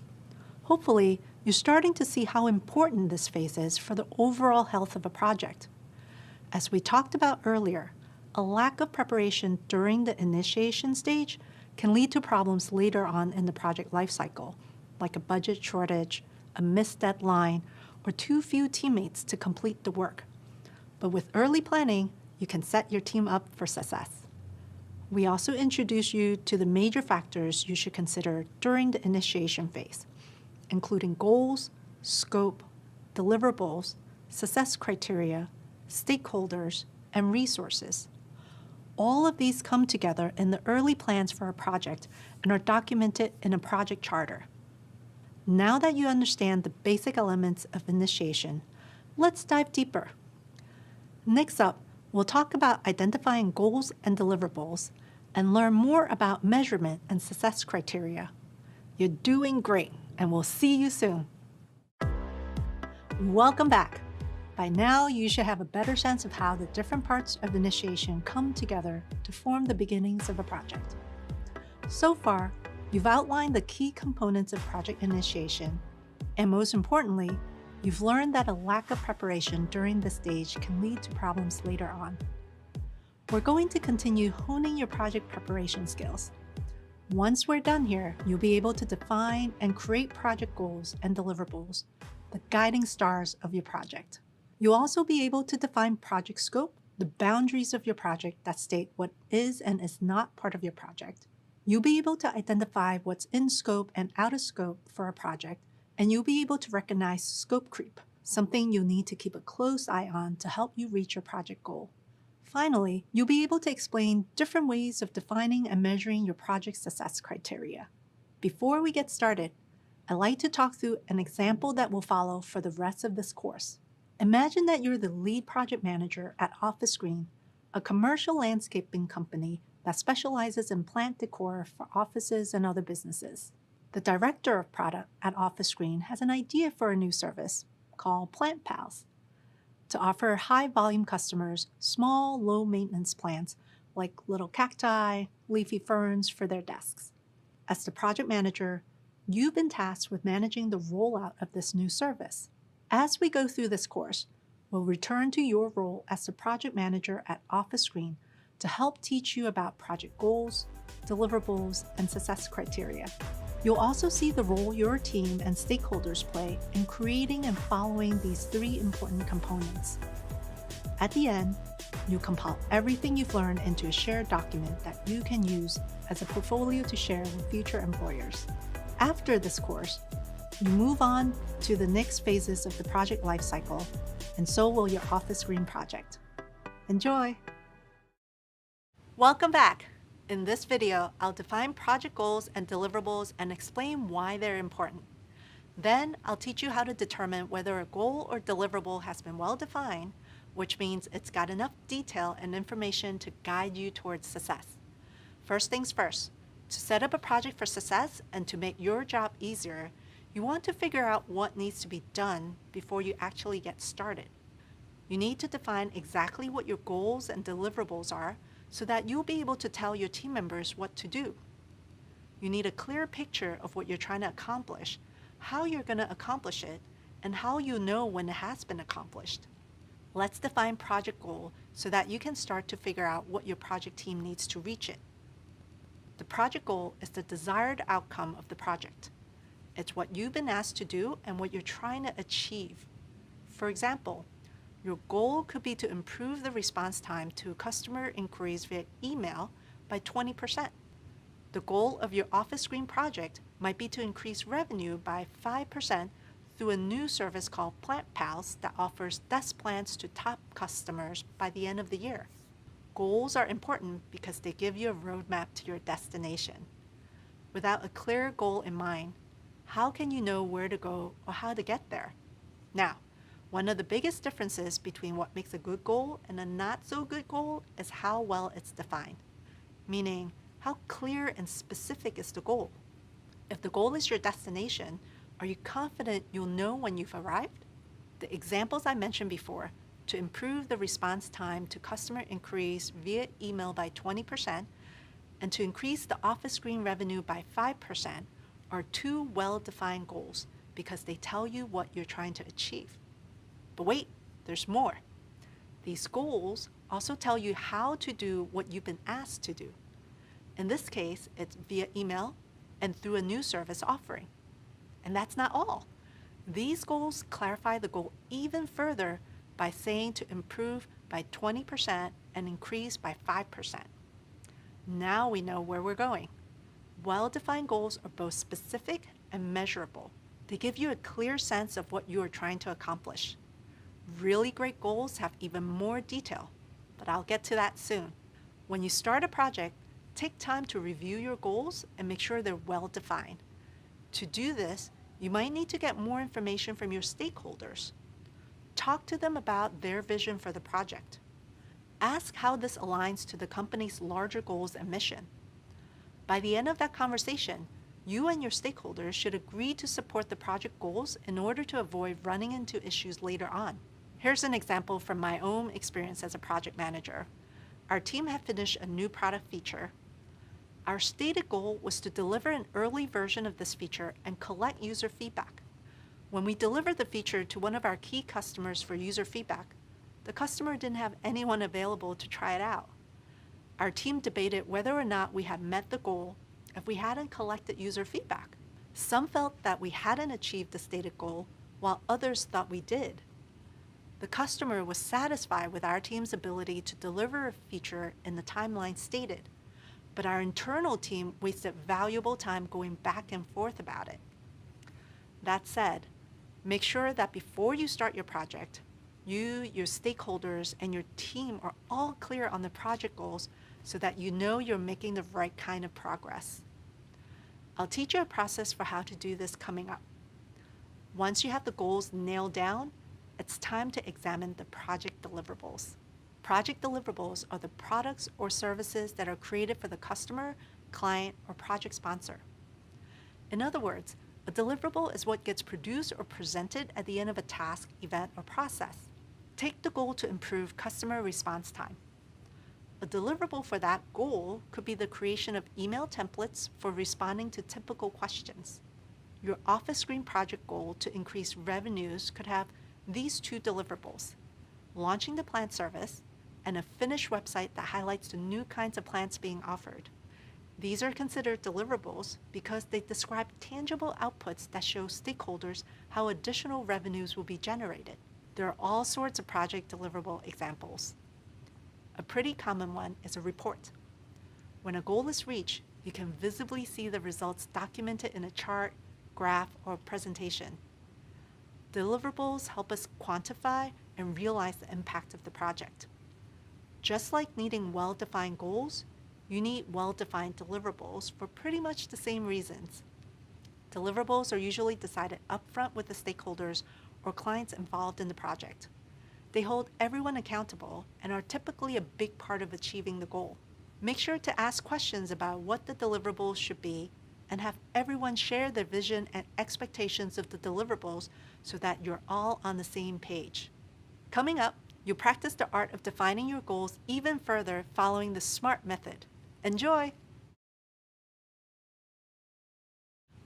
Hopefully, you're starting to see how important this phase is for the overall health of a project. As we talked about earlier, a lack of preparation during the initiation stage can lead to problems later on in the project lifecycle, like a budget shortage, a missed deadline, or too few teammates to complete the work. But with early planning, you can set your team up for success. We also introduce you to the major factors you should consider during the initiation phase, including goals, scope, deliverables, success criteria, stakeholders, and resources. All of these come together in the early plans for a project and are documented in a project charter. Now that you understand the basic elements of initiation, let's dive deeper. Next up, we'll talk about identifying goals and deliverables and learn more about measurement and success criteria. You're doing great, and we'll see you soon. Welcome back. By now, you should have a better sense of how the different parts of initiation come together to form the beginnings of a project. So far, you've outlined the key components of project initiation, and most importantly, you've learned that a lack of preparation during this stage can lead to problems later on. We're going to continue honing your project preparation skills. Once we're done here, you'll be able to define and create project goals and deliverables, the guiding stars of your project. You'll also be able to define project scope, the boundaries of your project that state what is and is not part of your project. You'll be able to identify what's in scope and out of scope for a project, and you'll be able to recognize scope creep, something you'll need to keep a close eye on to help you reach your project goal. Finally, you'll be able to explain different ways of defining and measuring your project success criteria. Before we get started, I'd like to talk through an example that will follow for the rest of this course. Imagine that you're the lead project manager at Office Green, a commercial landscaping company that specializes in plant decor for offices and other businesses. The director of product at Office Green has an idea for a new service called Plant Pals to offer high-volume customers small, low-maintenance plants like little cacti, leafy ferns for their desks. As the project manager, you've been tasked with managing the rollout of this new service. As we go through this course, we'll return to your role as the project manager at Office Green to help teach you about project goals, deliverables, and success criteria. You'll also see the role your team and stakeholders play in creating and following these three important components. At the end, you'll compile everything you've learned into a shared document that you can use as a portfolio to share with future employers. After this course, you move on to the next phases of the project lifecycle, and so will your Office Green project. Enjoy! Welcome back! In this video, I'll define project goals and deliverables and explain why they're important. Then, I'll teach you how to determine whether a goal or deliverable has been well defined, which means it's got enough detail and information to guide you towards success. First things first, to set up a project for success and to make your job easier, you want to figure out what needs to be done before you actually get started. You need to define exactly what your goals and deliverables are so that you'll be able to tell your team members what to do. You need a clear picture of what you're trying to accomplish, how you're going to accomplish it, and how you'll know when it has been accomplished. Let's define project goal so that you can start to figure out what your project team needs to reach it. The project goal is the desired outcome of the project. It's what you've been asked to do and what you're trying to achieve. For example, your goal could be to improve the response time to customer inquiries via email by 20%. The goal of your Office Green project might be to increase revenue by 5% through a new service called Plant Pals that offers desk plants to top customers by the end of the year. Goals are important because they give you a roadmap to your destination. Without a clear goal in mind, how can you know where to go or how to get there? Now, one of the biggest differences between what makes a good goal and a not so good goal is how well it's defined, meaning how clear and specific is the goal. If the goal is your destination, are you confident you'll know when you've arrived? The examples I mentioned before, to improve the response time to customer inquiries via email by 20% and to increase the Office Green revenue by 5%, are two well-defined goals because they tell you what you're trying to achieve. But wait, there's more. These goals also tell you how to do what you've been asked to do. In this case, it's via email and through a new service offering. And that's not all. These goals clarify the goal even further by saying to improve by 20% and increase by 5%. Now we know where we're going. Well-defined goals are both specific and measurable. They give you a clear sense of what you are trying to accomplish. Really great goals have even more detail, but I'll get to that soon. When you start a project, take time to review your goals and make sure they're well defined. To do this, you might need to get more information from your stakeholders. Talk to them about their vision for the project. Ask how this aligns to the company's larger goals and mission. By the end of that conversation, you and your stakeholders should agree to support the project goals in order to avoid running into issues later on. Here's an example from my own experience as a project manager. Our team had finished a new product feature. Our stated goal was to deliver an early version of this feature and collect user feedback. When we delivered the feature to one of our key customers for user feedback, the customer didn't have anyone available to try it out. Our team debated whether or not we had met the goal if we hadn't collected user feedback. Some felt that we hadn't achieved the stated goal, while others thought we did. The customer was satisfied with our team's ability to deliver a feature in the timeline stated, but our internal team wasted valuable time going back and forth about it. That said, make sure that before you start your project, you, your stakeholders, and your team are all clear on the project goals so that you know you're making the right kind of progress. I'll teach you a process for how to do this coming up. Once you have the goals nailed down, it's time to examine the project deliverables. Project deliverables are the products or services that are created for the customer, client, or project sponsor. In other words, a deliverable is what gets produced or presented at the end of a task, event, or process. Take the goal to improve customer response time. A deliverable for that goal could be the creation of email templates for responding to typical questions. Your office screen project goal to increase revenues could have these two deliverables: launching the plant service and a finished website that highlights the new kinds of plants being offered. These are considered deliverables because they describe tangible outputs that show stakeholders how additional revenues will be generated. There are all sorts of project deliverable examples. A pretty common one is a report. When a goal is reached, you can visibly see the results documented in a chart, graph, or presentation. Deliverables help us quantify and realize the impact of the project. Just like needing well-defined goals, you need well-defined deliverables for pretty much the same reasons. Deliverables are usually decided upfront with the stakeholders or clients involved in the project. They hold everyone accountable and are typically a big part of achieving the goal. Make sure to ask questions about what the deliverables should be and have everyone share their vision and expectations of the deliverables so that you're all on the same page. Coming up, you'll practice the art of defining your goals even further following the SMART method. Enjoy!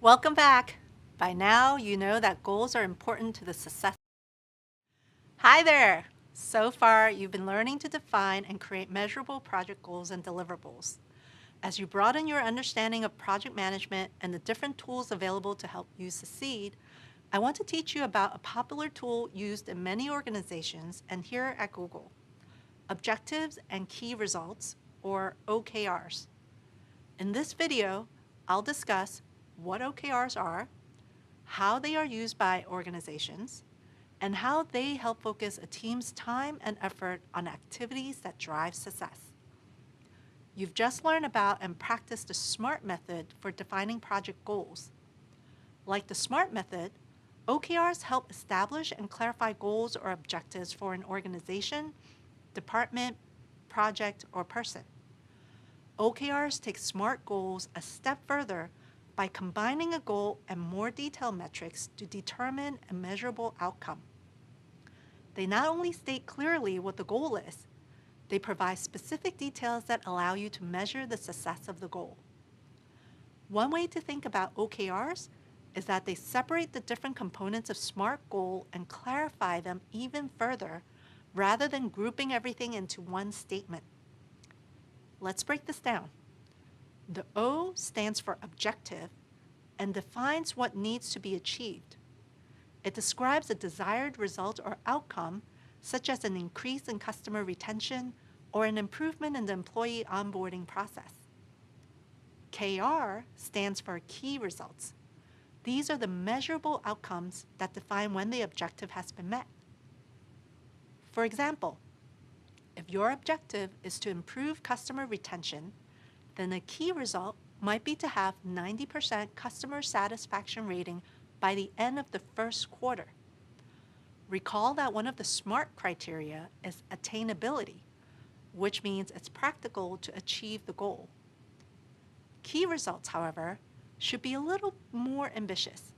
Welcome back. By now, you know that goals are important to the success. Hi there! So far, you've been learning to define and create measurable project goals and deliverables. As you broaden your understanding of project management and the different tools available to help you succeed, I want to teach you about a popular tool used in many organizations and here at Google: Objectives and Key Results, or OKRs. In this video, I'll discuss what OKRs are, how they are used by organizations, and how they help focus a team's time and effort on activities that drive success. You've just learned about and practiced the SMART method for defining project goals. Like the SMART method, OKRs help establish and clarify goals or objectives for an organization, department, project, or person. OKRs take SMART goals a step further by combining a goal and more detailed metrics to determine a measurable outcome. They not only state clearly what the goal is, they provide specific details that allow you to measure the success of the goal. One way to think about OKRs is that they separate the different components of SMART goal and clarify them even further, rather than grouping everything into one statement. Let's break this down. The O stands for objective and defines what needs to be achieved. It describes a desired result or outcome, such as an increase in customer retention or an improvement in the employee onboarding process. KR stands for key results. These are the measurable outcomes that define when the objective has been met. For example, If your objective is to improve customer retention, then a key result might be to have 90% customer satisfaction rating by the end of the first quarter. Recall that one of the SMART criteria is attainability, which means it's practical to achieve the goal. Key results, however, should be a little more ambitious.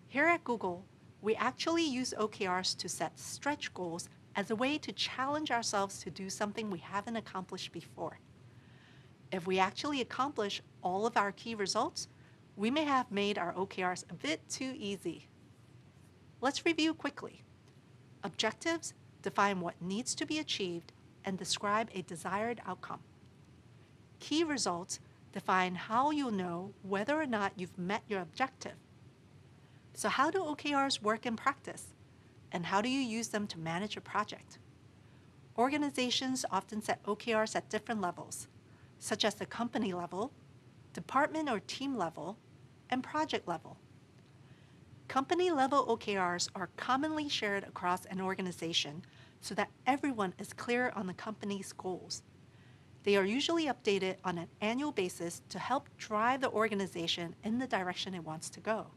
Here at Google, we actually use OKRs to set stretch goals as a way to challenge ourselves to do something we haven't accomplished before. If we actually accomplish all of our key results, we may have made our OKRs a bit too easy. Let's review quickly. Objectives define what needs to be achieved and describe a desired outcome. Key results define how you'll know whether or not you've met your objective. So how do OKRs work in practice? And how do you use them to manage a project? Organizations often set OKRs at different levels, such as the company level, department or team level, and project level. Company-level OKRs are commonly shared across an organization so that everyone is clear on the company's goals. They are usually updated on an annual basis to help drive the organization in the direction it wants to go.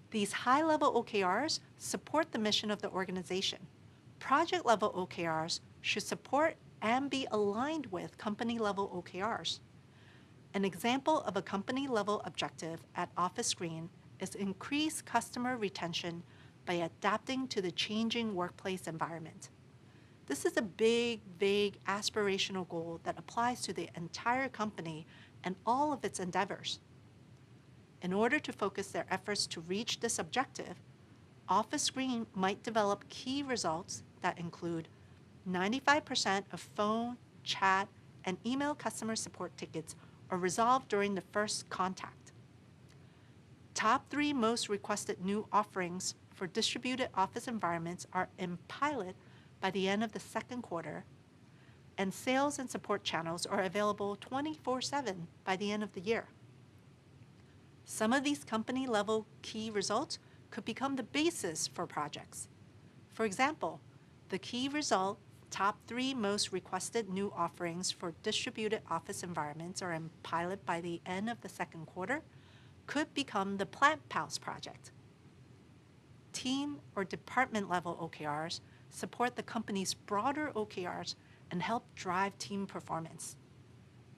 These high-level OKRs support the mission of the organization. Project-level OKRs should support and be aligned with company-level OKRs. An example of a company-level objective at Office Green is increase customer retention by adapting to the changing workplace environment. This is a big, vague, aspirational goal that applies to the entire company and all of its endeavors. In order to focus their efforts to reach this objective, Office Green might develop key results that include 95% of phone, chat, and email customer support tickets are resolved during the first contact. Top 3 most requested new offerings for distributed office environments are in pilot by the end of the second quarter, and sales and support channels are available 24/7 by the end of the year. Some of these company-level key results could become the basis for projects. For example, the key result, top 3 most requested new offerings for distributed office environments are in pilot by the end of the second quarter, could become the Plant Pals project. Team or department level OKRs support the company's broader OKRs and help drive team performance.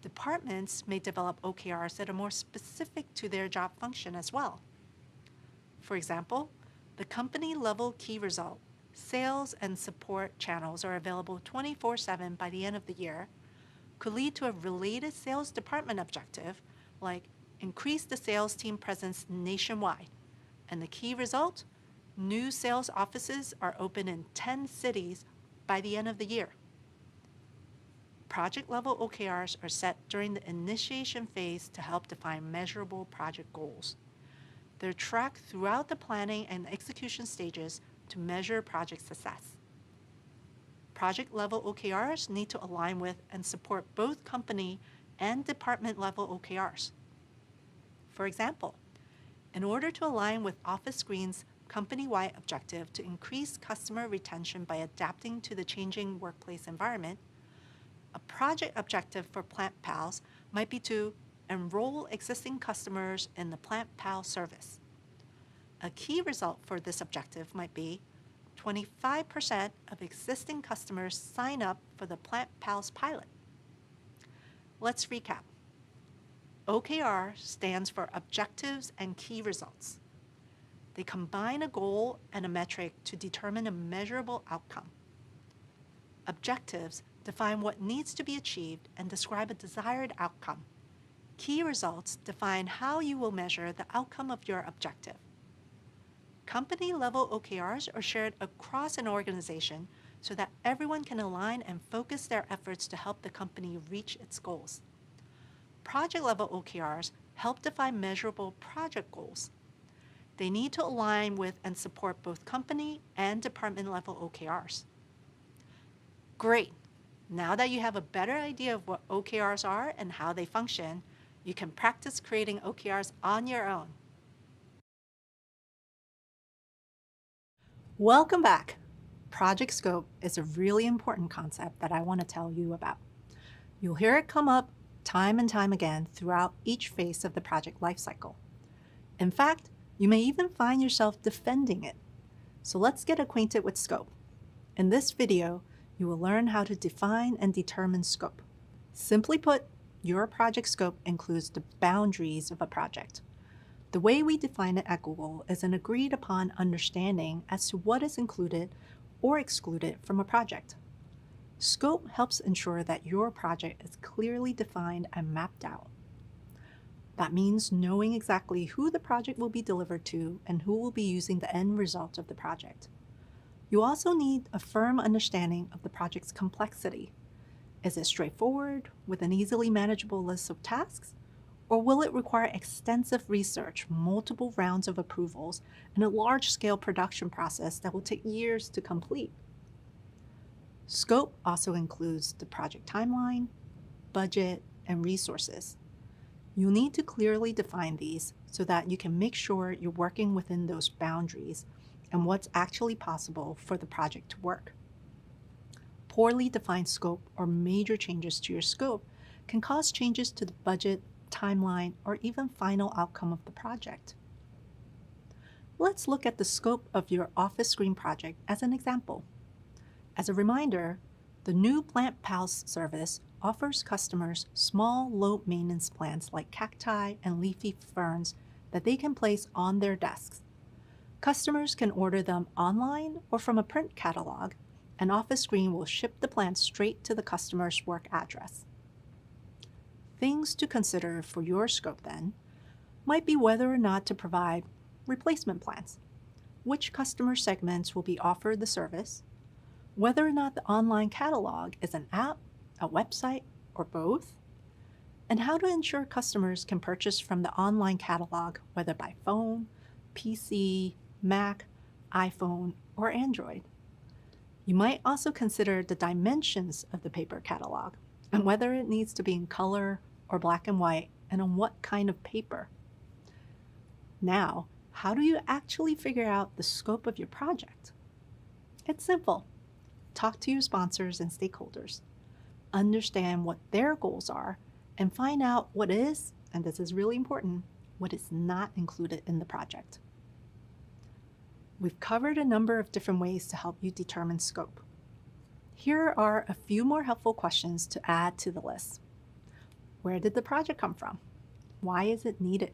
Departments may develop OKRs that are more specific to their job function as well. For example, the company-level key result, sales and support channels are available 24/7 by the end of the year, could lead to a related sales department objective like increase the sales team presence nationwide. And the key result, new sales offices are open in 10 cities by the end of the year. Project-level OKRs are set during the initiation phase to help define measurable project goals. They're tracked throughout the planning and execution stages to measure project success. Project-level OKRs need to align with and support both company and department-level OKRs. For example, in order to align with Office Green's company-wide objective to increase customer retention by adapting to the changing workplace environment, a project objective for Plant Pals might be to enroll existing customers in the Plant Pal service. A key result for this objective might be 25% of existing customers sign up for the Plant Pals pilot. Let's recap. OKR stands for Objectives and Key Results. They combine a goal and a metric to determine a measurable outcome. Objectives define what needs to be achieved and describe a desired outcome. Key results define how you will measure the outcome of your objective. Company-level OKRs are shared across an organization so that everyone can align and focus their efforts to help the company reach its goals. Project-level OKRs help define measurable project goals. They need to align with and support both company and department-level OKRs. Great! Now that you have a better idea of what OKRs are and how they function, you can practice creating OKRs on your own. Welcome back. project scope is a really important concept that I want to tell you about. You'll hear it come up time and time again throughout each phase of the project lifecycle. In fact, you may even find yourself defending it. So let's get acquainted with scope. In this video, you will learn how to define and determine scope. Simply put, your project scope includes the boundaries of a project. The way we define it at Google is an agreed upon understanding as to what is included or excluded from a project. Scope helps ensure that your project is clearly defined and mapped out. That means knowing exactly who the project will be delivered to and who will be using the end result of the project. You also need a firm understanding of the project's complexity. Is it straightforward with an easily manageable list of tasks? Or will it require extensive research, multiple rounds of approvals, and a large-scale production process that will take years to complete? Scope also includes the project timeline, budget, and resources. You'll need to clearly define these so that you can make sure you're working within those boundaries and what's actually possible for the project to work. Poorly defined scope or major changes to your scope can cause changes to the budget, timeline, or even final outcome of the project. Let's look at the scope of your office screen project as an example. As a reminder, the new Plant Pals service offers customers small, low-maintenance plants like cacti and leafy ferns that they can place on their desks. Customers can order them online or from a print catalog, and Office Screen will ship the plants straight to the customer's work address. Things to consider for your scope then might be whether or not to provide replacement plants, which customer segments will be offered the service, whether or not the online catalog is an app, a website, or both, and how to ensure customers can purchase from the online catalog, whether by phone, PC, Mac, iPhone, or Android. You might also consider the dimensions of the paper catalog and whether it needs to be in color or black and white, and on what kind of paper. Now, how do you actually figure out the scope of your project? It's simple. Talk to your sponsors and stakeholders. Understand what their goals are and find out what is, and this is really important, what is not included in the project. We've covered a number of different ways to help you determine scope. Here are a few more helpful questions to add to the list. Where did the project come from? Why is it needed?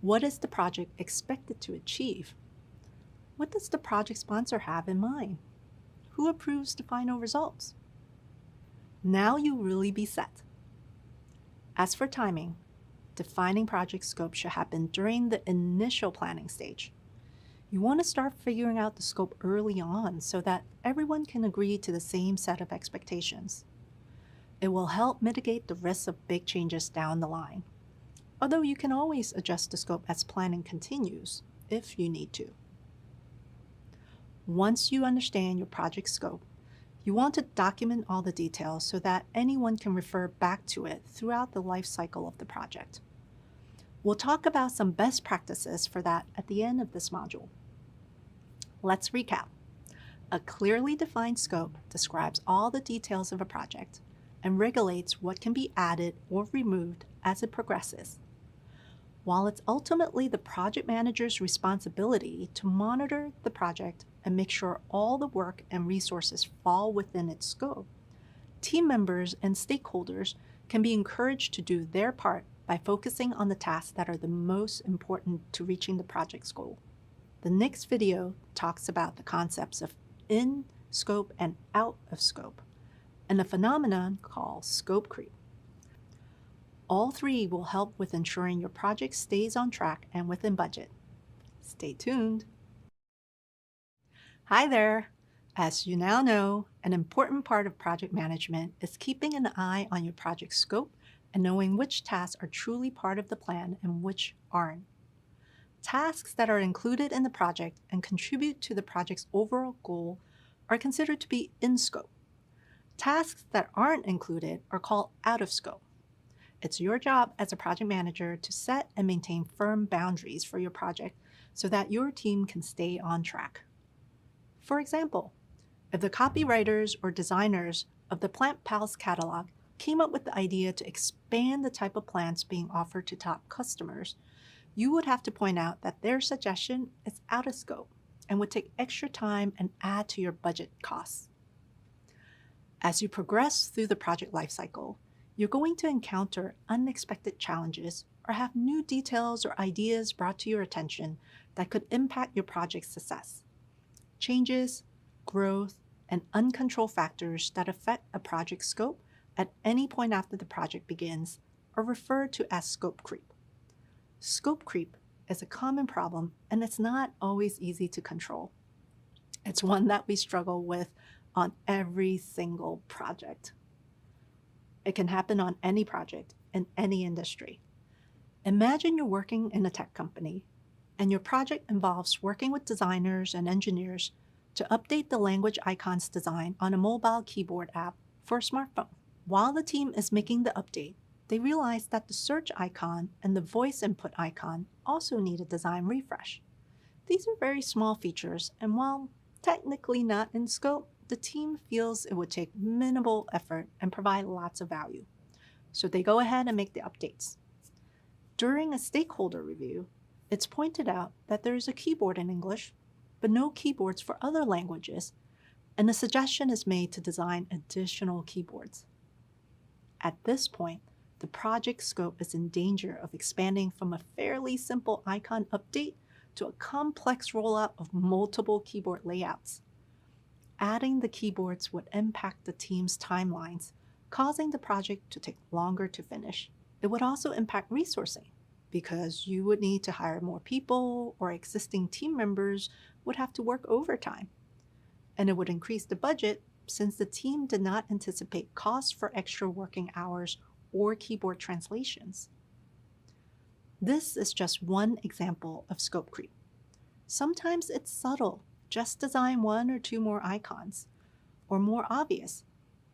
What is the project expected to achieve? What does the project sponsor have in mind? Who approves the final results? Now you'll really be set. As for timing, defining project scope should happen during the initial planning stage. You want to start figuring out the scope early on so that everyone can agree to the same set of expectations. It will help mitigate the risks of big changes down the line, although you can always adjust the scope as planning continues if you need to. Once you understand your project scope, you want to document all the details so that anyone can refer back to it throughout the life cycle of the project. We'll talk about some best practices for that at the end of this module. Let's recap. A clearly defined scope describes all the details of a project and regulates what can be added or removed as it progresses. While it's ultimately the project manager's responsibility to monitor the project and make sure all the work and resources fall within its scope, team members and stakeholders can be encouraged to do their part by focusing on the tasks that are the most important to reaching the project's goal. The next video talks about the concepts of in scope and out of scope, and a phenomenon called scope creep. All three will help with ensuring your project stays on track and within budget. Stay tuned. Hi there. As you now know, an important part of project management is keeping an eye on your project scope and knowing which tasks are truly part of the plan and which aren't. Tasks that are included in the project and contribute to the project's overall goal are considered to be in scope. Tasks that aren't included are called out of scope. It's your job as a project manager to set and maintain firm boundaries for your project so that your team can stay on track. For example, If the copywriters or designers of the Plant Pals catalog came up with the idea to expand the type of plants being offered to top customers, you would have to point out that their suggestion is out of scope and would take extra time and add to your budget costs. As you progress through the project lifecycle, you're going to encounter unexpected challenges or have new details or ideas brought to your attention that could impact your project's success. Changes, growth, and uncontrolled factors that affect a project scope at any point after the project begins are referred to as scope creep. Scope creep is a common problem, and it's not always easy to control. It's one that we struggle with on every single project. It can happen on any project in any industry. Imagine you're working in a tech company, and your project involves working with designers and engineers to update the language icons design on a mobile keyboard app for a smartphone. While the team is making the update, they realize that the search icon and the voice input icon also need a design refresh. These are very small features, and while technically not in scope, the team feels it would take minimal effort and provide lots of value. So they go ahead and make the updates. During a stakeholder review, it's pointed out that there is a keyboard in English, but no keyboards for other languages, and a suggestion is made to design additional keyboards. At this point, the project scope is in danger of expanding from a fairly simple icon update to a complex rollout of multiple keyboard layouts. Adding the keyboards would impact the team's timelines, causing the project to take longer to finish. It would also impact resourcing, because you would need to hire more people, or existing team members would have to work overtime. And it would increase the budget since the team did not anticipate costs for extra working hours or keyboard translations. This is just one example of scope creep. Sometimes it's subtle, just design one or two more icons. Or more obvious,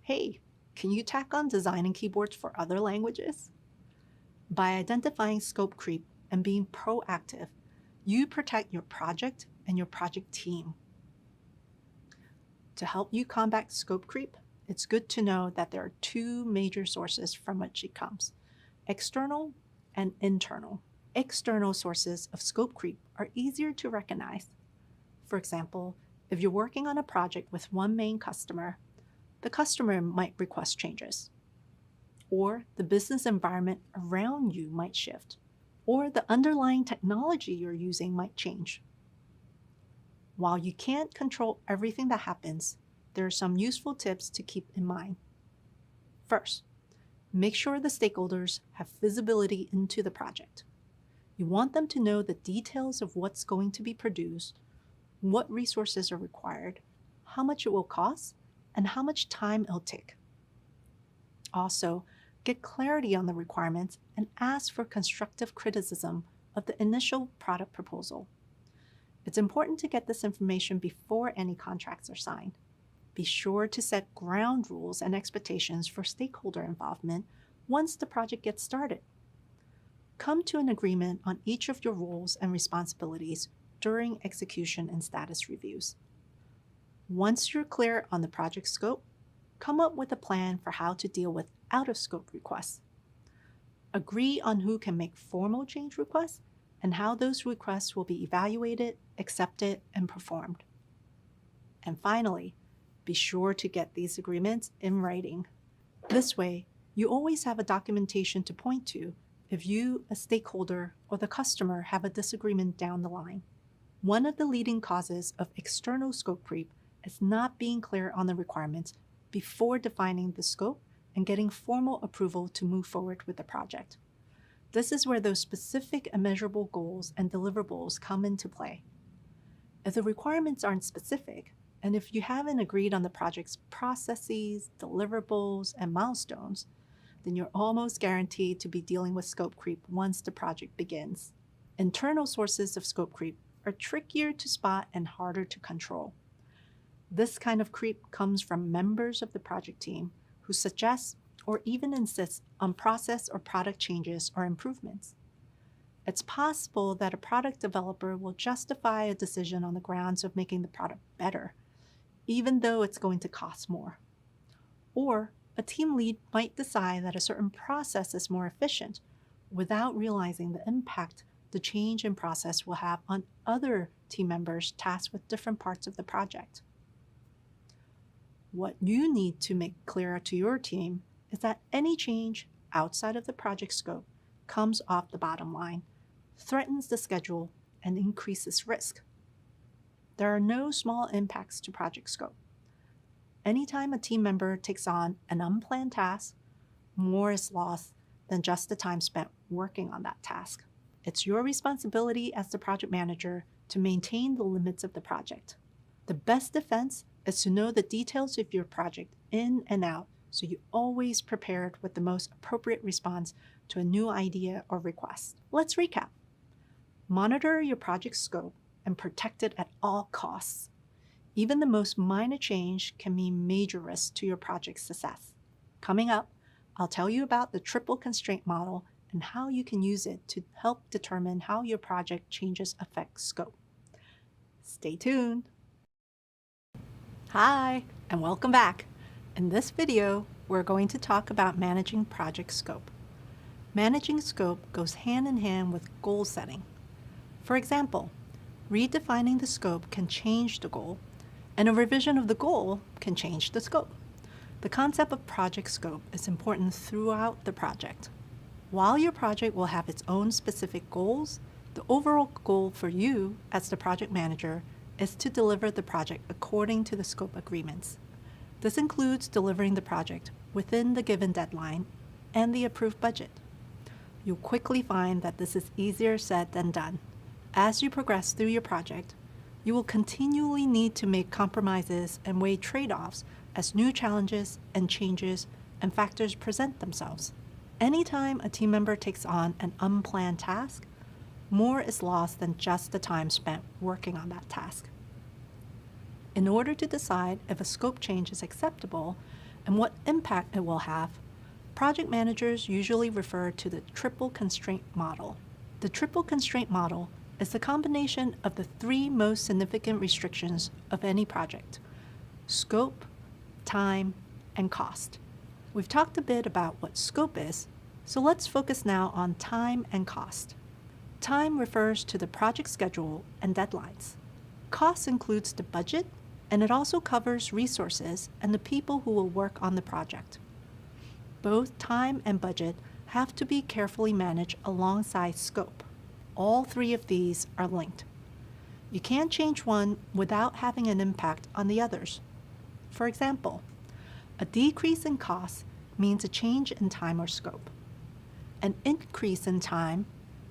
hey, can you tack on designing keyboards for other languages? By identifying scope creep and being proactive, you protect your project and your project team. To help you combat scope creep, it's good to know that there are two major sources from which it comes: external and internal. External sources of scope creep are easier to recognize. For example, if you're working on a project with one main customer, the customer might request changes, or the business environment around you might shift, or the underlying technology you're using might change. While you can't control everything that happens, there are some useful tips to keep in mind. First, make sure the stakeholders have visibility into the project. You want them to know the details of what's going to be produced, what resources are required, how much it will cost, and how much time it'll take. Also, get clarity on the requirements and ask for constructive criticism of the initial product proposal. It's important to get this information before any contracts are signed. Be sure to set ground rules and expectations for stakeholder involvement once the project gets started. Come to an agreement on each of your roles and responsibilities during execution and status reviews. Once you're clear on the project scope, come up with a plan for how to deal with out-of-scope requests. Agree on who can make formal change requests and how those requests will be evaluated, accepted, and performed. And finally, be sure to get these agreements in writing. This way, you always have a documentation to point to if you, a stakeholder, or the customer have a disagreement down the line. One of the leading causes of external scope creep is not being clear on the requirements before defining the scope and getting formal approval to move forward with the project. This is where those specific and measurable goals and deliverables come into play. If the requirements aren't specific, and if you haven't agreed on the project's processes, deliverables, and milestones, then you're almost guaranteed to be dealing with scope creep once the project begins. Internal sources of scope creep are trickier to spot and harder to control. This kind of creep comes from members of the project team who suggest or even insist on process or product changes or improvements. It's possible that a product developer will justify a decision on the grounds of making the product better, even though it's going to cost more. Or a team lead might decide that a certain process is more efficient without realizing the impact the change in process will have on other team members tasked with different parts of the project. What you need to make clear to your team is that any change outside of the project scope comes off the bottom line, threatens the schedule, and increases risk. There are no small impacts to project scope. Anytime a team member takes on an unplanned task, more is lost than just the time spent working on that task. It's your responsibility as the project manager to maintain the limits of the project. The best defense is to know the details of your project in and out, so you're always prepared with the most appropriate response to a new idea or request. Let's recap. Monitor your project scope and protect it at all costs. Even the most minor change can mean major risk to your project's success. Coming up, I'll tell you about the triple constraint model and how you can use it to help determine how your project changes affect scope. Stay tuned. Hi, and welcome back. In this video, we're going to talk about managing project scope. Managing scope goes hand in hand with goal setting. For example, redefining the scope can change the goal, and a revision of the goal can change the scope. The concept of project scope is important throughout the project. While your project will have its own specific goals, the overall goal for you as the project manager is to deliver the project according to the scope agreements. This includes delivering the project within the given deadline and the approved budget. You'll quickly find that this is easier said than done. As you progress through your project, you will continually need to make compromises and weigh trade-offs as new challenges and changes and factors present themselves. Anytime a team member takes on an unplanned task, more is lost than just the time spent working on that task. In order to decide if a scope change is acceptable and what impact it will have, project managers usually refer to the triple constraint model. The triple constraint model is the combination of the three most significant restrictions of any project: scope, time, and cost. We've talked a bit about what scope is, so let's focus now on time and cost. Time refers to the project schedule and deadlines. Cost includes the budget, and it also covers resources and the people who will work on the project. Both time and budget have to be carefully managed alongside scope. All three of these are linked. You can't change one without having an impact on the others. For example, a decrease in cost means a change in time or scope. An increase in time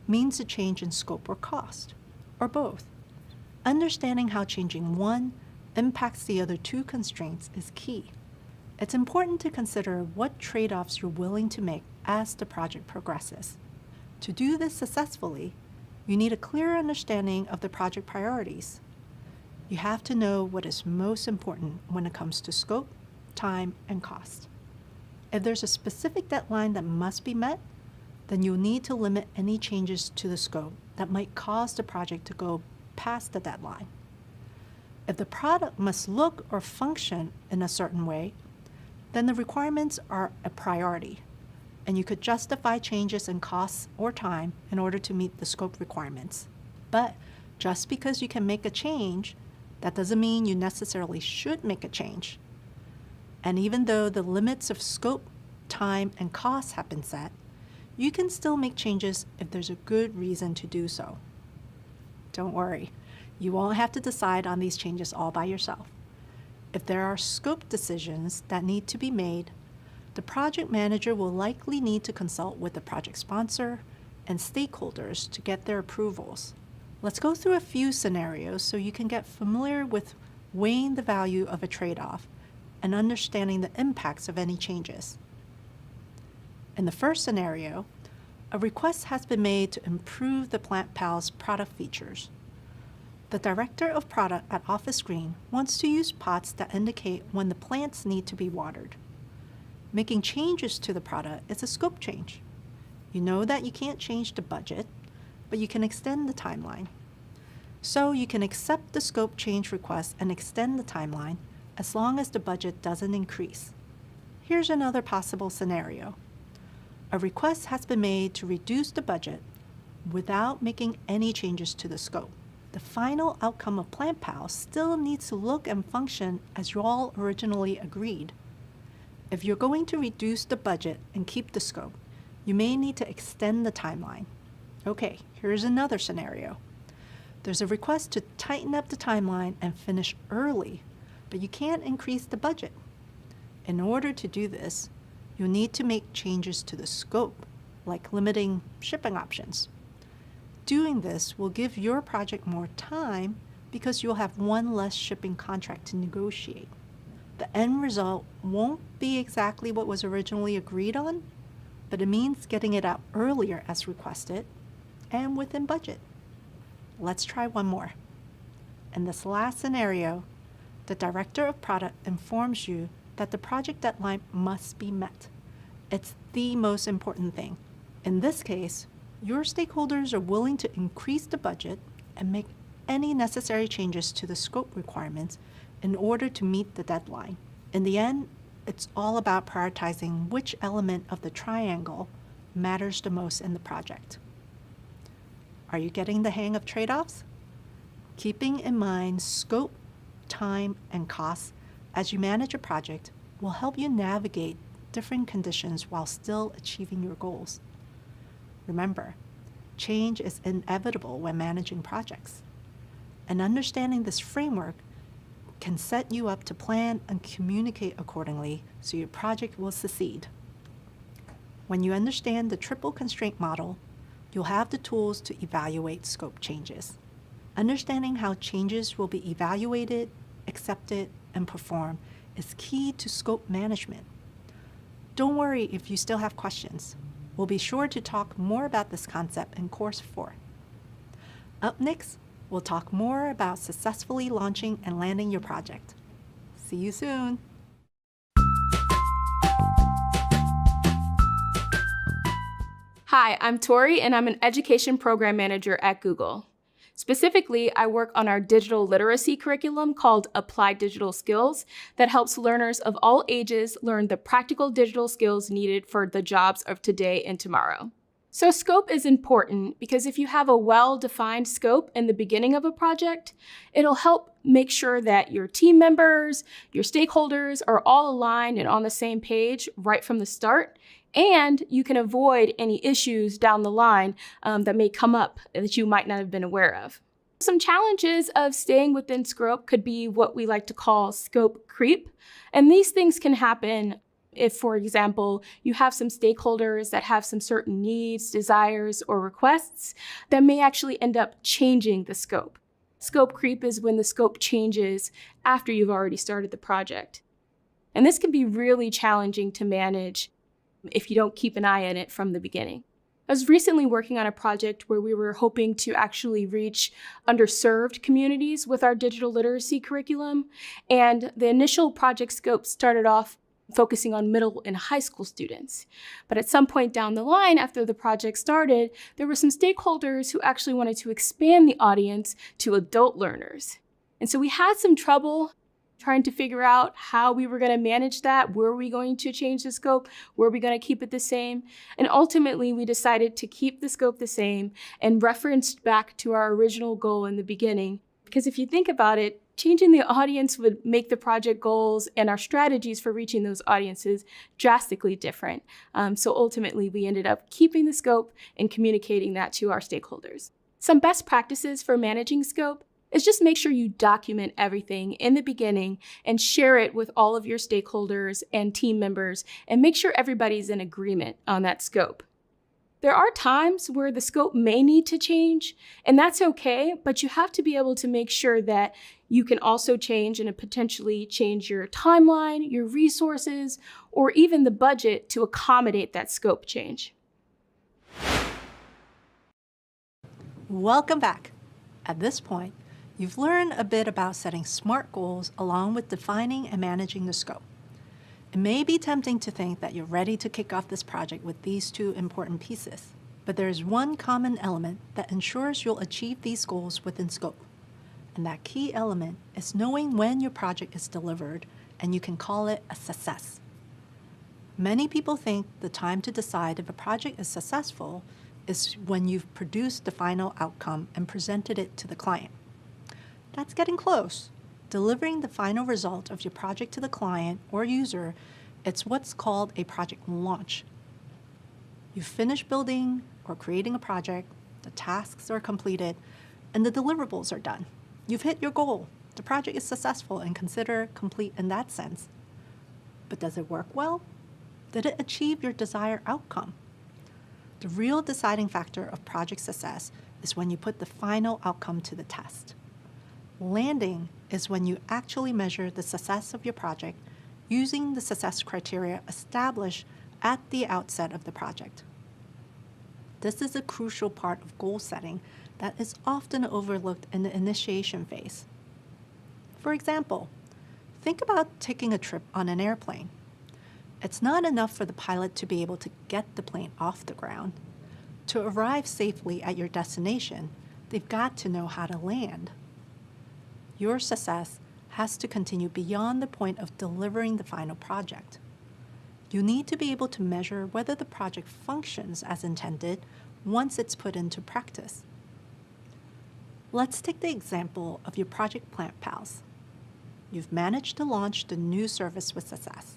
means a change in scope or cost, or both. Understanding how changing one impacts the other two constraints is key. It's important to consider what trade-offs you're willing to make as the project progresses. To do this successfully, you need a clear understanding of the project priorities. You have to know what is most important when it comes to scope, time, and cost. If there's a specific deadline that must be met, then you'll need to limit any changes to the scope that might cause the project to go past the deadline. If the product must look or function in a certain way, then the requirements are a priority, and you could justify changes in costs or time in order to meet the scope requirements. But just because you can make a change, that doesn't mean you necessarily should make a change. And even though the limits of scope, time, and cost have been set, you can still make changes if there's a good reason to do so. Don't worry, you won't have to decide on these changes all by yourself. If there are scope decisions that need to be made, the project manager will likely need to consult with the project sponsor and stakeholders to get their approvals. Let's go through a few scenarios so you can get familiar with weighing the value of a trade-off and understanding the impacts of any changes. In the first scenario, a request has been made to improve the PlantPal's product features. The director of product at Office Green wants to use pots that indicate when the plants need to be watered. Making changes to the product is a scope change. You know that you can't change the budget, but you can extend the timeline. So you can accept the scope change request and extend the timeline, as long as the budget doesn't increase. Here's another possible scenario. A request has been made to reduce the budget without making any changes to the scope. The final outcome of PlanPal still needs to look and function as you all originally agreed. If you're going to reduce the budget and keep the scope, you may need to extend the timeline. Okay, here's another scenario. There's a request to tighten up the timeline and finish early, but you can't increase the budget. In order to do this, you'll need to make changes to the scope, like limiting shipping options. Doing this will give your project more time because you'll have one less shipping contract to negotiate. The end result won't be exactly what was originally agreed on, but it means getting it out earlier as requested and within budget. Let's try one more. In this last scenario, the director of product informs you that the project deadline must be met. It's the most important thing. In this case, your stakeholders are willing to increase the budget and make any necessary changes to the scope requirements in order to meet the deadline. In the end, it's all about prioritizing which element of the triangle matters the most in the project. Are you getting the hang of trade-offs? Keeping in mind scope, time, and costs as you manage a project will help you navigate different conditions while still achieving your goals. Remember, change is inevitable when managing projects. And understanding this framework can set you up to plan and communicate accordingly so your project will succeed. When you understand the triple constraint model, you'll have the tools to evaluate scope changes. Understanding how changes will be evaluated, accepted, and performed is key to scope management. Don't worry if you still have questions. We'll be sure to talk more about this concept in Course 4. Up next, we'll talk more about successfully launching and landing your project. See you soon. Hi, I'm Tori, and I'm an education program manager at Google. Specifically, I work on our digital literacy curriculum called Applied Digital Skills that helps learners of all ages learn the practical digital skills needed for the jobs of today and tomorrow. So scope is important because if you have a well-defined scope in the beginning of a project, it'll help make sure that your team members, your stakeholders are all aligned and on the same page right from the start, and you can avoid any issues down the line that may come up that you might not have been aware of. Some challenges of staying within scope could be what we like to call scope creep, and these things can happen if, for example, you have some stakeholders that have some certain needs, desires, or requests that may actually end up changing the scope. Scope creep is when the scope changes after you've already started the project. And this can be really challenging to manage if you don't keep an eye on it from the beginning. I was recently working on a project where we were hoping to actually reach underserved communities with our digital literacy curriculum, and the initial project scope started off focusing on middle and high school students. But at some point down the line, after the project started, there were some stakeholders who actually wanted to expand the audience to adult learners. And so we had some trouble trying to figure out how we were going to manage that. Were we going to change the scope? Were we going to keep it the same? And ultimately, we decided to keep the scope the same and referenced back to our original goal in the beginning. Because if you think about it, changing the audience would make the project goals and our strategies for reaching those audiences drastically different. So ultimately, we ended up keeping the scope and communicating that to our stakeholders. Some best practices for managing scope is just make sure you document everything in the beginning and share it with all of your stakeholders and team members and make sure everybody's in agreement on that scope. There are times where the scope may need to change, and that's okay, but you have to be able to make sure that you can also change and potentially change your timeline, your resources, or even the budget to accommodate that scope change. Welcome back. At this point, you've learned a bit about setting SMART goals along with defining and managing the scope. It may be tempting to think that you're ready to kick off this project with these two important pieces, but there is one common element that ensures you'll achieve these goals within scope, And that key element is knowing when your project is delivered, and you can call it a success. Many people think the time to decide if a project is successful is when you've produced the final outcome and presented it to the client. That's getting close. Delivering the final result of your project to the client or user, it's what's called a project launch. You've finished building or creating a project, the tasks are completed, and the deliverables are done. You've hit your goal. The project is successful and considered complete in that sense. But does it work well? Did it achieve your desired outcome? The real deciding factor of project success is when you put the final outcome to the test. Landing is when you actually measure the success of your project using the success criteria established at the outset of the project. This is a crucial part of goal setting that is often overlooked in the initiation phase. For example, think about taking a trip on an airplane. It's not enough for the pilot to be able to get the plane off the ground. To arrive safely at your destination, they've got to know how to land. Your success has to continue beyond the point of delivering the final project. You need to be able to measure whether the project functions as intended once it's put into practice. Let's take the example of your Project Plant Pals. You've managed to launch the new service with success.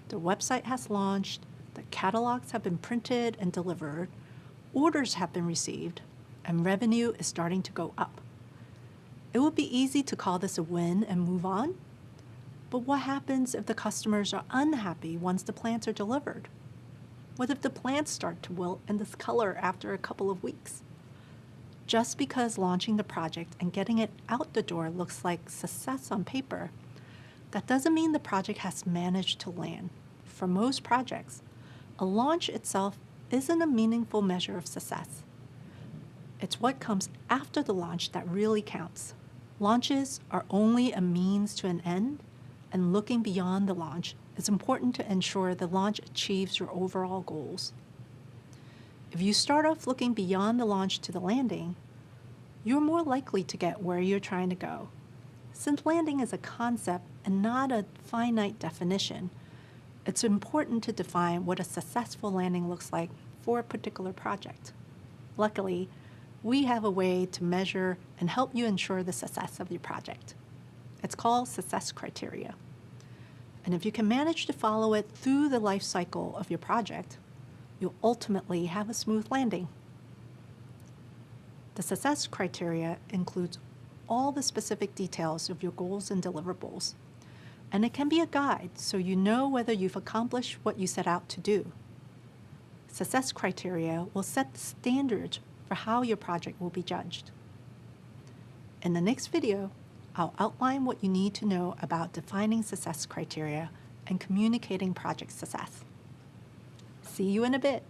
The website has launched, the catalogs have been printed and delivered, orders have been received, and revenue is starting to go up. It would be easy to call this a win and move on. But what happens if the customers are unhappy once the plants are delivered? What if the plants start to wilt and discolor after a couple of weeks? Just because launching the project and getting it out the door looks like success on paper, that doesn't mean the project has managed to land. For most projects, a launch itself isn't a meaningful measure of success. It's what comes after the launch that really counts. Launches are only a means to an end, and looking beyond the launch is important to ensure the launch achieves your overall goals. If you start off looking beyond the launch to the landing, you're more likely to get where you're trying to go. Since landing is a concept and not a finite definition, it's important to define what a successful landing looks like for a particular project. Luckily, we have a way to measure and help you ensure the success of your project. It's called success criteria. And if you can manage to follow it through the life cycle of your project, you'll ultimately have a smooth landing. The success criteria includes all the specific details of your goals and deliverables, and it can be a guide so you know whether you've accomplished what you set out to do. Success criteria will set the standards for how your project will be judged. In the next video, I'll outline what you need to know about defining success criteria and communicating project success. See you in a bit.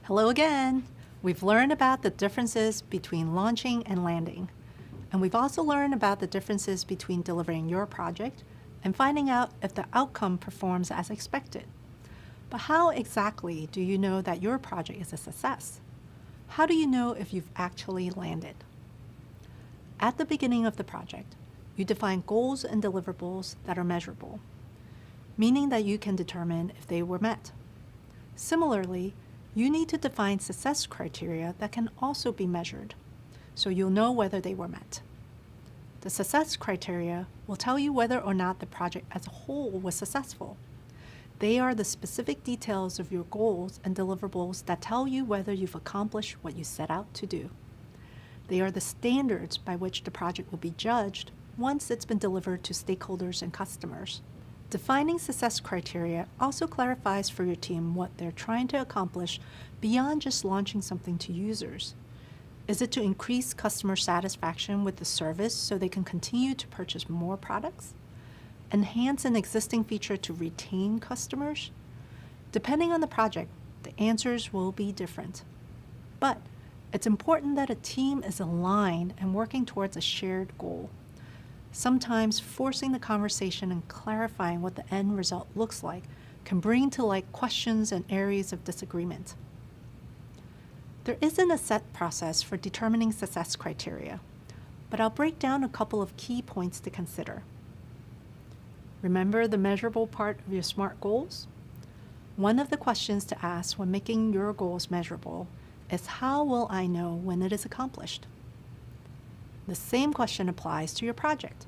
Hello again. We've learned about the differences between launching and landing. And we've also learned about the differences between delivering your project and finding out if the outcome performs as expected. But how exactly do you know that your project is a success? How do you know if you've actually landed? At the beginning of the project, you define goals and deliverables that are measurable, meaning that you can determine if they were met. Similarly, you need to define success criteria that can also be measured, so you'll know whether they were met. The success criteria will tell you whether or not the project as a whole was successful. They are the specific details of your goals and deliverables that tell you whether you've accomplished what you set out to do. They are the standards by which the project will be judged once it's been delivered to stakeholders and customers. Defining success criteria also clarifies for your team what they're trying to accomplish beyond just launching something to users. Is it to increase customer satisfaction with the service so they can continue to purchase more products? Enhance an existing feature to retain customers? Depending on the project, the answers will be different. But it's important that a team is aligned and working towards a shared goal. Sometimes forcing the conversation and clarifying what the end result looks like can bring to light questions and areas of disagreement. There isn't a set process for determining success criteria. but I'll break down a couple of key points to consider. Remember the measurable part of your SMART goals? One of the questions to ask when making your goals measurable is, how will I know when it is accomplished? The same question applies to your project.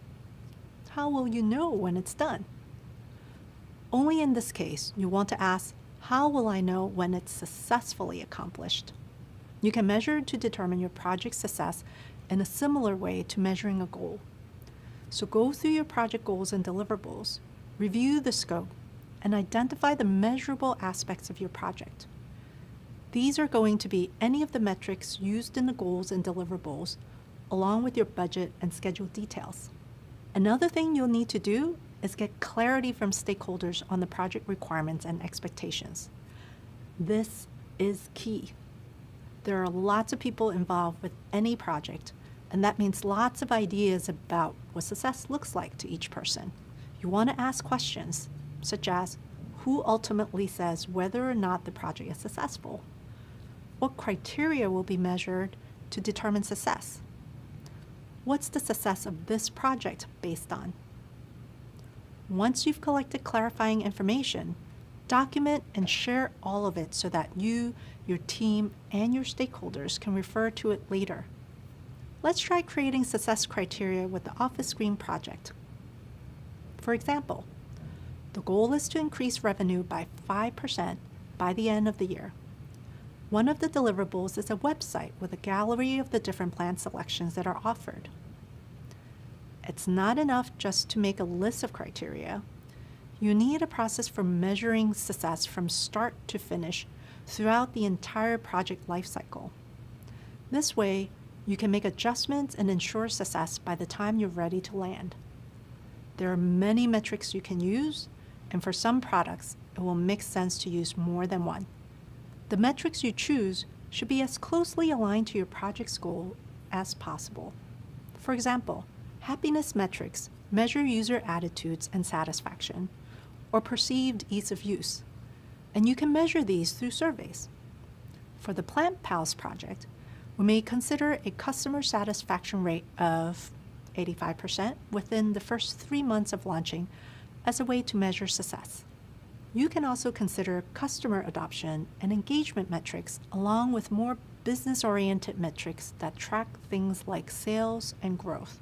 How will you know when it's done? Only in this case, you want to ask, how will I know when it's successfully accomplished? You can measure to determine your project's success in a similar way to measuring a goal. So go through your project goals and deliverables, review the scope, and identify the measurable aspects of your project. These are going to be any of the metrics used in the goals and deliverables, along with your budget and schedule details. Another thing you'll need to do is get clarity from stakeholders on the project requirements and expectations. This is key. There are lots of people involved with any project, and that means lots of ideas about what success looks like to each person. You want to ask questions, such as, who ultimately says whether or not the project is successful? What criteria will be measured to determine success? What's the success of this project based on? Once you've collected clarifying information, document and share all of it so that you, your team, and your stakeholders can refer to it later. Let's try creating success criteria with the office screen project. For example, the goal is to increase revenue by 5% by the end of the year. One of the deliverables is a website with a gallery of the different plan selections that are offered. It's not enough just to make a list of criteria. You need a process for measuring success from start to finish throughout the entire project lifecycle. This way, you can make adjustments and ensure success by the time you're ready to land. There are many metrics you can use, and for some products, it will make sense to use more than one. The metrics you choose should be as closely aligned to your project's goal as possible. For example, happiness metrics measure user attitudes and satisfaction, or perceived ease of use, and you can measure these through surveys. For the Plant Pals project, we may consider a customer satisfaction rate of 85% within the first 3 months of launching as a way to measure success. You can also consider customer adoption and engagement metrics along with more business-oriented metrics that track things like sales and growth.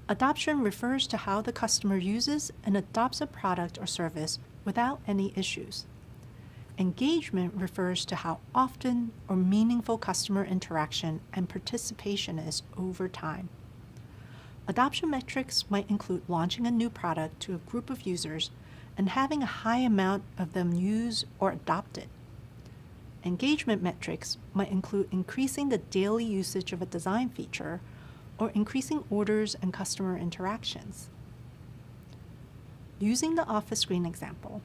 Adoption refers to how the customer uses and adopts a product or service without any issues. Engagement refers to how often or meaningful customer interaction and participation is over time. Adoption metrics might include launching a new product to a group of users and having a high amount of them use or adopt it. Engagement metrics might include increasing the daily usage of a design feature or increasing orders and customer interactions. Using the office screen example,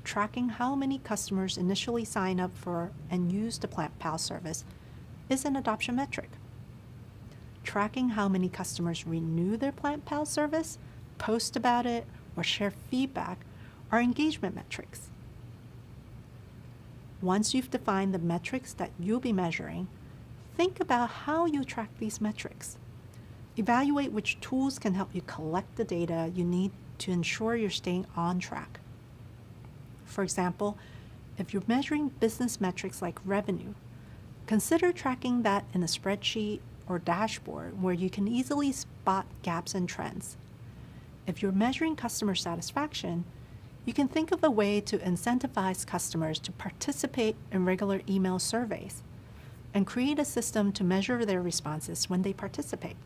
tracking how many customers initially sign up for and use the Plant Pal service is an adoption metric. Tracking how many customers renew their Plant Pal service, post about it, or share feedback are engagement metrics. Once you've defined the metrics that you'll be measuring, think about how you track these metrics. Evaluate which tools can help you collect the data you need to ensure you're staying on track. For example, if you're measuring business metrics like revenue, consider tracking that in a spreadsheet or dashboard where you can easily spot gaps and trends. If you're measuring customer satisfaction, you can think of a way to incentivize customers to participate in regular email surveys and create a system to measure their responses when they participate.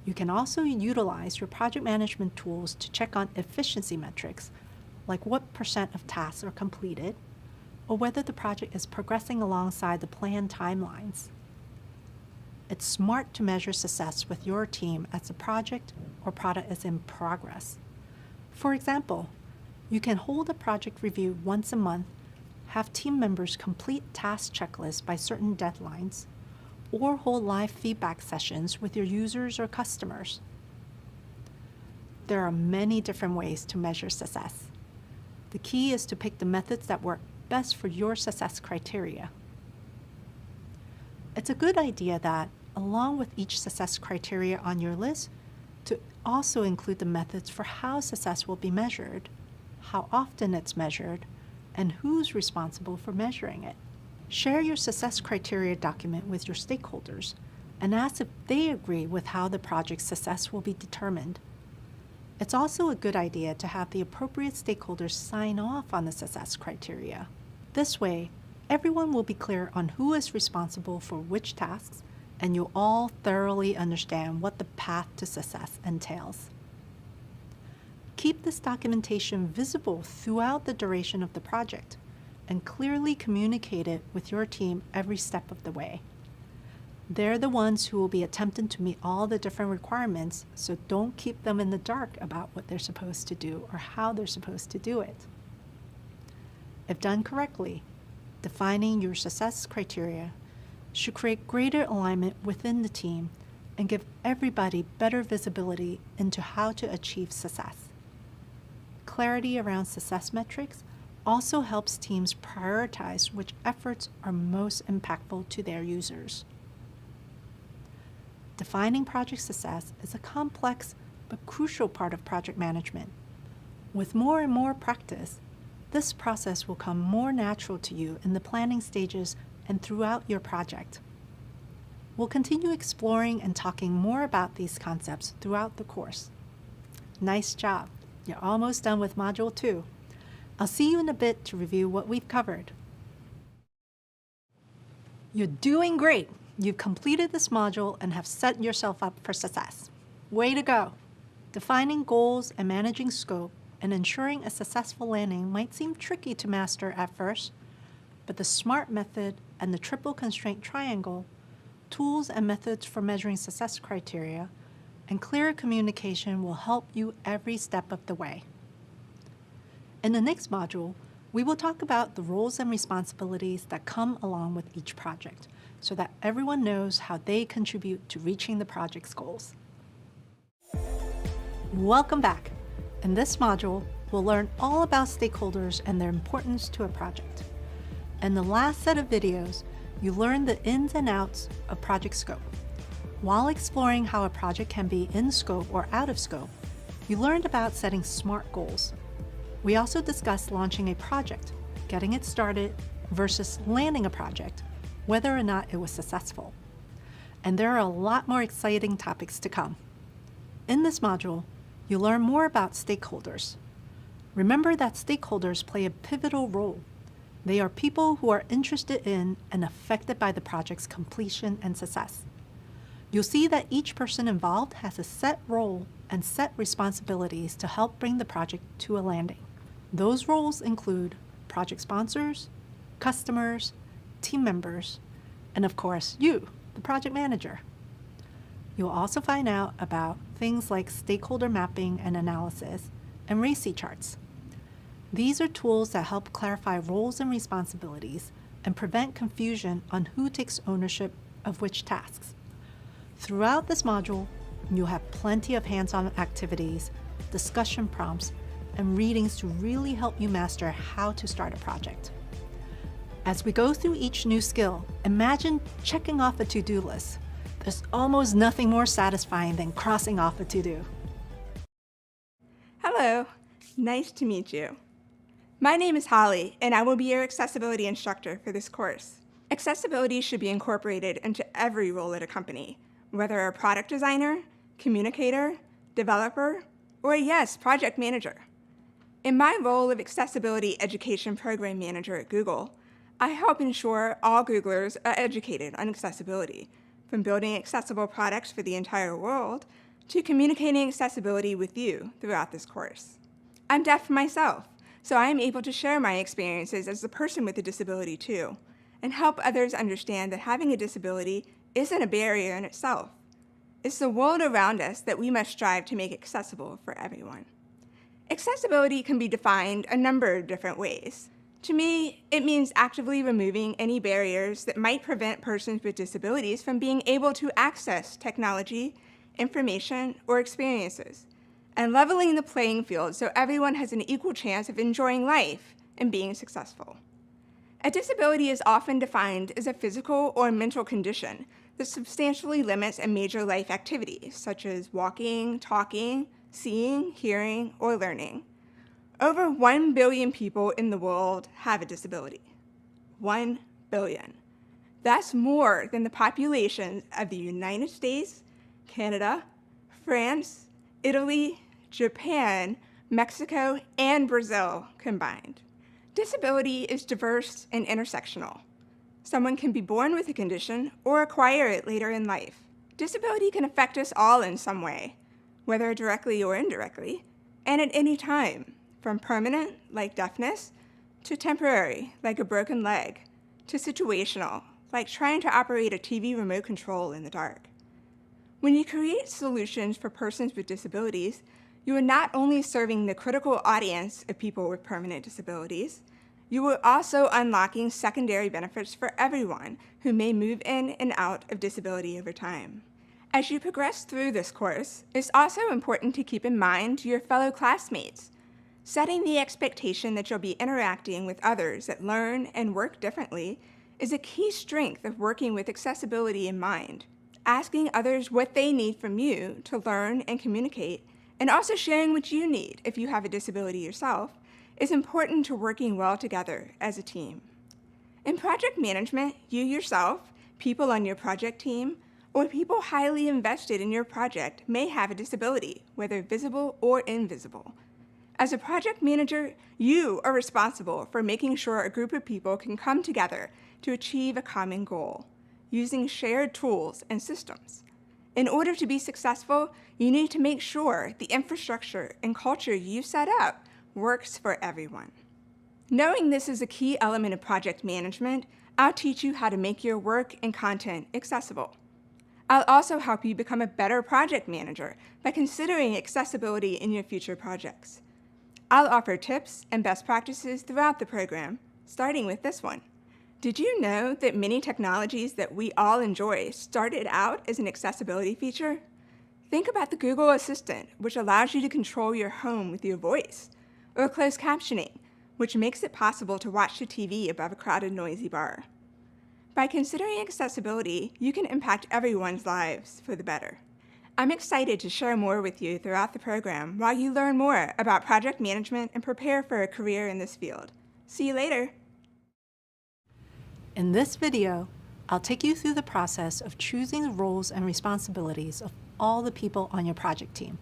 You can also utilize your project management tools to check on efficiency metrics, like what % of tasks are completed, or whether the project is progressing alongside the planned timelines. It's smart to measure success with your team as the project or product is in progress. For example, you can hold a project review once a month, have team members complete task checklists by certain deadlines, or hold live feedback sessions with your users or customers. There are many different ways to measure success. The key is to pick the methods that work best for your success criteria. It's a good idea that, along with each success criteria on your list, to also include the methods for how success will be measured, how often it's measured, and who's responsible for measuring it. Share your success criteria document with your stakeholders and ask if they agree with how the project's success will be determined. It's also a good idea to have the appropriate stakeholders sign off on the success criteria. This way, everyone will be clear on who is responsible for which tasks, and you'll all thoroughly understand what the path to success entails. Keep this documentation visible throughout the duration of the project and clearly communicate it with your team every step of the way. They're the ones who will be attempting to meet all the different requirements, so don't keep them in the dark about what they're supposed to do or how they're supposed to do it. If done correctly, defining your success criteria should create greater alignment within the team and give everybody better visibility into how to achieve success. Clarity around success metrics also helps teams prioritize which efforts are most impactful to their users. Defining project success is a complex but crucial part of project management. With more and more practice, this process will come more natural to you in the planning stages and throughout your project. We'll continue exploring and talking more about these concepts throughout the course. Nice job. You're almost done with Module 2. I'll see you in a bit to review what we've covered. You're doing great. You've completed this module and have set yourself up for success. Way to go. Defining goals and managing scope and ensuring a successful landing might seem tricky to master at first, but the SMART method and the triple constraint triangle, tools and methods for measuring success criteria, and clear communication will help you every step of the way. In the next module, we will talk about the roles and responsibilities that come along with each project, so that everyone knows how they contribute to reaching the project's goals. Welcome back. In this module, we'll learn all about stakeholders and their importance to a project. In the last set of videos, you learned the ins and outs of project scope. While exploring how a project can be in scope or out of scope, you learned about setting SMART goals. We also discussed launching a project, getting it started, versus landing a project, whether or not it was successful. And there are a lot more exciting topics to come. In this module, you learn more about stakeholders. Remember that stakeholders play a pivotal role. They are people who are interested in and affected by the project's completion and success. You'll see that each person involved has a set role and set responsibilities to help bring the project to a landing. Those roles include project sponsors, customers, team members, and of course, you, the project manager. You'll also find out about things like stakeholder mapping and analysis and RACI charts. These are tools that help clarify roles and responsibilities and prevent confusion on who takes ownership of which tasks. Throughout this module, you'll have plenty of hands-on activities, discussion prompts, and readings to really help you master how to start a project. As we go through each new skill, imagine checking off a to-do list. There's almost nothing more satisfying than crossing off a to-do. Hello, nice to meet you. My name is Holly, and I will be your accessibility instructor for this course. Accessibility should be incorporated into every role at a company, whether a product designer, communicator, developer, or yes, project manager. In my role of Accessibility Education Program Manager at Google, I help ensure all Googlers are educated on accessibility, from building accessible products for the entire world to communicating accessibility with you throughout this course. I'm deaf myself, so I am able to share my experiences as a person with a disability too, and help others understand that having a disability isn't a barrier in itself. It's the world around us that we must strive to make accessible for everyone. Accessibility can be defined a number of different ways. To me, it means actively removing any barriers that might prevent persons with disabilities from being able to access technology, information, or experiences, and leveling the playing field so everyone has an equal chance of enjoying life and being successful. A disability is often defined as a physical or mental condition that substantially limits a major life activity, such as walking, talking, seeing, hearing, or learning. Over 1 billion people in the world have a disability. 1 billion. That's more than the populations of the United States, Canada, France, Italy, Japan, Mexico, and Brazil combined. Disability is diverse and intersectional. Someone can be born with a condition or acquire it later in life. Disability can affect us all in some way, whether directly or indirectly, and at any time, from permanent, like deafness, to temporary, like a broken leg, to situational, like trying to operate a TV remote control in the dark. When you create solutions for persons with disabilities, you are not only serving the critical audience of people with permanent disabilities, you are also unlocking secondary benefits for everyone who may move in and out of disability over time. As you progress through this course, it's also important to keep in mind your fellow classmates. Setting the expectation that you'll be interacting with others that learn and work differently is a key strength of working with accessibility in mind. Asking others what they need from you to learn and communicate, and also sharing what you need if you have a disability yourself, is important to working well together as a team. In project management, you yourself, people on your project team, or people highly invested in your project may have a disability, whether visible or invisible. As a project manager, you are responsible for making sure a group of people can come together to achieve a common goal, using shared tools and systems. In order to be successful, you need to make sure the infrastructure and culture you set up works for everyone. Knowing this is a key element of project management, I'll teach you how to make your work and content accessible. I'll also help you become a better project manager by considering accessibility in your future projects. I'll offer tips and best practices throughout the program, starting with this one. Did you know that many technologies that we all enjoy started out as an accessibility feature? Think about the Google Assistant, which allows you to control your home with your voice, or closed captioning, which makes it possible to watch the TV above a crowded, noisy bar. By considering accessibility, you can impact everyone's lives for the better. I'm excited to share more with you throughout the program while you learn more about project management and prepare for a career in this field. See you later. In this video, I'll take you through the process of choosing the roles and responsibilities of all the people on your project team.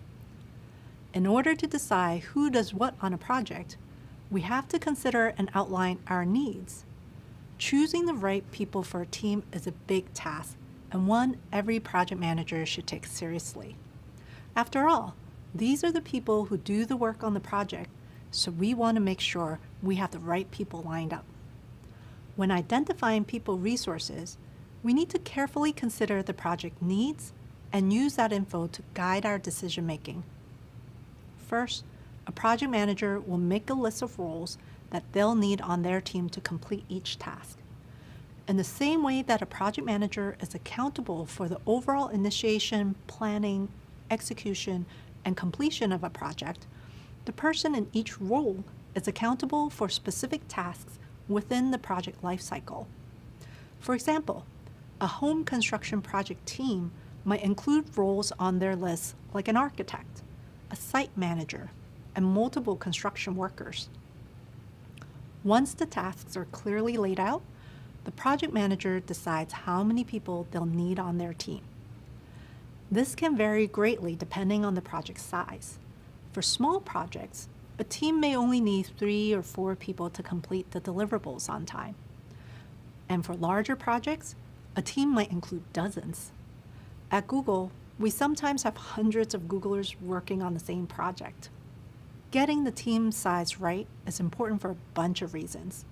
In order to decide who does what on a project, we have to consider and outline our needs. Choosing the right people for a team is a big task, and one every project manager should take seriously. After all, these are the people who do the work on the project, so we want to make sure we have the right people lined up. When identifying people resources, we need to carefully consider the project needs and use that info to guide our decision-making. First, a project manager will make a list of roles that they'll need on their team to complete each task. In the same way that a project manager is accountable for the overall initiation, planning, execution, and completion of a project, the person in each role is accountable for specific tasks within the project lifecycle. For example, a home construction project team might include roles on their list like an architect, a site manager, and multiple construction workers. Once the tasks are clearly laid out, the project manager decides how many people they'll need on their team. This can vary greatly depending on the project size. For small projects, a team may only need 3 or 4 people to complete the deliverables on time. And for larger projects, a team might include dozens. At Google, we sometimes have hundreds of Googlers working on the same project. Getting the team size right is important for a bunch of reasons.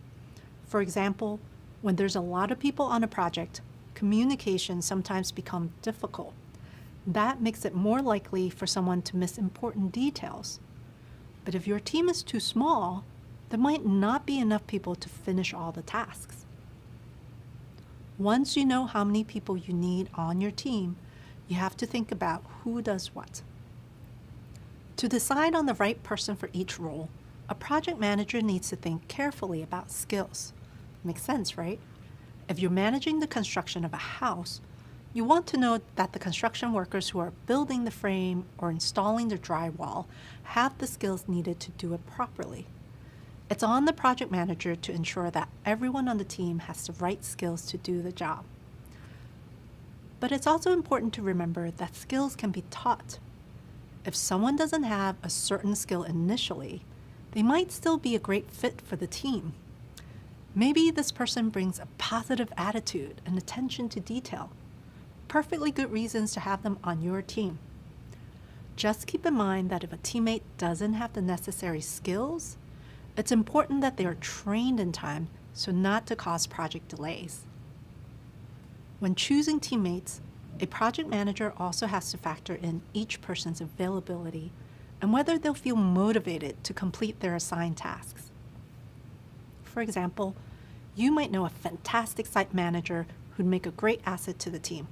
For example, when there's a lot of people on a project, communication sometimes becomes difficult. That makes it more likely for someone to miss important details. But if your team is too small, there might not be enough people to finish all the tasks. Once you know how many people you need on your team, you have to think about who does what. To decide on the right person for each role, a project manager needs to think carefully about skills. Makes sense, right? If you're managing the construction of a house, You want to know that the construction workers who are building the frame or installing the drywall have the skills needed to do it properly. It's on the project manager to ensure that everyone on the team has the right skills to do the job. But it's also important to remember that skills can be taught. If someone doesn't have a certain skill initially, they might still be a great fit for the team. Maybe this person brings a positive attitude and attention to detail. Perfectly good reasons to have them on your team. Just keep in mind that if a teammate doesn't have the necessary skills, it's important that they are trained in time so not to cause project delays. When choosing teammates, a project manager also has to factor in each person's availability and whether they'll feel motivated to complete their assigned tasks. For example, you might know a fantastic site manager who'd make a great asset to the team.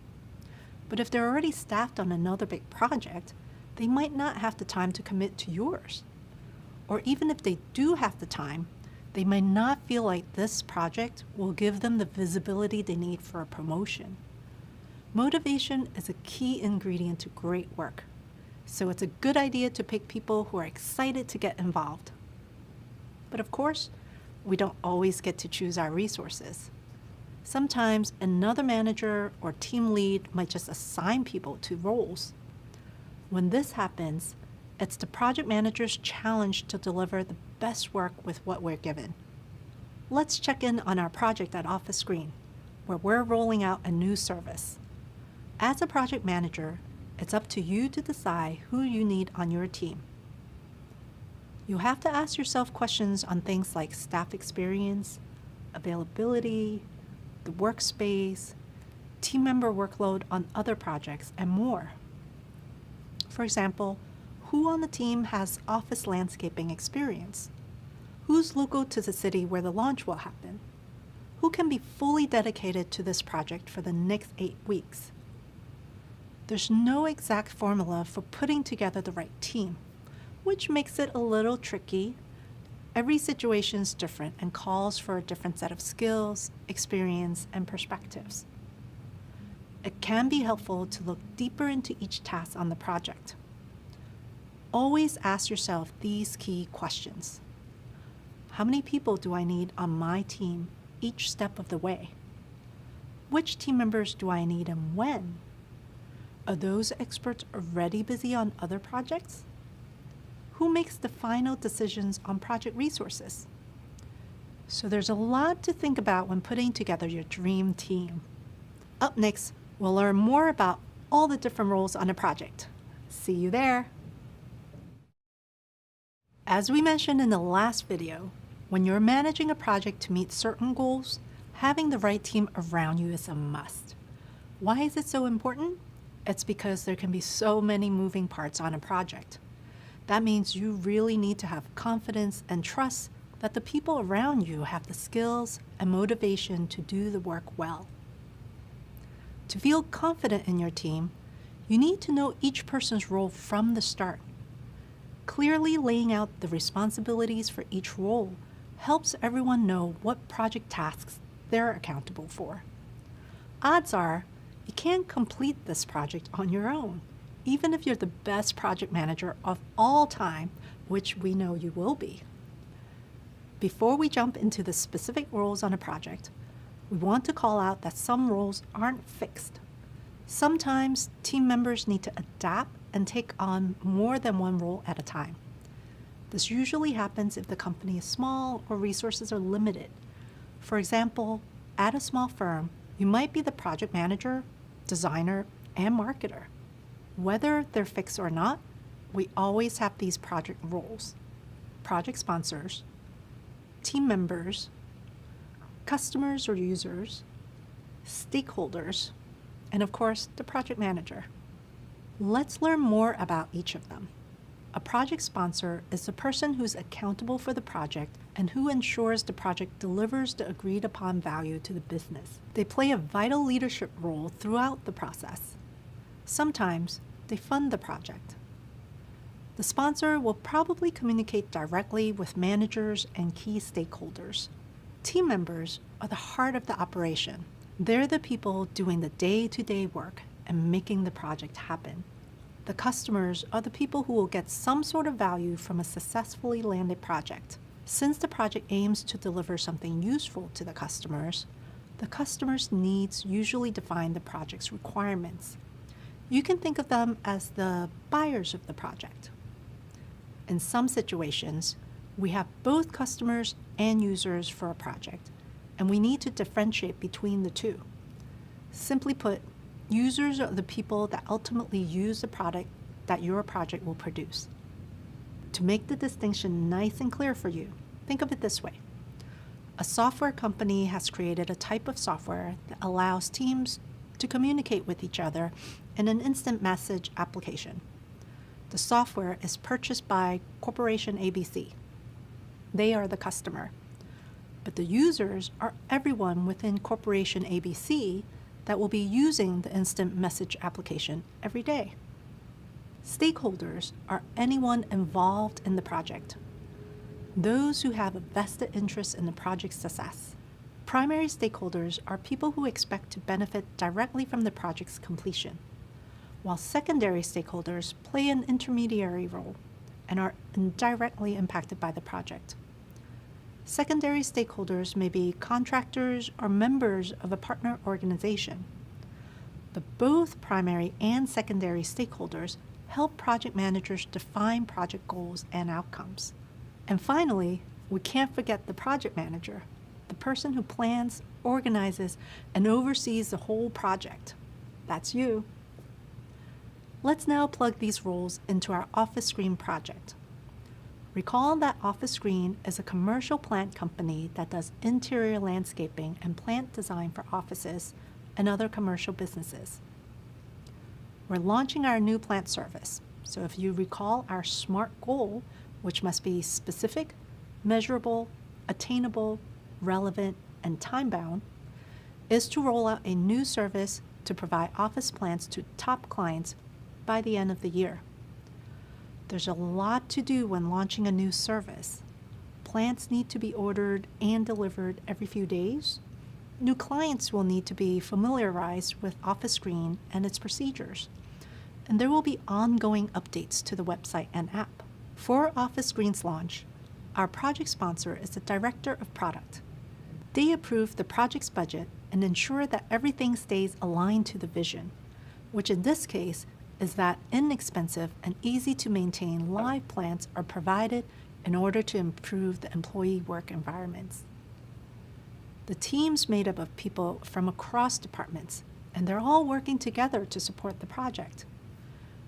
But if they're already staffed on another big project, they might not have the time to commit to yours. Or even if they do have the time, they might not feel like this project will give them the visibility they need for a promotion. Motivation is a key ingredient to great work, so it's a good idea to pick people who are excited to get involved. But of course, we don't always get to choose our resources. Sometimes another manager or team lead might just assign people to roles. When this happens, it's the project manager's challenge to deliver the best work with what we're given. Let's check in on our project at Office Screen, where we're rolling out a new service. As a project manager, it's up to you to decide who you need on your team. You'll have to ask yourself questions on things like staff experience, availability, the workspace, team member workload on other projects, and more. For example, who on the team has office landscaping experience? Who's local to the city where the launch will happen? Who can be fully dedicated to this project for the next 8 weeks? There's no exact formula for putting together the right team, which makes it a little tricky. Every situation is different and calls for a different set of skills, experience, and perspectives. It can be helpful to look deeper into each task on the project. Always ask yourself these key questions. How many people do I need on my team each step of the way? Which team members do I need and when? Are those experts already busy on other projects? Who makes the final decisions on project resources? So there's a lot to think about when putting together your dream team. Up next, we'll learn more about all the different roles on a project. See you there. As we mentioned in the last video, when you're managing a project to meet certain goals, having the right team around you is a must. Why is it so important? It's because there can be so many moving parts on a project. That means you really need to have confidence and trust that the people around you have the skills and motivation to do the work well. To feel confident in your team, you need to know each person's role from the start. Clearly laying out the responsibilities for each role helps everyone know what project tasks they're accountable for. Odds are, you can't complete this project on your own, even if you're the best project manager of all time, which we know you will be. Before we jump into the specific roles on a project, we want to call out that some roles aren't fixed. Sometimes team members need to adapt and take on more than one role at a time. This usually happens if the company is small or resources are limited. For example, at a small firm, you might be the project manager, designer, and marketer. Whether they're fixed or not, we always have these project roles: project sponsors, team members, customers or users, stakeholders, and of course, the project manager. Let's learn more about each of them. A project sponsor is the person who's accountable for the project and who ensures the project delivers the agreed upon value to the business. They play a vital leadership role throughout the process. Sometimes they fund the project. The sponsor will probably communicate directly with managers and key stakeholders. Team members are the heart of the operation. They're the people doing the day-to-day work and making the project happen. The customers are the people who will get some sort of value from a successfully landed project. Since the project aims to deliver something useful to the customers' needs usually define the project's requirements. You can think of them as the buyers of the project. In some situations, we have both customers and users for a project, and we need to differentiate between the two. Simply put, users are the people that ultimately use the product that your project will produce. To make the distinction nice and clear for you, think of it this way. A software company has created a type of software that allows teams to communicate with each other in an instant message application. The software is purchased by Corporation ABC. They are the customer. But the users are everyone within Corporation ABC that will be using the instant message application every day. Stakeholders are anyone involved in the project, those who have a vested interest in the project's success. Primary stakeholders are people who expect to benefit directly from the project's completion, while secondary stakeholders play an intermediary role and are indirectly impacted by the project. Secondary stakeholders may be contractors or members of a partner organization, but both primary and secondary stakeholders help project managers define project goals and outcomes. And finally, we can't forget the project manager, the person who plans, organizes, and oversees the whole project. That's you. Let's now plug these roles into our Office Screen project. Recall that Office Screen is a commercial plant company that does interior landscaping and plant design for offices and other commercial businesses. We're launching our new plant service, so if you recall our SMART goal, which must be specific, measurable, attainable, relevant, and time-bound, is to roll out a new service to provide office plants to top clients by the end of the year. There's a lot to do when launching a new service. Plants need to be ordered and delivered every few days. New clients will need to be familiarized with Office Screen and its procedures. And there will be ongoing updates to the website and app. For Office Screen's launch, our project sponsor is the Director of Product. They approve the project's budget and ensure that everything stays aligned to the vision, which in this case is that inexpensive and easy to maintain live plants are provided in order to improve the employee work environments. The team's made up of people from across departments, and they're all working together to support the project.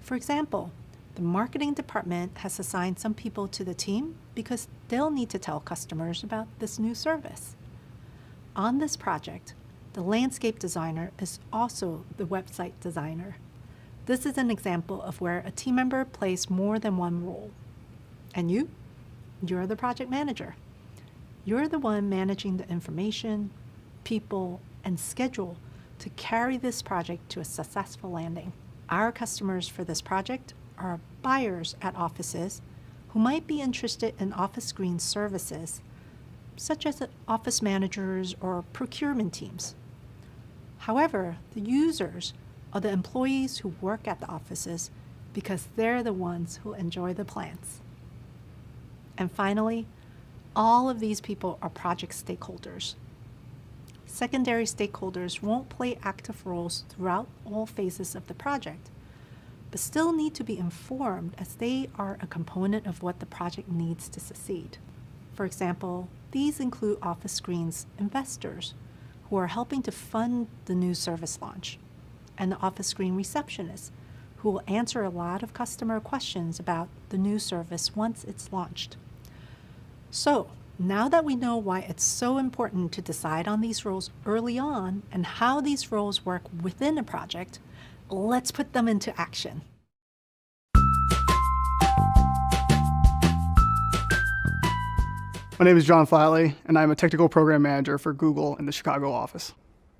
For example, the marketing department has assigned some people to the team because they'll need to tell customers about this new service. On this project, the landscape designer is also the website designer. This is an example of where a team member plays more than one role. And you're the project manager. You're the one managing the information, people, and schedule to carry this project to a successful landing. Our customers for this project are buyers at offices who might be interested in Office Screen services, such as office managers or procurement teams. However, the users are the employees who work at the offices because they're the ones who enjoy the plants. And finally, all of these people are project stakeholders. Secondary stakeholders won't play active roles throughout all phases of the project, but still need to be informed as they are a component of what the project needs to succeed. For example, these include Office Screen's investors, who are helping to fund the new service launch, and the Office Screen receptionist, who will answer a lot of customer questions about the new service once it's launched. So, now that we know why it's so important to decide on these roles early on and how these roles work within a project, let's put them into action. My name is John Flatley, and I'm a technical program manager for Google in the Chicago office.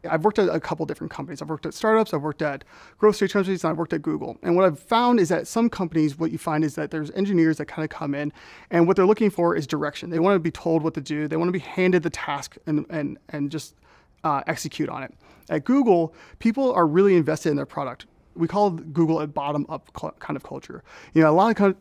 I've worked at a couple different companies. I've worked at startups, I've worked at growth stage companies, and I've worked at Google. And what I've found is that some companies, what you find is that there's engineers that kind of come in, and what they're looking for is direction. They want to be told what to do. They want to be handed the task and just execute on it. At Google, people are really invested in their product. We call Google a bottom-up kind of culture. A lot of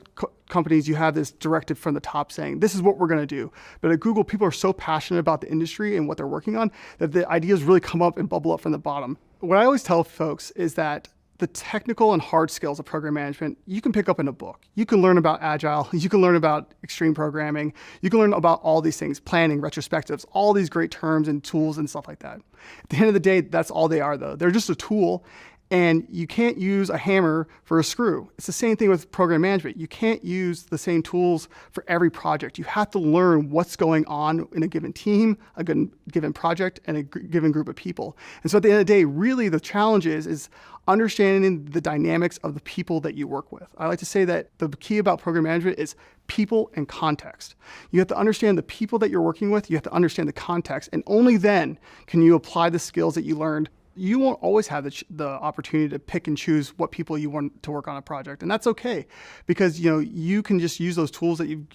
companies, you have this directive from the top saying, this is what we're going to do. But at Google, people are so passionate about the industry and what they're working on that the ideas really come up and bubble up from the bottom. What I always tell folks is that the technical and hard skills of program management, you can pick up in a book. You can learn about Agile, you can learn about extreme programming, you can learn about all these things, planning, retrospectives, all these great terms and tools and stuff like that. At the end of the day, that's all they are though. They're just a tool. And you can't use a hammer for a screw. It's the same thing with program management. You can't use the same tools for every project. You have to learn what's going on in a given team, a given project, and a given group of people. And so at the end of the day, really the challenge is understanding the dynamics of the people that you work with. I like to say that the key about program management is people and context. You have to understand the people that you're working with, you have to understand the context, and only then can you apply the skills that you learned. You won't always have the opportunity to pick and choose what people you want to work on a project. And that's okay, because you can just use those tools that you've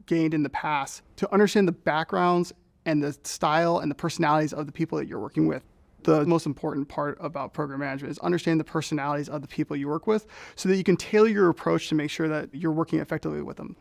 gained in the past to understand the backgrounds and the style and the personalities of the people that you're working with. The most important part about program management is understand the personalities of the people you work with so that you can tailor your approach to make sure that you're working effectively with them.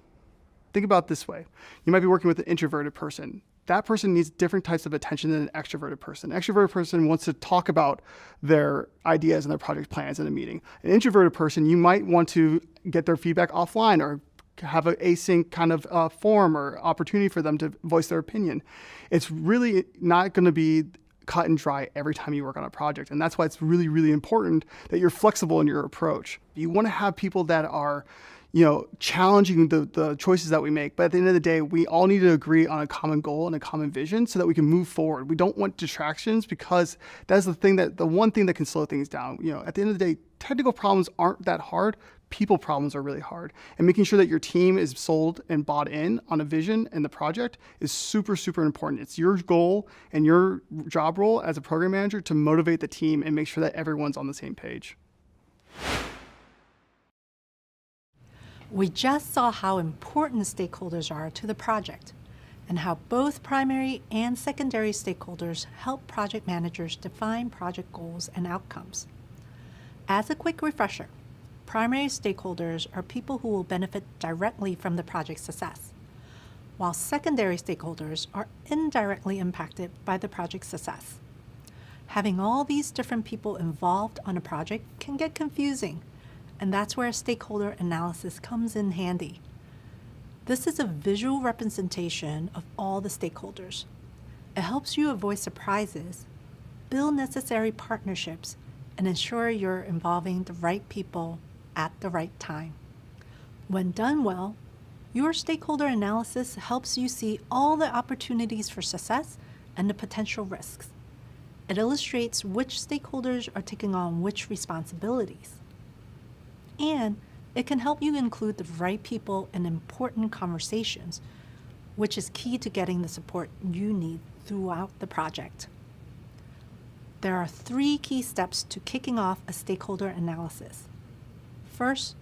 Think about it this way. You might be working with an introverted person. That person needs different types of attention than an extroverted person. An extroverted person wants to talk about their ideas and their project plans in a meeting. An introverted person, you might want to get their feedback offline or have an async kind of form or opportunity for them to voice their opinion. It's really not going to be cut and dry every time you work on a project. And that's why it's really, really important that you're flexible in your approach. You want to have people that are challenging the choices that we make. But at the end of the day, we all need to agree on a common goal and a common vision so that we can move forward. We don't want distractions because that's the one thing that can slow things down. At the end of the day, technical problems aren't that hard. People problems are really hard. And making sure that your team is sold and bought in on a vision and the project is super, super important. It's your goal and your job role as a program manager to motivate the team and make sure that everyone's on the same page. We just saw how important stakeholders are to the project and how both primary and secondary stakeholders help project managers define project goals and outcomes. As a quick refresher, primary stakeholders are people who will benefit directly from the project's success, while secondary stakeholders are indirectly impacted by the project's success. Having all these different people involved on a project can get confusing, and that's where stakeholder analysis comes in handy. This is a visual representation of all the stakeholders. It helps you avoid surprises, build necessary partnerships, and ensure you're involving the right people at the right time. When done well, your stakeholder analysis helps you see all the opportunities for success and the potential risks. It illustrates which stakeholders are taking on which responsibilities. And it can help you include the right people in important conversations, which is key to getting the support you need throughout the project. There are 3 key steps to kicking off a stakeholder analysis. First,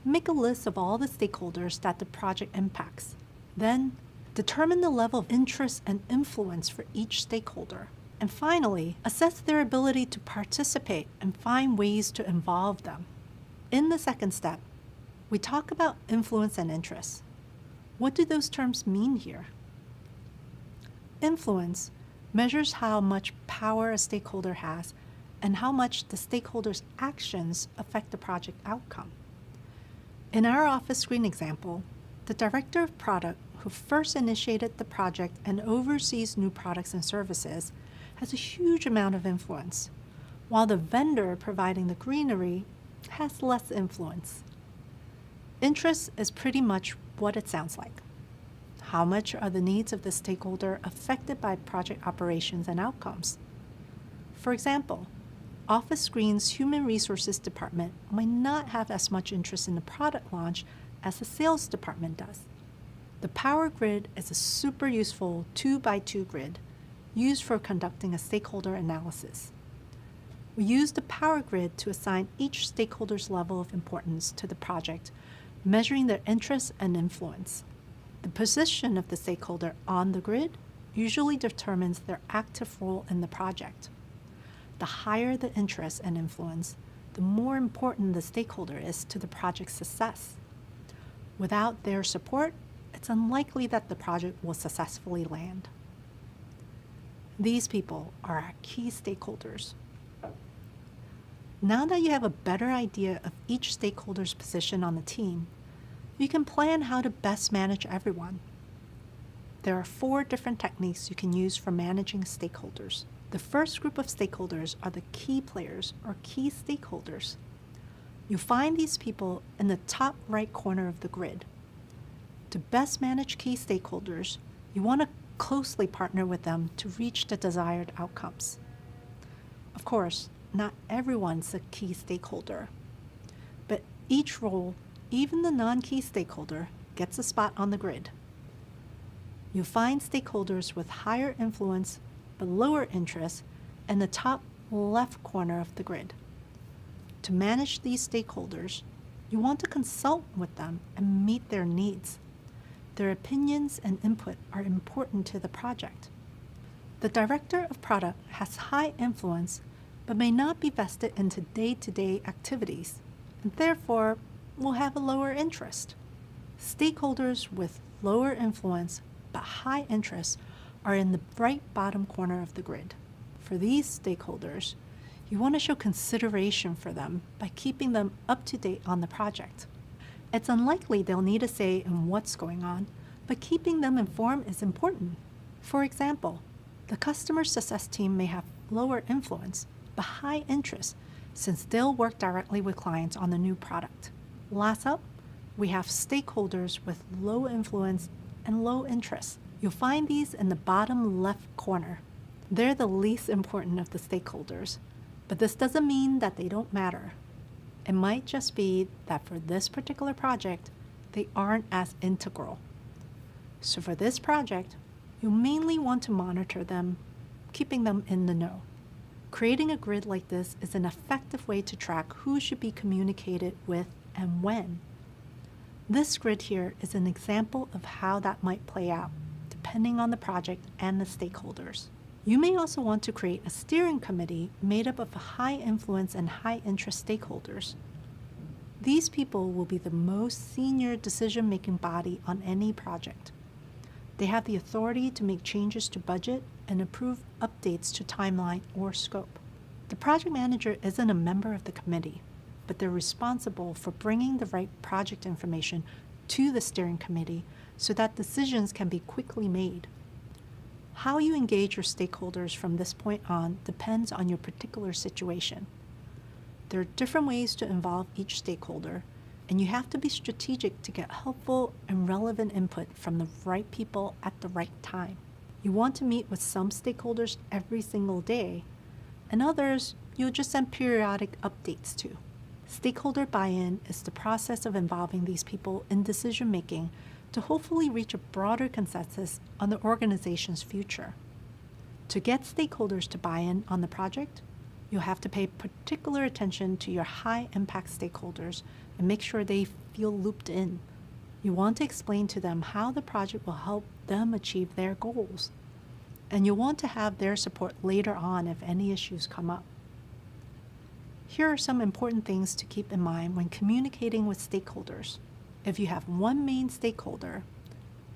make a list of all the stakeholders that the project impacts. Then, determine the level of interest and influence for each stakeholder. And finally, assess their ability to participate and find ways to involve them. In the second step, we talk about influence and interest. What do those terms mean here? Influence measures how much power a stakeholder has and how much the stakeholder's actions affect the project outcome. In our office screen example, the director of product who first initiated the project and oversees new products and services has a huge amount of influence, while the vendor providing the greenery has less influence. Interest is pretty much what it sounds like. How much are the needs of the stakeholder affected by project operations and outcomes? For example, Office Screen's Human Resources Department might not have as much interest in the product launch as the sales department does. The Power Grid is a super useful 2x2 grid used for conducting a stakeholder analysis. We use the Power Grid to assign each stakeholder's level of importance to the project, measuring their interest and influence. The position of the stakeholder on the grid usually determines their active role in the project. The higher the interest and influence, the more important the stakeholder is to the project's success. Without their support, it's unlikely that the project will successfully land. These people are our key stakeholders. Now that you have a better idea of each stakeholder's position on the team, you can plan how to best manage everyone. There are 4 different techniques you can use for managing stakeholders. The first group of stakeholders are the key players or key stakeholders. You find these people in the top right corner of the grid. To best manage key stakeholders, you want to closely partner with them to reach the desired outcomes. Of course, not everyone's a key stakeholder, but each role, even the non-key stakeholder, gets a spot on the grid. You find stakeholders with higher influence but lower interest in the top left corner of the grid. To manage these stakeholders, you want to consult with them and meet their needs. Their opinions and input are important to the project. The director of product has high influence but may not be vested into day-to-day activities, and therefore will have a lower interest. Stakeholders with lower influence but high interest are in the right bottom corner of the grid. For these stakeholders, you want to show consideration for them by keeping them up to date on the project. It's unlikely they'll need a say in what's going on, but keeping them informed is important. For example, the customer success team may have lower influence but high interest since they'll work directly with clients on the new product. Last up, we have stakeholders with low influence and low interest. You'll find these in the bottom left corner. They're the least important of the stakeholders, but this doesn't mean that they don't matter. It might just be that for this particular project, they aren't as integral. So for this project, you mainly want to monitor them, keeping them in the know. Creating a grid like this is an effective way to track who should be communicated with and when. This grid here is an example of how that might play out, depending on the project and the stakeholders. You may also want to create a steering committee made up of high influence and high interest stakeholders. These people will be the most senior decision-making body on any project. They have the authority to make changes to budget and approve updates to timeline or scope. The project manager isn't a member of the committee, but they're responsible for bringing the right project information to the steering committee so that decisions can be quickly made. How you engage your stakeholders from this point on depends on your particular situation. There are different ways to involve each stakeholder, and you have to be strategic to get helpful and relevant input from the right people at the right time. You want to meet with some stakeholders every single day, and others you'll just send periodic updates to. Stakeholder buy-in is the process of involving these people in decision-making to hopefully reach a broader consensus on the organization's future. To get stakeholders to buy in on the project, you'll have to pay particular attention to your high-impact stakeholders and make sure they feel looped in. You want to explain to them how the project will help them achieve their goals, and you'll want to have their support later on if any issues come up. Here are some important things to keep in mind when communicating with stakeholders. If you have one main stakeholder,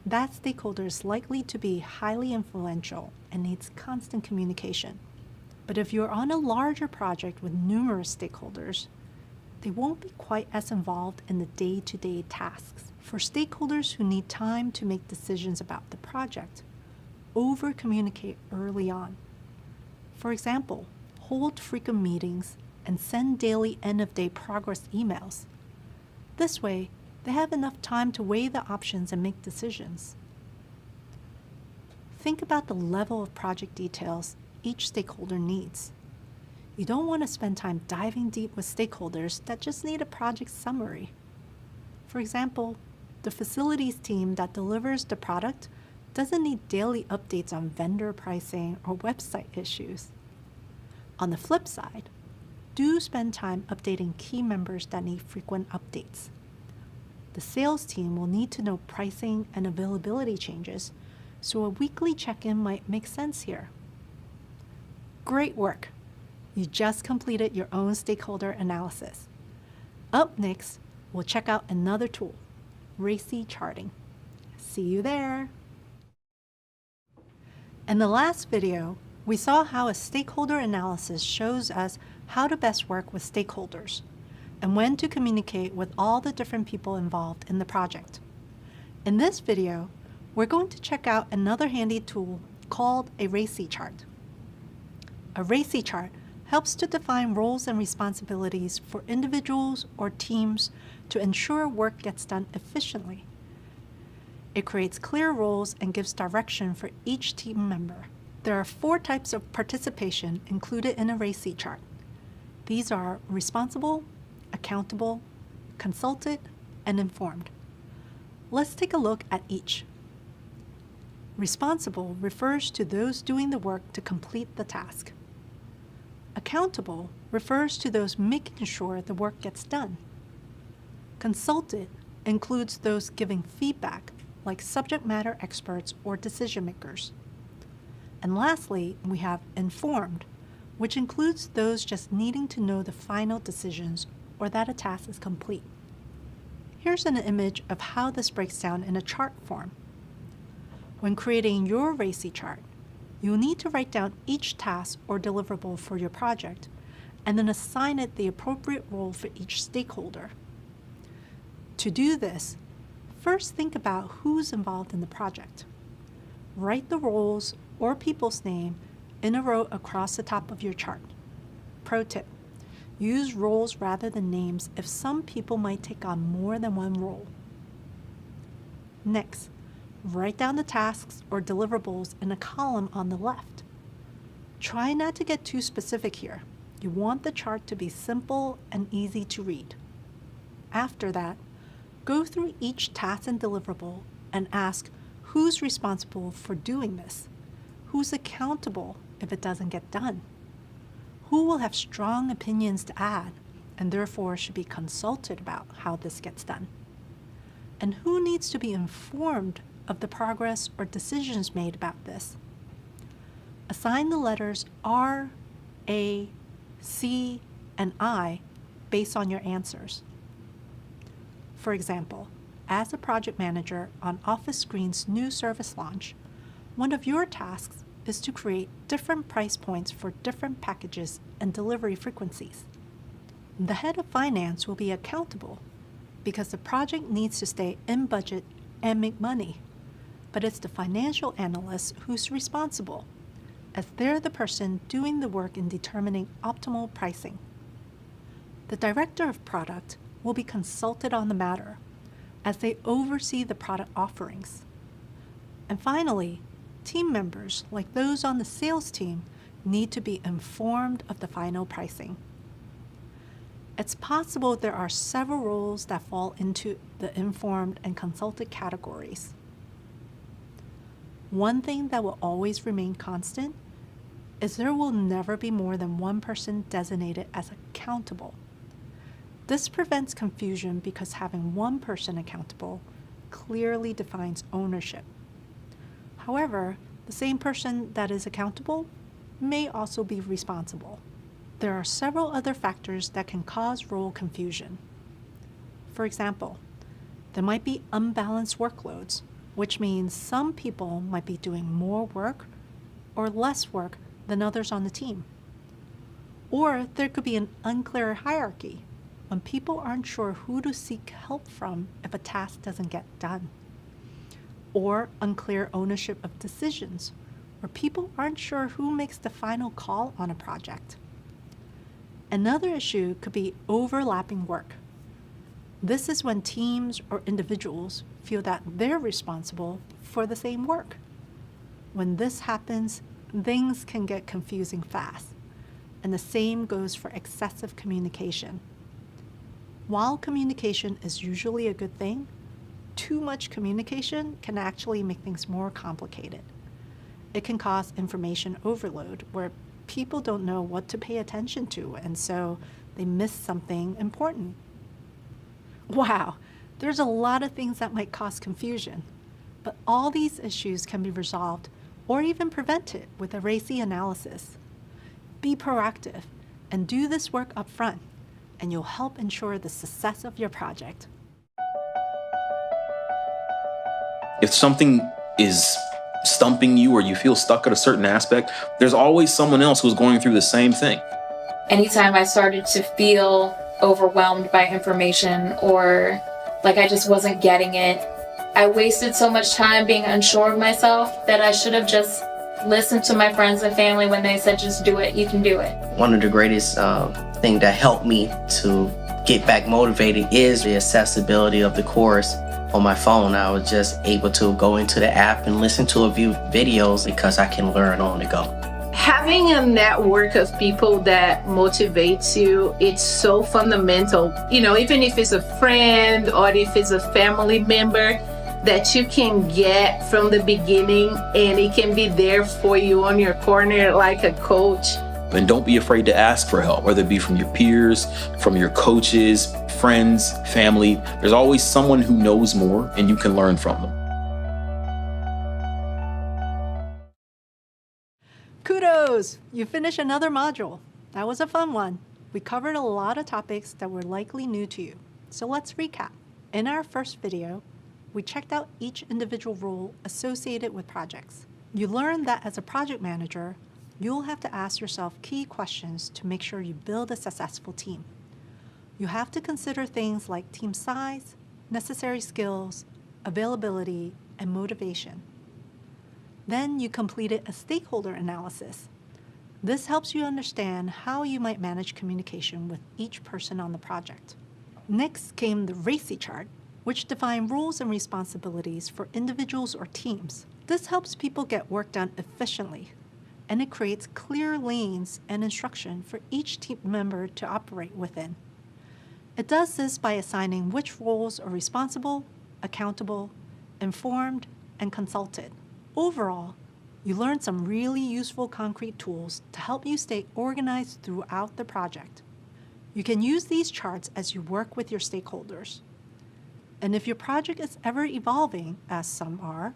that stakeholder is likely to be highly influential and needs constant communication. But if you're on a larger project with numerous stakeholders, they won't be quite as involved in the day-to-day tasks. For stakeholders who need time to make decisions about the project, over-communicate early on. For example, hold frequent meetings and send daily end-of-day progress emails. This way, they have enough time to weigh the options and make decisions. Think about the level of project details each stakeholder needs. You don't want to spend time diving deep with stakeholders that just need a project summary. For example, the facilities team that delivers the product doesn't need daily updates on vendor pricing or website issues. On the flip side, do spend time updating key members that need frequent updates. The sales team will need to know pricing and availability changes, so a weekly check-in might make sense here. Great work! You just completed your own stakeholder analysis. Up next, we'll check out another tool, RACI charting. See you there. In the last video, we saw how a stakeholder analysis shows us how to best work with stakeholders and when to communicate with all the different people involved in the project. In this video, we're going to check out another handy tool called a RACI chart. A RACI chart helps to define roles and responsibilities for individuals or teams to ensure work gets done efficiently. It creates clear roles and gives direction for each team member. There are 4 types of participation included in a RACI chart. These are responsible, accountable, consulted, and informed. Let's take a look at each. Responsible refers to those doing the work to complete the task. Accountable refers to those making sure the work gets done. Consulted includes those giving feedback, like subject matter experts or decision makers. And lastly, we have informed, which includes those just needing to know the final decisions or that a task is complete. Here's an image of how this breaks down in a chart form. When creating your RACI chart, you'll need to write down each task or deliverable for your project and then assign it the appropriate role for each stakeholder. To do this, first think about who's involved in the project. Write the roles or people's name in a row across the top of your chart. Pro tip: use roles rather than names if some people might take on more than one role. Next, write down the tasks or deliverables in a column on the left. Try not to get too specific here. You want the chart to be simple and easy to read. After that, go through each task and deliverable and ask who's responsible for doing this, who's accountable if it doesn't get done, who will have strong opinions to add and therefore should be consulted about how this gets done, and who needs to be informed of the progress or decisions made about this. Assign the letters R, A, C, and I based on your answers. For example, as a project manager on Office Screen's new service launch, one of your tasks is to create different price points for different packages and delivery frequencies. The head of finance will be accountable because the project needs to stay in budget and make money. But it's the financial analyst who's responsible, as they're the person doing the work in determining optimal pricing. The director of product will be consulted on the matter, as they oversee the product offerings. And finally, team members, like those on the sales team, need to be informed of the final pricing. It's possible there are several roles that fall into the informed and consulted categories. One thing that will always remain constant is there will never be more than one person designated as accountable. This prevents confusion because having one person accountable clearly defines ownership. However, the same person that is accountable may also be responsible. There are several other factors that can cause role confusion. For example, there might be unbalanced workloads, which means some people might be doing more work or less work than others on the team. Or there could be an unclear hierarchy when people aren't sure who to seek help from if a task doesn't get done. Or unclear ownership of decisions, where people aren't sure who makes the final call on a project. Another issue could be overlapping work. This is when teams or individuals feel that they're responsible for the same work. When this happens, things can get confusing fast, and the same goes for excessive communication. While communication is usually a good thing, too much communication can actually make things more complicated. It can cause information overload, where people don't know what to pay attention to, and so they miss something important. Wow, there's a lot of things that might cause confusion, but all these issues can be resolved or even prevented with a RACI analysis. Be proactive And do this work up front, and you'll help ensure the success of your project. If something is stumping you or you feel stuck at a certain aspect, there's always someone else who's going through the same thing. Anytime I started to feel overwhelmed by information or like I just wasn't getting it, I wasted so much time being unsure of myself that I should have just listened to my friends and family when they said, just do it, you can do it. One of the greatest things that helped me to get back motivated is the accessibility of the course on my phone. I was just able to go into the app and listen to a few videos because I can learn on the go. Having a network of people that motivates you, it's so fundamental. You know, even if it's a friend or if it's a family member that you can get from the beginning and it can be there for you on your corner like a coach. And don't be afraid to ask for help, whether it be from your peers, from your coaches, friends, family. There's always someone who knows more and you can learn from them. Kudos! You finished another module. That was a fun one. We covered a lot of topics that were likely new to you. So let's recap. In our first video, we checked out each individual role associated with projects. You learned that as a project manager, you'll have to ask yourself key questions to make sure you build a successful team. You have to consider things like team size, necessary skills, availability, and motivation. Then you completed a stakeholder analysis. This helps you understand how you might manage communication with each person on the project. Next came the RACI chart, which define roles and responsibilities for individuals or teams. This helps people get work done efficiently, and it creates clear lanes and instruction for each team member to operate within. It does this by assigning which roles are responsible, accountable, informed, and consulted. Overall, you learn some really useful concrete tools to help you stay organized throughout the project. You can use these charts as you work with your stakeholders. And if your project is ever evolving, as some are,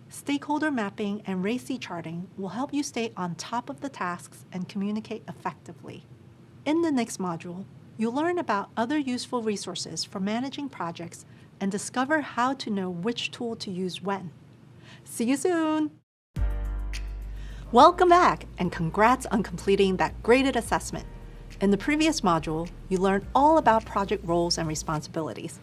stakeholder mapping and RACI charting will help you stay on top of the tasks and communicate effectively. In the next module, you'll learn about other useful resources for managing projects and discover how to know which tool to use when. See you soon! Welcome back, and congrats on completing that graded assessment. In the previous module, you learned all about project roles and responsibilities,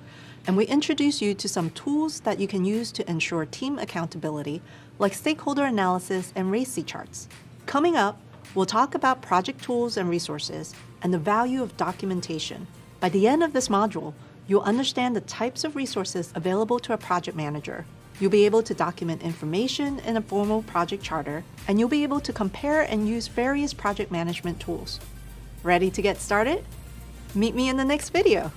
and we introduced you to some tools that you can use to ensure team accountability, like stakeholder analysis and RACI charts. Coming up, we'll talk about project tools and resources and the value of documentation. By the end of this module, you'll understand the types of resources available to a project manager. You'll be able to document information in a formal project charter, and you'll be able to compare and use various project management tools. Ready to get started? Meet me in the next video.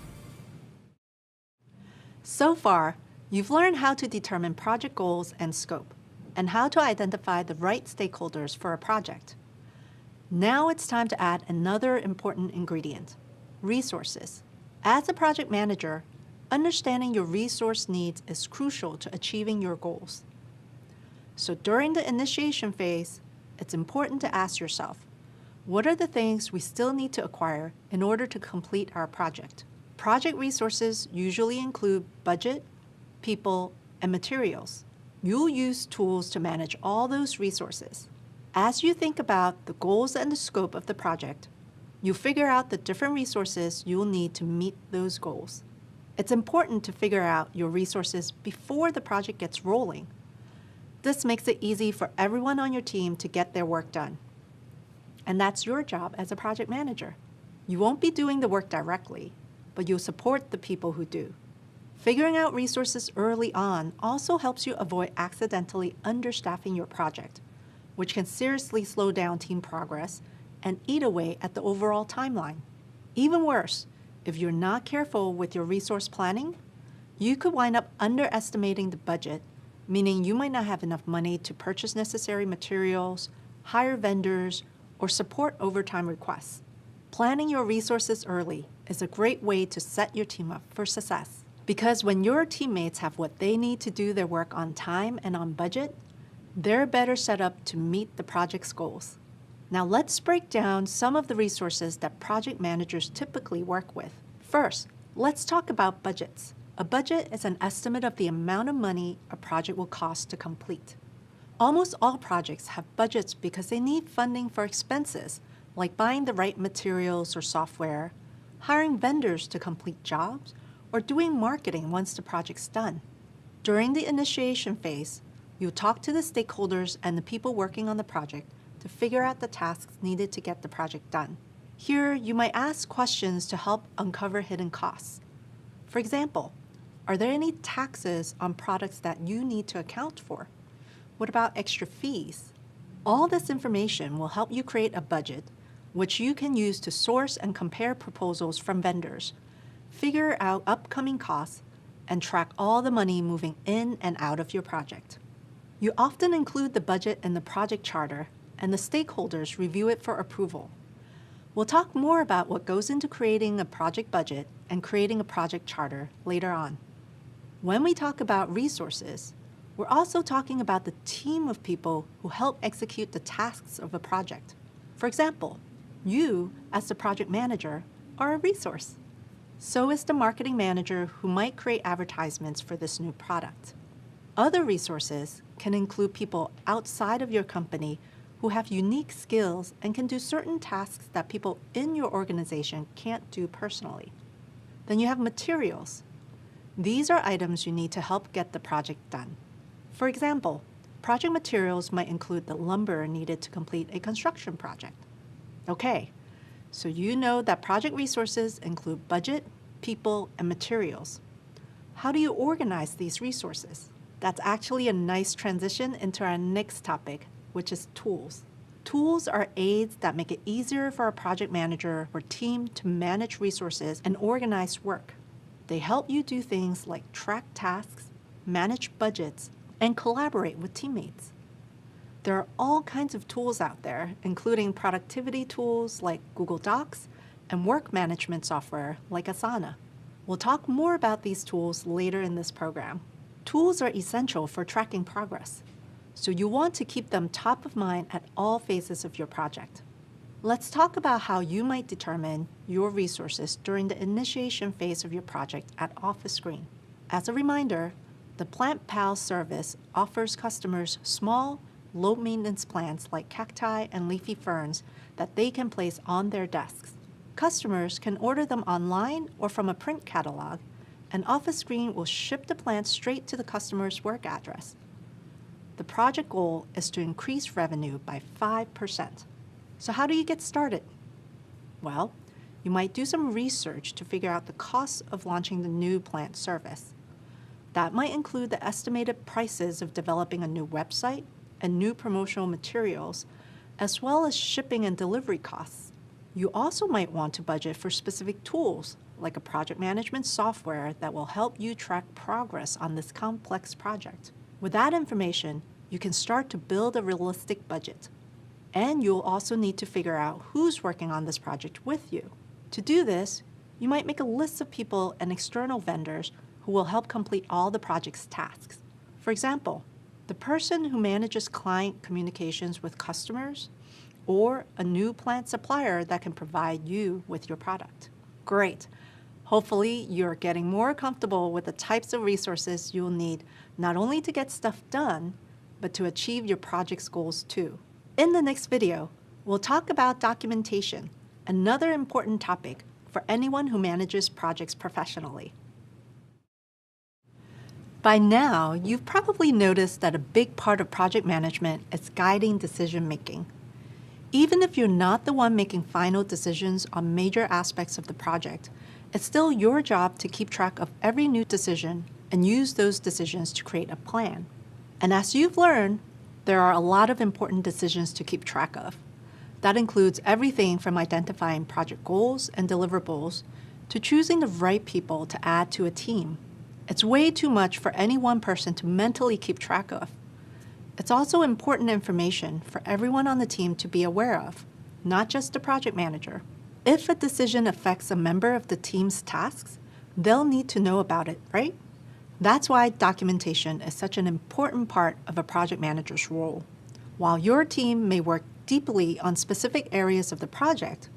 So far, you've learned how to determine project goals and scope, and how to identify the right stakeholders for a project. Now it's time to add another important ingredient: resources. As a project manager, understanding your resource needs is crucial to achieving your goals. So during the initiation phase, it's important to ask yourself, what are the things we still need to acquire in order to complete our project? Project resources usually include budget, people, and materials. You'll use tools to manage all those resources. As you think about the goals and the scope of the project, you'll figure out the different resources you'll need to meet those goals. It's important to figure out your resources before the project gets rolling. This makes it easy for everyone on your team to get their work done. And that's your job as a project manager. You won't be doing the work directly, but you'll support the people who do. Figuring out resources early on also helps you avoid accidentally understaffing your project, which can seriously slow down team progress and eat away at the overall timeline. Even worse, if you're not careful with your resource planning, you could wind up underestimating the budget, meaning you might not have enough money to purchase necessary materials, hire vendors, or support overtime requests. Planning your resources early is a great way to set your team up for success. Because when your teammates have what they need to do their work on time and on budget, they're better set up to meet the project's goals. Now let's break down some of the resources that project managers typically work with. First, let's talk about budgets. A budget is an estimate of the amount of money a project will cost to complete. Almost all projects have budgets because they need funding for expenses, like buying the right materials or software, hiring vendors to complete jobs, or doing marketing once the project's done. During the initiation phase, you'll talk to the stakeholders and the people working on the project to figure out the tasks needed to get the project done. Here, you might ask questions to help uncover hidden costs. For example, are there any taxes on products that you need to account for? What about extra fees? All this information will help you create a budget, which you can use to source and compare proposals from vendors, figure out upcoming costs, and track all the money moving in and out of your project. You often include the budget in the project charter, and the stakeholders review it for approval. We'll talk more about what goes into creating a project budget and creating a project charter later on. When we talk about resources, we're also talking about the team of people who help execute the tasks of a project. For example, you, as the project manager, are a resource. So is the marketing manager who might create advertisements for this new product. Other resources can include people outside of your company who have unique skills and can do certain tasks that people in your organization can't do personally. Then you have materials. These are items you need to help get the project done. For example, project materials might include the lumber needed to complete a construction project. Okay, so you know that project resources include budget, people, and materials. How do you organize these resources? That's actually a nice transition into our next topic, which is tools. Tools are aids that make it easier for a project manager or team to manage resources and organize work. They help you do things like track tasks, manage budgets, and collaborate with teammates. There are all kinds of tools out there, including productivity tools like Google Docs and work management software like Asana. We'll talk more about these tools later in this program. Tools are essential for tracking progress, so you want to keep them top of mind at all phases of your project. Let's talk about how you might determine your resources during the initiation phase of your project at Office Screen. As a reminder, the Plant Pal service offers customers small, low-maintenance plants like cacti and leafy ferns that they can place on their desks. Customers can order them online or from a print catalog, and Office Screen will ship the plants straight to the customer's work address. The project goal is to increase revenue by 5%. So how do you get started? Well, you might do some research to figure out the costs of launching the new plant service. That might include the estimated prices of developing a new website and new promotional materials, as well as shipping and delivery costs. You also might want to budget for specific tools, like a project management software that will help you track progress on this complex project. With that information, you can start to build a realistic budget. And you'll also need to figure out who's working on this project with you. To do this, you might make a list of people and external vendors who will help complete all the project's tasks. For example, the person who manages client communications with customers, or a new plant supplier that can provide you with your product. Great. Hopefully, you're getting more comfortable with the types of resources you'll need not only to get stuff done, but to achieve your project's goals too. In the next video, we'll talk about documentation, another important topic for anyone who manages projects professionally. By now, you've probably noticed that a big part of project management is guiding decision-making. Even if you're not the one making final decisions on major aspects of the project, it's still your job to keep track of every new decision and use those decisions to create a plan. And as you've learned, there are a lot of important decisions to keep track of. That includes everything from identifying project goals and deliverables to choosing the right people to add to a team. It's way too much for any one person to mentally keep track of. It's also important information for everyone on the team to be aware of, not just the project manager. If a decision affects a member of the team's tasks, they'll need to know about it, right? That's why documentation is such an important part of a project manager's role. While your team may work deeply on specific areas of the project,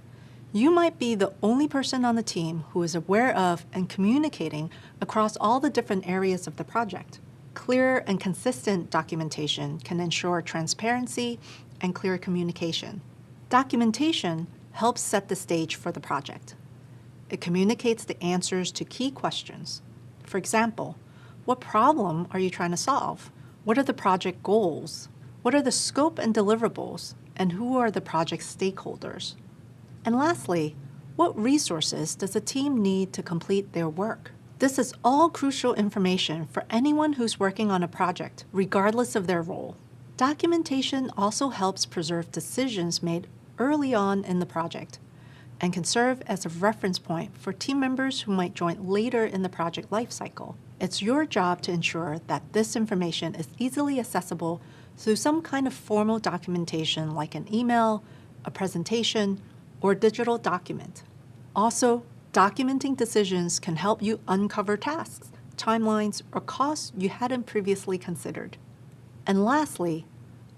you might be the only person on the team who is aware of and communicating across all the different areas of the project. Clear and consistent documentation can ensure transparency and clear communication. Documentation helps set the stage for the project. It communicates the answers to key questions. For example, what problem are you trying to solve? What are the project goals? What are the scope and deliverables? And who are the project stakeholders? And lastly, what resources does the team need to complete their work? This is all crucial information for anyone who's working on a project, regardless of their role. Documentation also helps preserve decisions made early on in the project and can serve as a reference point for team members who might join later in the project lifecycle. It's your job to ensure that this information is easily accessible through some kind of formal documentation like an email, a presentation, or a digital document. Also, documenting decisions can help you uncover tasks, timelines, or costs you hadn't previously considered. And lastly,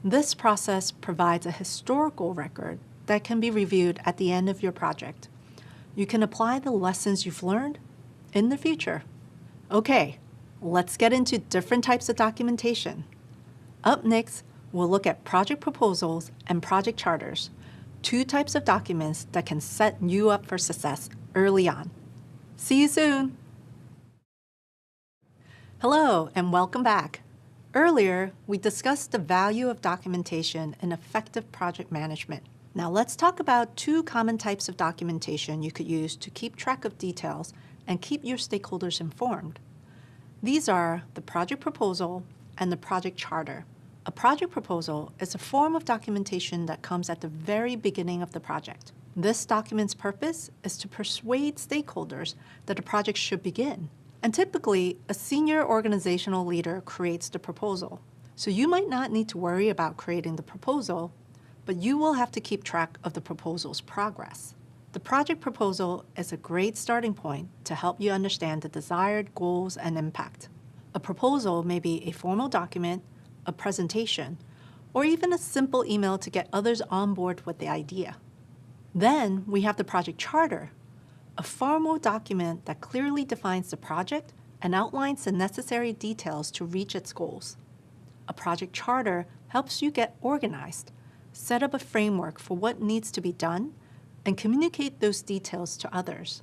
this process provides a historical record that can be reviewed at the end of your project. You can apply the lessons you've learned in the future. Okay, let's get into different types of documentation. Up next, we'll look at project proposals and project charters, two types of documents that can set you up for success early on. See you soon. Hello, and welcome back. Earlier, we discussed the value of documentation in effective project management. Now let's talk about two common types of documentation you could use to keep track of details and keep your stakeholders informed. These are the project proposal and the project charter. A project proposal is a form of documentation that comes at the very beginning of the project. This document's purpose is to persuade stakeholders that a project should begin. And typically, a senior organizational leader creates the proposal. So you might not need to worry about creating the proposal, but you will have to keep track of the proposal's progress. The project proposal is a great starting point to help you understand the desired goals and impact. A proposal may be a formal document, a presentation, or even a simple email to get others on board with the idea. Then we have the project charter, a formal document that clearly defines the project and outlines the necessary details to reach its goals. A project charter helps you get organized, set up a framework for what needs to be done, and communicate those details to others.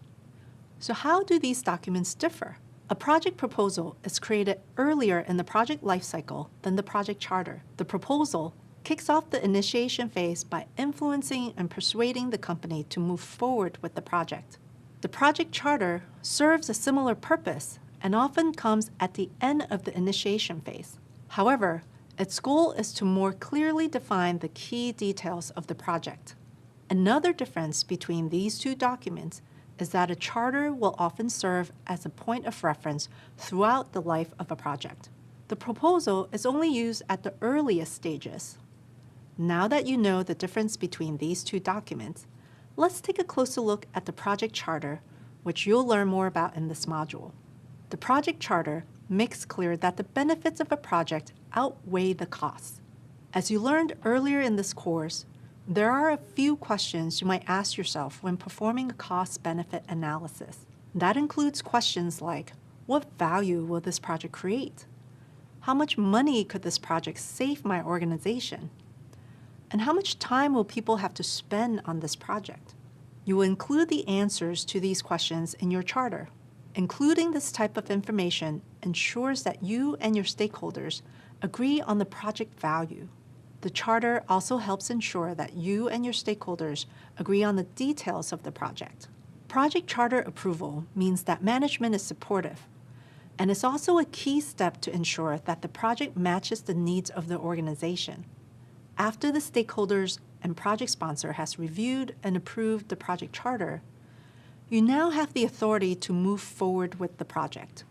So how do these documents differ? A project proposal is created earlier in the project lifecycle than the project charter. The proposal kicks off the initiation phase by influencing and persuading the company to move forward with the project. The project charter serves a similar purpose and often comes at the end of the initiation phase. However, its goal is to more clearly define the key details of the project. Another difference between these two documents is that a charter will often serve as a point of reference throughout the life of a project. The proposal is only used at the earliest stages. Now that you know the difference between these two documents, let's take a closer look at the project charter, which you'll learn more about in this module. The project charter makes clear that the benefits of a project outweigh the costs. As you learned earlier in this course, there are a few questions you might ask yourself when performing a cost-benefit analysis. That includes questions like, what value will this project create? How much money could this project save my organization? And how much time will people have to spend on this project? You will include the answers to these questions in your charter. Including this type of information ensures that you and your stakeholders agree on the project value. The charter also helps ensure that you and your stakeholders agree on the details of the project. Project charter approval means that management is supportive, and it's also a key step to ensure that the project matches the needs of the organization. After the stakeholders and project sponsor has reviewed and approved the project charter, you now have the authority to move forward with the project.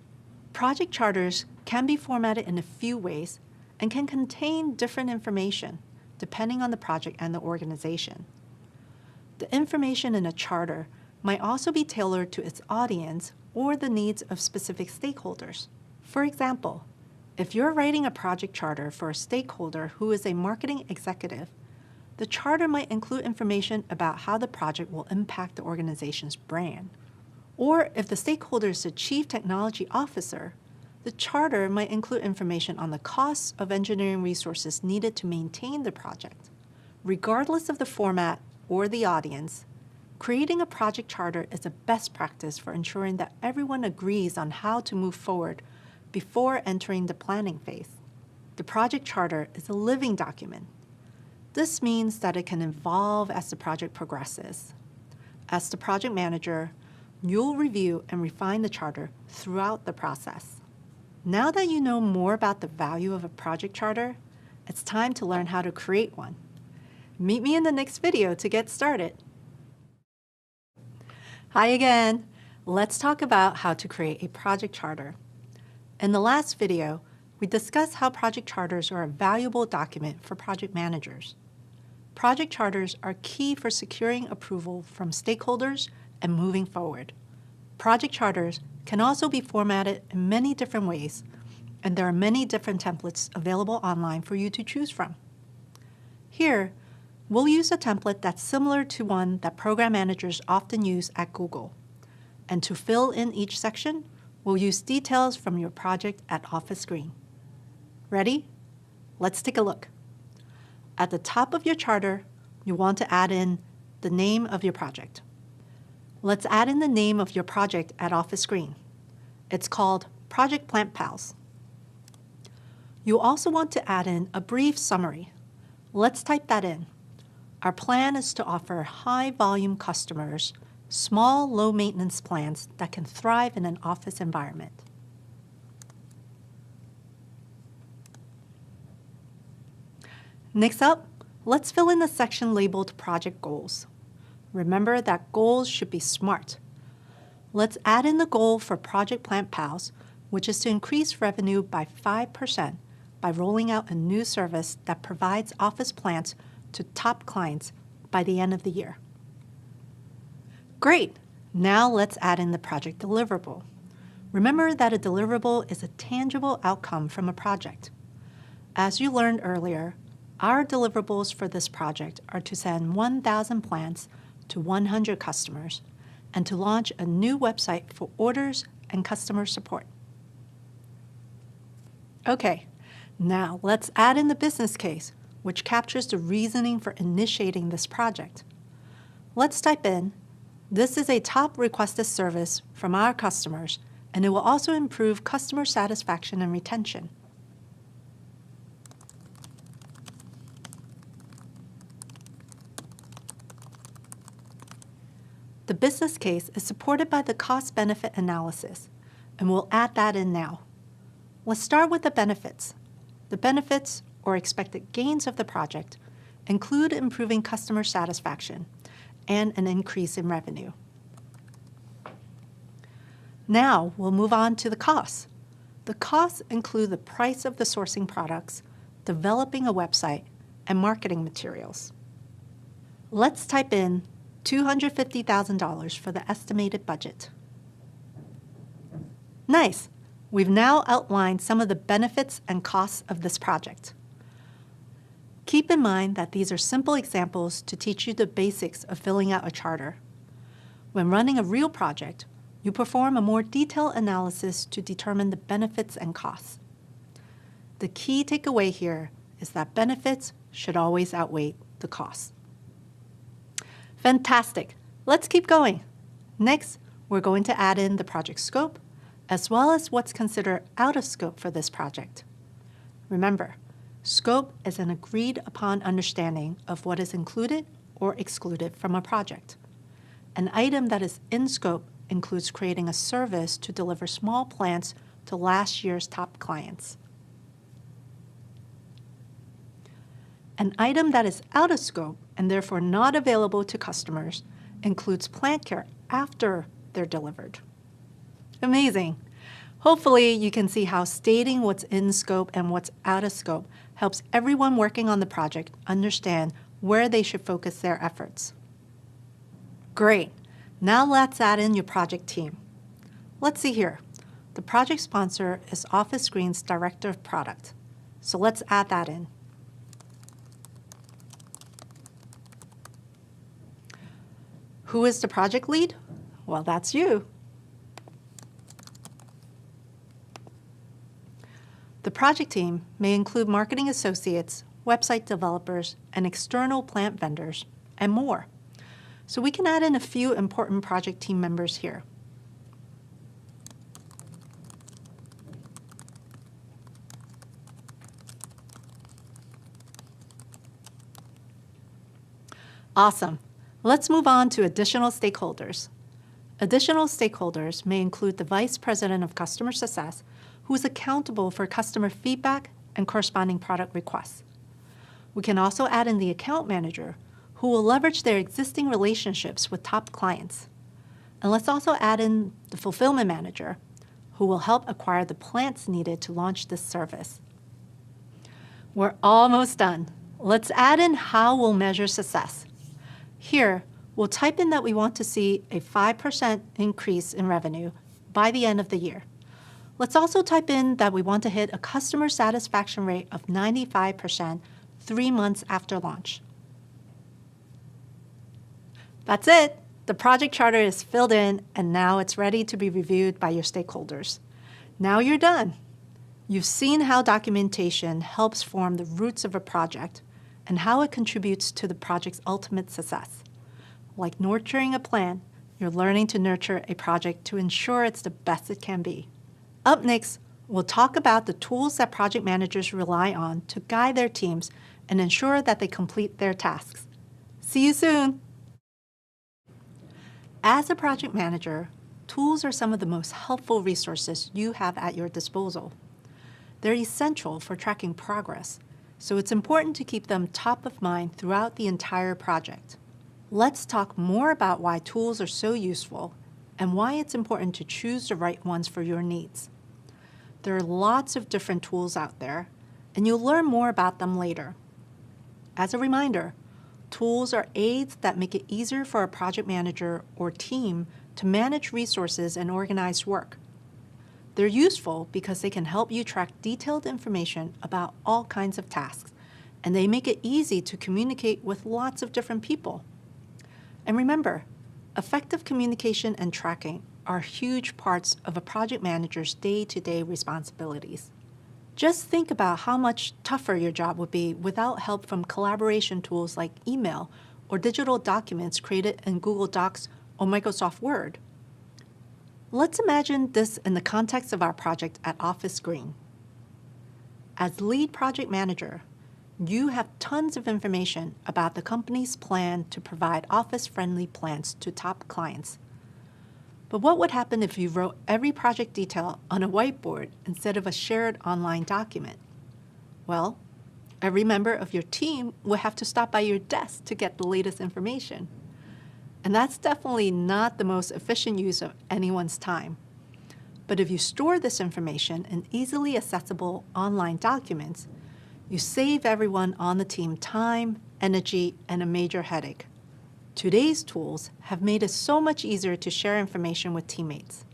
Project charters can be formatted in a few ways and can contain different information depending on the project and the organization. The information in a charter might also be tailored to its audience or the needs of specific stakeholders. For example, if you're writing a project charter for a stakeholder who is a marketing executive, The charter might include information about how the project will impact the organization's brand. Or if the stakeholder is the Chief Technology Officer, the charter might include information on the costs of engineering resources needed to maintain the project. Regardless of the format or the audience, creating a project charter is a best practice for ensuring that everyone agrees on how to move forward before entering the planning phase. The project charter is a living document. This means that it can evolve as the project progresses. As the project manager, you'll review and refine the charter throughout the process. Now that you know more about the value of a project charter, it's time to learn how to create one. Meet me in the next video to get started. Hi again. Let's talk about how to create a project charter. In the last video, we discussed how project charters are a valuable document for project managers. Project charters are key for securing approval from stakeholders and moving forward. Project charters can also be formatted in many different ways, and there are many different templates available online for you to choose from. Here, we'll use a template that's similar to one that program managers often use at Google. And to fill in each section, we'll use details from your project at Office screen. Ready? Let's take a look. At the top of your charter, you want to add in the name of your project. Let's add in the name of your project at Office screen. It's called Project Plant Pals. You also want to add in a brief summary. Let's type that in. Our plan is to offer high-volume customers small, low-maintenance plans that can thrive in an office environment. Next up, let's fill in the section labeled Project Goals. Remember that goals should be SMART. Let's add in the goal for Project Plant Pals, which is to increase revenue by 5% by rolling out a new service that provides office plants to top clients by the end of the year. Great! Now let's add in the project deliverable. Remember that a deliverable is a tangible outcome from a project. As you learned earlier, our deliverables for this project are to send 1,000 plants to 100 customers and to launch a new website for orders and customer support. Okay, now let's add in the business case, which captures the reasoning for initiating this project. Let's type in, this is a top requested service from our customers, and it will also improve customer satisfaction and retention. The business case is supported by the cost-benefit analysis, and we'll add that in now. Let's start with the benefits. The benefits, or expected gains of the project, include improving customer satisfaction and an increase in revenue. Now we'll move on to the costs. The costs include the price of the sourcing products, developing a website, and marketing materials. Let's type in $250,000 for the estimated budget. Nice! We've now outlined some of the benefits and costs of this project. Keep in mind that these are simple examples to teach you the basics of filling out a charter. When running a real project, you perform a more detailed analysis to determine the benefits and costs. The key takeaway here is that benefits should always outweigh the costs. Fantastic! Let's keep going. Next, we're going to add in the project scope, as well as what's considered out of scope for this project. Remember, scope is an agreed-upon understanding of what is included or excluded from a project. An item that is in scope includes creating a service to deliver small plants to last year's top clients. An item that is out of scope and therefore not available to customers includes plant care after they're delivered. Amazing! Hopefully you can see how stating what's in scope and what's out of scope helps everyone working on the project understand where they should focus their efforts. Great! Now let's add in your project team. Let's see here. The project sponsor is Office Screen's Director of Product. So let's add that in. Who is the project lead? Well, that's you. The project team may include marketing associates, website developers, and external plant vendors, and more. So we can add in a few important project team members here. Awesome. Let's move on to additional stakeholders. Additional stakeholders may include the Vice President of Customer Success, who is accountable for customer feedback and corresponding product requests. We can also add in the account manager, who will leverage their existing relationships with top clients. And let's also add in the fulfillment manager, who will help acquire the plants needed to launch this service. We're almost done. Let's add in how we'll measure success. Here, we'll type in that we want to see a 5% increase in revenue by the end of the year. Let's also type in that we want to hit a customer satisfaction rate of 95% 3 months after launch. That's it. The project charter is filled in, and now it's ready to be reviewed by your stakeholders. Now you're done. You've seen how documentation helps form the roots of a project and how it contributes to the project's ultimate success. Like nurturing a plant, you're learning to nurture a project to ensure it's the best it can be. Up next, we'll talk about the tools that project managers rely on to guide their teams and ensure that they complete their tasks. See you soon! As a project manager, tools are some of the most helpful resources you have at your disposal. They're essential for tracking progress, so it's important to keep them top of mind throughout the entire project. Let's talk more about why tools are so useful and why it's important to choose the right ones for your needs. There are lots of different tools out there, and you'll learn more about them later. As a reminder, tools are aids that make it easier for a project manager or team to manage resources and organize work. They're useful because they can help you track detailed information about all kinds of tasks, and they make it easy to communicate with lots of different people. And remember, effective communication and tracking are huge parts of a project manager's day-to-day responsibilities. Just think about how much tougher your job would be without help from collaboration tools like email or digital documents created in Google Docs or Microsoft Word. Let's imagine this in the context of our project at Office Green. As lead project manager, you have tons of information about the company's plan to provide office-friendly plans to top clients. But what would happen if you wrote every project detail on a whiteboard instead of a shared online document? Well, every member of your team would have to stop by your desk to get the latest information. And that's definitely not the most efficient use of anyone's time. But if you store this information in easily accessible online documents, you save everyone on the team time, energy, and a major headache. Today's tools have made it so much easier to share information with teammates.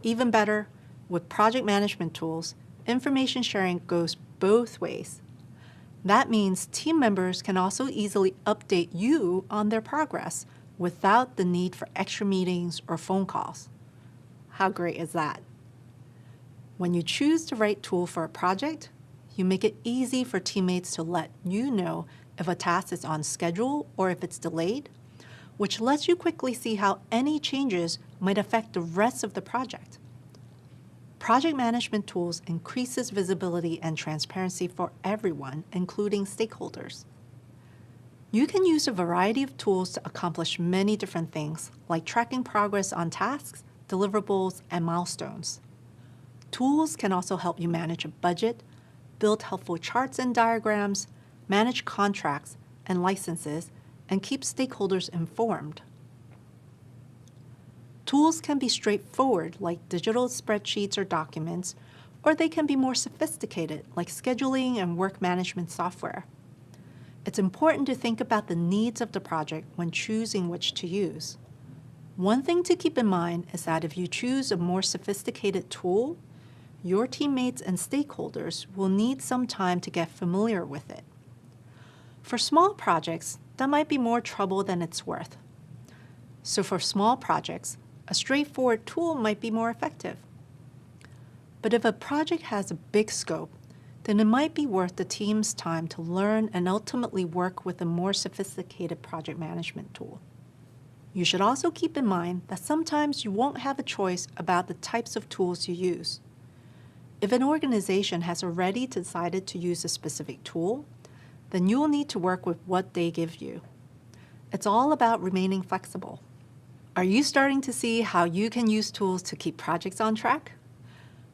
Even better, with project management tools, information sharing goes both ways. That means team members can also easily update you on their progress without the need for extra meetings or phone calls. How great is that? When you choose the right tool for a project, you make it easy for teammates to let you know if a task is on schedule or if it's delayed, which lets you quickly see how any changes might affect the rest of the project. Project management tools increases visibility and transparency for everyone, including stakeholders. You can use a variety of tools to accomplish many different things, like tracking progress on tasks, deliverables, and milestones. Tools can also help you manage a budget, build helpful charts and diagrams, manage contracts and licenses, and keep stakeholders informed. Tools can be straightforward, like digital spreadsheets or documents, or they can be more sophisticated, like scheduling and work management software. It's important to think about the needs of the project when choosing which to use. One thing to keep in mind is that if you choose a more sophisticated tool, your teammates and stakeholders will need some time to get familiar with it. For small projects, that might be more trouble than it's worth. So for small projects, a straightforward tool might be more effective. But if a project has a big scope, then it might be worth the team's time to learn and ultimately work with a more sophisticated project management tool. You should also keep in mind that sometimes you won't have a choice about the types of tools you use. If an organization has already decided to use a specific tool, then you will need to work with what they give you. It's all about remaining flexible. Are you starting to see how you can use tools to keep projects on track?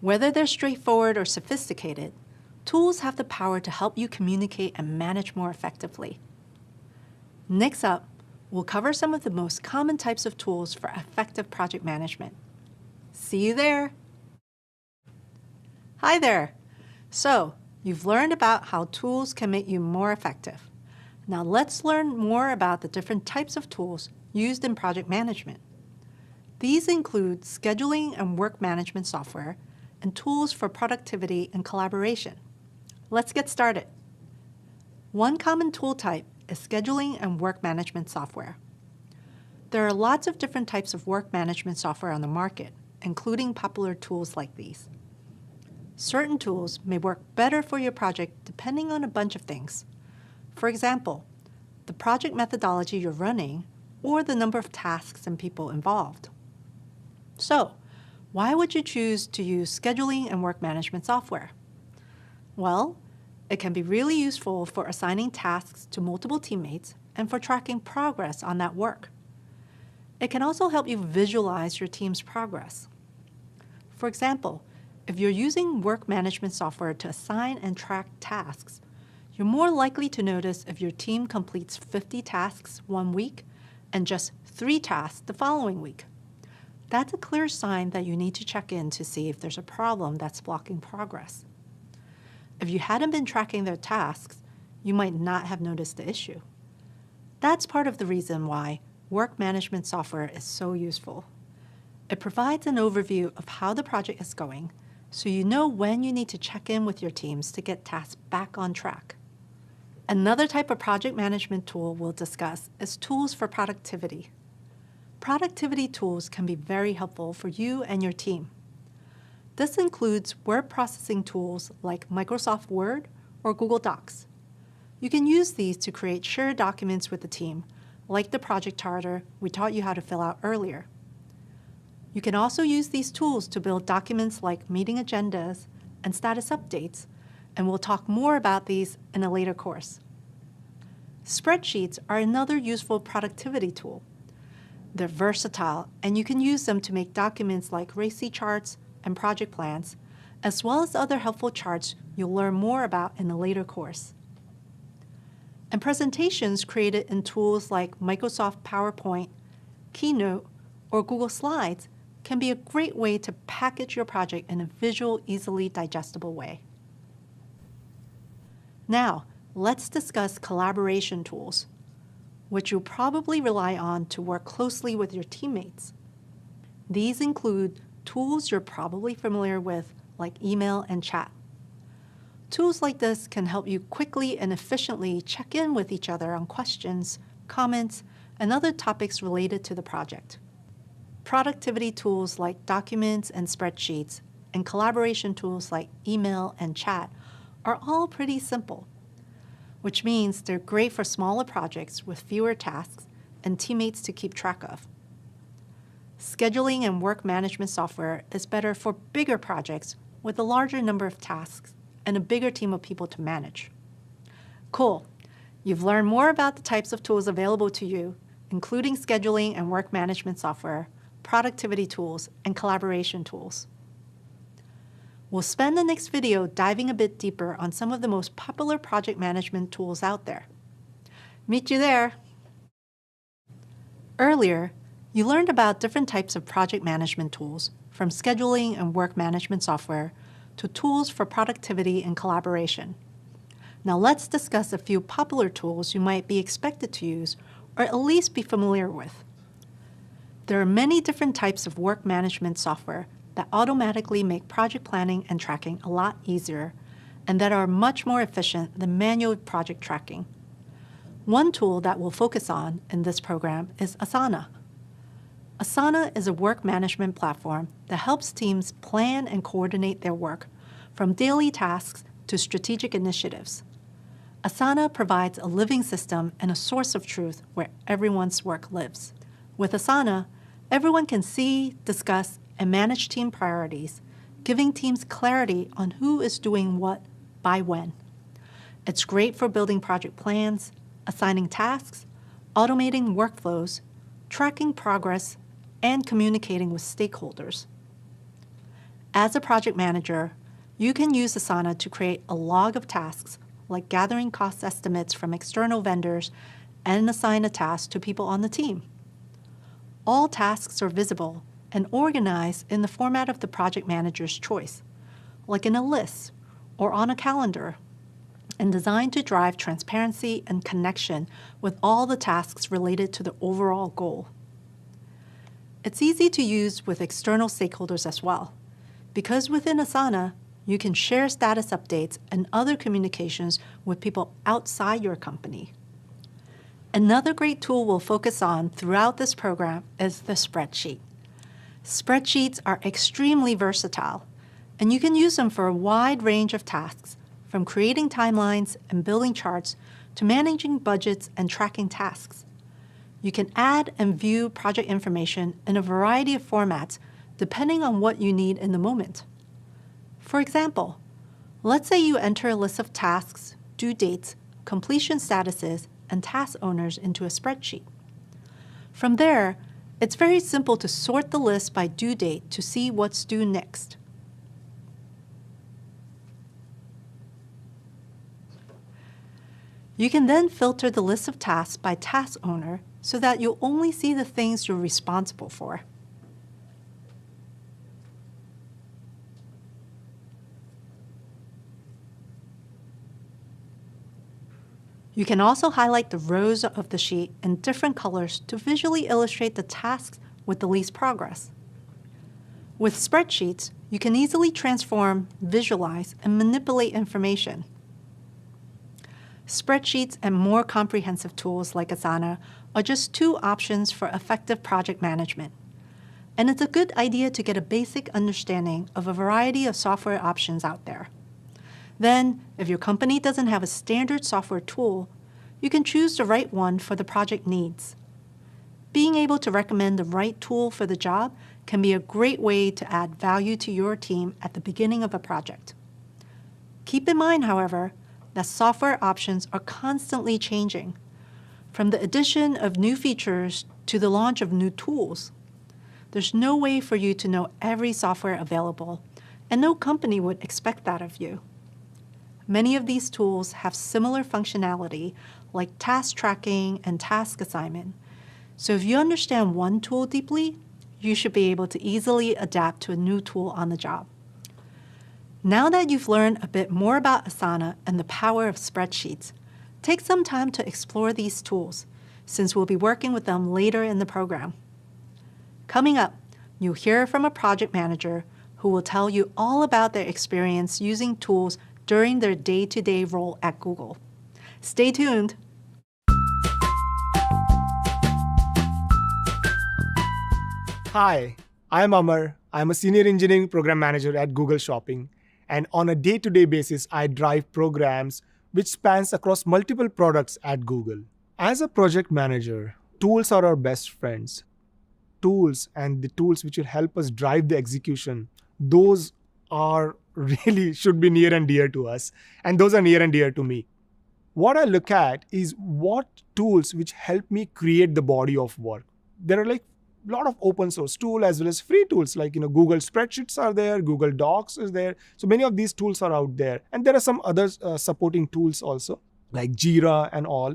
Whether they're straightforward or sophisticated, tools have the power to help you communicate and manage more effectively. Next up, we'll cover some of the most common types of tools for effective project management. See you there! Hi there! So, you've learned about how tools can make you more effective. Now let's learn more about the different types of tools used in project management. These include scheduling and work management software and tools for productivity and collaboration. Let's get started. One common tool type is scheduling and work management software. There are lots of different types of work management software on the market, including popular tools like these. Certain tools may work better for your project depending on a bunch of things. For example, the project methodology you're running or the number of tasks and people involved. So, why would you choose to use scheduling and work management software? Well, it can be really useful for assigning tasks to multiple teammates and for tracking progress on that work. It can also help you visualize your team's progress. For example, if you're using work management software to assign and track tasks, you're more likely to notice if your team completes 50 tasks one week and just 3 tasks the following week. That's a clear sign that you need to check in to see if there's a problem that's blocking progress. If you hadn't been tracking their tasks, you might not have noticed the issue. That's part of the reason why work management software is so useful. It provides an overview of how the project is going, so you know when you need to check in with your teams to get tasks back on track. Another type of project management tool we'll discuss is tools for productivity. Productivity tools can be very helpful for you and your team. This includes word processing tools like Microsoft Word or Google Docs. You can use these to create shared documents with the team, like the project charter we taught you how to fill out earlier. You can also use these tools to build documents like meeting agendas and status updates, and we'll talk more about these in a later course. Spreadsheets are another useful productivity tool. They're versatile, and you can use them to make documents like RACI charts and project plans, as well as other helpful charts you'll learn more about in a later course. And presentations created in tools like Microsoft PowerPoint, Keynote, or Google Slides can be a great way to package your project in a visual, easily digestible way. Now, let's discuss collaboration tools, which you'll probably rely on to work closely with your teammates. These include tools you're probably familiar with, like email and chat. Tools like this can help you quickly and efficiently check in with each other on questions, comments, and other topics related to the project. Productivity tools like documents and spreadsheets, and collaboration tools like email and chat are all pretty simple, which means they're great for smaller projects with fewer tasks and teammates to keep track of. Scheduling and work management software is better for bigger projects with a larger number of tasks and a bigger team of people to manage. Cool. You've learned more about the types of tools available to you, including scheduling and work management software, productivity tools, and collaboration tools. We'll spend the next video diving a bit deeper on some of the most popular project management tools out there. Meet you there! Earlier, you learned about different types of project management tools, from scheduling and work management software to tools for productivity and collaboration. Now let's discuss a few popular tools you might be expected to use or at least be familiar with. There are many different types of work management software that automatically make project planning and tracking a lot easier and that are much more efficient than manual project tracking. One tool that we'll focus on in this program is Asana. Asana is a work management platform that helps teams plan and coordinate their work, from daily tasks to strategic initiatives. Asana provides a living system and a source of truth where everyone's work lives. With Asana, everyone can see, discuss, and manage team priorities, giving teams clarity on who is doing what by when. It's great for building project plans, assigning tasks, automating workflows, tracking progress, and communicating with stakeholders. As a project manager, you can use Asana to create a log of tasks, like gathering cost estimates from external vendors, and assign a task to people on the team. All tasks are visible and organized in the format of the project manager's choice, like in a list or on a calendar, and designed to drive transparency and connection with all the tasks related to the overall goal. It's easy to use with external stakeholders as well, because within Asana, you can share status updates and other communications with people outside your company. Another great tool we'll focus on throughout this program is the spreadsheet. Spreadsheets are extremely versatile, and you can use them for a wide range of tasks, from creating timelines and building charts to managing budgets and tracking tasks. You can add and view project information in a variety of formats depending on what you need in the moment. For example, let's say you enter a list of tasks, due dates, completion statuses, and task owners into a spreadsheet. From there, it's very simple to sort the list by due date to see what's due next. You can then filter the list of tasks by task owner so that you'll only see the things you're responsible for. You can also highlight the rows of the sheet in different colors to visually illustrate the tasks with the least progress. With spreadsheets, you can easily transform, visualize, and manipulate information. Spreadsheets and more comprehensive tools like Asana are just two options for effective project management. And it's a good idea to get a basic understanding of a variety of software options out there. Then, if your company doesn't have a standard software tool, you can choose the right one for the project needs. Being able to recommend the right tool for the job can be a great way to add value to your team at the beginning of a project. Keep in mind, however, that software options are constantly changing, from the addition of new features to the launch of new tools. There's no way for you to know every software available, and no company would expect that of you. Many of these tools have similar functionality like task tracking and task assignment. So if you understand one tool deeply, you should be able to easily adapt to a new tool on the job. Now that you've learned a bit more about Asana and the power of spreadsheets, take some time to explore these tools, since we'll be working with them later in the program. Coming up, you'll hear from a project manager who will tell you all about their experience using tools during their day-to-day role at Google. Stay tuned. Hi, I'm Amar. I'm a senior engineering program manager at Google Shopping. And on a day-to-day basis, I drive programs which spans across multiple products at Google. As a project manager, tools are our best friends. Tools and the tools which will help us drive the execution, those are really should be near and dear to us. And those are near and dear to me. What I look at is what tools which help me create the body of work. There are like a lot of open source tools as well as free tools like Google Spreadsheets are there, Google Docs is there. So many of these tools are out there. And there are some other supporting tools also like Jira and all.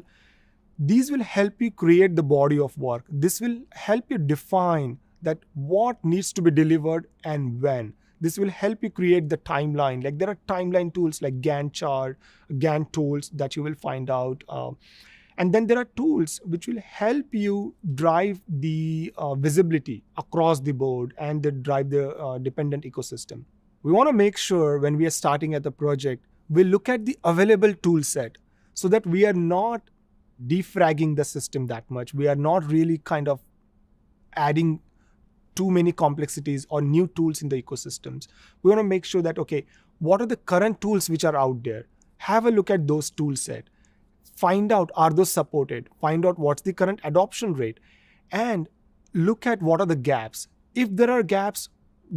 These will help you create the body of work. This will help you define that what needs to be delivered and when. This will help you create the timeline. Like there are timeline tools like Gantt chart, Gantt tools that you will find out. And then there are tools which will help you drive the visibility across the board and drive the dependent ecosystem. We want to make sure when we are starting at the project, we look at the available tool set so that we are not defragging the system that much. We are not really kind of adding too many complexities or new tools in the ecosystems. We want to make sure that, okay, what are the current tools which are out there? Have a look at those tool set. Find out, are those supported? Find out what's the current adoption rate, and look at what are the gaps. If there are gaps,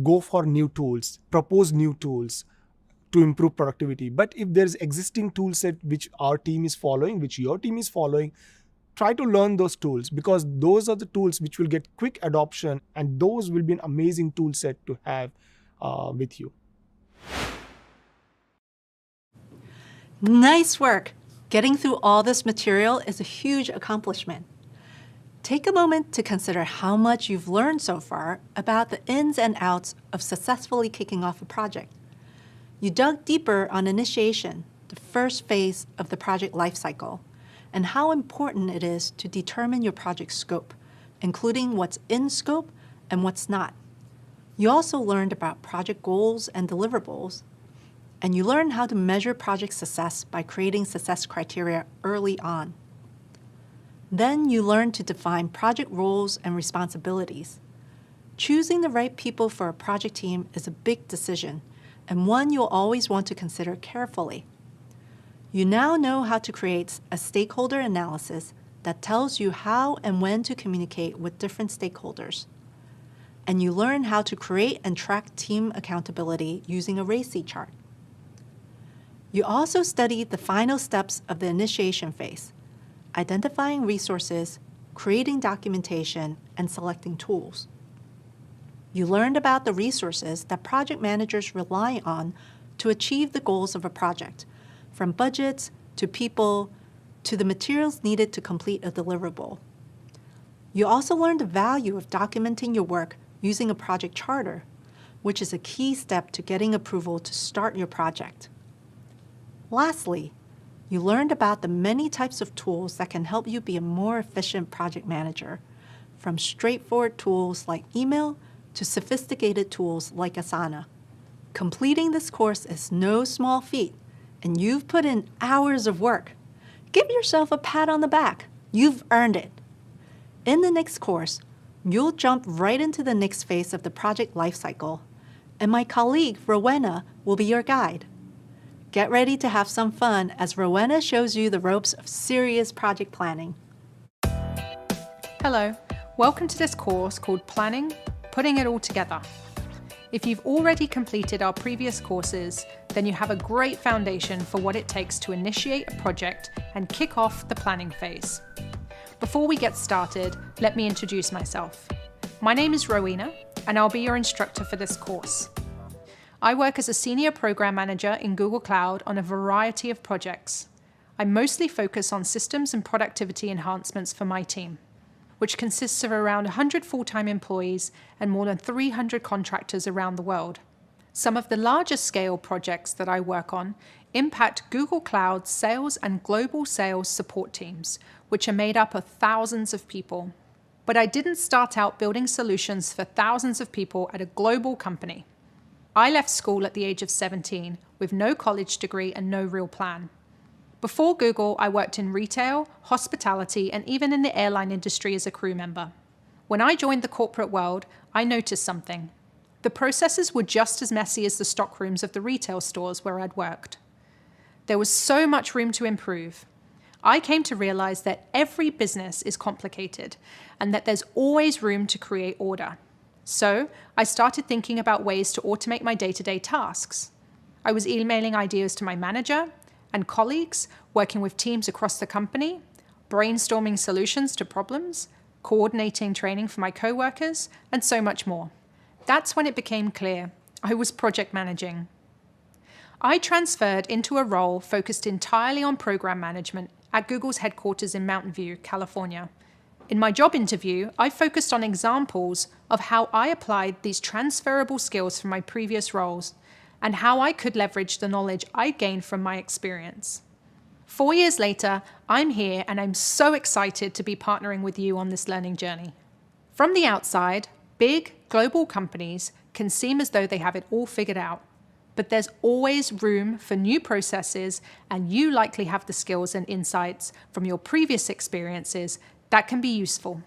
go for new tools, propose new tools to improve productivity. But if there's existing tool set which our team is following, which your team is following, try to learn those tools, because those are the tools which will get quick adoption, and those will be an amazing tool set to have with you. Nice work! Getting through all this material is a huge accomplishment. Take a moment to consider how much you've learned so far about the ins and outs of successfully kicking off a project. You dug deeper on initiation, the first phase of the project lifecycle, and how important it is to determine your project scope, including what's in scope and what's not. You also learned about project goals and deliverables, and you learned how to measure project success by creating success criteria early on. Then you learn to define project roles and responsibilities. Choosing the right people for a project team is a big decision, and one you'll always want to consider carefully. You now know how to create a stakeholder analysis that tells you how and when to communicate with different stakeholders. And you learn how to create and track team accountability using a RACI chart. You also studied the final steps of the initiation phase: identifying resources, creating documentation, and selecting tools. You learned about the resources that project managers rely on to achieve the goals of a project, from budgets to people to the materials needed to complete a deliverable. You also learned the value of documenting your work using a project charter, which is a key step to getting approval to start your project. Lastly, you learned about the many types of tools that can help you be a more efficient project manager, from straightforward tools like email to sophisticated tools like Asana. Completing this course is no small feat, and you've put in hours of work. Give yourself a pat on the back. You've earned it. In the next course, you'll jump right into the next phase of the project lifecycle, and my colleague, Rowena, will be your guide. Get ready to have some fun as Rowena shows you the ropes of serious project planning. Hello, welcome to this course called Planning, Putting It All Together. If you've already completed our previous courses, then you have a great foundation for what it takes to initiate a project and kick off the planning phase. Before we get started, let me introduce myself. My name is Rowena, and I'll be your instructor for this course. I work as a senior program manager in Google Cloud on a variety of projects. I mostly focus on systems and productivity enhancements for my team, which consists of around 100 full-time employees and more than 300 contractors around the world. Some of the largest scale projects that I work on impact Google Cloud's sales and global sales support teams, which are made up of thousands of people. But I didn't start out building solutions for thousands of people at a global company. I left school at the age of 17 with no college degree and no real plan. Before Google, I worked in retail, hospitality, and even in the airline industry as a crew member. When I joined the corporate world, I noticed something. The processes were just as messy as the stockrooms of the retail stores where I'd worked. There was so much room to improve. I came to realize that every business is complicated and that there's always room to create order. So I started thinking about ways to automate my day-to-day tasks. I was emailing ideas to my manager and colleagues, working with teams across the company, brainstorming solutions to problems, coordinating training for my coworkers, and so much more. That's when it became clear I was project managing. I transferred into a role focused entirely on program management at Google's headquarters in Mountain View, California. In my job interview, I focused on examples of how I applied these transferable skills from my previous roles and how I could leverage the knowledge I gained from my experience. 4 years later, I'm here and I'm so excited to be partnering with you on this learning journey. From the outside, big global companies can seem as though they have it all figured out, but there's always room for new processes, and you likely have the skills and insights from your previous experiences that can be useful.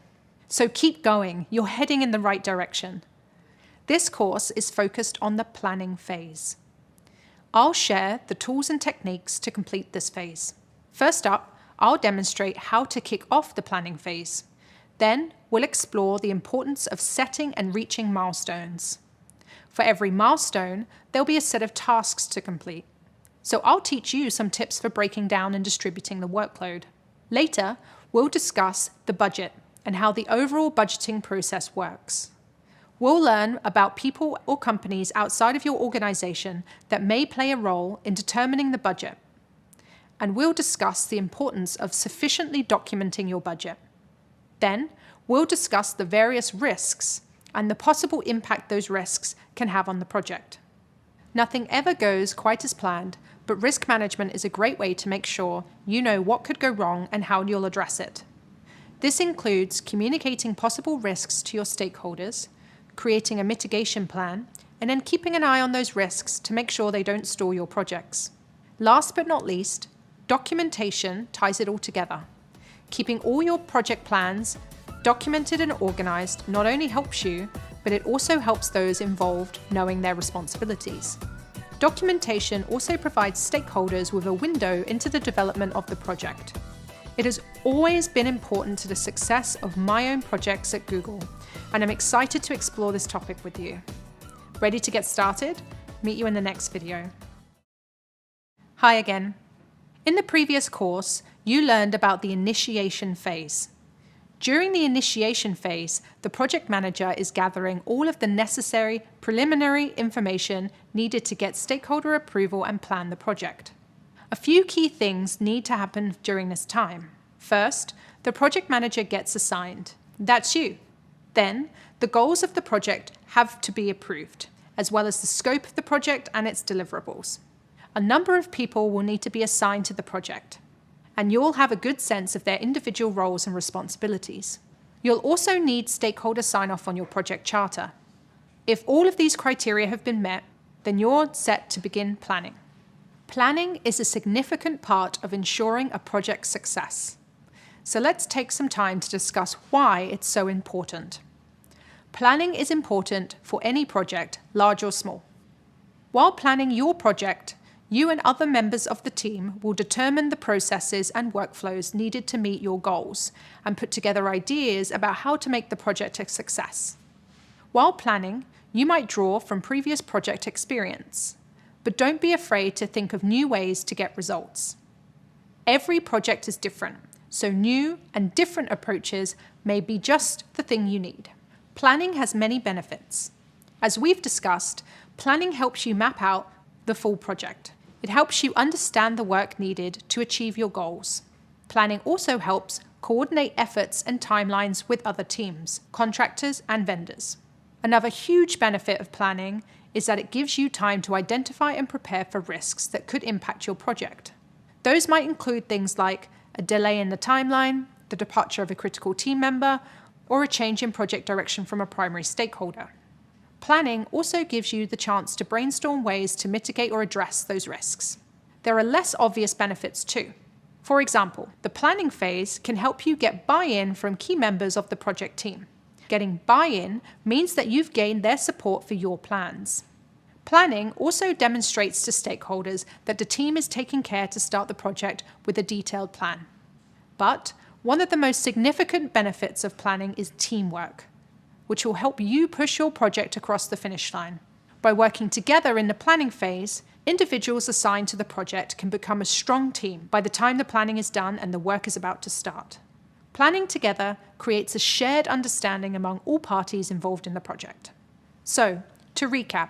So keep going, you're heading in the right direction. This course is focused on the planning phase. I'll share the tools and techniques to complete this phase. First up, I'll demonstrate how to kick off the planning phase. Then we'll explore the importance of setting and reaching milestones. For every milestone, there'll be a set of tasks to complete. So I'll teach you some tips for breaking down and distributing the workload. Later, we'll discuss the budget and how the overall budgeting process works. We'll learn about people or companies outside of your organization that may play a role in determining the budget. And we'll discuss the importance of sufficiently documenting your budget. Then, we'll discuss the various risks and the possible impact those risks can have on the project. Nothing ever goes quite as planned, but risk management is a great way to make sure you know what could go wrong and how you'll address it. This includes communicating possible risks to your stakeholders, creating a mitigation plan, and then keeping an eye on those risks to make sure they don't stall your projects. Last but not least, documentation ties it all together. Keeping all your project plans documented and organized not only helps you, but it also helps those involved knowing their responsibilities. Documentation also provides stakeholders with a window into the development of the project. It has always been important to the success of my own projects at Google, and I'm excited to explore this topic with you. Ready to get started? Meet you in the next video. Hi again. In the previous course, you learned about the initiation phase. During the initiation phase, the project manager is gathering all of the necessary preliminary information needed to get stakeholder approval and plan the project. A few key things need to happen during this time. First, the project manager gets assigned. That's you. Then, the goals of the project have to be approved, as well as the scope of the project and its deliverables. A number of people will need to be assigned to the project, and you'll have a good sense of their individual roles and responsibilities. You'll also need stakeholder sign-off on your project charter. If all of these criteria have been met, then you're set to begin planning. Planning is a significant part of ensuring a project's success. So let's take some time to discuss why it's so important. Planning is important for any project, large or small. While planning your project, you and other members of the team will determine the processes and workflows needed to meet your goals and put together ideas about how to make the project a success. While planning, you might draw from previous project experience, but don't be afraid to think of new ways to get results. Every project is different, so new and different approaches may be just the thing you need. Planning has many benefits. As we've discussed, planning helps you map out the full project. It helps you understand the work needed to achieve your goals. Planning also helps coordinate efforts and timelines with other teams, contractors, and vendors. Another huge benefit of planning is that it gives you time to identify and prepare for risks that could impact your project. Those might include things like a delay in the timeline, the departure of a critical team member, or a change in project direction from a primary stakeholder. Planning also gives you the chance to brainstorm ways to mitigate or address those risks. There are less obvious benefits too. For example, the planning phase can help you get buy-in from key members of the project team. Getting buy-in means that you've gained their support for your plans. Planning also demonstrates to stakeholders that the team is taking care to start the project with a detailed plan. But one of the most significant benefits of planning is teamwork, which will help you push your project across the finish line. By working together in the planning phase, individuals assigned to the project can become a strong team by the time the planning is done and the work is about to start. Planning together creates a shared understanding among all parties involved in the project. So, to recap,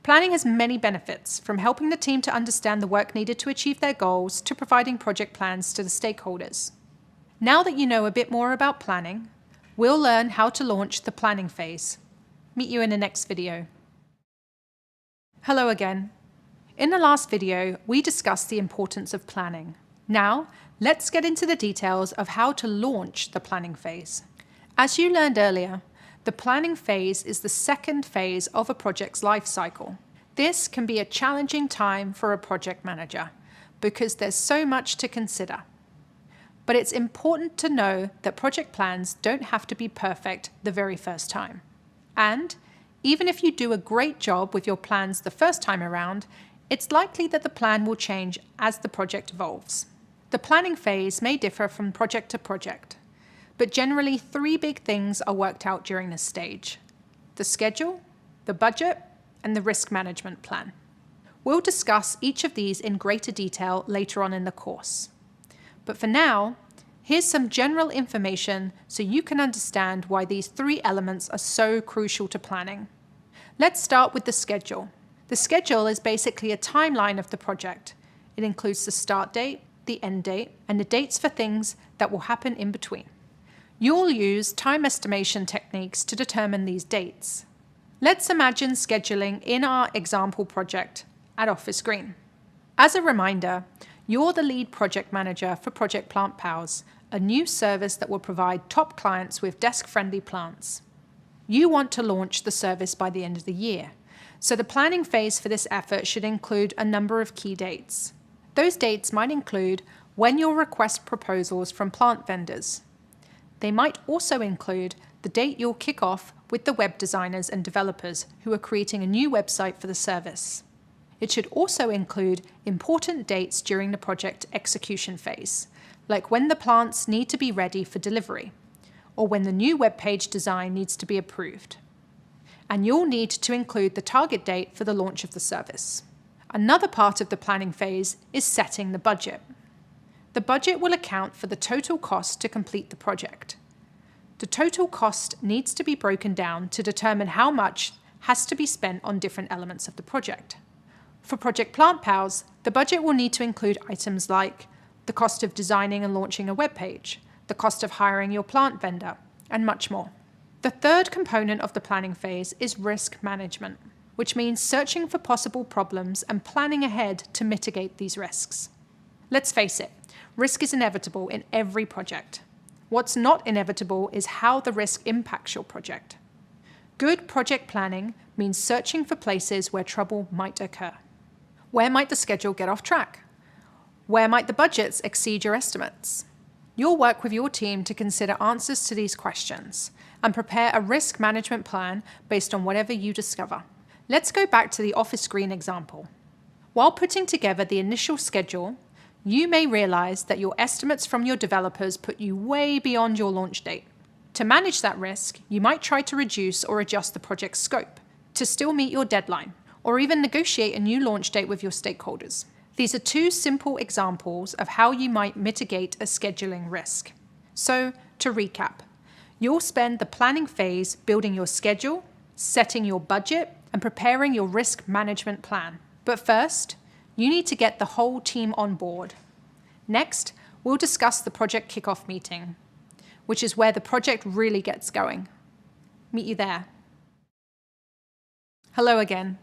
planning has many benefits, from helping the team to understand the work needed to achieve their goals to providing project plans to the stakeholders. Now that you know a bit more about planning, we'll learn how to launch the planning phase. Meet you in the next video. Hello again. In the last video, we discussed the importance of planning. Now, let's get into the details of how to launch the planning phase. As you learned earlier, the planning phase is the second phase of a project's life cycle. This can be a challenging time for a project manager because there's so much to consider. But it's important to know that project plans don't have to be perfect the very first time. And even if you do a great job with your plans the first time around, it's likely that the plan will change as the project evolves. The planning phase may differ from project to project, but generally 3 big things are worked out during this stage: the schedule, the budget, and the risk management plan. We'll discuss each of these in greater detail later on in the course. But for now, here's some general information so you can understand why these 3 elements are so crucial to planning. Let's start with the schedule. The schedule is basically a timeline of the project. It includes the start date, the end date, and the dates for things that will happen in between. You'll use time estimation techniques to determine these dates. Let's imagine scheduling in our example project at Office Green. As a reminder, you're the lead project manager for Project Plant Pals, a new service that will provide top clients with desk-friendly plants. You want to launch the service by the end of the year, so the planning phase for this effort should include a number of key dates. Those dates might include when you'll request proposals from plant vendors. They might also include the date you'll kick off with the web designers and developers who are creating a new website for the service. It should also include important dates during the project execution phase, like when the plants need to be ready for delivery, or when the new web page design needs to be approved. And you'll need to include the target date for the launch of the service. Another part of the planning phase is setting the budget. The budget will account for the total cost to complete the project. The total cost needs to be broken down to determine how much has to be spent on different elements of the project. For Project Plant Pals, the budget will need to include items like the cost of designing and launching a web page, the cost of hiring your plant vendor, and much more. The third component of the planning phase is risk management, which means searching for possible problems and planning ahead to mitigate these risks. Let's face it, risk is inevitable in every project. What's not inevitable is how the risk impacts your project. Good project planning means searching for places where trouble might occur. Where might the schedule get off track? Where might the budgets exceed your estimates? You'll work with your team to consider answers to these questions and prepare a risk management plan based on whatever you discover. Let's go back to the Office Green example. While putting together the initial schedule, you may realize that your estimates from your developers put you way beyond your launch date. To manage that risk, you might try to reduce or adjust the project's scope to still meet your deadline, or even negotiate a new launch date with your stakeholders. These are 2 simple examples of how you might mitigate a scheduling risk. So, to recap, you'll spend the planning phase building your schedule, setting your budget, and preparing your risk management plan. But first, you need to get the whole team on board. Next, we'll discuss the project kickoff meeting, which is where the project really gets going. Meet you there. Hello again.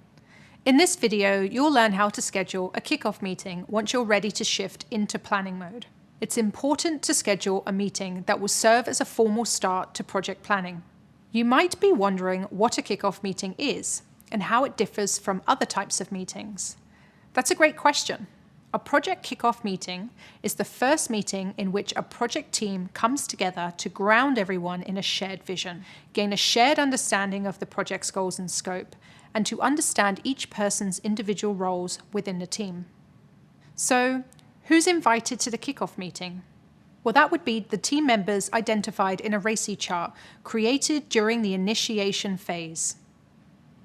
In this video, you'll learn how to schedule a kickoff meeting once you're ready to shift into planning mode. It's important to schedule a meeting that will serve as a formal start to project planning. You might be wondering what a kickoff meeting is and how it differs from other types of meetings. That's a great question. A project kickoff meeting is the first meeting in which a project team comes together to ground everyone in a shared vision, gain a shared understanding of the project's goals and scope, and to understand each person's individual roles within the team. So, who's invited to the kickoff meeting? Well, that would be the team members identified in a RACI chart created during the initiation phase.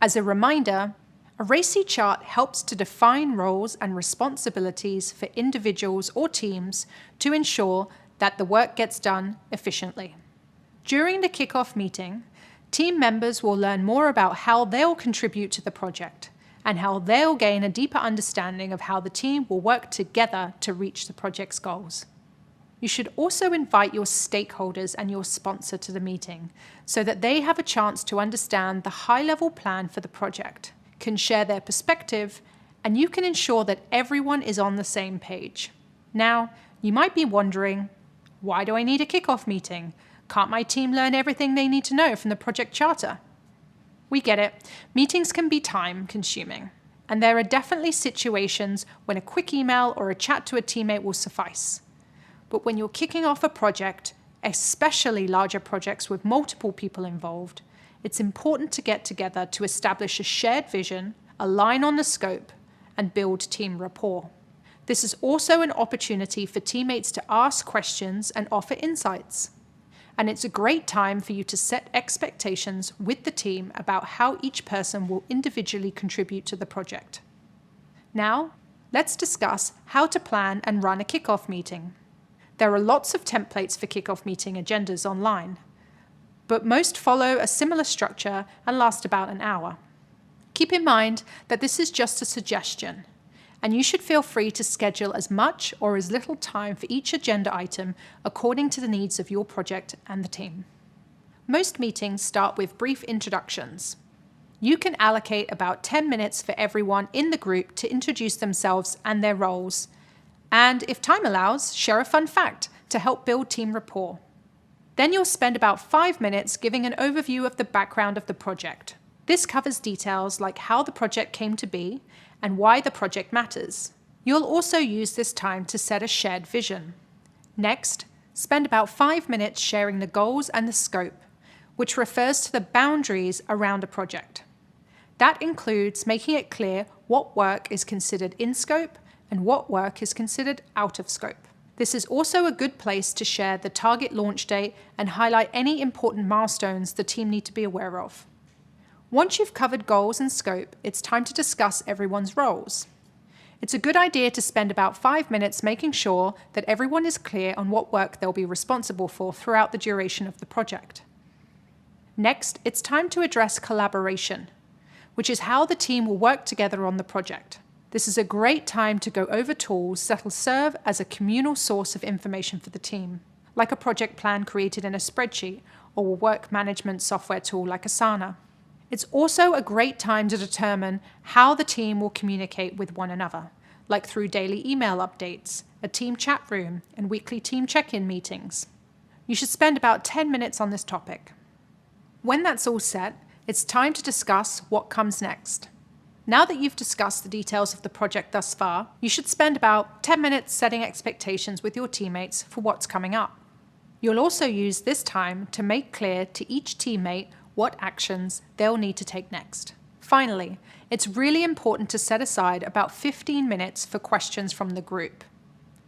As a reminder, a RACI chart helps to define roles and responsibilities for individuals or teams to ensure that the work gets done efficiently. During the kickoff meeting, team members will learn more about how they'll contribute to the project and how they'll gain a deeper understanding of how the team will work together to reach the project's goals. You should also invite your stakeholders and your sponsor to the meeting so that they have a chance to understand the high-level plan for the project, can share their perspective, and you can ensure that everyone is on the same page. Now, you might be wondering, why do I need a kickoff meeting? Can't my team learn everything they need to know from the project charter? We get it. Meetings can be time-consuming, and there are definitely situations when a quick email or a chat to a teammate will suffice. But when you're kicking off a project, especially larger projects with multiple people involved, it's important to get together to establish a shared vision, align on the scope, and build team rapport. This is also an opportunity for teammates to ask questions and offer insights. And it's a great time for you to set expectations with the team about how each person will individually contribute to the project. Now, let's discuss how to plan and run a kickoff meeting. There are lots of templates for kickoff meeting agendas online, but most follow a similar structure and last about an hour. Keep in mind that this is just a suggestion, and you should feel free to schedule as much or as little time for each agenda item according to the needs of your project and the team. Most meetings start with brief introductions. You can allocate about 10 minutes for everyone in the group to introduce themselves and their roles, and if time allows, share a fun fact to help build team rapport. Then you'll spend about 5 minutes giving an overview of the background of the project. This covers details like how the project came to be and why the project matters. You'll also use this time to set a shared vision. Next, spend about 5 minutes sharing the goals and the scope, which refers to the boundaries around a project. That includes making it clear what work is considered in scope and what work is considered out of scope. This is also a good place to share the target launch date and highlight any important milestones the team need to be aware of. Once you've covered goals and scope, it's time to discuss everyone's roles. It's a good idea to spend about 5 minutes making sure that everyone is clear on what work they'll be responsible for throughout the duration of the project. Next, it's time to address collaboration, which is how the team will work together on the project. This is a great time to go over tools that will serve as a communal source of information for the team, like a project plan created in a spreadsheet or a work management software tool like Asana. It's also a great time to determine how the team will communicate with one another, like through daily email updates, a team chat room, and weekly team check-in meetings. You should spend about 10 minutes on this topic. When that's all set, it's time to discuss what comes next. Now that you've discussed the details of the project thus far, you should spend about 10 minutes setting expectations with your teammates for what's coming up. You'll also use this time to make clear to each teammate what actions they'll need to take next. Finally, it's really important to set aside about 15 minutes for questions from the group.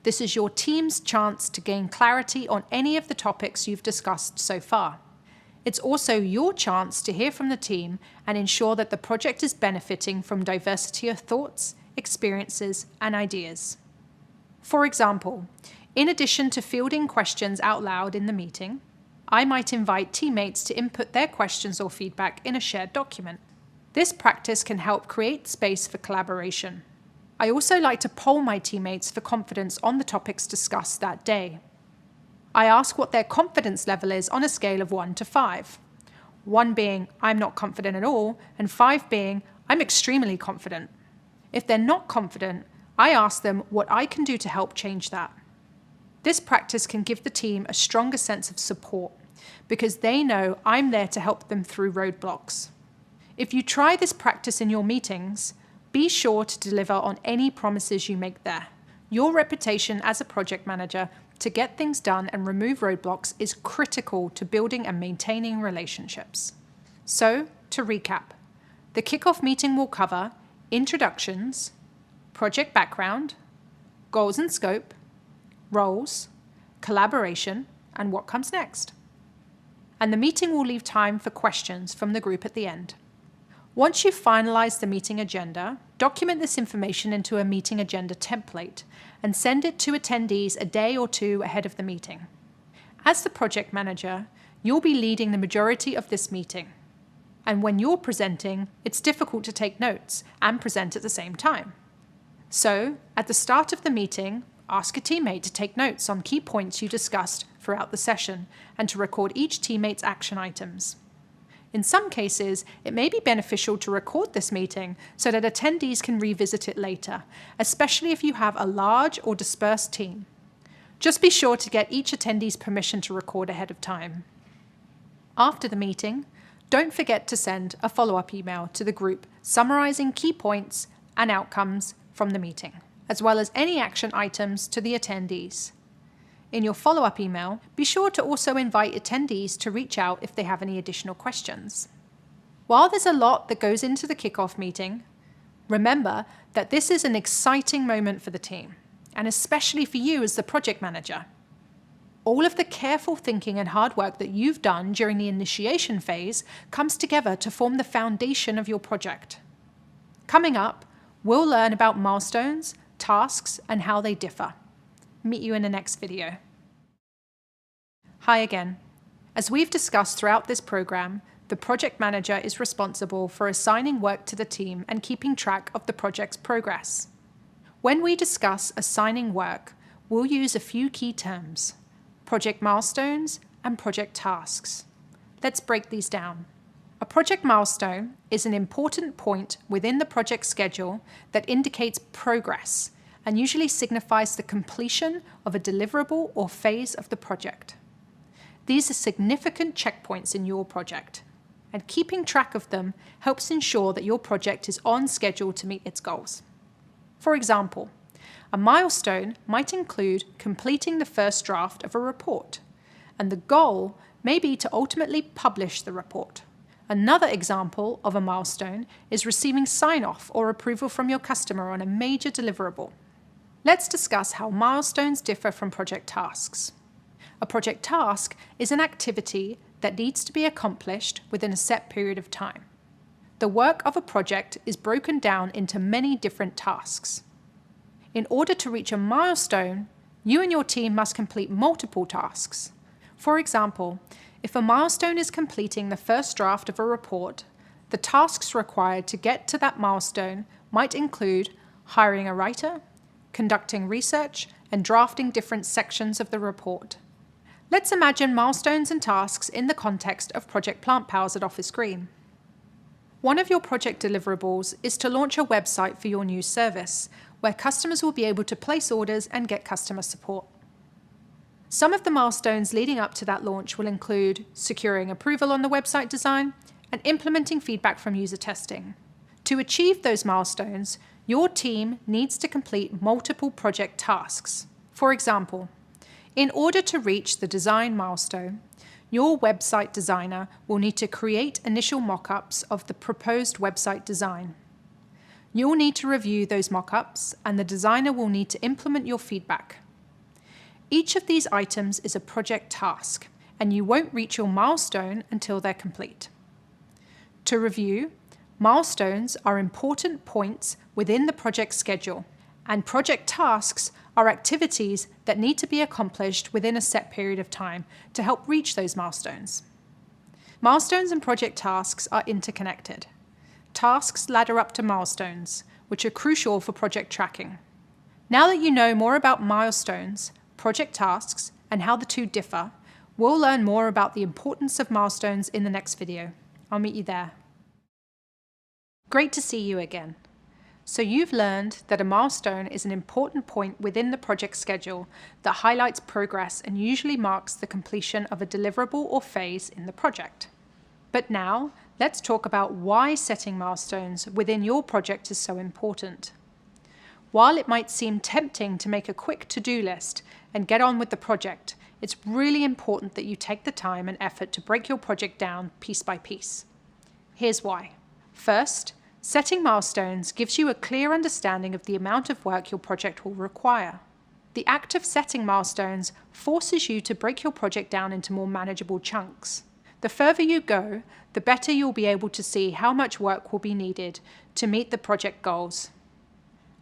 This is your team's chance to gain clarity on any of the topics you've discussed so far. It's also your chance to hear from the team and ensure that the project is benefiting from diversity of thoughts, experiences, and ideas. For example, in addition to fielding questions out loud in the meeting, I might invite teammates to input their questions or feedback in a shared document. This practice can help create space for collaboration. I also like to poll my teammates for confidence on the topics discussed that day. I ask what their confidence level is on a scale of 1 to 5. 1 being, I'm not confident at all, and 5 being, I'm extremely confident. If they're not confident, I ask them what I can do to help change that. This practice can give the team a stronger sense of support because they know I'm there to help them through roadblocks. If you try this practice in your meetings, be sure to deliver on any promises you make there. Your reputation as a project manager to get things done and remove roadblocks is critical to building and maintaining relationships. So, to recap, the kickoff meeting will cover introductions, project background, goals and scope, roles, collaboration, and what comes next. And the meeting will leave time for questions from the group at the end. Once you've finalized the meeting agenda, document this information into a meeting agenda template and send it to attendees a day or two ahead of the meeting. As the project manager, you'll be leading the majority of this meeting. And when you're presenting, it's difficult to take notes and present at the same time. So, at the start of the meeting, ask a teammate to take notes on key points you discussed throughout the session and to record each teammate's action items. In some cases, it may be beneficial to record this meeting so that attendees can revisit it later, especially if you have a large or dispersed team. Just be sure to get each attendee's permission to record ahead of time. After the meeting, don't forget to send a follow-up email to the group summarizing key points and outcomes from the meeting, as well as any action items to the attendees. In your follow-up email, be sure to also invite attendees to reach out if they have any additional questions. While there's a lot that goes into the kickoff meeting, remember that this is an exciting moment for the team, and especially for you as the project manager. All of the careful thinking and hard work that you've done during the initiation phase comes together to form the foundation of your project. Coming up, we'll learn about milestones, tasks, and how they differ. Meet you in the next video. Hi again. As we've discussed throughout this program, the project manager is responsible for assigning work to the team and keeping track of the project's progress. When we discuss assigning work, we'll use a few key terms: project milestones and project tasks. Let's break these down. A project milestone is an important point within the project schedule that indicates progress and usually signifies the completion of a deliverable or phase of the project. These are significant checkpoints in your project, and keeping track of them helps ensure that your project is on schedule to meet its goals. For example, a milestone might include completing the first draft of a report, and the goal may be to ultimately publish the report. Another example of a milestone is receiving sign-off or approval from your customer on a major deliverable. Let's discuss how milestones differ from project tasks. A project task is an activity that needs to be accomplished within a set period of time. The work of a project is broken down into many different tasks. In order to reach a milestone, you and your team must complete multiple tasks. For example, if a milestone is completing the first draft of a report, the tasks required to get to that milestone might include hiring a writer, conducting research, and drafting different sections of the report. Let's imagine milestones and tasks in the context of Project Plant Pals at Office Green. One of your project deliverables is to launch a website for your new service, where customers will be able to place orders and get customer support. Some of the milestones leading up to that launch will include securing approval on the website design and implementing feedback from user testing. To achieve those milestones, your team needs to complete multiple project tasks. For example, in order to reach the design milestone, your website designer will need to create initial mock-ups of the proposed website design. You'll need to review those mock-ups, and the designer will need to implement your feedback. Each of these items is a project task, and you won't reach your milestone until they're complete. To review, milestones are important points within the project schedule, and project tasks are activities that need to be accomplished within a set period of time to help reach those milestones. Milestones and project tasks are interconnected. Tasks ladder up to milestones, which are crucial for project tracking. Now that you know more about milestones, project tasks, and how the two differ, we'll learn more about the importance of milestones in the next video. I'll meet you there. Great to see you again. So you've learned that a milestone is an important point within the project schedule that highlights progress and usually marks the completion of a deliverable or phase in the project. But now, let's talk about why setting milestones within your project is so important. While it might seem tempting to make a quick to-do list and get on with the project, it's really important that you take the time and effort to break your project down piece by piece. Here's why. First, setting milestones gives you a clear understanding of the amount of work your project will require. The act of setting milestones forces you to break your project down into more manageable chunks. The further you go, the better you'll be able to see how much work will be needed to meet the project goals.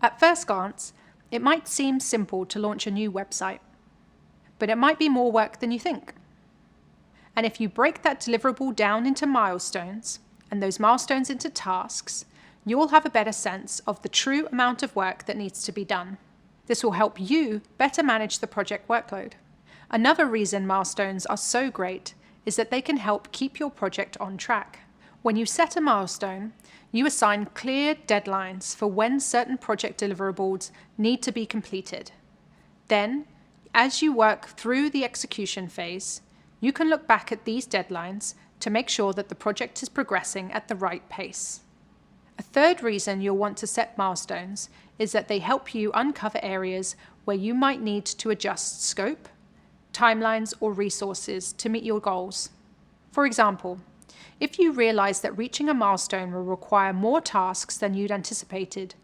At first glance, it might seem simple to launch a new website, but it might be more work than you think. And if you break that deliverable down into milestones, and those milestones into tasks, you'll have a better sense of the true amount of work that needs to be done. This will help you better manage the project workload. Another reason milestones are so great is that they can help keep your project on track. When you set a milestone, you assign clear deadlines for when certain project deliverables need to be completed. Then, as you work through the execution phase, you can look back at these deadlines to make sure that the project is progressing at the right pace. A third reason you'll want to set milestones is that they help you uncover areas where you might need to adjust scope, timelines, or resources to meet your goals. For example, if you realize that reaching a milestone will require more tasks than you'd anticipated,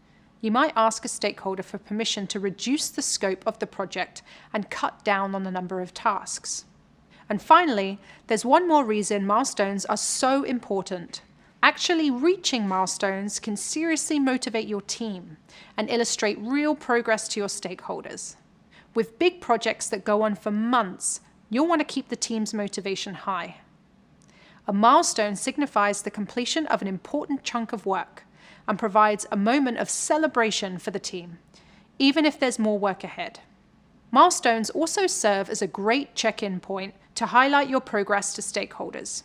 you might ask a stakeholder for permission to reduce the scope of the project and cut down on the number of tasks. And finally, there's one more reason milestones are so important. Actually reaching milestones can seriously motivate your team and illustrate real progress to your stakeholders. With big projects that go on for months, you'll want to keep the team's motivation high. A milestone signifies the completion of an important chunk of work and provides a moment of celebration for the team, even if there's more work ahead. Milestones also serve as a great check-in point to highlight your progress to stakeholders.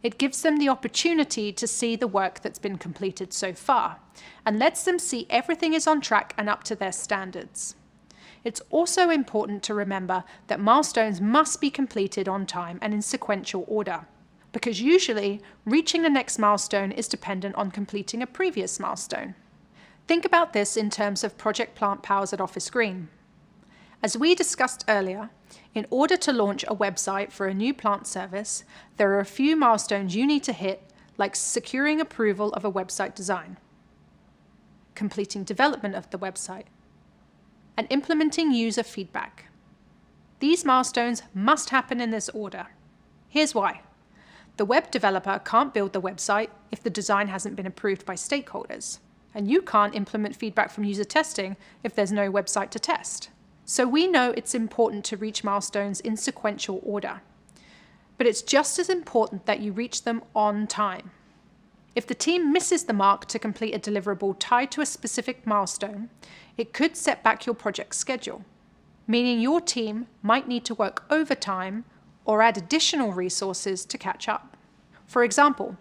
It gives them the opportunity to see the work that's been completed so far and lets them see everything is on track and up to their standards. It's also important to remember that milestones must be completed on time and in sequential order, because usually reaching the next milestone is dependent on completing a previous milestone. Think about this in terms of Project Plant Powers at Office Green. As we discussed earlier, in order to launch a website for a new plant service, there are a few milestones you need to hit, like securing approval of a website design, completing development of the website, and implementing user feedback. These milestones must happen in this order. Here's why. The web developer can't build the website if the design hasn't been approved by stakeholders, and you can't implement feedback from user testing if there's no website to test. So we know it's important to reach milestones in sequential order, but it's just as important that you reach them on time. If the team misses the mark to complete a deliverable tied to a specific milestone, it could set back your project schedule, meaning your team might need to work overtime or add additional resources to catch up. For example,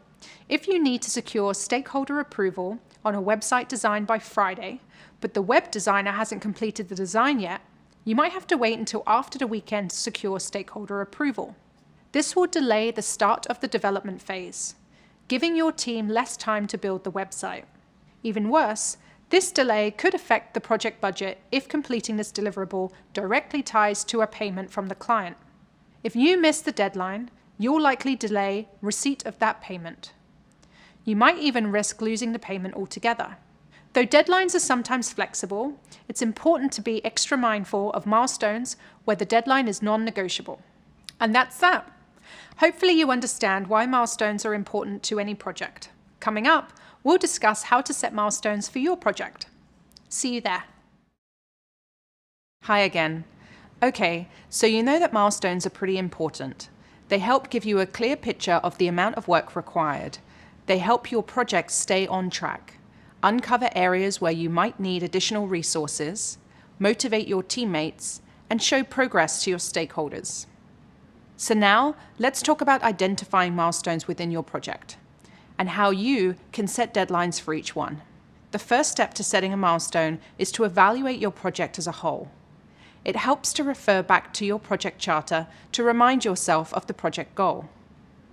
if you need to secure stakeholder approval on a website design by Friday, but the web designer hasn't completed the design yet, you might have to wait until after the weekend to secure stakeholder approval. This will delay the start of the development phase, giving your team less time to build the website. Even worse, this delay could affect the project budget if completing this deliverable directly ties to a payment from the client. If you miss the deadline, you'll likely delay receipt of that payment. You might even risk losing the payment altogether. Though deadlines are sometimes flexible, it's important to be extra mindful of milestones where the deadline is non-negotiable. And that's that. Hopefully you understand why milestones are important to any project. Coming up, we'll discuss how to set milestones for your project. See you there. Hi again. Okay, so you know that milestones are pretty important. They help give you a clear picture of the amount of work required. They help your project stay on track, uncover areas where you might need additional resources, motivate your teammates, and show progress to your stakeholders. So now, let's talk about identifying milestones within your project and how you can set deadlines for each one. The first step to setting a milestone is to evaluate your project as a whole. It helps to refer back to your project charter to remind yourself of the project goal.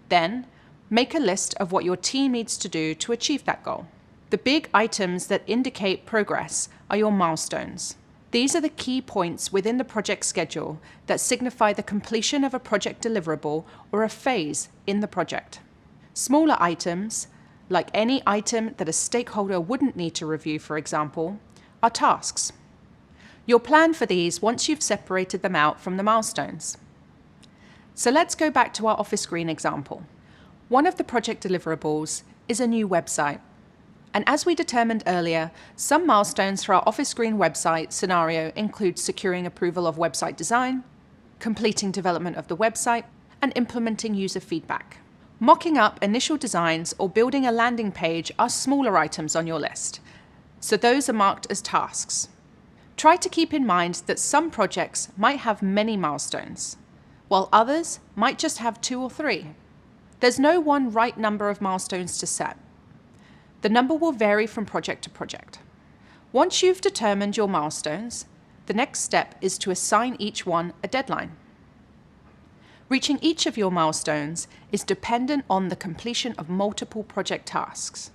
Then, make a list of what your team needs to do to achieve that goal. The big items that indicate progress are your milestones. These are the key points within the project schedule that signify the completion of a project deliverable or a phase in the project. Smaller items, like any item that a stakeholder wouldn't need to review, for example, are tasks. You'll plan for these once you've separated them out from the milestones. So let's go back to our Office Green example. One of the project deliverables is a new website. And as we determined earlier, some milestones for our Office Green website scenario include securing approval of website design, completing development of the website, and implementing user feedback. Mocking up initial designs or building a landing page are smaller items on your list, so those are marked as tasks. Try to keep in mind that some projects might have many milestones, while others might just have 2 or 3. There's no one right number of milestones to set. The number will vary from project to project. Once you've determined your milestones, the next step is to assign each one a deadline. Reaching each of your milestones is dependent on the completion of multiple project tasks.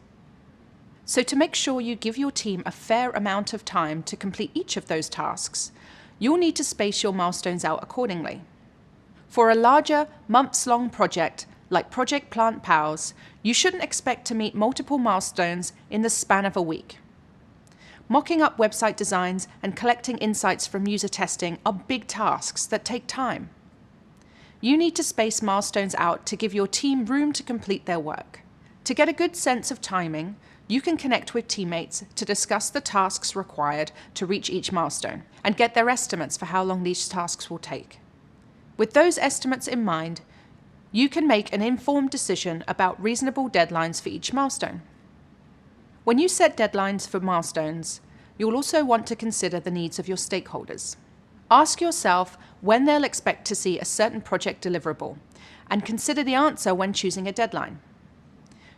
So to make sure you give your team a fair amount of time to complete each of those tasks, you'll need to space your milestones out accordingly. For a larger, months-long project like Project Plant Pals, you shouldn't expect to meet multiple milestones in the span of a week. Mocking up website designs and collecting insights from user testing are big tasks that take time. You need to space milestones out to give your team room to complete their work. To get a good sense of timing, you can connect with teammates to discuss the tasks required to reach each milestone and get their estimates for how long these tasks will take. With those estimates in mind, you can make an informed decision about reasonable deadlines for each milestone. When you set deadlines for milestones, you'll also want to consider the needs of your stakeholders. Ask yourself when they'll expect to see a certain project deliverable, and consider the answer when choosing a deadline.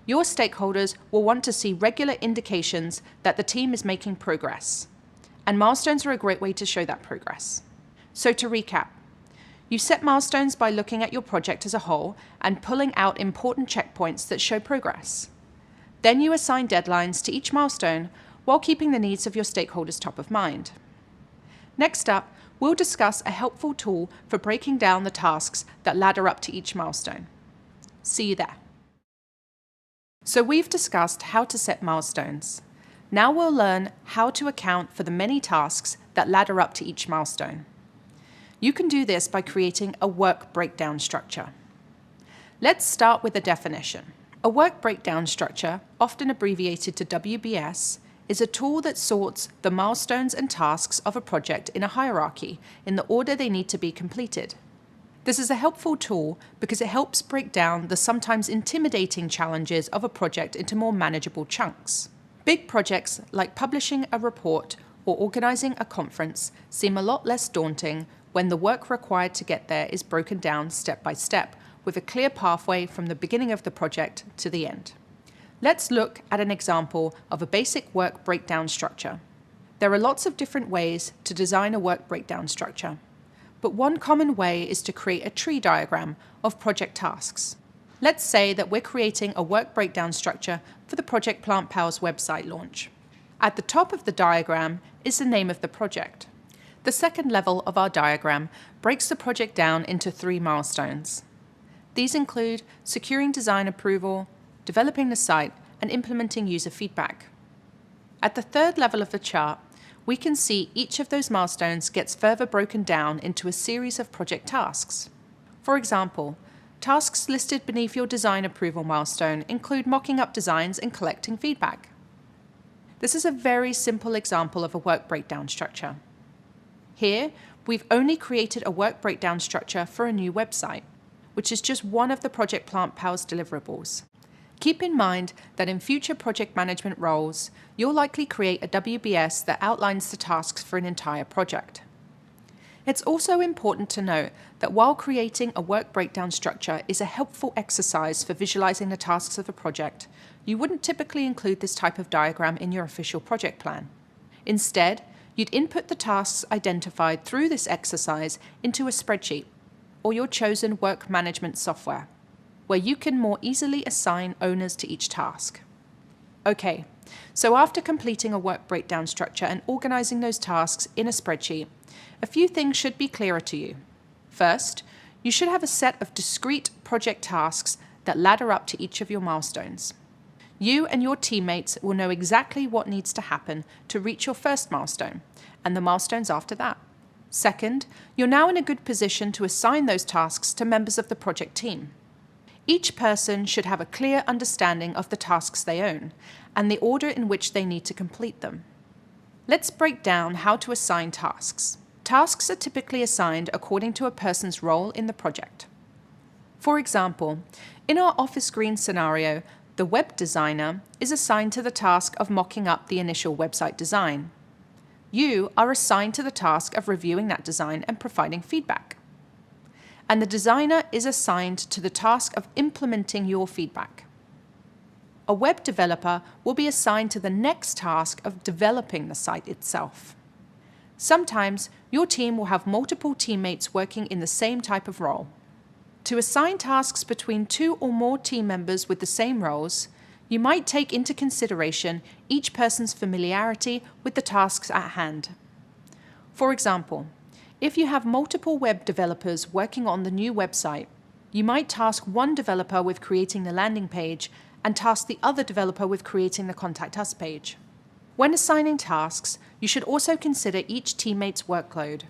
Your stakeholders will want to see regular indications that the team is making progress, and milestones are a great way to show that progress. So to recap, you set milestones by looking at your project as a whole and pulling out important checkpoints that show progress. Then you assign deadlines to each milestone while keeping the needs of your stakeholders top of mind. Next up, we'll discuss a helpful tool for breaking down the tasks that ladder up to each milestone. See you there. So we've discussed how to set milestones. Now we'll learn how to account for the many tasks that ladder up to each milestone. You can do this by creating a work breakdown structure. Let's start with a definition. A work breakdown structure, often abbreviated to WBS, is a tool that sorts the milestones and tasks of a project in a hierarchy in the order they need to be completed. This is a helpful tool because it helps break down the sometimes intimidating challenges of a project into more manageable chunks. Big projects like publishing a report or organizing a conference seem a lot less daunting when the work required to get there is broken down step by step, with a clear pathway from the beginning of the project to the end. Let's look at an example of a basic work breakdown structure. There are lots of different ways to design a work breakdown structure, but one common way is to create a tree diagram of project tasks. Let's say that we're creating a work breakdown structure for the Project Plant Pals website launch. At the top of the diagram is the name of the project. The second level of our diagram breaks the project down into 3 milestones. These include securing design approval, developing the site, and implementing user feedback. At the third level of the chart, we can see each of those milestones gets further broken down into a series of project tasks. For example, tasks listed beneath your design approval milestone include mocking up designs and collecting feedback. This is a very simple example of a work breakdown structure. Here, we've only created a work breakdown structure for a new website, which is just one of the Project Plant Pals deliverables. Keep in mind that in future project management roles, you'll likely create a WBS that outlines the tasks for an entire project. It's also important to note that while creating a work breakdown structure is a helpful exercise for visualizing the tasks of a project, you wouldn't typically include this type of diagram in your official project plan. Instead, you'd input the tasks identified through this exercise into a spreadsheet or your chosen work management software, where you can more easily assign owners to each task. Okay, so after completing a work breakdown structure and organizing those tasks in a spreadsheet, a few things should be clearer to you. First, you should have a set of discrete project tasks that ladder up to each of your milestones. You and your teammates will know exactly what needs to happen to reach your first milestone, and the milestones after that. Second, you're now in a good position to assign those tasks to members of the project team. Each person should have a clear understanding of the tasks they own, and the order in which they need to complete them. Let's break down how to assign tasks. Tasks are typically assigned according to a person's role in the project. For example, in our Office Green scenario, the web designer is assigned to the task of mocking up the initial website design. You are assigned to the task of reviewing that design and providing feedback. And the designer is assigned to the task of implementing your feedback. A web developer will be assigned to the next task of developing the site itself. Sometimes your team will have multiple teammates working in the same type of role. To assign tasks between 2 or more team members with the same roles, you might take into consideration each person's familiarity with the tasks at hand. For example, If you have multiple web developers working on the new website, you might task one developer with creating the landing page and task the other developer with creating the Contact Us page. When assigning tasks, you should also consider each teammate's workload.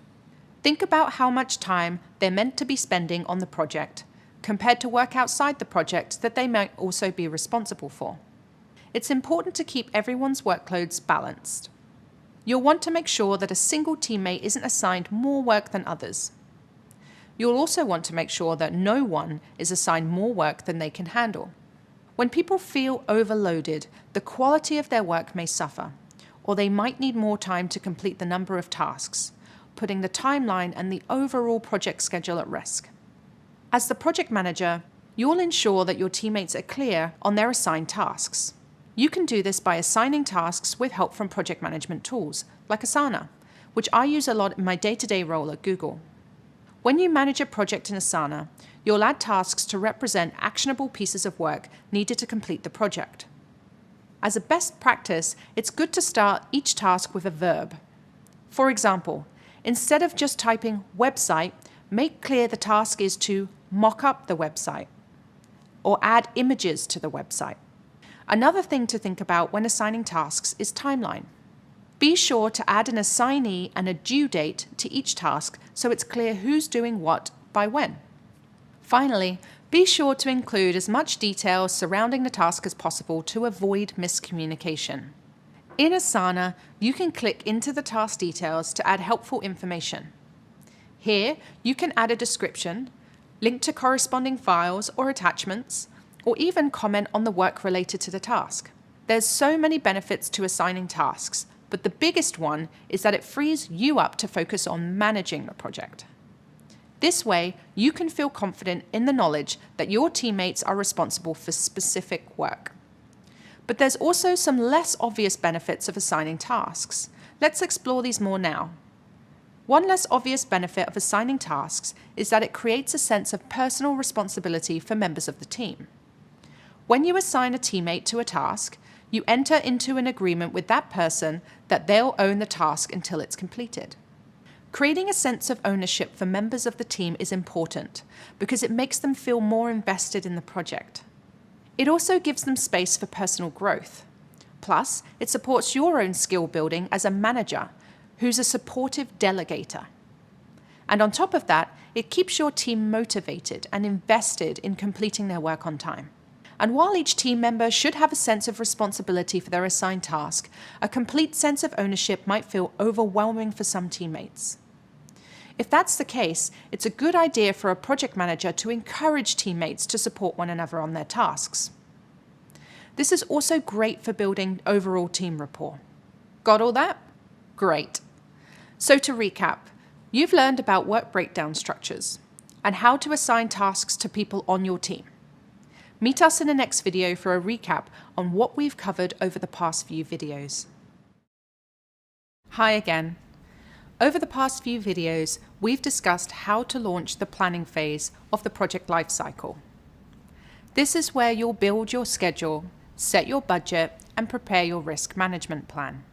Think about how much time they're meant to be spending on the project, compared to work outside the project that they might also be responsible for. It's important to keep everyone's workloads balanced. You'll want to make sure that a single teammate isn't assigned more work than others. You'll also want to make sure that no one is assigned more work than they can handle. When people feel overloaded, the quality of their work may suffer, or they might need more time to complete the number of tasks, putting the timeline and the overall project schedule at risk. As the project manager, you'll ensure that your teammates are clear on their assigned tasks. You can do this by assigning tasks with help from project management tools, like Asana, which I use a lot in my day-to-day role at Google. When you manage a project in Asana, you'll add tasks to represent actionable pieces of work needed to complete the project. As a best practice, it's good to start each task with a verb. For example, instead of just typing website, make clear the task is to mock up the website or add images to the website. Another thing to think about when assigning tasks is timeline. Be sure to add an assignee and a due date to each task so it's clear who's doing what by when. Finally, be sure to include as much detail surrounding the task as possible to avoid miscommunication. In Asana, you can click into the task details to add helpful information. Here, you can add a description, link to corresponding files or attachments, or even comment on the work related to the task. There's so many benefits to assigning tasks, but the biggest one is that it frees you up to focus on managing the project. This way, you can feel confident in the knowledge that your teammates are responsible for specific work. But there's also some less obvious benefits of assigning tasks. Let's explore these more now. One less obvious benefit of assigning tasks is that it creates a sense of personal responsibility for members of the team. When you assign a teammate to a task, you enter into an agreement with that person that they'll own the task until it's completed. Creating a sense of ownership for members of the team is important because it makes them feel more invested in the project. It also gives them space for personal growth. Plus, it supports your own skill building as a manager who's a supportive delegator. And on top of that, it keeps your team motivated and invested in completing their work on time. And while each team member should have a sense of responsibility for their assigned task, a complete sense of ownership might feel overwhelming for some teammates. If that's the case, it's a good idea for a project manager to encourage teammates to support one another on their tasks. This is also great for building overall team rapport. Got all that? Great. So to recap, you've learned about work breakdown structures and how to assign tasks to people on your team. Meet us in the next video for a recap on what we've covered over the past few videos. Hi again. Over the past few videos, we've discussed how to launch the planning phase of the project lifecycle. This is where you'll build your schedule, set your budget, and prepare your risk management plan.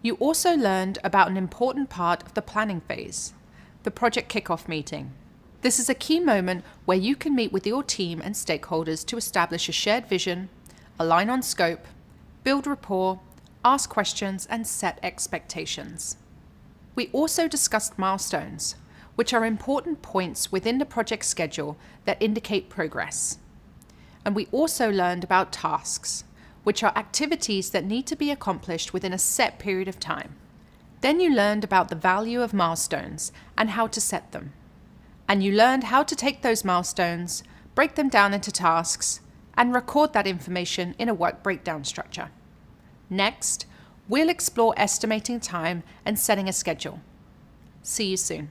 You also learned about an important part of the planning phase, the project kickoff meeting. This is a key moment where you can meet with your team and stakeholders to establish a shared vision, align on scope, build rapport, ask questions, and set expectations. We also discussed milestones, which are important points within the project schedule that indicate progress. And we also learned about tasks, which are activities that need to be accomplished within a set period of time. Then you learned about the value of milestones and how to set them. And you learned how to take those milestones, break them down into tasks, and record that information in a work breakdown structure. Next, we'll explore estimating time and setting a schedule. See you soon.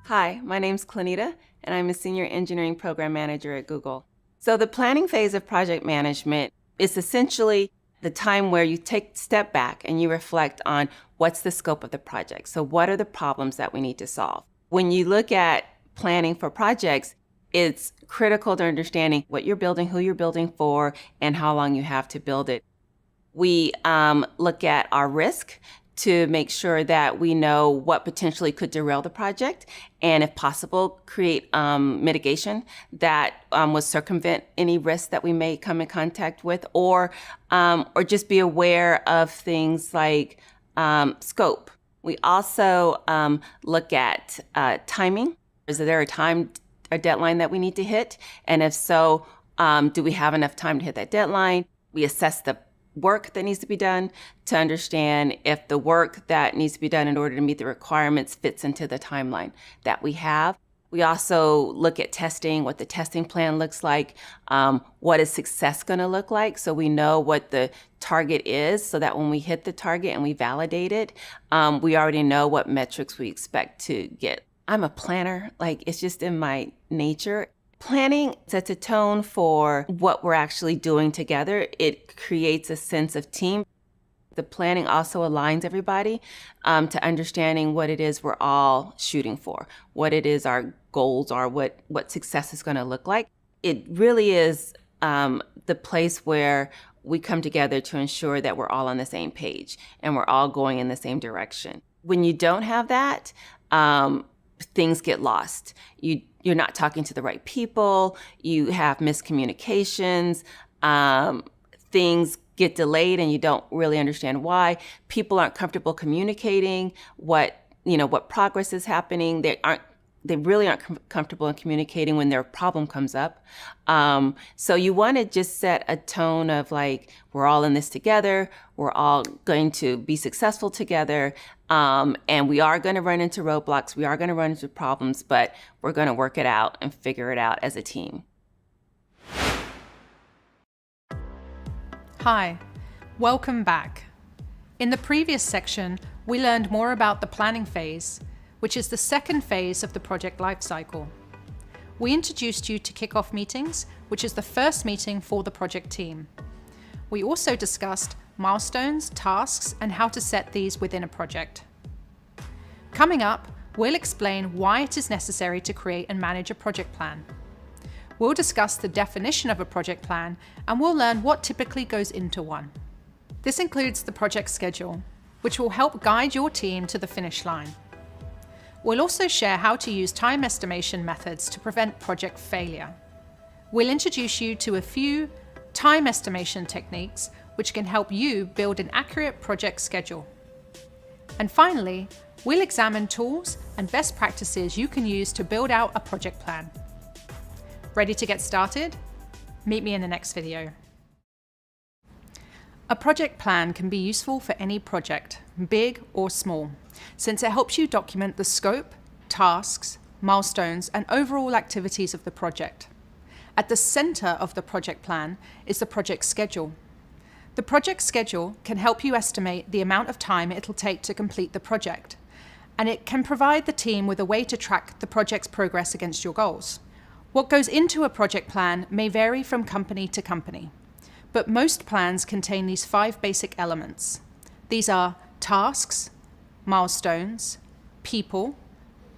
Hi, my name's Clenita, and I'm a Senior Engineering Program Manager at Google. So the planning phase of project management is essentially the time where you take a step back and you reflect on what's the scope of the project. So what are the problems that we need to solve? When you look at planning for projects, it's critical to understanding what you're building, who you're building for, and how long you have to build it. We look at our risk to make sure that we know what potentially could derail the project, and if possible, create mitigation that would circumvent any risks that we may come in contact with, or just be aware of things like scope. We also look at timing. Is there a deadline that we need to hit? And if so, do we have enough time to hit that deadline? We assess the work that needs to be done to understand if the work that needs to be done in order to meet the requirements fits into the timeline that we have. We also look at testing, what the testing plan looks like, what is success going to look like, so we know what the target is, so that when we hit the target and we validate it, we already know what metrics we expect to get. I'm a planner, like it's just in my nature. Planning sets a tone for what we're actually doing together. It creates a sense of team. The planning also aligns everybody to understanding what it is we're all shooting for, what it is our goals are, what success is going to look like. It really is the place where we come together to ensure that we're all on the same page and we're all going in the same direction. When you don't have that, things get lost. You're not talking to the right people. You have miscommunications. Things get delayed and you don't really understand why. People aren't comfortable communicating what progress is happening. They really aren't comfortable in communicating when their problem comes up. So you want to just set a tone of like, we're all in this together. We're all going to be successful together. And we are going to run into roadblocks. We are going to run into problems, but we're going to work it out and figure it out as a team. Hi, welcome back. In the previous section, we learned more about the planning phase, which is the second phase of the project lifecycle. We introduced you to kickoff meetings, which is the first meeting for the project team. We also discussed milestones, tasks, and how to set these within a project. Coming up, we'll explain why it is necessary to create and manage a project plan. We'll discuss the definition of a project plan, and we'll learn what typically goes into one. This includes the project schedule, which will help guide your team to the finish line. We'll also share how to use time estimation methods to prevent project failure. We'll introduce you to a few time estimation techniques which can help you build an accurate project schedule. And finally, we'll examine tools and best practices you can use to build out a project plan. Ready to get started? Meet me in the next video. A project plan can be useful for any project, big or small, since it helps you document the scope, tasks, milestones, and overall activities of the project. At the center of the project plan is the project schedule. The project schedule can help you estimate the amount of time it'll take to complete the project, and it can provide the team with a way to track the project's progress against your goals. What goes into a project plan may vary from company to company, but most plans contain these 5 basic elements. These are tasks, milestones, people,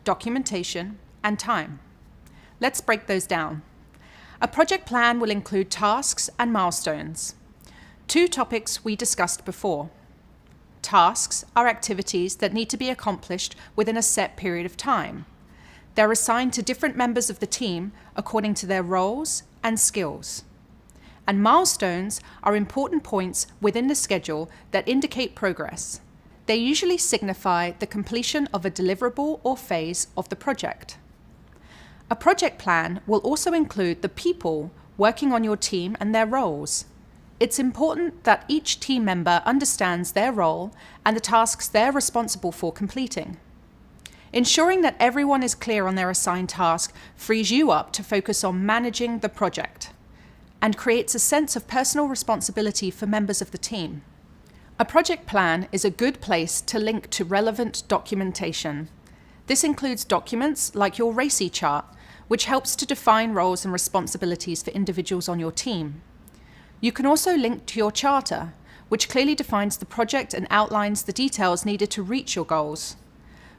documentation, and time. Let's break those down. A project plan will include tasks and milestones. 2 topics we discussed before. Tasks are activities that need to be accomplished within a set period of time. They're assigned to different members of the team according to their roles and skills. And milestones are important points within the schedule that indicate progress. They usually signify the completion of a deliverable or phase of the project. A project plan will also include the people working on your team and their roles. It's important that each team member understands their role and the tasks they're responsible for completing. Ensuring that everyone is clear on their assigned task frees you up to focus on managing the project and creates a sense of personal responsibility for members of the team. A project plan is a good place to link to relevant documentation. This includes documents like your RACI chart, which helps to define roles and responsibilities for individuals on your team. You can also link to your charter, which clearly defines the project and outlines the details needed to reach your goals.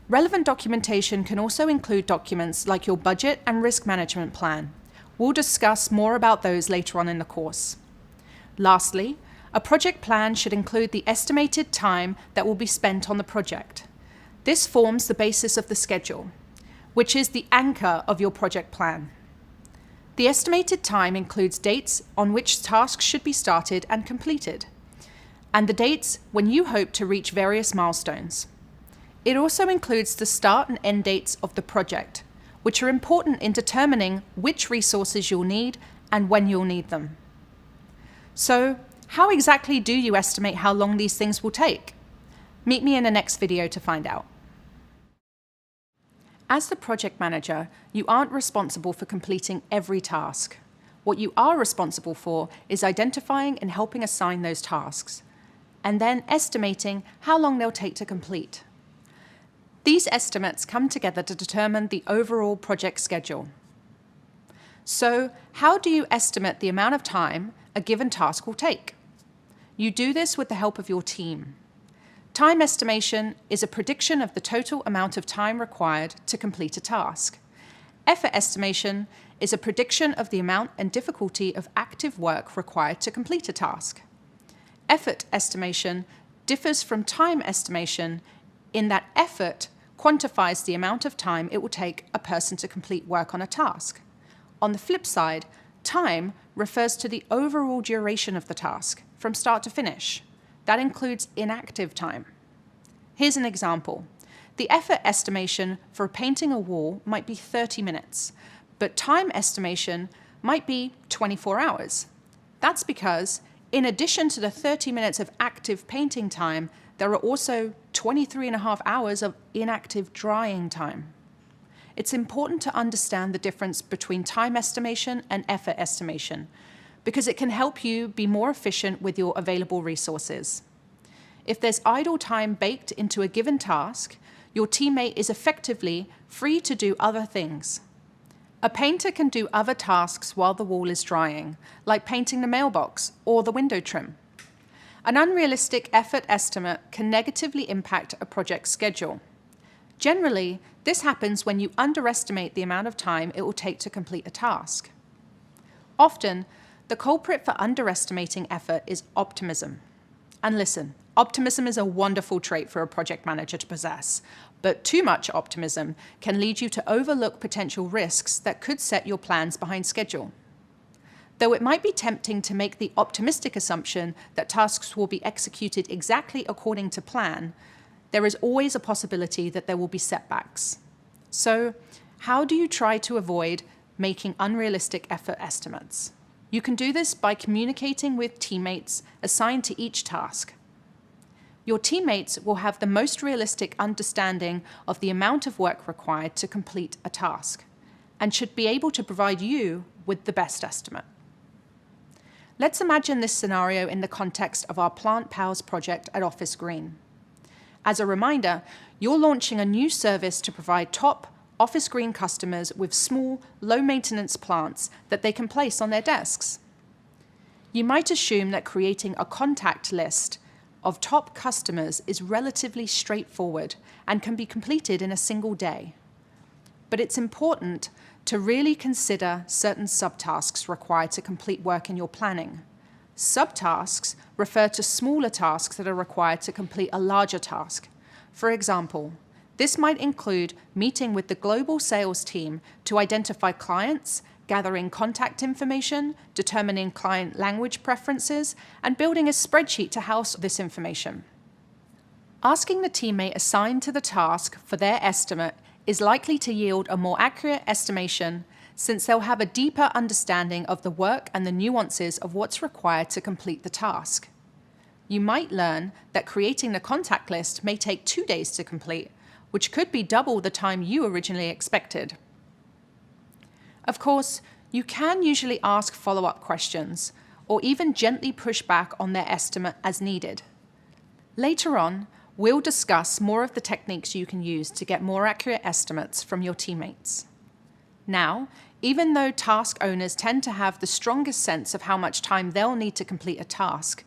Relevant documentation can also include documents like your budget and risk management plan. We'll discuss more about those later on in the course. Lastly, A project plan should include the estimated time that will be spent on the project. This forms the basis of the schedule, which is the anchor of your project plan. The estimated time includes dates on which tasks should be started and completed, and the dates when you hope to reach various milestones. It also includes the start and end dates of the project, which are important in determining which resources you'll need and when you'll need them. So, how exactly do you estimate how long these things will take? Meet me in the next video to find out. As the project manager, you aren't responsible for completing every task. What you are responsible for is identifying and helping assign those tasks, and then estimating how long they'll take to complete. These estimates come together to determine the overall project schedule. So, how do you estimate the amount of time a given task will take? You do this with the help of your team. Time estimation is a prediction of the total amount of time required to complete a task. Effort estimation is a prediction of the amount and difficulty of active work required to complete a task. Effort estimation differs from time estimation in that effort quantifies the amount of time it will take a person to complete work on a task. On the flip side, time refers to the overall duration of the task, from start to finish. That includes inactive time. Here's an example. The effort estimation for painting a wall might be 30 minutes, but time estimation might be 24 hours. That's because, in addition to the 30 minutes of active painting time, there are also 23.5 hours of inactive drying time. It's important to understand the difference between time estimation and effort estimation, because it can help you be more efficient with your available resources. If there's idle time baked into a given task, your teammate is effectively free to do other things. A painter can do other tasks while the wall is drying, like painting the mailbox or the window trim. An unrealistic effort estimate can negatively impact a project schedule. Generally, this happens when you underestimate the amount of time it will take to complete a task. Often, the culprit for underestimating effort is optimism. And listen, optimism is a wonderful trait for a project manager to possess, but too much optimism can lead you to overlook potential risks that could set your plans behind schedule. Though it might be tempting to make the optimistic assumption that tasks will be executed exactly according to plan, there is always a possibility that there will be setbacks. So, how do you try to avoid making unrealistic effort estimates? You can do this by communicating with teammates assigned to each task. Your teammates will have the most realistic understanding of the amount of work required to complete a task, and should be able to provide you with the best estimate. Let's imagine this scenario in the context of our Plant Pals project at Office Green. As a reminder, you're launching a new service to provide top Office Green customers with small, low-maintenance plants that they can place on their desks. You might assume that creating a contact list of top customers is relatively straightforward and can be completed in a single day. But it's important to really consider certain subtasks required to complete work in your planning. Subtasks refer to smaller tasks that are required to complete a larger task. For example, this might include meeting with the global sales team to identify clients, gathering contact information, determining client language preferences, and building a spreadsheet to house this information. Asking the teammate assigned to the task for their estimate is likely to yield a more accurate estimation, since they'll have a deeper understanding of the work and the nuances of what's required to complete the task. You might learn that creating the contact list may take 2 days to complete, which could be double the time you originally expected. Of course, you can usually ask follow-up questions, or even gently push back on their estimate as needed. Later on, we'll discuss more of the techniques you can use to get more accurate estimates from your teammates. Now, even though task owners tend to have the strongest sense of how much time they'll need to complete a task,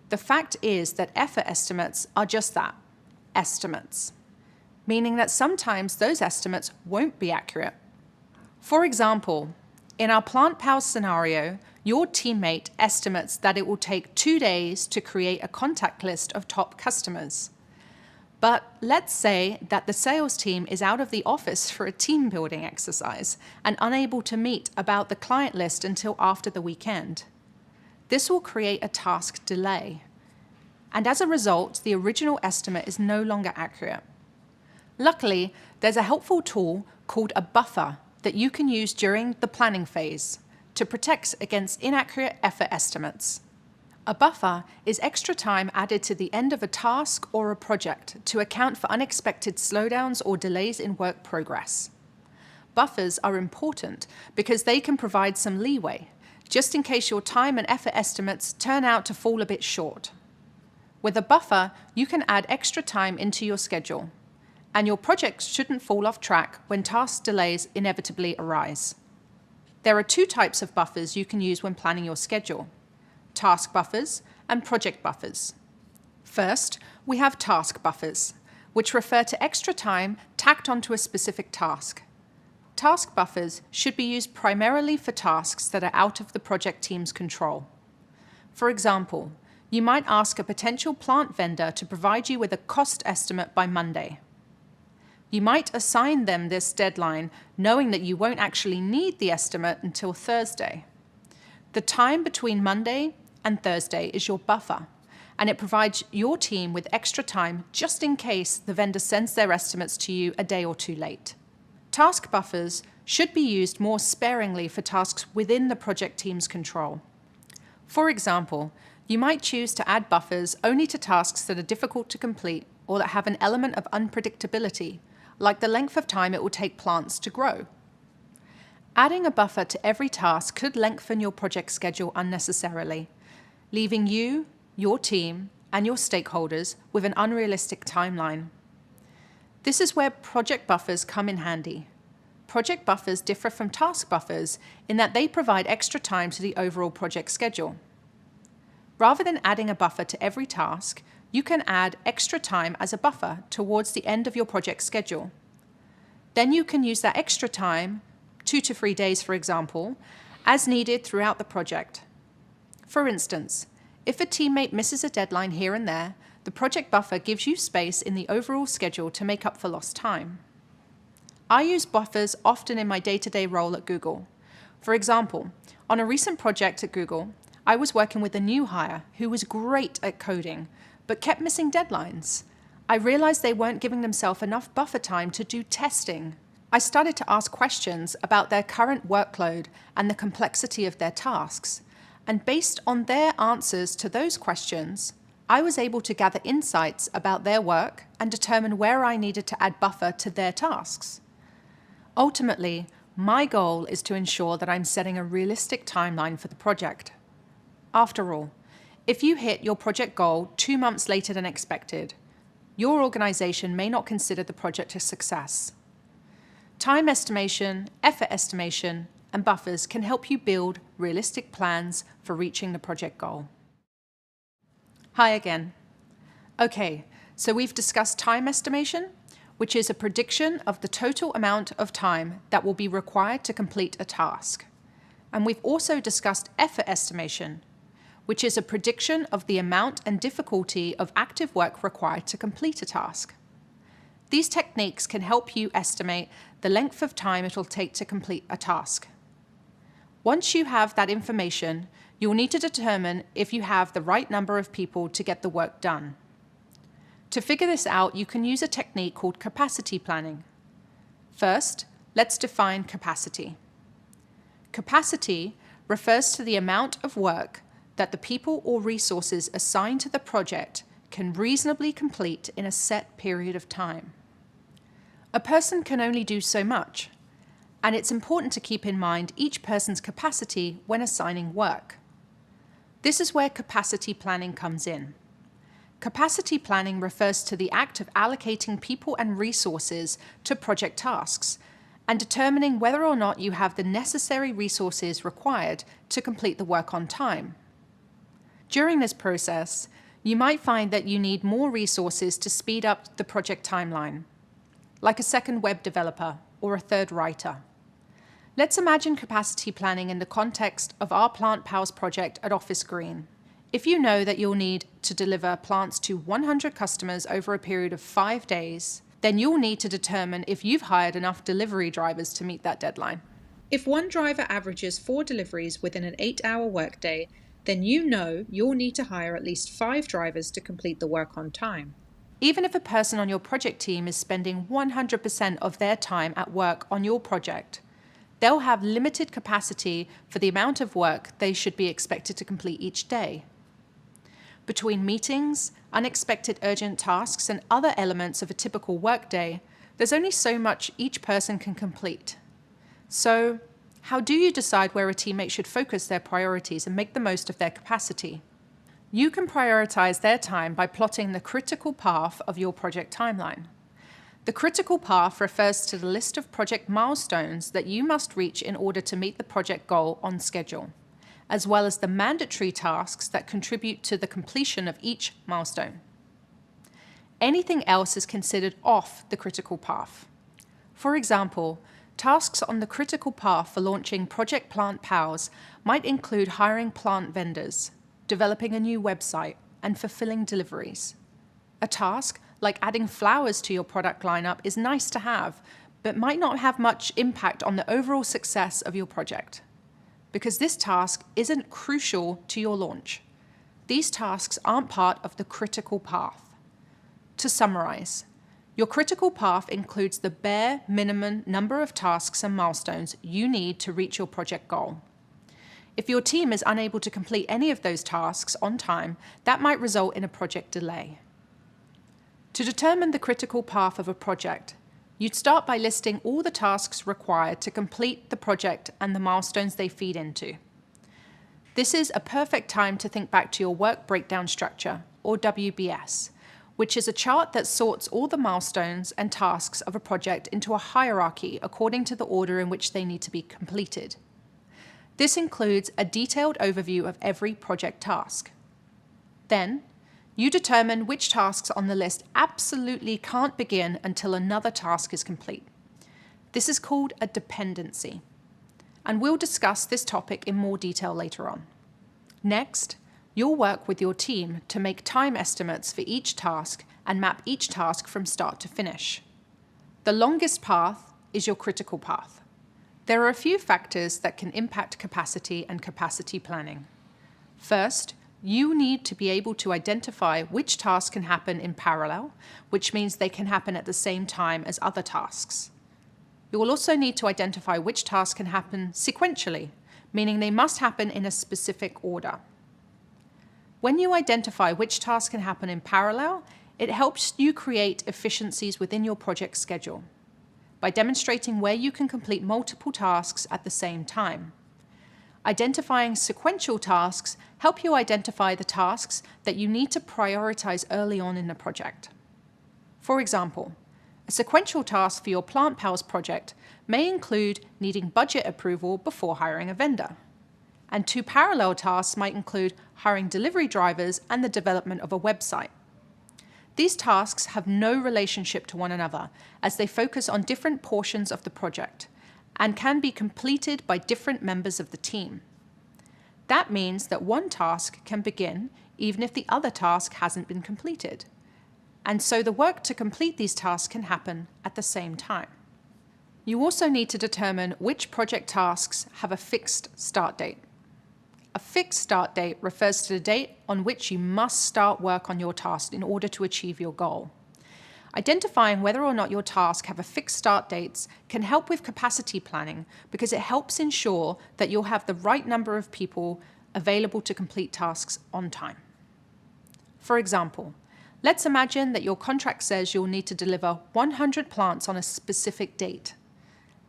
the fact is that effort estimates are just that, estimates, meaning that sometimes those estimates won't be accurate. For example, in our Plant Pals scenario, your teammate estimates that it will take 2 days to create a contact list of top customers. But let's say that the sales team is out of the office for a team building exercise and unable to meet about the client list until after the weekend. This will create a task delay. And as a result, the original estimate is no longer accurate. Luckily, there's a helpful tool called a buffer that you can use during the planning phase to protect against inaccurate effort estimates. A buffer is extra time added to the end of a task or a project to account for unexpected slowdowns or delays in work progress. Buffers are important because they can provide some leeway, just in case your time and effort estimates turn out to fall a bit short. With a buffer, you can add extra time into your schedule, and your project shouldn't fall off track when task delays inevitably arise. There are 2 types of buffers you can use when planning your schedule: task buffers and project buffers. First, we have task buffers, which refer to extra time tacked onto a specific task. Task buffers should be used primarily for tasks that are out of the project team's control. For example, you might ask a potential plant vendor to provide you with a cost estimate by Monday. You might assign them this deadline knowing that you won't actually need the estimate until Thursday. The time between Monday and Thursday is your buffer, and it provides your team with extra time just in case the vendor sends their estimates to you a day or 2 late. Task buffers should be used more sparingly for tasks within the project team's control. For example, you might choose to add buffers only to tasks that are difficult to complete or that have an element of unpredictability, like the length of time it will take plants to grow. Adding a buffer to every task could lengthen your project schedule unnecessarily, leaving you, your team, and your stakeholders with an unrealistic timeline. This is where project buffers come in handy. Project buffers differ from task buffers in that they provide extra time to the overall project schedule. Rather than adding a buffer to every task, you can add extra time as a buffer towards the end of your project schedule. Then you can use that extra time, 2 to 3 days for example, as needed throughout the project. For instance, if a teammate misses a deadline here and there, the project buffer gives you space in the overall schedule to make up for lost time. I use buffers often in my day-to-day role at Google. For example, on a recent project at Google, I was working with a new hire who was great at coding, but kept missing deadlines. I realized they weren't giving themselves enough buffer time to do testing. I started to ask questions about their current workload and the complexity of their tasks. And based on their answers to those questions, I was able to gather insights about their work and determine where I needed to add buffer to their tasks. Ultimately, my goal is to ensure that I'm setting a realistic timeline for the project. After all, if you hit your project goal 2 months later than expected, your organization may not consider the project a success. Time estimation, effort estimation, and buffers can help you build realistic plans for reaching the project goal. Hi again. Okay, so we've discussed time estimation, which is a prediction of the total amount of time that will be required to complete a task. And we've also discussed effort estimation, which is a prediction of the amount and difficulty of active work required to complete a task. These techniques can help you estimate the length of time it will take to complete a task. Once you have that information, you'll need to determine if you have the right number of people to get the work done. To figure this out, you can use a technique called capacity planning. First, let's define capacity. Capacity refers to the amount of work that the people or resources assigned to the project can reasonably complete in a set period of time. A person can only do so much, and it's important to keep in mind each person's capacity when assigning work. This is where capacity planning comes in. Capacity planning refers to the act of allocating people and resources to project tasks and determining whether or not you have the necessary resources required to complete the work on time. During this process, you might find that you need more resources to speed up the project timeline, like a second web developer or a third writer. Let's imagine capacity planning in the context of our Plant Pals project at Office Green. If you know that you'll need to deliver plants to 100 customers over a period of 5 days, then you'll need to determine if you've hired enough delivery drivers to meet that deadline. If one driver averages 4 deliveries within an 8-hour workday, then you know you'll need to hire at least 5 drivers to complete the work on time. Even if a person on your project team is spending 100% of their time at work on your project, they'll have limited capacity for the amount of work they should be expected to complete each day. Between meetings, unexpected urgent tasks, and other elements of a typical workday, there's only so much each person can complete. So, how do you decide where a teammate should focus their priorities and make the most of their capacity? You can prioritize their time by plotting the critical path of your project timeline. The critical path refers to the list of project milestones that you must reach in order to meet the project goal on schedule, as well as the mandatory tasks that contribute to the completion of each milestone. Anything else is considered off the critical path. For example, tasks on the critical path for launching Project Plant Pals might include hiring plant vendors, developing a new website, and fulfilling deliveries. A task like adding flowers to your product lineup is nice to have, but might not have much impact on the overall success of your project, because this task isn't crucial to your launch. These tasks aren't part of the critical path. To summarize, your critical path includes the bare minimum number of tasks and milestones you need to reach your project goal. If your team is unable to complete any of those tasks on time, that might result in a project delay. To determine the critical path of a project, you'd start by listing all the tasks required to complete the project and the milestones they feed into. This is a perfect time to think back to your work breakdown structure, or WBS, which is a chart that sorts all the milestones and tasks of a project into a hierarchy according to the order in which they need to be completed. This includes a detailed overview of every project task. Then, you determine which tasks on the list absolutely can't begin until another task is complete. This is called a dependency, and we'll discuss this topic in more detail later on. Next, you'll work with your team to make time estimates for each task and map each task from start to finish. The longest path is your critical path. There are a few factors that can impact capacity and capacity planning. First, you need to be able to identify which tasks can happen in parallel, which means they can happen at the same time as other tasks. You will also need to identify which tasks can happen sequentially, meaning they must happen in a specific order. When you identify which tasks can happen in parallel, it helps you create efficiencies within your project schedule by demonstrating where you can complete multiple tasks at the same time. Identifying sequential tasks help you identify the tasks that you need to prioritize early on in the project. For example, a sequential task for your Plant Pals project may include needing budget approval before hiring a vendor. And 2 parallel tasks might include hiring delivery drivers and the development of a website. These tasks have no relationship to one another, as they focus on different portions of the project and can be completed by different members of the team. That means that one task can begin even if the other task hasn't been completed. And so the work to complete these tasks can happen at the same time. You also need to determine which project tasks have a fixed start date. A fixed start date refers to the date on which you must start work on your task in order to achieve your goal. Identifying whether or not your tasks have a fixed start dates can help with capacity planning because it helps ensure that you'll have the right number of people available to complete tasks on time. For example, let's imagine that your contract says you'll need to deliver 100 plants on a specific date.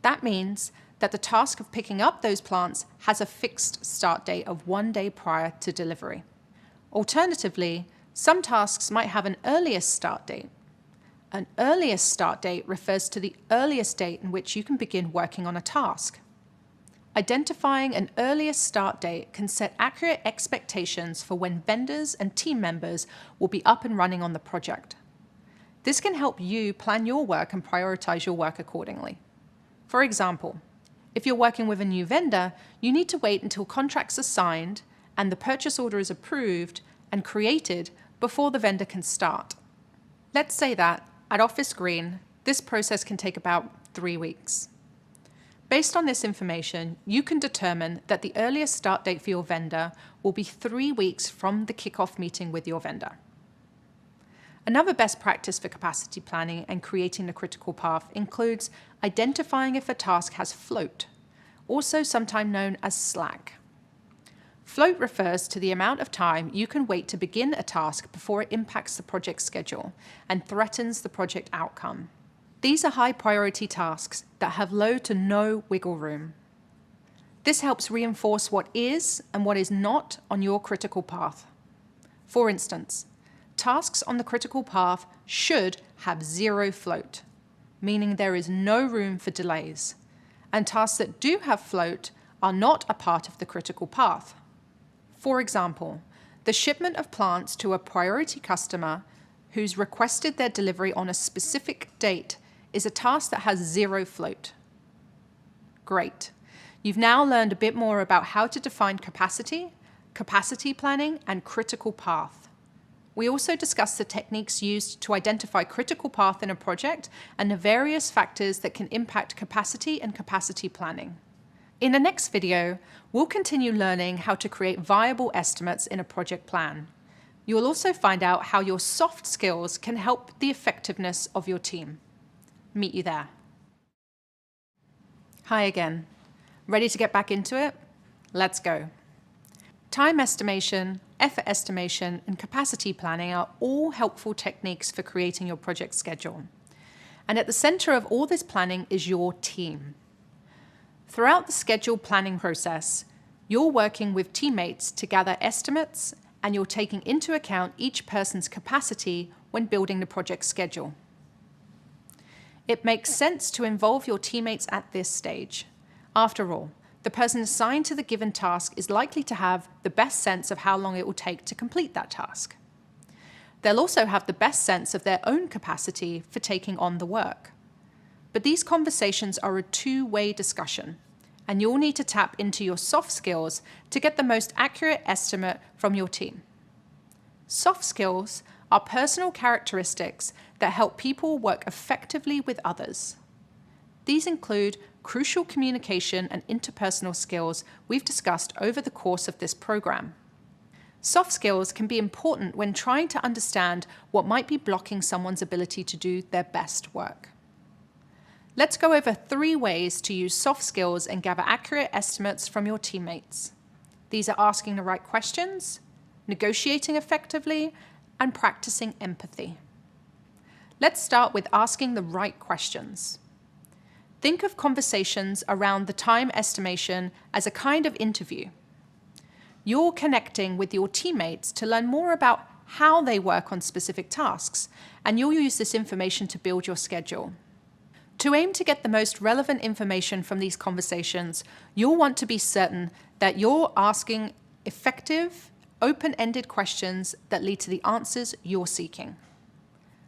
That means that the task of picking up those plants has a fixed start date of 1 day prior to delivery. Alternatively, some tasks might have an earliest start date. An earliest start date refers to the earliest date in which you can begin working on a task. Identifying an earliest start date can set accurate expectations for when vendors and team members will be up and running on the project. This can help you plan your work and prioritize your work accordingly. For example, If you're working with a new vendor, you need to wait until contracts are signed and the purchase order is approved and created before the vendor can start. Let's say that, at Office Green, this process can take about 3 weeks. Based on this information, you can determine that the earliest start date for your vendor will be 3 weeks from the kickoff meeting with your vendor. Another best practice for capacity planning and creating the critical path includes identifying if a task has float, also sometimes known as slack. Float refers to the amount of time you can wait to begin a task before it impacts the project schedule and threatens the project outcome. These are high priority tasks that have low to no wiggle room. This helps reinforce what is and what is not on your critical path. For instance, tasks on the critical path should have 0 float, meaning there is no room for delays, and tasks that do have float are not a part of the critical path. For example, the shipment of plants to a priority customer who's requested their delivery on a specific date is a task that has 0 float. Great. You've now learned a bit more about how to define capacity, capacity planning, and critical path. We also discussed the techniques used to identify critical path in a project and the various factors that can impact capacity and capacity planning. In the next video, we'll continue learning how to create viable estimates in a project plan. You'll also find out how your soft skills can help the effectiveness of your team. Meet you there. Hi again. Ready to get back into it? Let's go. Time estimation, effort estimation, and capacity planning are all helpful techniques for creating your project schedule. And at the center of all this planning is your team. Throughout the schedule planning process, you're working with teammates to gather estimates, and you're taking into account each person's capacity when building the project schedule. It makes sense to involve your teammates at this stage. After all, the person assigned to the given task is likely to have the best sense of how long it will take to complete that task. They'll also have the best sense of their own capacity for taking on the work. But these conversations are a two-way discussion, and you'll need to tap into your soft skills to get the most accurate estimate from your team. Soft skills are personal characteristics that help people work effectively with others. These include crucial communication and interpersonal skills we've discussed over the course of this program. Soft skills can be important when trying to understand what might be blocking someone's ability to do their best work. Let's go over 3 ways to use soft skills and gather accurate estimates from your teammates. These are asking the right questions, negotiating effectively, and practicing empathy. Let's start with asking the right questions. Think of conversations around the time estimation as a kind of interview. You're connecting with your teammates to learn more about how they work on specific tasks, and you'll use this information to build your schedule. To aim to get the most relevant information from these conversations, you'll want to be certain that you're asking effective, open-ended questions that lead to the answers you're seeking.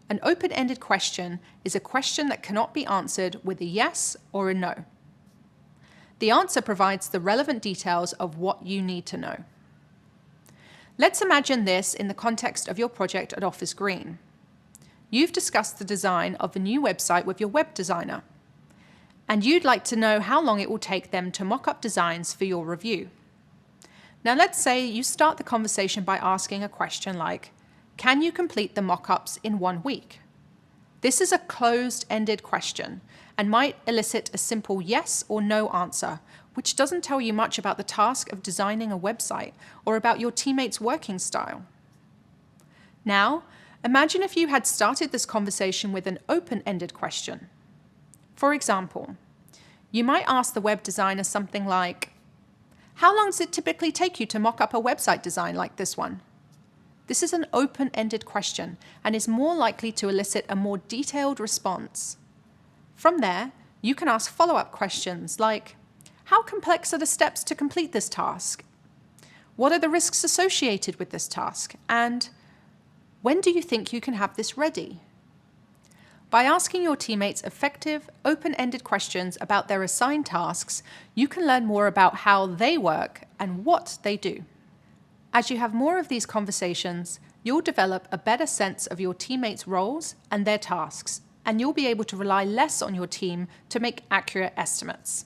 An open-ended question is a question that cannot be answered with a yes or a no. The answer provides the relevant details of what you need to know. Let's imagine this in the context of your project at Office Green. You've discussed the design of a new website with your web designer, and you'd like to know how long it will take them to mock up designs for your review. Now let's say you start the conversation by asking a question like, can you complete the mock-ups in 1 week? This is a closed-ended question and might elicit a simple yes or no answer, which doesn't tell you much about the task of designing a website or about your teammates' working style. Now, imagine if you had started this conversation with an open-ended question. For example, you might ask the web designer something like, how long does it typically take you to mock up a website design like this one? This is an open-ended question and is more likely to elicit a more detailed response. From there, you can ask follow-up questions like, how complex are the steps to complete this task? What are the risks associated with this task? And when do you think you can have this ready? By asking your teammates effective, open-ended questions about their assigned tasks, you can learn more about how they work and what they do. As you have more of these conversations, you'll develop a better sense of your teammates' roles and their tasks, and you'll be able to rely less on your team to make accurate estimates.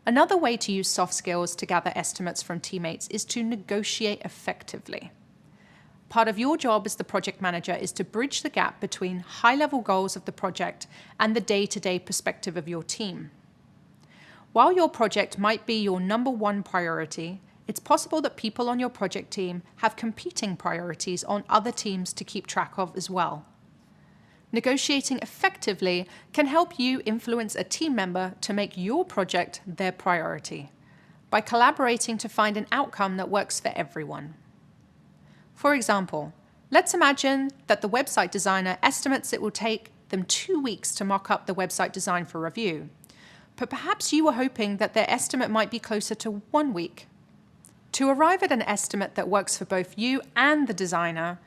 Another way to use soft skills to gather estimates from teammates is to negotiate effectively. Part of your job as the project manager is to bridge the gap between high-level goals of the project and the day-to-day perspective of your team. While your project might be your number one priority, it's possible that people on your project team have competing priorities on other teams to keep track of as well. Negotiating effectively can help you influence a team member to make your project their priority by collaborating to find an outcome that works for everyone. For example, let's imagine that the website designer estimates it will take them 2 weeks to mock up the website design for review. But perhaps you were hoping that their estimate might be closer to 1 week. To arrive at an estimate that works for both you and the designer,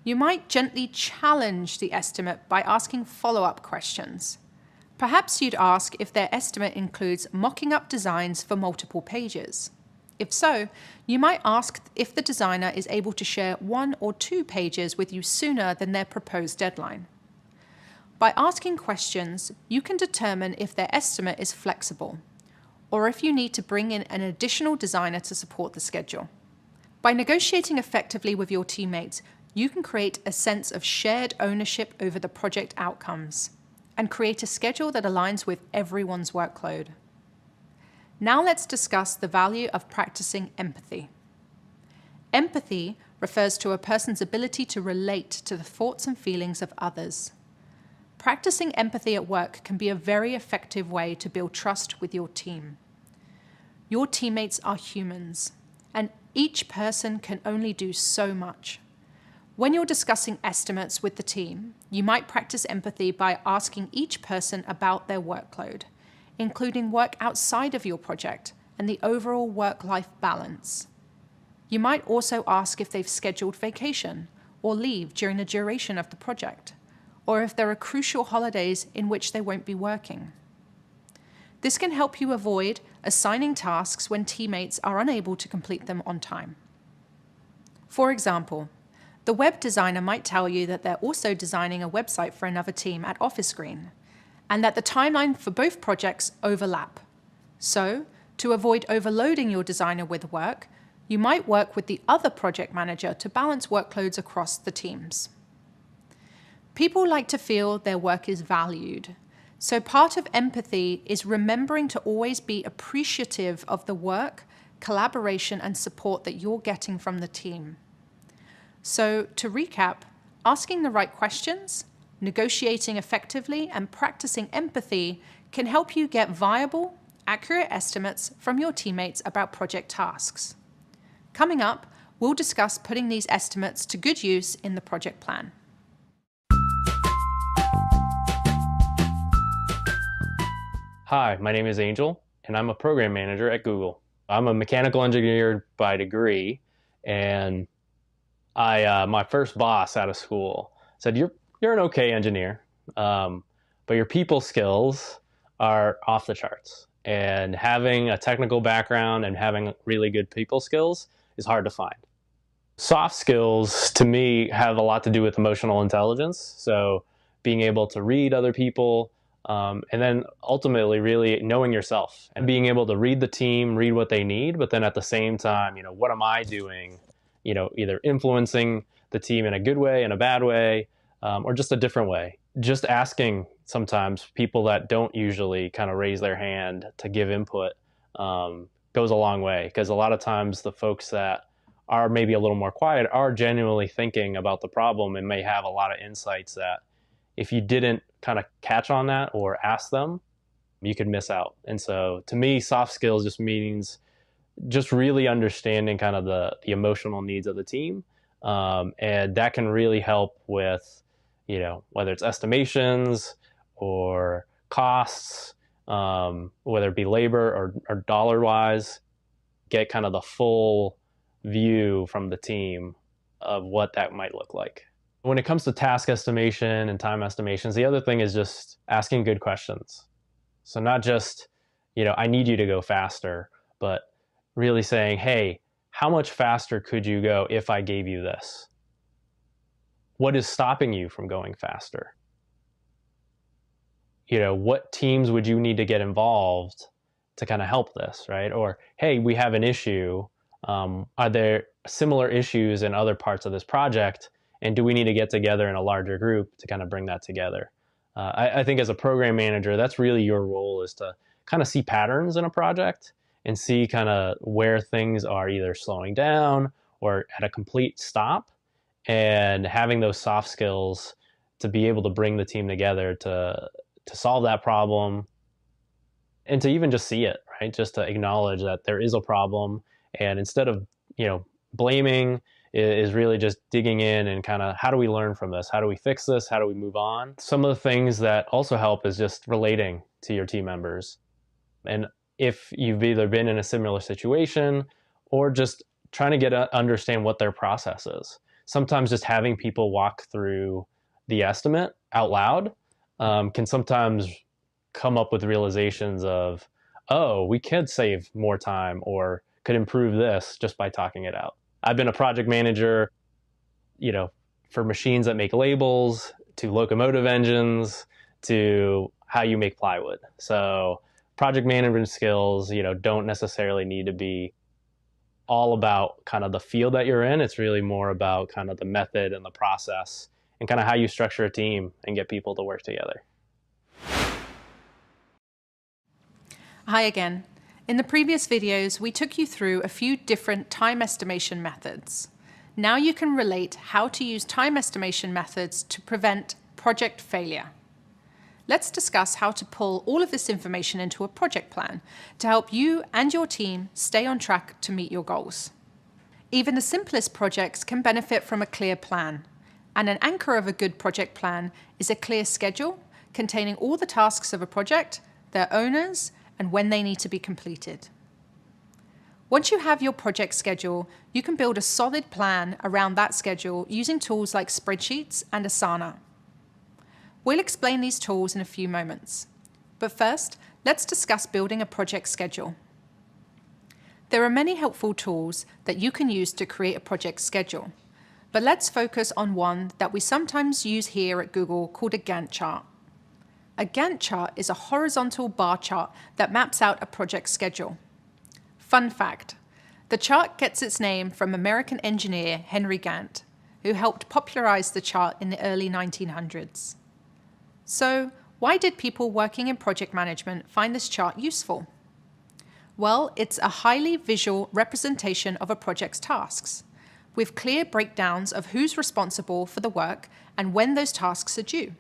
you might gently challenge the estimate by asking follow-up questions. Perhaps you'd ask if their estimate includes mocking up designs for multiple pages. If so, you might ask if the designer is able to share 1 or 2 pages with you sooner than their proposed deadline. By asking questions, you can determine if their estimate is flexible, or if you need to bring in an additional designer to support the schedule. By negotiating effectively with your teammates, you can create a sense of shared ownership over the project outcomes and create a schedule that aligns with everyone's workload. Now let's discuss the value of practicing empathy. Empathy refers to a person's ability to relate to the thoughts and feelings of others. Practicing empathy at work can be a very effective way to build trust with your team. Your teammates are humans, and each person can only do so much. When you're discussing estimates with the team, you might practice empathy by asking each person about their workload, including work outside of your project and the overall work-life balance. You might also ask if they've scheduled vacation or leave during the duration of the project, or if there are crucial holidays in which they won't be working. This can help you avoid assigning tasks when teammates are unable to complete them on time. For example, the web designer might tell you that they're also designing a website for another team at Office Green, and that the timeline for both projects overlap. So, to avoid overloading your designer with work, you might work with the other project manager to balance workloads across the teams. People like to feel their work is valued, so part of empathy is remembering to always be appreciative of the work, collaboration, and support that you're getting from the team. So, to recap, asking the right questions, negotiating effectively, and practicing empathy can help you get viable, accurate estimates from your teammates about project tasks. Coming up, we'll discuss putting these estimates to good use in the project plan. Hi, my name is Angel, and I'm a program manager at Google. I'm a mechanical engineer by degree, and my first boss out of school said, you're an okay engineer, but your people skills are off the charts. And having a technical background and having really good people skills is hard to find. Soft skills, to me, have a lot to do with emotional intelligence. So being able to read other people, and then ultimately really knowing yourself and being able to read the team, read what they need, but then at the same time, what am I doing? Either influencing the team in a good way, in a bad way, or just a different way. Just asking sometimes people that don't usually kind of raise their hand to give input goes a long way, because a lot of times the folks that are maybe a little more quiet are genuinely thinking about the problem and may have a lot of insights that if you didn't kind of catch on that or ask them, you could miss out. And so to me, soft skills just means just really understanding kind of the emotional needs of the team. And that can really help with, whether it's estimations or costs, whether it be labor or dollar wise, get kind of the full view from the team of what that might look like. When it comes to task estimation and time estimations, the other thing is just asking good questions. So not just, I need you to go faster, but really saying, hey, how much faster could you go if I gave you this? What is stopping you from going faster? What teams would you need to get involved to kind of help this, right? Or, hey, we have an issue. Are there similar issues in other parts of this project? And do we need to get together in a larger group to kind of bring that together? I think as a program manager, that's really your role, is to kind of see patterns in a project and see kind of where things are either slowing down or at a complete stop, and having those soft skills to be able to bring the team together to solve that problem, and to even just see it, right? Just to acknowledge that there is a problem, and instead of, blaming, is really just digging in and kind of, how do we learn from this? How do we fix this? How do we move on? Some of the things that also help is just relating to your team members. And if you've either been in a similar situation or just trying to understand what their process is. Sometimes just having people walk through the estimate out loud can sometimes come up with realizations of, oh, we could save more time or could improve this just by talking it out. I've been a project manager, for machines that make labels, to locomotive engines, to how you make plywood. So project management skills, don't necessarily need to be all about kind of the field that you're in. It's really more about kind of the method and the process and kind of how you structure a team and get people to work together. Hi again. In the previous videos, we took you through a few different time estimation methods. Now you can relate how to use time estimation methods to prevent project failure. Let's discuss how to pull all of this information into a project plan to help you and your team stay on track to meet your goals. Even the simplest projects can benefit from a clear plan, and an anchor of a good project plan is a clear schedule containing all the tasks of a project, their owners, and when they need to be completed. Once you have your project schedule, you can build a solid plan around that schedule using tools like spreadsheets and Asana. We'll explain these tools in a few moments. But first, let's discuss building a project schedule. There are many helpful tools that you can use to create a project schedule, but let's focus on one that we sometimes use here at Google called a Gantt chart. A Gantt chart is a horizontal bar chart that maps out a project schedule. Fun fact, the chart gets its name from American engineer Henry Gantt, who helped popularize the chart in the early 1900s. So, why did people working in project management find this chart useful? Well, it's a highly visual representation of a project's tasks, with clear breakdowns of who's responsible for the work and when those tasks are due.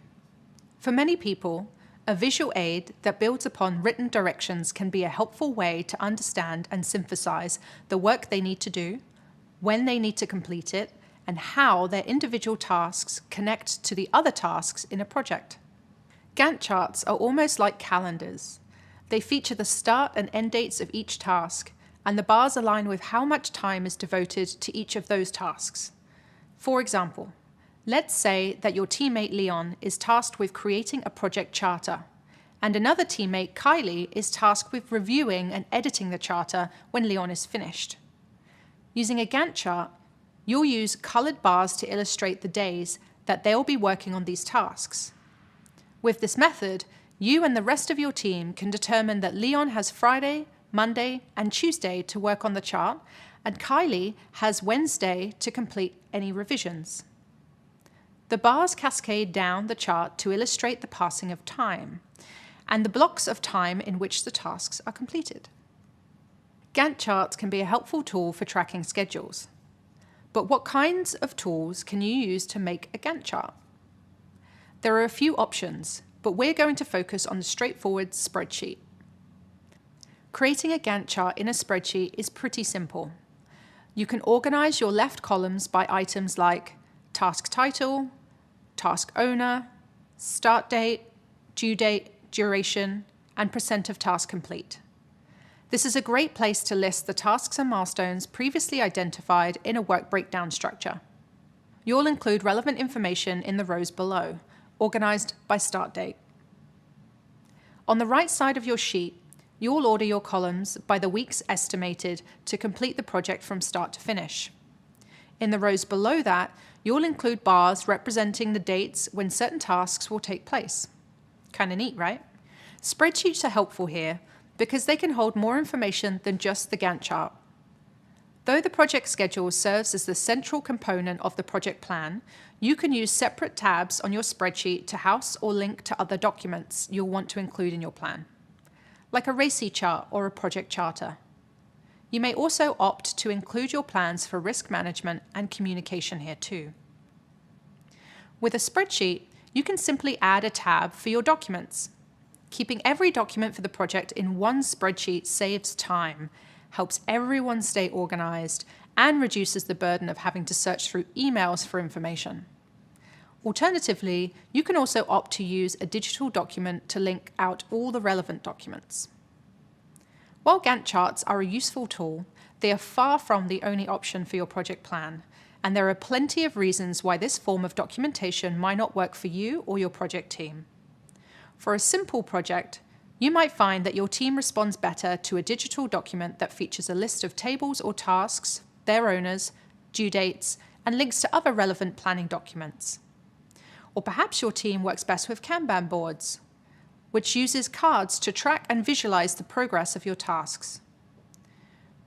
For many people, a visual aid that builds upon written directions can be a helpful way to understand and synthesize the work they need to do, when they need to complete it, and how their individual tasks connect to the other tasks in a project. Gantt charts are almost like calendars. They feature the start and end dates of each task, and the bars align with how much time is devoted to each of those tasks. For example, let's say that your teammate Leon is tasked with creating a project charter, and another teammate, Kylie, is tasked with reviewing and editing the charter when Leon is finished. Using a Gantt chart, you'll use colored bars to illustrate the days that they'll be working on these tasks. With this method, you and the rest of your team can determine that Leon has Friday, Monday, and Tuesday to work on the chart, and Kylie has Wednesday to complete any revisions. The bars cascade down the chart to illustrate the passing of time and the blocks of time in which the tasks are completed. Gantt charts can be a helpful tool for tracking schedules. But what kinds of tools can you use to make a Gantt chart? There are a few options, but we're going to focus on the straightforward spreadsheet. Creating a Gantt chart in a spreadsheet is pretty simple. You can organize your left columns by items like task title, task owner, start date, due date, duration, and percent of task complete. This is a great place to list the tasks and milestones previously identified in a work breakdown structure. you'll include relevant information in the rows below, organized by start date. On the right side of your sheet, you'll order your columns by the weeks estimated to complete the project from start to finish. In the rows below that, you'll include bars representing the dates when certain tasks will take place. Kinda neat, right? Spreadsheets are helpful here because they can hold more information than just the Gantt chart. Though the project schedule serves as the central component of the project plan, you can use separate tabs on your spreadsheet to house or link to other documents you'll want to include in your plan, like a RACI chart or a project charter. You may also opt to include your plans for risk management and communication here too. With a spreadsheet, you can simply add a tab for your documents. Keeping every document for the project in one spreadsheet saves time, helps everyone stay organized, and reduces the burden of having to search through emails for information. Alternatively, you can also opt to use a digital document to link out all the relevant documents. While Gantt charts are a useful tool, they are far from the only option for your project plan, and there are plenty of reasons why this form of documentation might not work for you or your project team. For a simple project, you might find that your team responds better to a digital document that features a list of tables or tasks, their owners, due dates, and links to other relevant planning documents. Or perhaps your team works best with Kanban boards, which uses cards to track and visualize the progress of your tasks.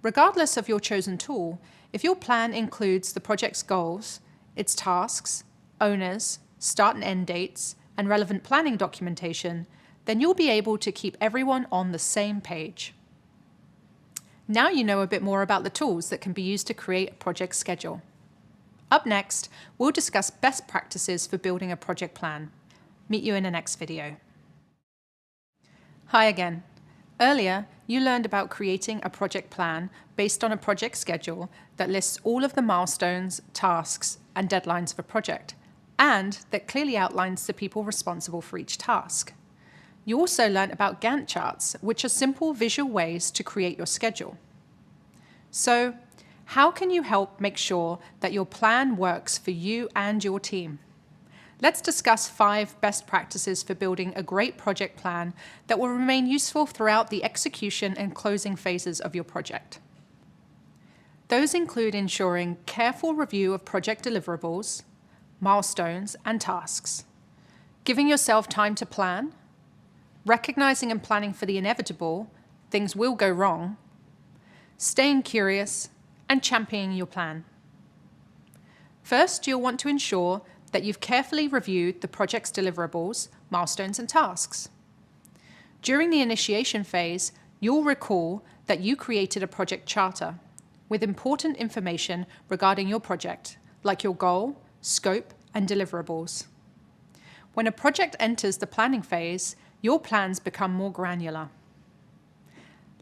Regardless of your chosen tool, if your plan includes the project's goals, its tasks, owners, start and end dates, and relevant planning documentation, then you'll be able to keep everyone on the same page. Now you know a bit more about the tools that can be used to create a project schedule. Up next, we'll discuss best practices for building a project plan. Meet you in the next video. Hi again. Earlier, you learned about creating a project plan based on a project schedule that lists all of the milestones, tasks, and deadlines of a project, and that clearly outlines the people responsible for each task. You also learned about Gantt charts, which are simple visual ways to create your schedule. So, how can you help make sure that your plan works for you and your team? Let's discuss 5 best practices for building a great project plan that will remain useful throughout the execution and closing phases of your project. Those include ensuring careful review of project deliverables, milestones, and tasks, giving yourself time to plan, recognizing and planning for the inevitable, things will go wrong, staying curious, and championing your plan. First, you'll want to ensure that you've carefully reviewed the project's deliverables, milestones, and tasks. During the initiation phase, you'll recall that you created a project charter with important information regarding your project, like your goal, scope, and deliverables. When a project enters the planning phase, your plans become more granular.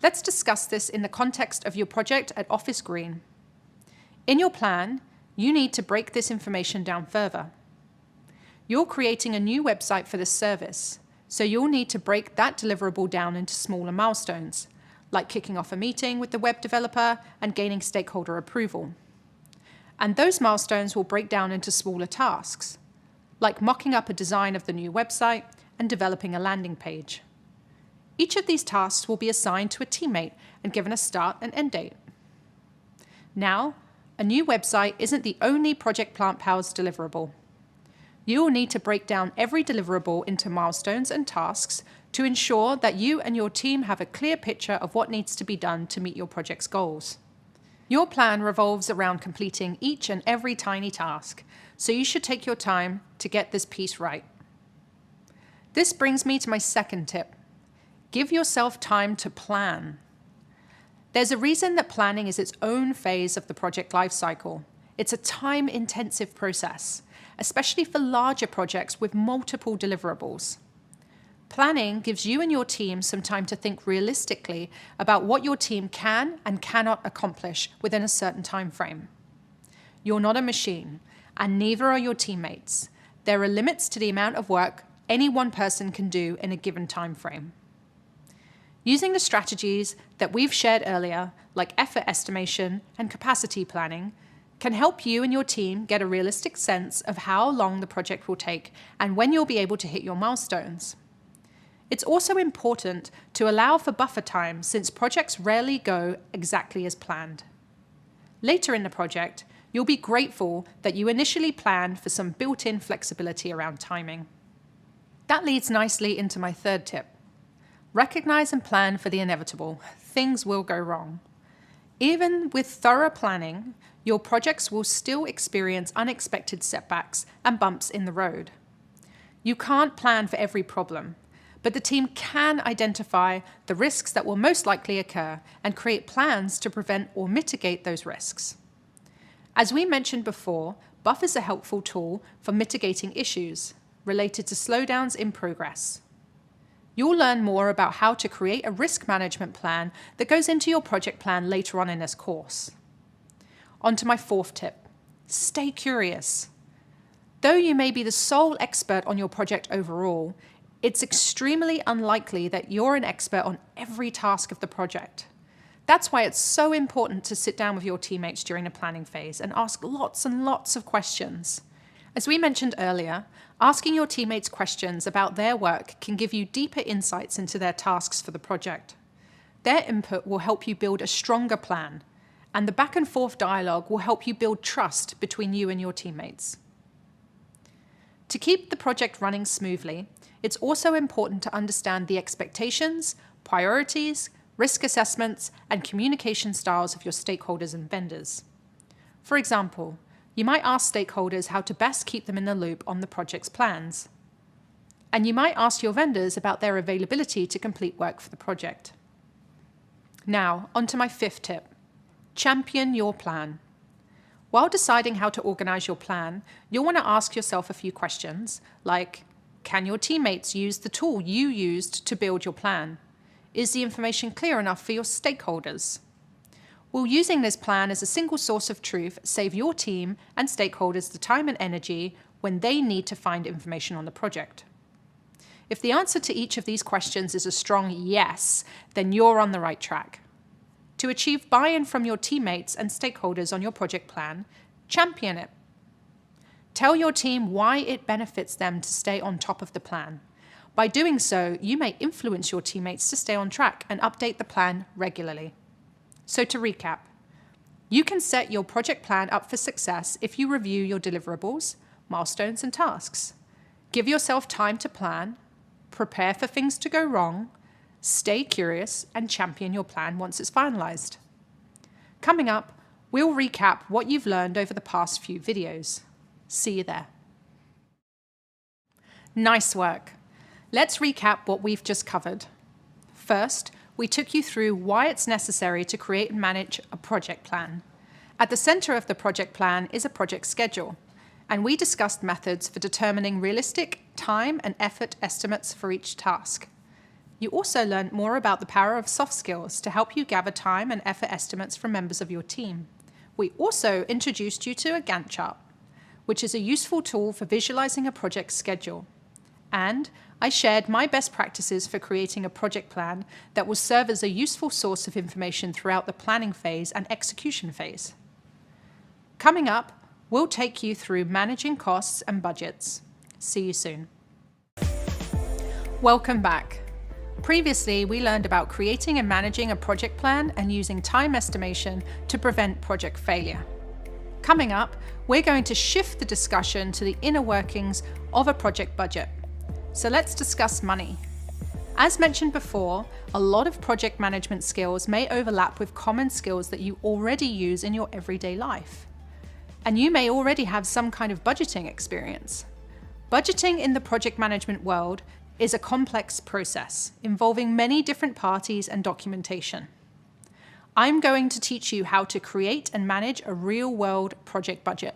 Let's discuss this in the context of your project at Office Green. In your plan, you need to break this information down further. You're creating a new website for this service, so you'll need to break that deliverable down into smaller milestones, like kicking off a meeting with the web developer and gaining stakeholder approval. And those milestones will break down into smaller tasks, like mocking up a design of the new website and developing a landing page. Each of these tasks will be assigned to a teammate and given a start and end date. Now, a new website isn't the only Project Plant Powers deliverable. You will need to break down every deliverable into milestones and tasks to ensure that you and your team have a clear picture of what needs to be done to meet your project's goals. Your plan revolves around completing each and every tiny task, so you should take your time to get this piece right. This brings me to my second tip. Give yourself time to plan. There's a reason that planning is its own phase of the project lifecycle. It's a time-intensive process, especially for larger projects with multiple deliverables. Planning gives you and your team some time to think realistically about what your team can and cannot accomplish within a certain time frame. You're not a machine, and neither are your teammates. There are limits to the amount of work any one person can do in a given time frame. Using the strategies that we've shared earlier, like effort estimation and capacity planning, can help you and your team get a realistic sense of how long the project will take and when you'll be able to hit your milestones. It's also important to allow for buffer time since projects rarely go exactly as planned. Later in the project, you'll be grateful that you initially planned for some built-in flexibility around timing. That leads nicely into my third tip. Recognize and plan for the inevitable. Things will go wrong. Even with thorough planning, your projects will still experience unexpected setbacks and bumps in the road. You can't plan for every problem, but the team can identify the risks that will most likely occur and create plans to prevent or mitigate those risks. As we mentioned before, buffers are a helpful tool for mitigating issues related to slowdowns in progress. You'll learn more about how to create a risk management plan that goes into your project plan later on in this course. On to my fourth tip. Stay curious. Though you may be the sole expert on your project overall, it's extremely unlikely that you're an expert on every task of the project. That's why it's so important to sit down with your teammates during the planning phase and ask lots and lots of questions. As we mentioned earlier, asking your teammates questions about their work can give you deeper insights into their tasks for the project. Their input will help you build a stronger plan, and the back and forth dialogue will help you build trust between you and your teammates. To keep the project running smoothly, it's also important to understand the expectations, priorities, risk assessments, and communication styles of your stakeholders and vendors. For example, you might ask stakeholders how to best keep them in the loop on the project's plans. And you might ask your vendors about their availability to complete work for the project. Now, on to my fifth tip. Champion your plan. While deciding how to organize your plan, you'll want to ask yourself a few questions like, can your teammates use the tool you used to build your plan? Is the information clear enough for your stakeholders? Will using this plan as a single source of truth save your team and stakeholders the time and energy when they need to find information on the project? If the answer to each of these questions is a strong yes, then you're on the right track. To achieve buy-in from your teammates and stakeholders on your project plan, champion it. Tell your team why it benefits them to stay on top of the plan. By doing so, you may influence your teammates to stay on track and update the plan regularly. So to recap, you can set your project plan up for success if you review your deliverables, milestones, and tasks. Give yourself time to plan, prepare for things to go wrong, stay curious, and champion your plan once it's finalized. Coming up, we'll recap what you've learned over the past few videos. See you there. Nice work. Let's recap what we've just covered. First, we took you through why it's necessary to create and manage a project plan. At the center of the project plan is a project schedule, and we discussed methods for determining realistic time and effort estimates for each task. You also learned more about the power of soft skills to help you gather time and effort estimates from members of your team. We also introduced you to a Gantt chart, which is a useful tool for visualizing a project schedule. And I shared my best practices for creating a project plan that will serve as a useful source of information throughout the planning phase and execution phase. Coming up, we'll take you through managing costs and budgets. See you soon. Welcome back. Previously, we learned about creating and managing a project plan and using time estimation to prevent project failure. Coming up, we're going to shift the discussion to the inner workings of a project budget. So let's discuss money. As mentioned before, a lot of project management skills may overlap with common skills that you already use in your everyday life. And you may already have some kind of budgeting experience. Budgeting in the project management world is a complex process involving many different parties and documentation. I'm going to teach you how to create and manage a real-world project budget.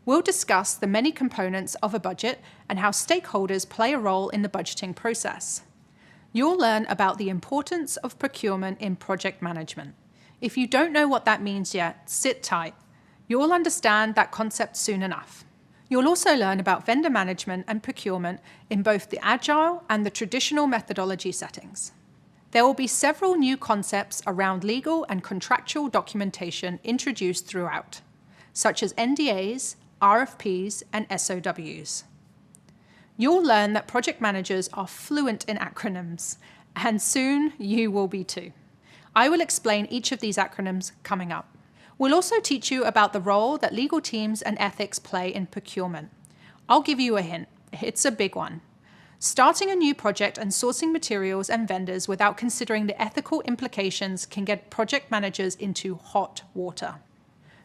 We'll discuss the many components of a budget and how stakeholders play a role in the budgeting process. You'll learn about the importance of procurement in project management. If you don't know what that means yet, sit tight. You'll understand that concept soon enough. You'll also learn about vendor management and procurement in both the Agile and the traditional methodology settings. There will be several new concepts around legal and contractual documentation introduced throughout. such as NDAs, RFPs, and SOWs. You'll learn that project managers are fluent in acronyms, and soon you will be too. I will explain each of these acronyms coming up. We'll also teach you about the role that legal teams and ethics play in procurement. I'll give you a hint. It's a big one. Starting a new project and sourcing materials and vendors without considering the ethical implications can get project managers into hot water.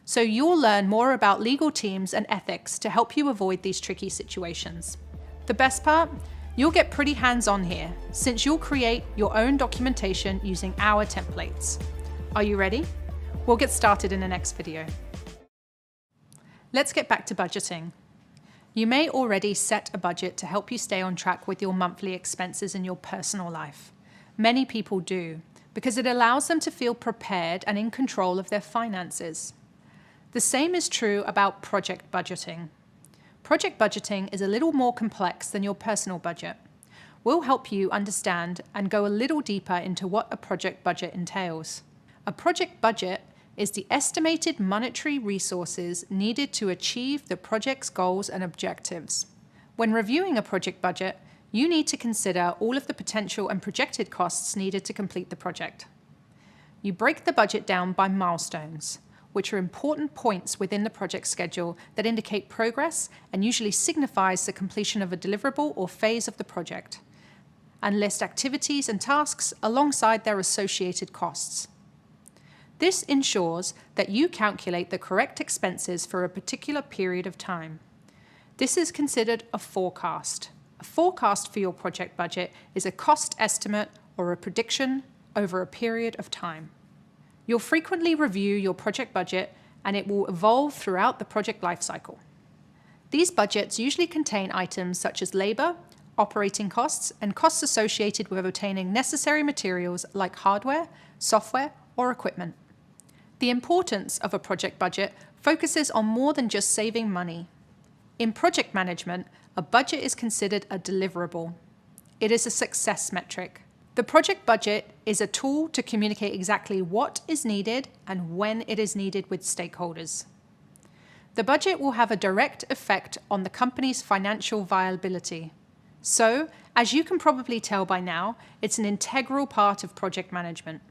So you'll learn more about legal teams and ethics to help you avoid these tricky situations. The best part? You'll get pretty hands-on here, since you'll create your own documentation using our templates. Are you ready? We'll get started in the next video. Let's get back to budgeting. You may already set a budget to help you stay on track with your monthly expenses in your personal life. Many people do, because it allows them to feel prepared and in control of their finances. The same is true about project budgeting. Project budgeting is a little more complex than your personal budget. We'll help you understand and go a little deeper into what a project budget entails. A project budget is the estimated monetary resources needed to achieve the project's goals and objectives. When reviewing a project budget, you need to consider all of the potential and projected costs needed to complete the project. You break the budget down by milestones, which are important points within the project schedule that indicate progress and usually signifies the completion of a deliverable or phase of the project, and list activities and tasks alongside their associated costs. This ensures that you calculate the correct expenses for a particular period of time. This is considered a forecast. A forecast for your project budget is a cost estimate or a prediction over a period of time. You'll frequently review your project budget, and it will evolve throughout the project lifecycle. These budgets usually contain items such as labor, operating costs, and costs associated with obtaining necessary materials like hardware, software, or equipment. The importance of a project budget focuses on more than just saving money. In project management, a budget is considered a deliverable. It is a success metric. The project budget is a tool to communicate exactly what is needed and when it is needed with stakeholders. The budget will have a direct effect on the company's financial viability. So, as you can probably tell by now, it's an integral part of project management.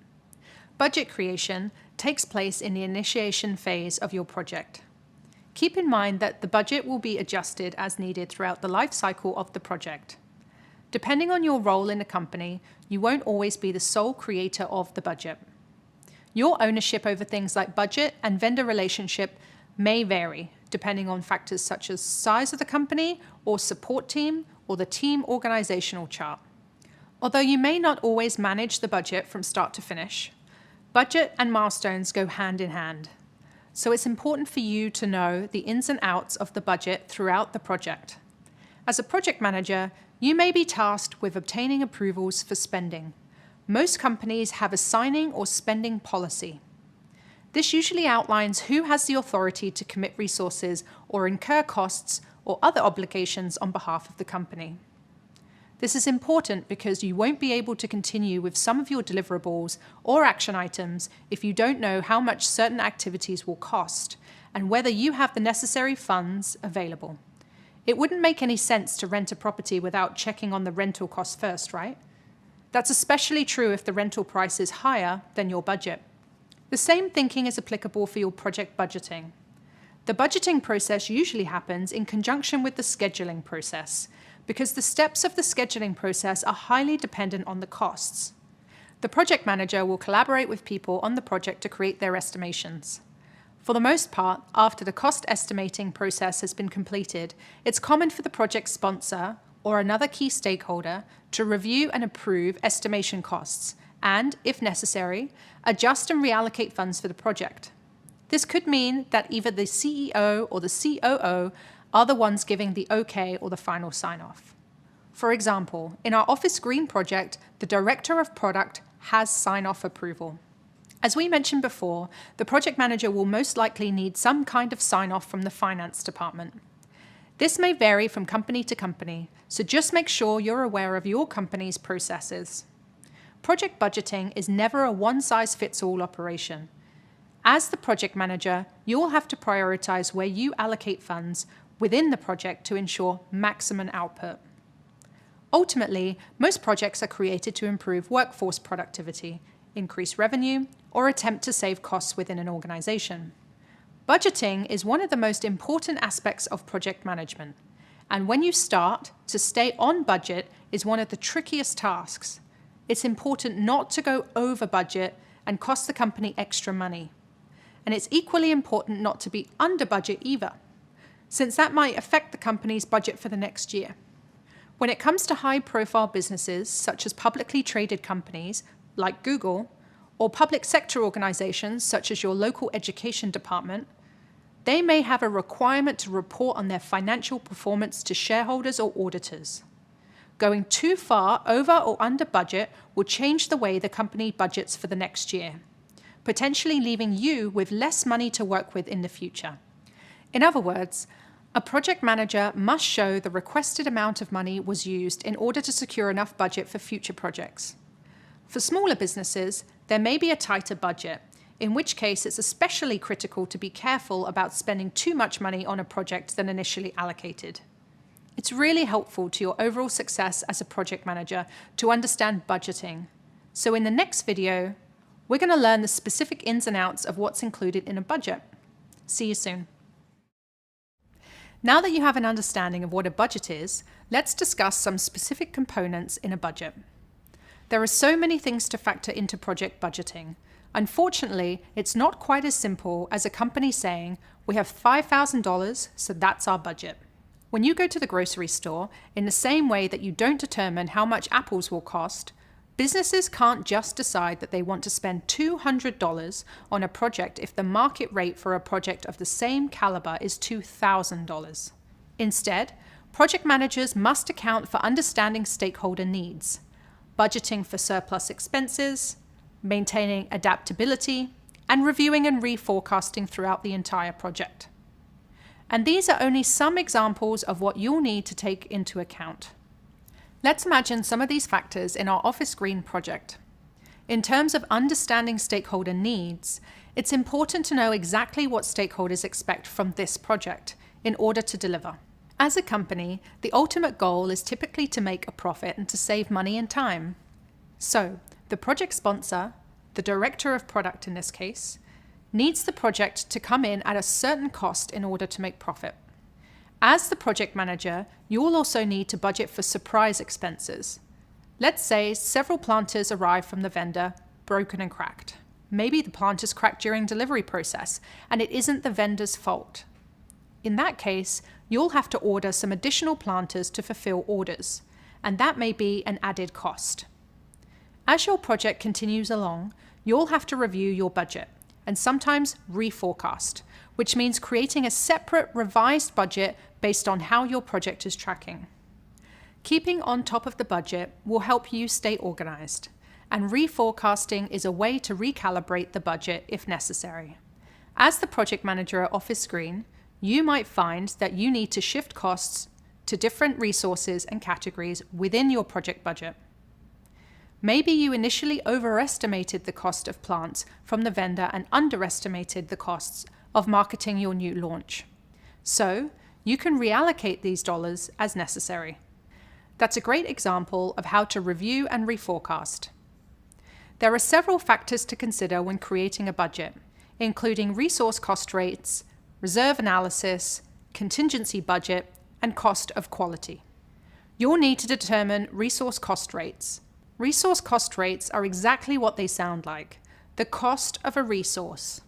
Budget creation takes place in the initiation phase of your project. Keep in mind that the budget will be adjusted as needed throughout the life cycle of the project. Depending on your role in the company, you won't always be the sole creator of the budget. Your ownership over things like budget and vendor relationship may vary, depending on factors such as size of the company or support team or the team organizational chart. Although you may not always manage the budget from start to finish, budget and milestones go hand in hand. So it's important for you to know the ins and outs of the budget throughout the project. As a project manager, you may be tasked with obtaining approvals for spending. Most companies have a signing or spending policy. This usually outlines who has the authority to commit resources or incur costs or other obligations on behalf of the company. This is important because you won't be able to continue with some of your deliverables or action items if you don't know how much certain activities will cost and whether you have the necessary funds available. It wouldn't make any sense to rent a property without checking on the rental cost first, right? That's especially true if the rental price is higher than your budget. The same thinking is applicable for your project budgeting. The budgeting process usually happens in conjunction with the scheduling process, because the steps of the scheduling process are highly dependent on the costs. The project manager will collaborate with people on the project to create their estimations. For the most part, after the cost estimating process has been completed, it's common for the project sponsor or another key stakeholder to review and approve estimation costs and, if necessary, adjust and reallocate funds for the project. This could mean that either the CEO or the COO are the ones giving the okay or the final sign-off. For example, in our Office Green project, the Director of Product has sign-off approval. As we mentioned before, the project manager will most likely need some kind of sign-off from the finance department. This may vary from company to company, so just make sure you're aware of your company's processes. Project budgeting is never a one-size-fits-all operation. As the project manager, you'll have to prioritize where you allocate funds within the project to ensure maximum output. Ultimately, most projects are created to improve workforce productivity, increase revenue, or attempt to save costs within an organization. Budgeting is one of the most important aspects of project management, and when you start, to stay on budget is one of the trickiest tasks. It's important not to go over budget and cost the company extra money. And it's equally important not to be under budget either, since that might affect the company's budget for the next year. When it comes to high-profile businesses, such as publicly traded companies like Google, or public sector organizations such as your local education department, they may have a requirement to report on their financial performance to shareholders or auditors. Going too far over or under budget will change the way the company budgets for the next year, potentially leaving you with less money to work with in the future. In other words, a project manager must show the requested amount of money was used in order to secure enough budget for future projects. For smaller businesses, there may be a tighter budget, in which case it's especially critical to be careful about spending too much money on a project than initially allocated. It's really helpful to your overall success as a project manager to understand budgeting. So in the next video, we're going to learn the specific ins and outs of what's included in a budget. See you soon. Now that you have an understanding of what a budget is, let's discuss some specific components in a budget. There are so many things to factor into project budgeting. Unfortunately, it's not quite as simple as a company saying, we have $5,000, so that's our budget. When you go to the grocery store, in the same way that you don't determine how much apples will cost, businesses can't just decide that they want to spend $200 on a project if the market rate for a project of the same caliber is $2,000. Instead, project managers must account for understanding stakeholder needs, budgeting for surplus expenses, maintaining adaptability, and reviewing and reforecasting throughout the entire project. And these are only some examples of what you'll need to take into account. Let's imagine some of these factors in our Office Green project. In terms of understanding stakeholder needs, it's important to know exactly what stakeholders expect from this project in order to deliver. As a company, the ultimate goal is typically to make a profit and to save money and time. So, the project sponsor, the director of product in this case, needs the project to come in at a certain cost in order to make profit. As the project manager, you will also need to budget for surprise expenses. Let's say several planters arrive from the vendor, broken and cracked. Maybe the planters cracked during delivery process, and it isn't the vendor's fault. In that case, you'll have to order some additional planters to fulfill orders, and that may be an added cost. As your project continues along, you'll have to review your budget, and sometimes reforecast, which means creating a separate revised budget based on how your project is tracking. Keeping on top of the budget will help you stay organized, and reforecasting is a way to recalibrate the budget if necessary. As the project manager at Office Green, you might find that you need to shift costs to different resources and categories within your project budget. Maybe you initially overestimated the cost of plants from the vendor and underestimated the costs of marketing your new launch. So, you can reallocate these dollars as necessary. That's a great example of how to review and reforecast. There are several factors to consider when creating a budget, including resource cost rates, reserve analysis, contingency budget, and cost of quality. You'll need to determine resource cost rates. Resource cost rates are exactly what they sound like, the cost of a resource.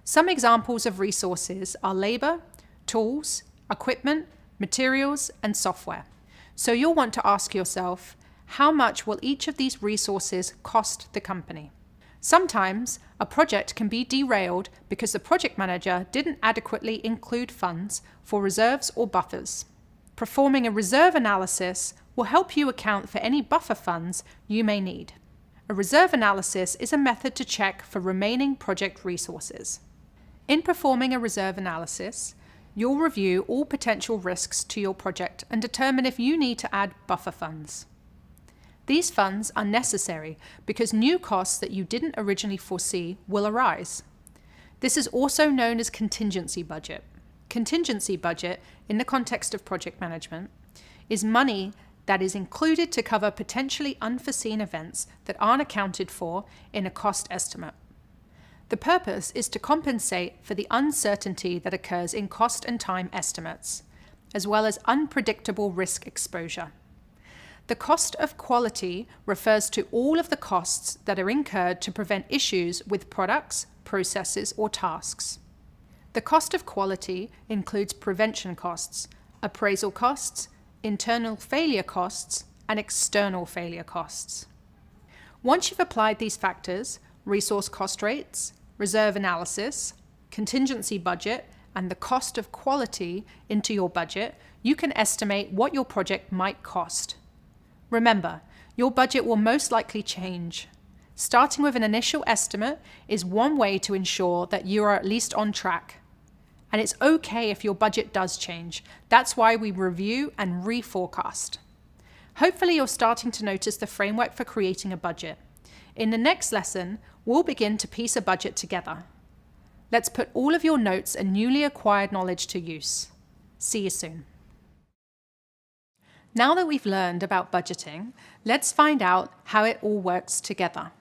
Some examples of resources are labor, tools, equipment, materials, and software. So you'll want to ask yourself, how much will each of these resources cost the company? Sometimes a project can be derailed because the project manager didn't adequately include funds for reserves or buffers. Performing a reserve analysis will help you account for any buffer funds you may need. A reserve analysis is a method to check for remaining project resources. In performing a reserve analysis, you'll review all potential risks to your project and determine if you need to add buffer funds. These funds are necessary because new costs that you didn't originally foresee will arise. This is also known as contingency budget. Contingency budget, in the context of project management, is money that is included to cover potentially unforeseen events that aren't accounted for in a cost estimate. The purpose is to compensate for the uncertainty that occurs in cost and time estimates, as well as unpredictable risk exposure. The cost of quality refers to all of the costs that are incurred to prevent issues with products, processes, or tasks. The cost of quality includes prevention costs, appraisal costs, internal failure costs, and external failure costs. Once you've applied these factors, resource cost rates, reserve analysis, contingency budget, and the cost of quality into your budget, you can estimate what your project might cost. Remember, your budget will most likely change. Starting with an initial estimate is one way to ensure that you are at least on track. And it's okay if your budget does change. That's why we review and reforecast. Hopefully you're starting to notice the framework for creating a budget. In the next lesson, we'll begin to piece a budget together. Let's put all of your notes and newly acquired knowledge to use. See you soon. Now that we've learned about budgeting, let's find out how it all works together.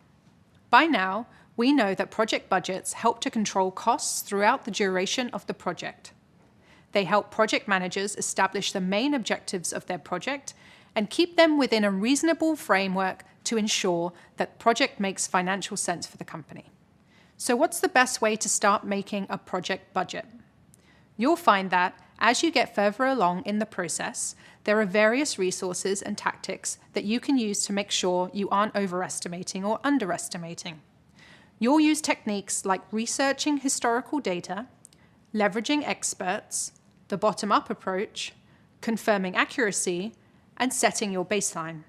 By now, we know that project budgets help to control costs throughout the duration of the project. They help project managers establish the main objectives of their project and keep them within a reasonable framework to ensure that the project makes financial sense for the company. So what's the best way to start making a project budget? You'll find that as you get further along in the process, there are various resources and tactics that you can use to make sure you aren't overestimating or underestimating. You'll use techniques like researching historical data, leveraging experts, the bottom-up approach, confirming accuracy, and setting your baseline.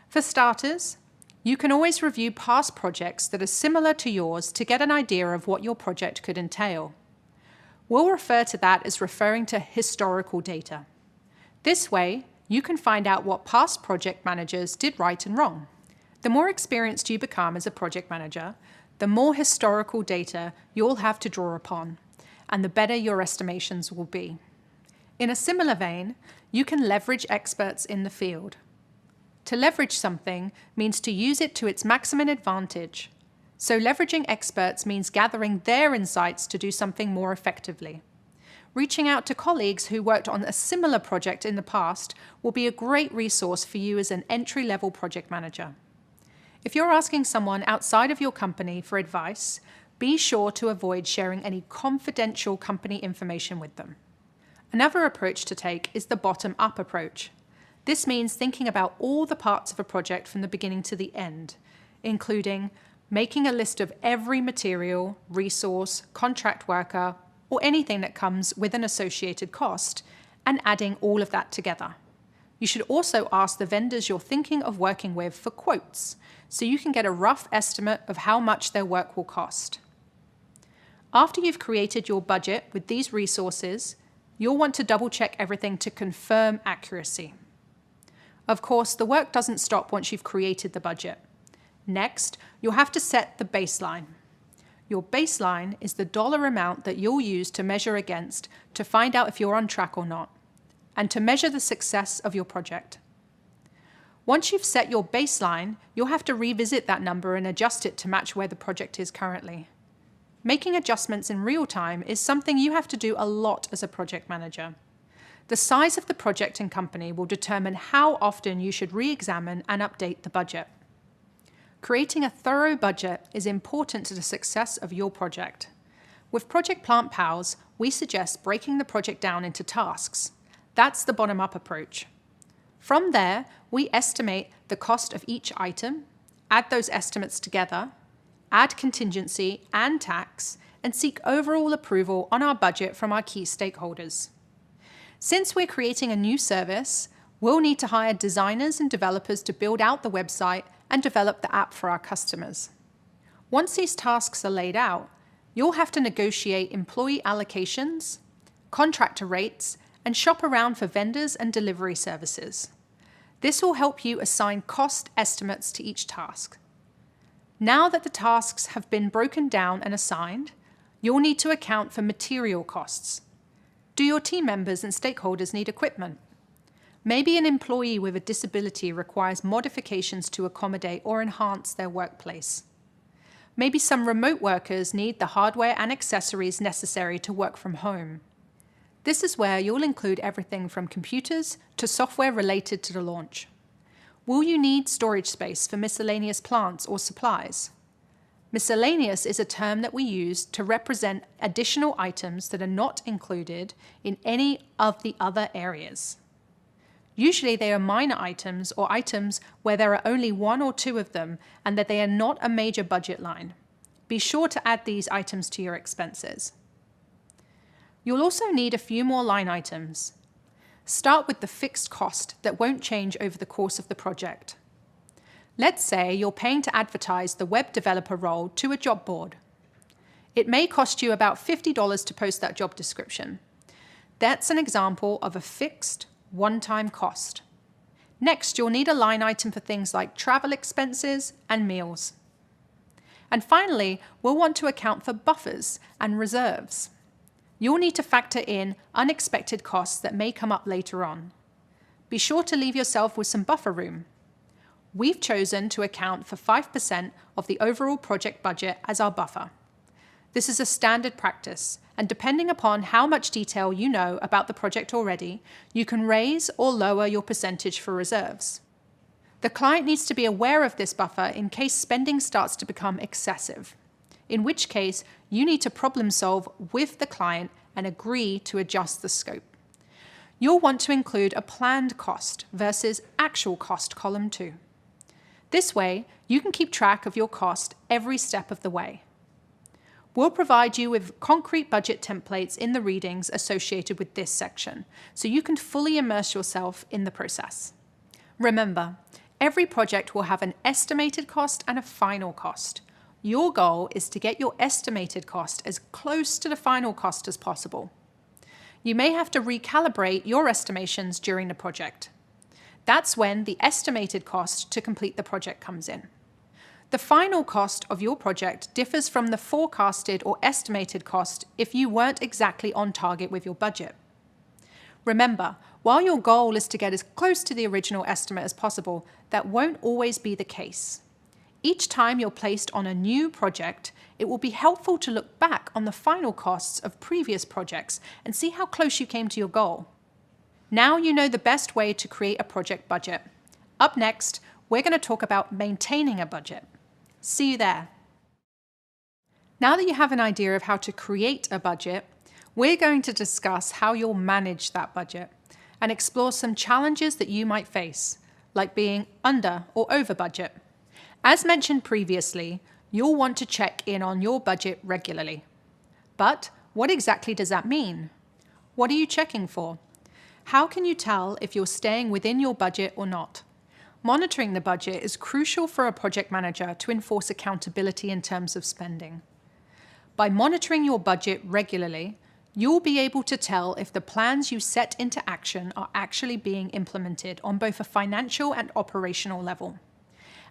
For starters, you can always review past projects that are similar to yours to get an idea of what your project could entail. We'll refer to that as referring to historical data. This way, you can find out what past project managers did right and wrong. The more experienced you become as a project manager, the more historical data you'll have to draw upon, and the better your estimations will be. In a similar vein, you can leverage experts in the field. To leverage something means to use it to its maximum advantage. So leveraging experts means gathering their insights to do something more effectively. Reaching out to colleagues who worked on a similar project in the past will be a great resource for you as an entry-level project manager. If you're asking someone outside of your company for advice, be sure to avoid sharing any confidential company information with them. Another approach to take is the bottom-up approach. This means thinking about all the parts of a project from the beginning to the end, including making a list of every material, resource, contract worker, or anything that comes with an associated cost, and adding all of that together. You should also ask the vendors you're thinking of working with for quotes, so you can get a rough estimate of how much their work will cost. After you've created your budget with these resources, you'll want to double-check everything to confirm accuracy. Of course, the work doesn't stop once you've created the budget. Next, you'll have to set the baseline. Your baseline is the dollar amount that you'll use to measure against to find out if you're on track or not, and to measure the success of your project. Once you've set your baseline, you'll have to revisit that number and adjust it to match where the project is currently. Making adjustments in real time is something you have to do a lot as a project manager. The size of the project and company will determine how often you should re-examine and update the budget. Creating a thorough budget is important to the success of your project. With Project Plant Pals, we suggest breaking the project down into tasks. That's the bottom-up approach. From there, we estimate the cost of each item, add those estimates together, add contingency and tax, and seek overall approval on our budget from our key stakeholders. Since we're creating a new service, we'll need to hire designers and developers to build out the website and develop the app for our customers. Once these tasks are laid out, you'll have to negotiate employee allocations, contractor rates, and shop around for vendors and delivery services. This will help you assign cost estimates to each task. Now that the tasks have been broken down and assigned, you'll need to account for material costs. Do your team members and stakeholders need equipment? Maybe an employee with a disability requires modifications to accommodate or enhance their workplace. Maybe some remote workers need the hardware and accessories necessary to work from home. This is where you'll include everything from computers to software related to the launch. Will you need storage space for miscellaneous plants or supplies? Miscellaneous is a term that we use to represent additional items that are not included in any of the other areas. Usually they are minor items or items where there are only one or two of them and that they are not a major budget line. Be sure to add these items to your expenses. You'll also need a few more line items. Start with the fixed cost that won't change over the course of the project. Let's say you're paying to advertise the web developer role to a job board. It may cost you about $50 to post that job description. That's an example of a fixed, one-time cost. Next, you'll need a line item for things like travel expenses and meals. And finally, we'll want to account for buffers and reserves. You'll need to factor in unexpected costs that may come up later on. Be sure to leave yourself with some buffer room. We've chosen to account for 5% of the overall project budget as our buffer. This is a standard practice, and depending upon how much detail you know about the project already, you can raise or lower your percentage for reserves. The client needs to be aware of this buffer in case spending starts to become excessive, in which case you need to problem solve with the client and agree to adjust the scope. You'll want to include a planned cost versus actual cost column too. This way, you can keep track of your cost every step of the way. We'll provide you with concrete budget templates in the readings associated with this section, so you can fully immerse yourself in the process. Remember, every project will have an estimated cost and a final cost. Your goal is to get your estimated cost as close to the final cost as possible. You may have to recalibrate your estimations during the project. That's when the estimated cost to complete the project comes in. The final cost of your project differs from the forecasted or estimated cost if you weren't exactly on target with your budget. Remember, while your goal is to get as close to the original estimate as possible, that won't always be the case. Each time you're placed on a new project, it will be helpful to look back on the final costs of previous projects and see how close you came to your goal. Now you know the best way to create a project budget. Up next, we're going to talk about maintaining a budget. See you there. Now that you have an idea of how to create a budget, we're going to discuss how you'll manage that budget and explore some challenges that you might face, like being under or over budget. As mentioned previously, you'll want to check in on your budget regularly. But what exactly does that mean? What are you checking for? How can you tell if you're staying within your budget or not? Monitoring the budget is crucial for a project manager to enforce accountability in terms of spending. By monitoring your budget regularly, you'll be able to tell if the plans you set into action are actually being implemented on both a financial and operational level.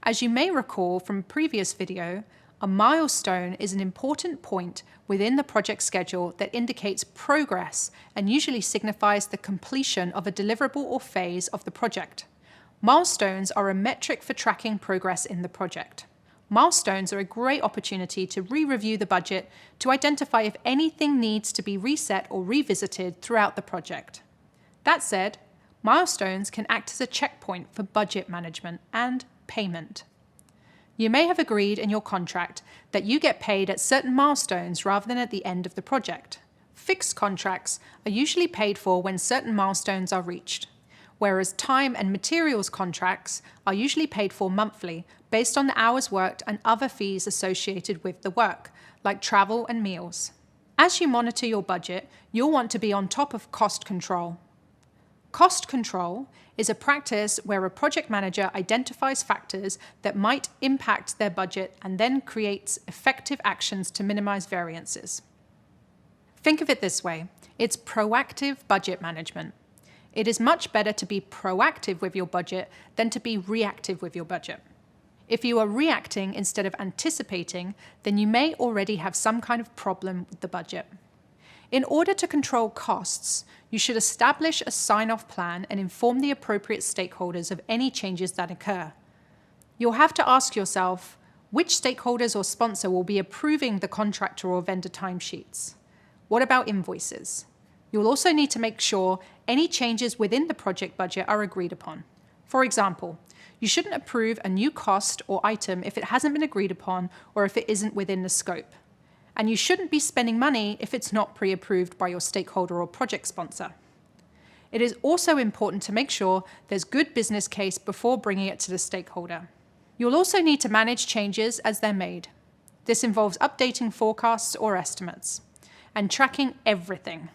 As you may recall from a previous video, a milestone is an important point within the project schedule that indicates progress and usually signifies the completion of a deliverable or phase of the project. Milestones are a metric for tracking progress in the project. Milestones are a great opportunity to re-review the budget to identify if anything needs to be reset or revisited throughout the project. That said, milestones can act as a checkpoint for budget management and payment. You may have agreed in your contract that you get paid at certain milestones rather than at the end of the project. Fixed contracts are usually paid for when certain milestones are reached, whereas time and materials contracts are usually paid for monthly based on the hours worked and other fees associated with the work, like travel and meals. As you monitor your budget, you'll want to be on top of cost control. Cost control is a practice where a project manager identifies factors that might impact their budget and then creates effective actions to minimize variances. Think of it this way: it's proactive budget management. It is much better to be proactive with your budget than to be reactive with your budget. If you are reacting instead of anticipating, then you may already have some kind of problem with the budget. In order to control costs, you should establish a sign-off plan and inform the appropriate stakeholders of any changes that occur. You'll have to ask yourself, which stakeholders or sponsor will be approving the contractor or vendor timesheets? What about invoices? You'll also need to make sure any changes within the project budget are agreed upon. For example, you shouldn't approve a new cost or item if it hasn't been agreed upon or if it isn't within the scope. And you shouldn't be spending money if it's not pre-approved by your stakeholder or project sponsor. It is also important to make sure there's good business case before bringing it to the stakeholder. You'll also need to manage changes as they're made. This involves updating forecasts or estimates and tracking everything.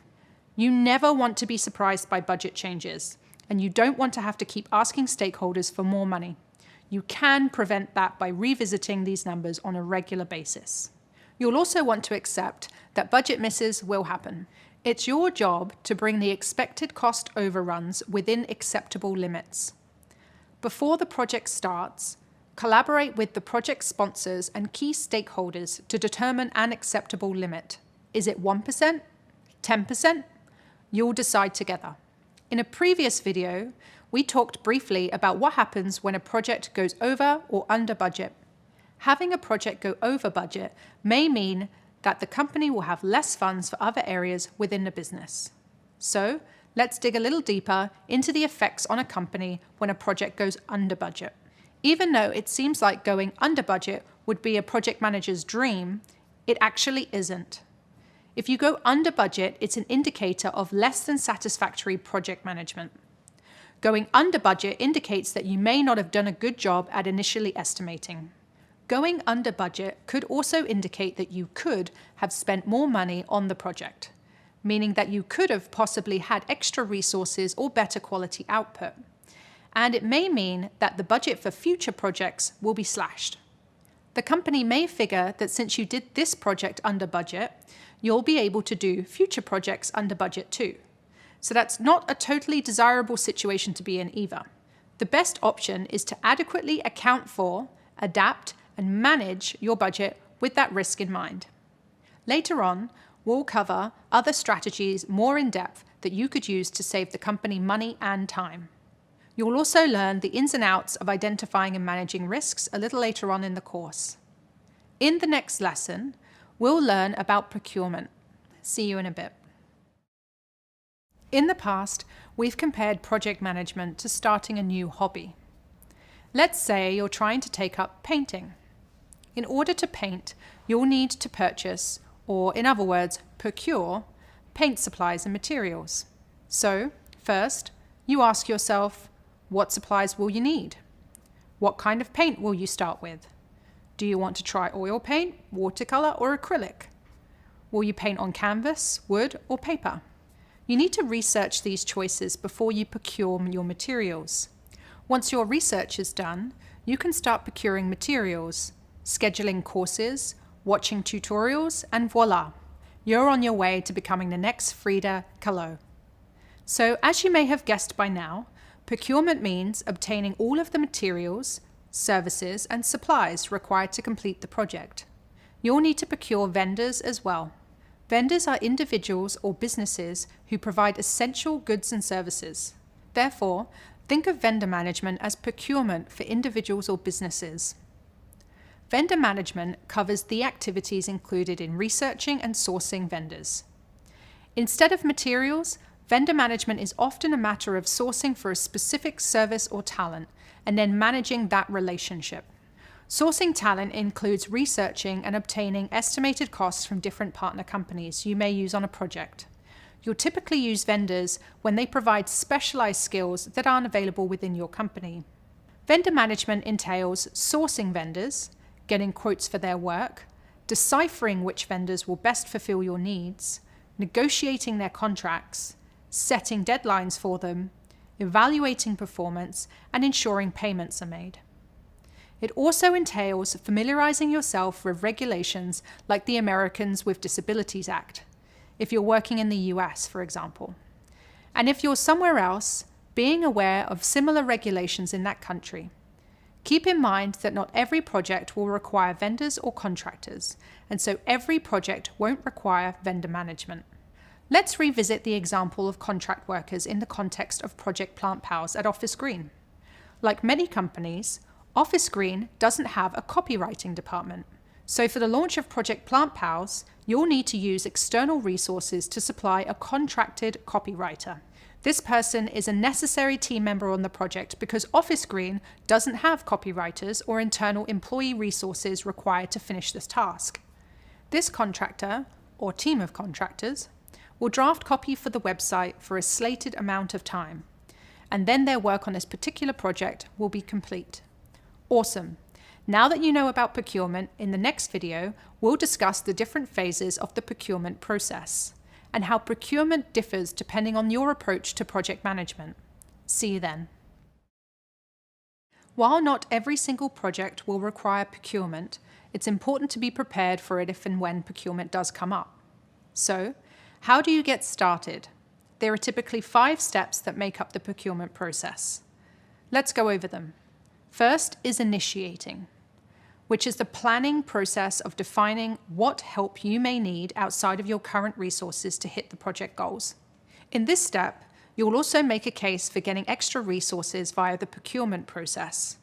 You never want to be surprised by budget changes, and you don't want to have to keep asking stakeholders for more money. You can prevent that by revisiting these numbers on a regular basis. You'll also want to accept that budget misses will happen. It's your job to bring the expected cost overruns within acceptable limits. Before the project starts, collaborate with the project sponsors and key stakeholders to determine an acceptable limit. Is it 1%? 10%? You'll decide together. In a previous video, we talked briefly about what happens when a project goes over or under budget. Having a project go over budget may mean that the company will have less funds for other areas within the business. So, let's dig a little deeper into the effects on a company when a project goes under budget. Even though it seems like going under budget would be a project manager's dream, it actually isn't. If you go under budget, it's an indicator of less than satisfactory project management. Going under budget indicates that you may not have done a good job at initially estimating. Going under budget could also indicate that you could have spent more money on the project, meaning that you could have possibly had extra resources or better quality output. And it may mean that the budget for future projects will be slashed. The company may figure that since you did this project under budget, you'll be able to do future projects under budget too. So that's not a totally desirable situation to be in either. The best option is to adequately account for, adapt, and manage your budget with that risk in mind. Later on, we'll cover other strategies more in depth that you could use to save the company money and time. You'll also learn the ins and outs of identifying and managing risks a little later on in the course. In the next lesson, we'll learn about procurement. See you in a bit. In the past, we've compared project management to starting a new hobby. Let's say you're trying to take up painting. In order to paint, you'll need to purchase, or in other words, procure, paint supplies and materials. So, first, you ask yourself, what supplies will you need? What kind of paint will you start with? Do you want to try oil paint, watercolor, or acrylic? Will you paint on canvas, wood, or paper? You need to research these choices before you procure your materials. Once your research is done, you can start procuring materials, scheduling courses, watching tutorials, and voila, you're on your way to becoming the next Frida Kahlo. So, as you may have guessed by now, procurement means obtaining all of the materials, services, and supplies required to complete the project. You'll need to procure vendors as well. Vendors are individuals or businesses who provide essential goods and services. Therefore, think of vendor management as procurement for individuals or businesses. Vendor management covers the activities included in researching and sourcing vendors. Instead of materials, vendor management is often a matter of sourcing for a specific service or talent and then managing that relationship. Sourcing talent includes researching and obtaining estimated costs from different partner companies you may use on a project. You'll typically use vendors when they provide specialized skills that aren't available within your company. Vendor management entails sourcing vendors, getting quotes for their work, deciphering which vendors will best fulfill your needs, negotiating their contracts, setting deadlines for them, evaluating performance, and ensuring payments are made. It also entails familiarizing yourself with regulations like the Americans with Disabilities Act, if you're working in the US, for example. And if you're somewhere else, being aware of similar regulations in that country. Keep in mind that not every project will require vendors or contractors, and so every project won't require vendor management. Let's revisit the example of contract workers in the context of Project Plant Pals at Office Green. Like many companies, Office Green doesn't have a copywriting department. So for the launch of Project Plant Pals, you'll need to use external resources to supply a contracted copywriter. This person is a necessary team member on the project because Office Green doesn't have copywriters or internal employee resources required to finish this task. This contractor, or team of contractors, will draft copy for the website for a slated amount of time, and then their work on this particular project will be complete. Awesome. Now that you know about procurement, in the next video, we'll discuss the different phases of the procurement process and how procurement differs depending on your approach to project management. See you then. While not every single project will require procurement, it's important to be prepared for it if and when procurement does come up. So, how do you get started? There are typically 5 steps that make up the procurement process. Let's go over them. First is initiating, which is the planning process of defining what help you may need outside of your current resources to hit the project goals. In this step, you'll also make a case for getting extra resources via the procurement process.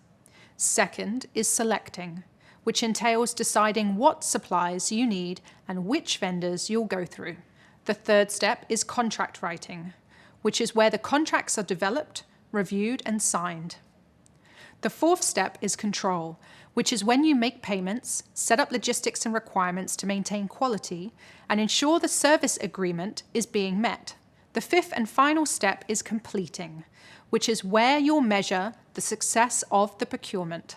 Second is selecting, which entails deciding what supplies you need and which vendors you'll go through. The third step is contract writing, which is where the contracts are developed, reviewed, and signed. The fourth step is control, which is when you make payments, set up logistics and requirements to maintain quality, and ensure the service agreement is being met. The fifth and final step is completing, which is where you'll measure the success of the procurement.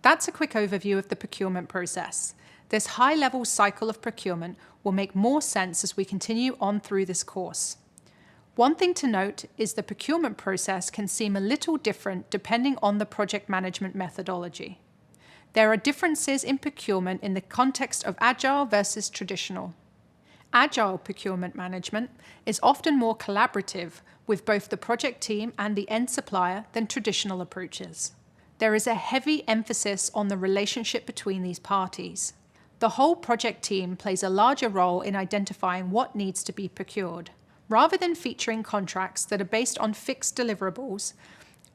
That's a quick overview of the procurement process. This high-level cycle of procurement will make more sense as we continue on through this course. One thing to note is the procurement process can seem a little different depending on the project management methodology. There are differences in procurement in the context of Agile versus traditional. Agile procurement management is often more collaborative with both the project team and the end supplier than traditional approaches. There is a heavy emphasis on the relationship between these parties. The whole project team plays a larger role in identifying what needs to be procured. Rather than featuring contracts that are based on fixed deliverables,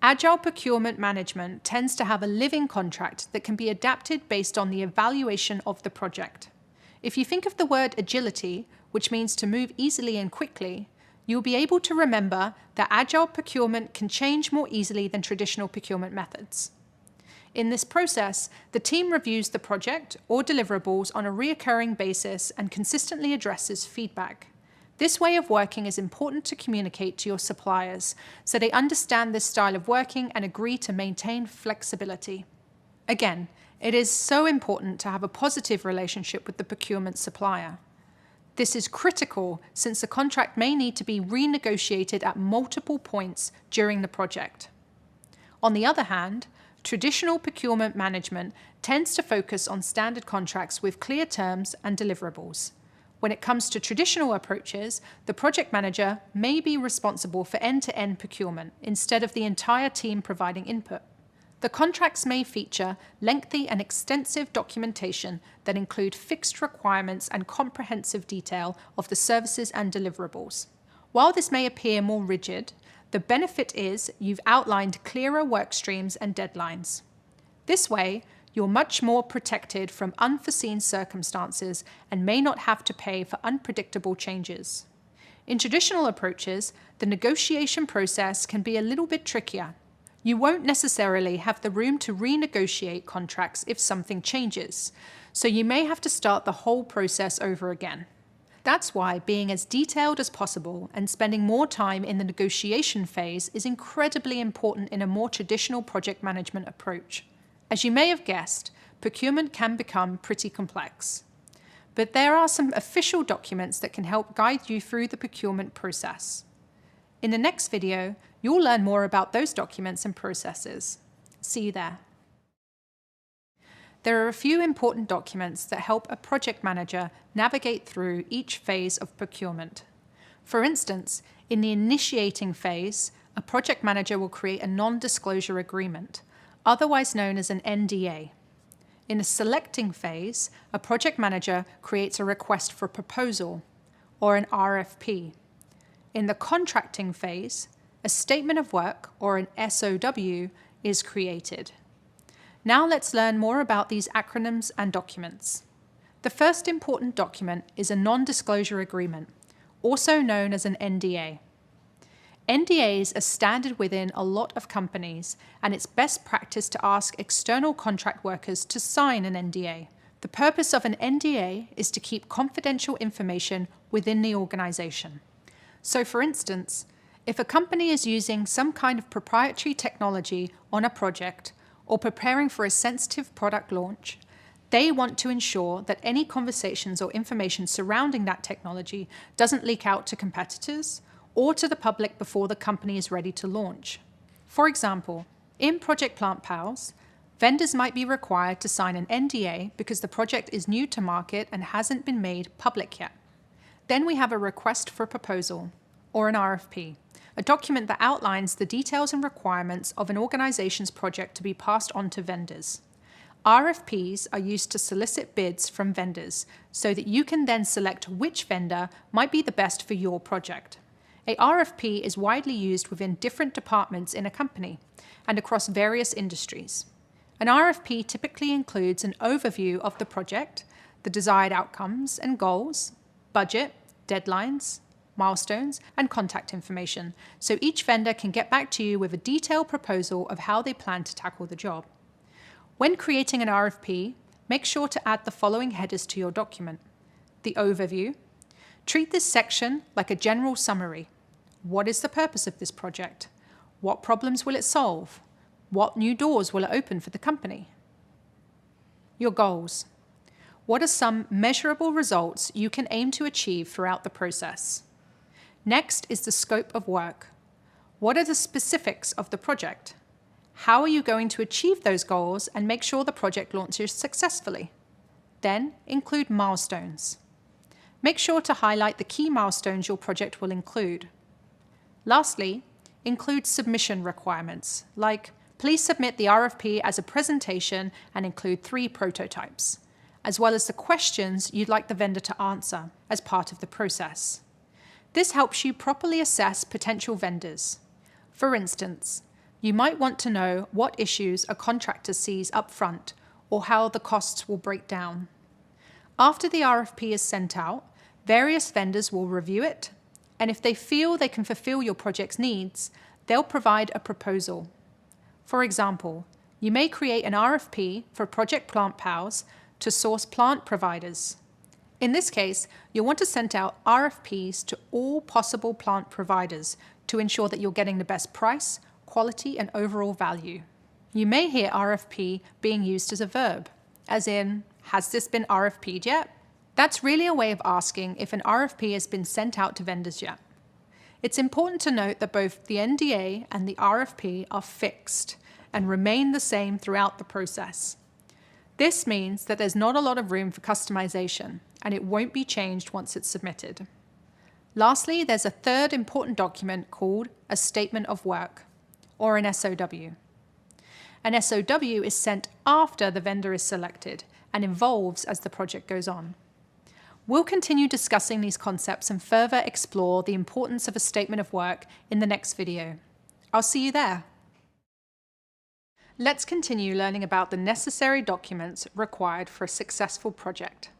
Agile procurement management tends to have a living contract that can be adapted based on the evaluation of the project. If you think of the word agility, which means to move easily and quickly, you'll be able to remember that Agile procurement can change more easily than traditional procurement methods. In this process, the team reviews the project or deliverables on a recurring basis and consistently addresses feedback. This way of working is important to communicate to your suppliers so they understand this style of working and agree to maintain flexibility. Again, it is so important to have a positive relationship with the procurement supplier. This is critical since the contract may need to be renegotiated at multiple points during the project. On the other hand, traditional procurement management tends to focus on standard contracts with clear terms and deliverables. When it comes to traditional approaches, the project manager may be responsible for end-to-end procurement instead of the entire team providing input. The contracts may feature lengthy and extensive documentation that include fixed requirements and comprehensive detail of the services and deliverables. While this may appear more rigid, the benefit is you've outlined clearer work streams and deadlines. This way, you're much more protected from unforeseen circumstances and may not have to pay for unpredictable changes. In traditional approaches, the negotiation process can be a little bit trickier. You won't necessarily have the room to renegotiate contracts if something changes, so you may have to start the whole process over again. That's why being as detailed as possible and spending more time in the negotiation phase is incredibly important in a more traditional project management approach. As you may have guessed, procurement can become pretty complex. But there are some official documents that can help guide you through the procurement process. In the next video, you'll learn more about those documents and processes. See you there. There are a few important documents that help a project manager navigate through each phase of procurement. For instance, in the initiating phase, a project manager will create a non-disclosure agreement, otherwise known as an NDA. In a selecting phase, a project manager creates a request for proposal, or an RFP. In the contracting phase, a statement of work, or an SOW, is created. Now let's learn more about these acronyms and documents. The first important document is a non-disclosure agreement, also known as an NDA. NDAs are standard within a lot of companies, and it's best practice to ask external contract workers to sign an NDA. The purpose of an NDA is to keep confidential information within the organization. So for instance, if a company is using some kind of proprietary technology on a project or preparing for a sensitive product launch, they want to ensure that any conversations or information surrounding that technology doesn't leak out to competitors or to the public before the company is ready to launch. For example, in Project Plant Pals, vendors might be required to sign an NDA because the project is new to market and hasn't been made public yet. Then we have a request for proposal, or an RFP, a document that outlines the details and requirements of an organization's project to be passed on to vendors. RFPs are used to solicit bids from vendors so that you can then select which vendor might be the best for your project. A RFP is widely used within different departments in a company and across various industries. An RFP typically includes an overview of the project, the desired outcomes and goals, budget, deadlines, milestones, and contact information, so each vendor can get back to you with a detailed proposal of how they plan to tackle the job. When creating an RFP, make sure to add the following headers to your document. The overview. Treat this section like a general summary. What is the purpose of this project? What problems will it solve? What new doors will it open for the company? Your goals. What are some measurable results you can aim to achieve throughout the process? Next is the scope of work. What are the specifics of the project? How are you going to achieve those goals and make sure the project launches successfully? Then include milestones. Make sure to highlight the key milestones your project will include. Lastly, include submission requirements, like please submit the RFP as a presentation and include 3 prototypes, as well as the questions you'd like the vendor to answer as part of the process. This helps you properly assess potential vendors. For instance, you might want to know what issues a contractor sees up front or how the costs will break down. After the RFP is sent out, various vendors will review it, and if they feel they can fulfill your project's needs, they'll provide a proposal. For example, you may create an RFP for Project Plant Pals to source plant providers. In this case, you'll want to send out RFPs to all possible plant providers to ensure that you're getting the best price, quality, and overall value. You may hear RFP being used as a verb, as in, has this been RFP'd yet? That's really a way of asking if an RFP has been sent out to vendors yet. It's important to note that both the NDA and the RFP are fixed and remain the same throughout the process. This means that there's not a lot of room for customization, and it won't be changed once it's submitted. Lastly, there's a third important document called a statement of work, or an SOW. An SOW is sent after the vendor is selected and evolves as the project goes on. We'll continue discussing these concepts and further explore the importance of a statement of work in the next video. I'll see you there. Let's continue learning about the necessary documents required for a successful project.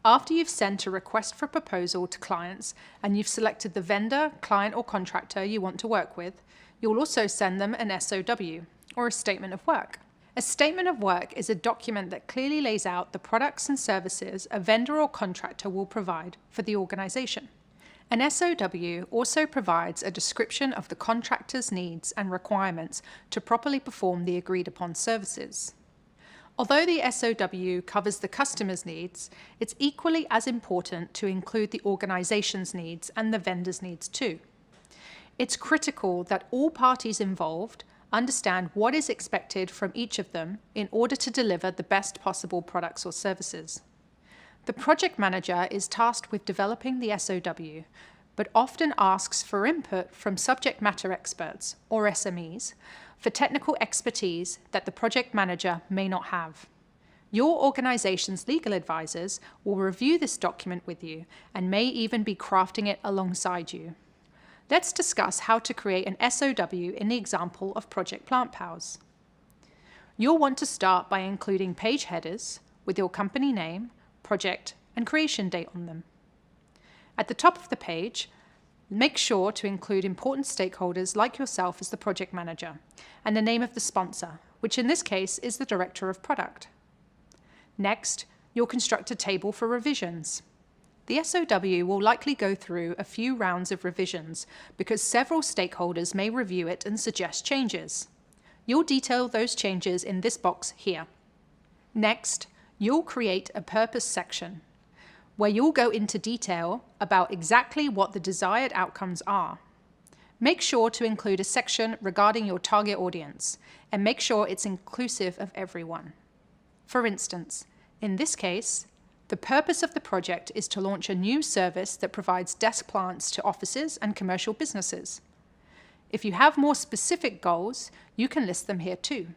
After you've sent a request for proposal to clients and you've selected the vendor, client, or contractor you want to work with, you'll also send them an SOW, or a statement of work. A statement of work is a document that clearly lays out the products and services a vendor or contractor will provide for the organization. An SOW also provides a description of the contractor's needs and requirements to properly perform the agreed upon services. Although the SOW covers the customer's needs, it's equally as important to include the organization's needs and the vendor's needs too. It's critical that all parties involved understand what is expected from each of them in order to deliver the best possible products or services. The project manager is tasked with developing the SOW, but often asks for input from subject matter experts, or SMEs, for technical expertise that the project manager may not have. Your organization's legal advisors will review this document with you and may even be crafting it alongside you. Let's discuss how to create an SOW in the example of Project Plant Pals. You'll want to start by including page headers with your company name, project, and creation date on them. At the top of the page, make sure to include important stakeholders like yourself as the project manager and the name of the sponsor, which in this case is the director of product. Next, you'll construct a table for revisions. The SOW will likely go through a few rounds of revisions because several stakeholders may review it and suggest changes. You'll detail those changes in this box here. Next, you'll create a purpose section where you'll go into detail about exactly what the desired outcomes are. Make sure to include a section regarding your target audience and make sure it's inclusive of everyone. For instance, in this case, the purpose of the project is to launch a new service that provides desk plants to offices and commercial businesses. If you have more specific goals, you can list them here too.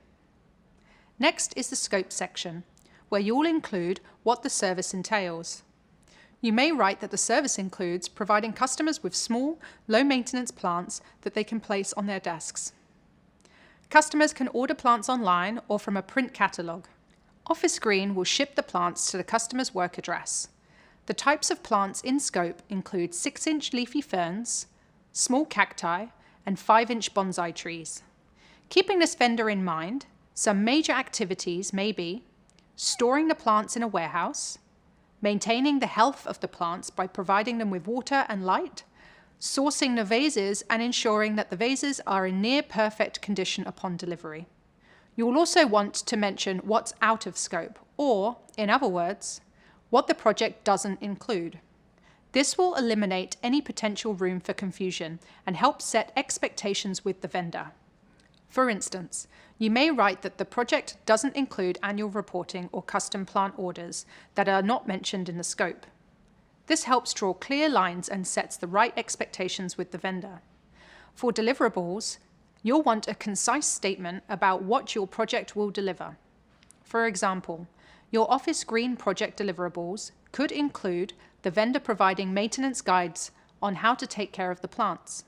Next is the scope section, where you'll include what the service entails. You may write that the service includes providing customers with small, low-maintenance plants that they can place on their desks. Customers can order plants online or from a print catalog. Office Green will ship the plants to the customer's work address. The types of plants in scope include 6-inch leafy ferns, small cacti, and 5-inch bonsai trees. Keeping this vendor in mind, some major activities may be storing the plants in a warehouse, maintaining the health of the plants by providing them with water and light, sourcing the vases and ensuring that the vases are in near perfect condition upon delivery. You will also want to mention what's out of scope, or, in other words, what the project doesn't include. This will eliminate any potential room for confusion and help set expectations with the vendor. For instance, you may write that the project doesn't include annual reporting or custom plant orders that are not mentioned in the scope. This helps draw clear lines and sets the right expectations with the vendor. For deliverables, you'll want a concise statement about what your project will deliver. For example, your Office Green project deliverables could include the vendor providing maintenance guides on how to take care of the plants,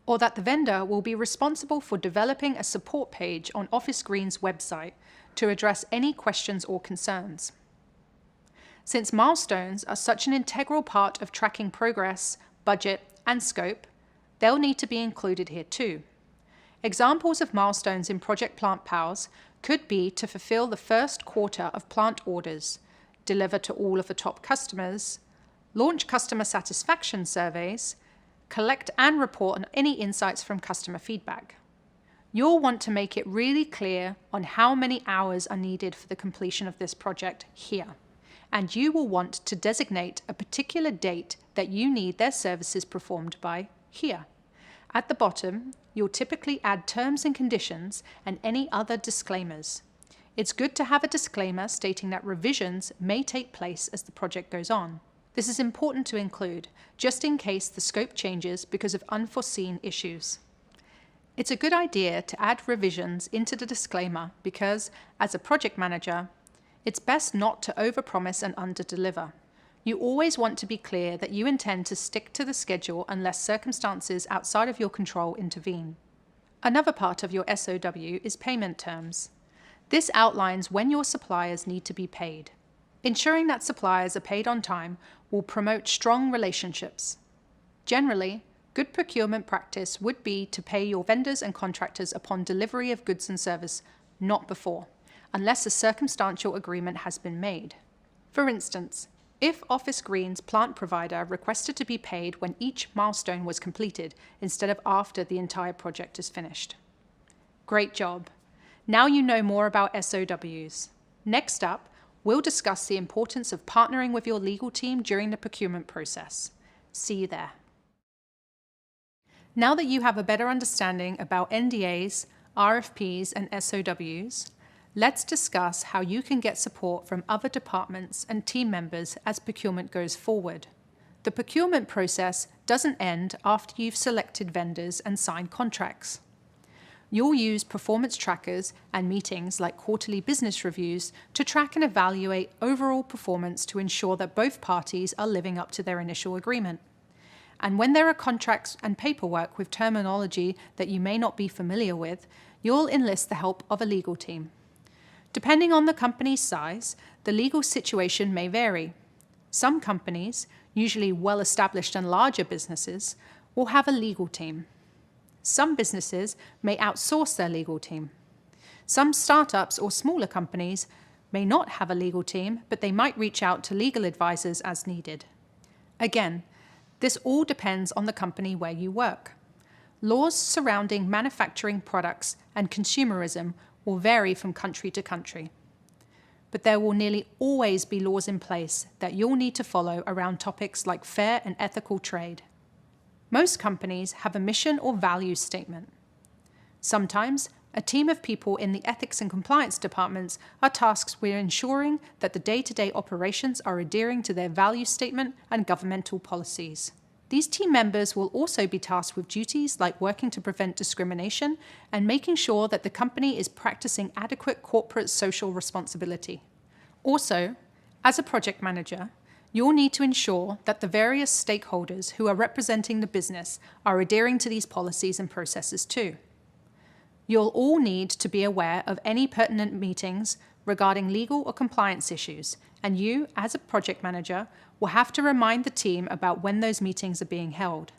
or that the vendor will be responsible for developing a support page on Office Green's website to address any questions or concerns. Since milestones are such an integral part of tracking progress, budget, and scope, they'll need to be included here too. Examples of milestones in Project Plant Pals could be to fulfill the first quarter of plant orders, deliver to all of the top customers, launch customer satisfaction surveys, collect and report on any insights from customer feedback. You'll want to make it really clear on how many hours are needed for the completion of this project here, and you will want to designate a particular date that you need their services performed by here. At the bottom, you'll typically add terms and conditions and any other disclaimers. It's good to have a disclaimer stating that revisions may take place as the project goes on. This is important to include, just in case the scope changes because of unforeseen issues. It's a good idea to add revisions into the disclaimer because, as a project manager, it's best not to overpromise and underdeliver. You always want to be clear that you intend to stick to the schedule unless circumstances outside of your control intervene. Another part of your SOW is payment terms. This outlines when your suppliers need to be paid. Ensuring that suppliers are paid on time will promote strong relationships. Generally, good procurement practice would be to pay your vendors and contractors upon delivery of goods and service, not before, unless a circumstantial agreement has been made. For instance, if Office Green's plant provider requested to be paid when each milestone was completed instead of after the entire project is finished. Great job. Now you know more about SOWs. Next up, we'll discuss the importance of partnering with your legal team during the procurement process. See you there. Now that you have a better understanding about NDAs, RFPs, and SOWs, let's discuss how you can get support from other departments and team members as procurement goes forward. The procurement process doesn't end after you've selected vendors and signed contracts. You'll use performance trackers and meetings like quarterly business reviews to track and evaluate overall performance to ensure that both parties are living up to their initial agreement. And when there are contracts and paperwork with terminology that you may not be familiar with, you'll enlist the help of a legal team. Depending on the company's size, the legal situation may vary. Some companies, usually well-established and larger businesses, will have a legal team. Some businesses may outsource their legal team. Some startups or smaller companies may not have a legal team, but they might reach out to legal advisors as needed. Again, this all depends on the company where you work. Laws surrounding manufacturing products and consumerism will vary from country to country. But there will nearly always be laws in place that you'll need to follow around topics like fair and ethical trade. Most companies have a mission or values statement. Sometimes, a team of people in the ethics and compliance departments are tasked with ensuring that the day-to-day operations are adhering to their value statement and governmental policies. These team members will also be tasked with duties like working to prevent discrimination and making sure that the company is practicing adequate corporate social responsibility. Also, as a project manager, you'll need to ensure that the various stakeholders who are representing the business are adhering to these policies and processes too. You'll all need to be aware of any pertinent meetings regarding legal or compliance issues, and you, as a project manager, will have to remind the team about when those meetings are being held.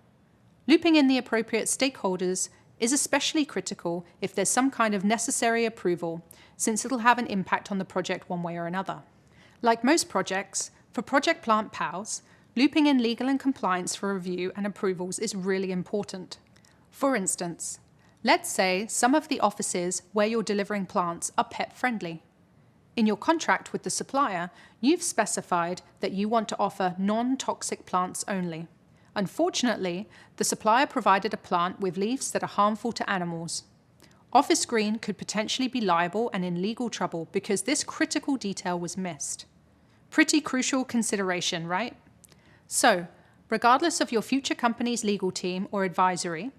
Looping in the appropriate stakeholders is especially critical if there's some kind of necessary approval, since it'll have an impact on the project one way or another. Like most projects, for Project Plant PALs, looping in legal and compliance for review and approvals is really important. For instance, let's say some of the offices where you're delivering plants are pet-friendly. In your contract with the supplier, you've specified that you want to offer non-toxic plants only. Unfortunately, the supplier provided a plant with leaves that are harmful to animals. Office Green could potentially be liable and in legal trouble because this critical detail was missed. Pretty crucial consideration, right? So, regardless of your future company's legal team or advisory,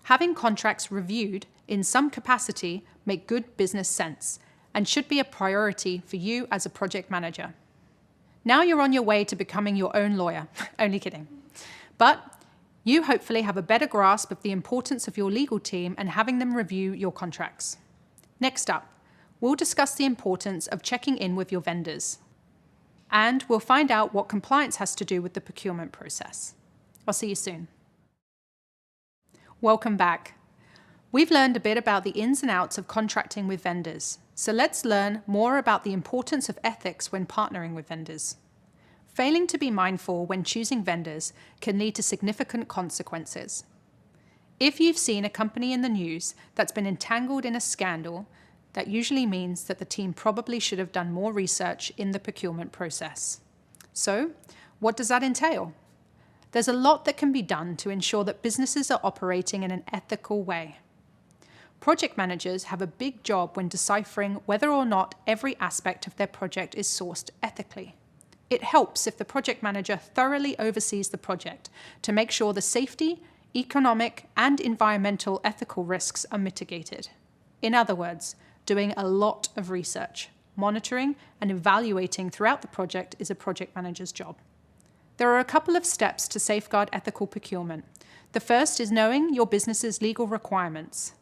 having contracts reviewed in some capacity make good business sense and should be a priority for you as a project manager. Now you're on your way to becoming your own lawyer. Only kidding. But you hopefully have a better grasp of the importance of your legal team and having them review your contracts. Next up, we'll discuss the importance of checking in with your vendors. And we'll find out what compliance has to do with the procurement process. I'll see you soon. Welcome back. We've learned a bit about the ins and outs of contracting with vendors, so let's learn more about the importance of ethics when partnering with vendors. Failing to be mindful when choosing vendors can lead to significant consequences. If you've seen a company in the news that's been entangled in a scandal, that usually means that the team probably should have done more research in the procurement process. So, what does that entail? There's a lot that can be done to ensure that businesses are operating in an ethical way. Project managers have a big job when deciphering whether or not every aspect of their project is sourced ethically. It helps if the project manager thoroughly oversees the project to make sure the safety, economic, and environmental ethical risks are mitigated. In other words, doing a lot of research, monitoring, and evaluating throughout the project is a project manager's job. There are a couple of steps to safeguard ethical procurement. The first is knowing your business's legal requirements.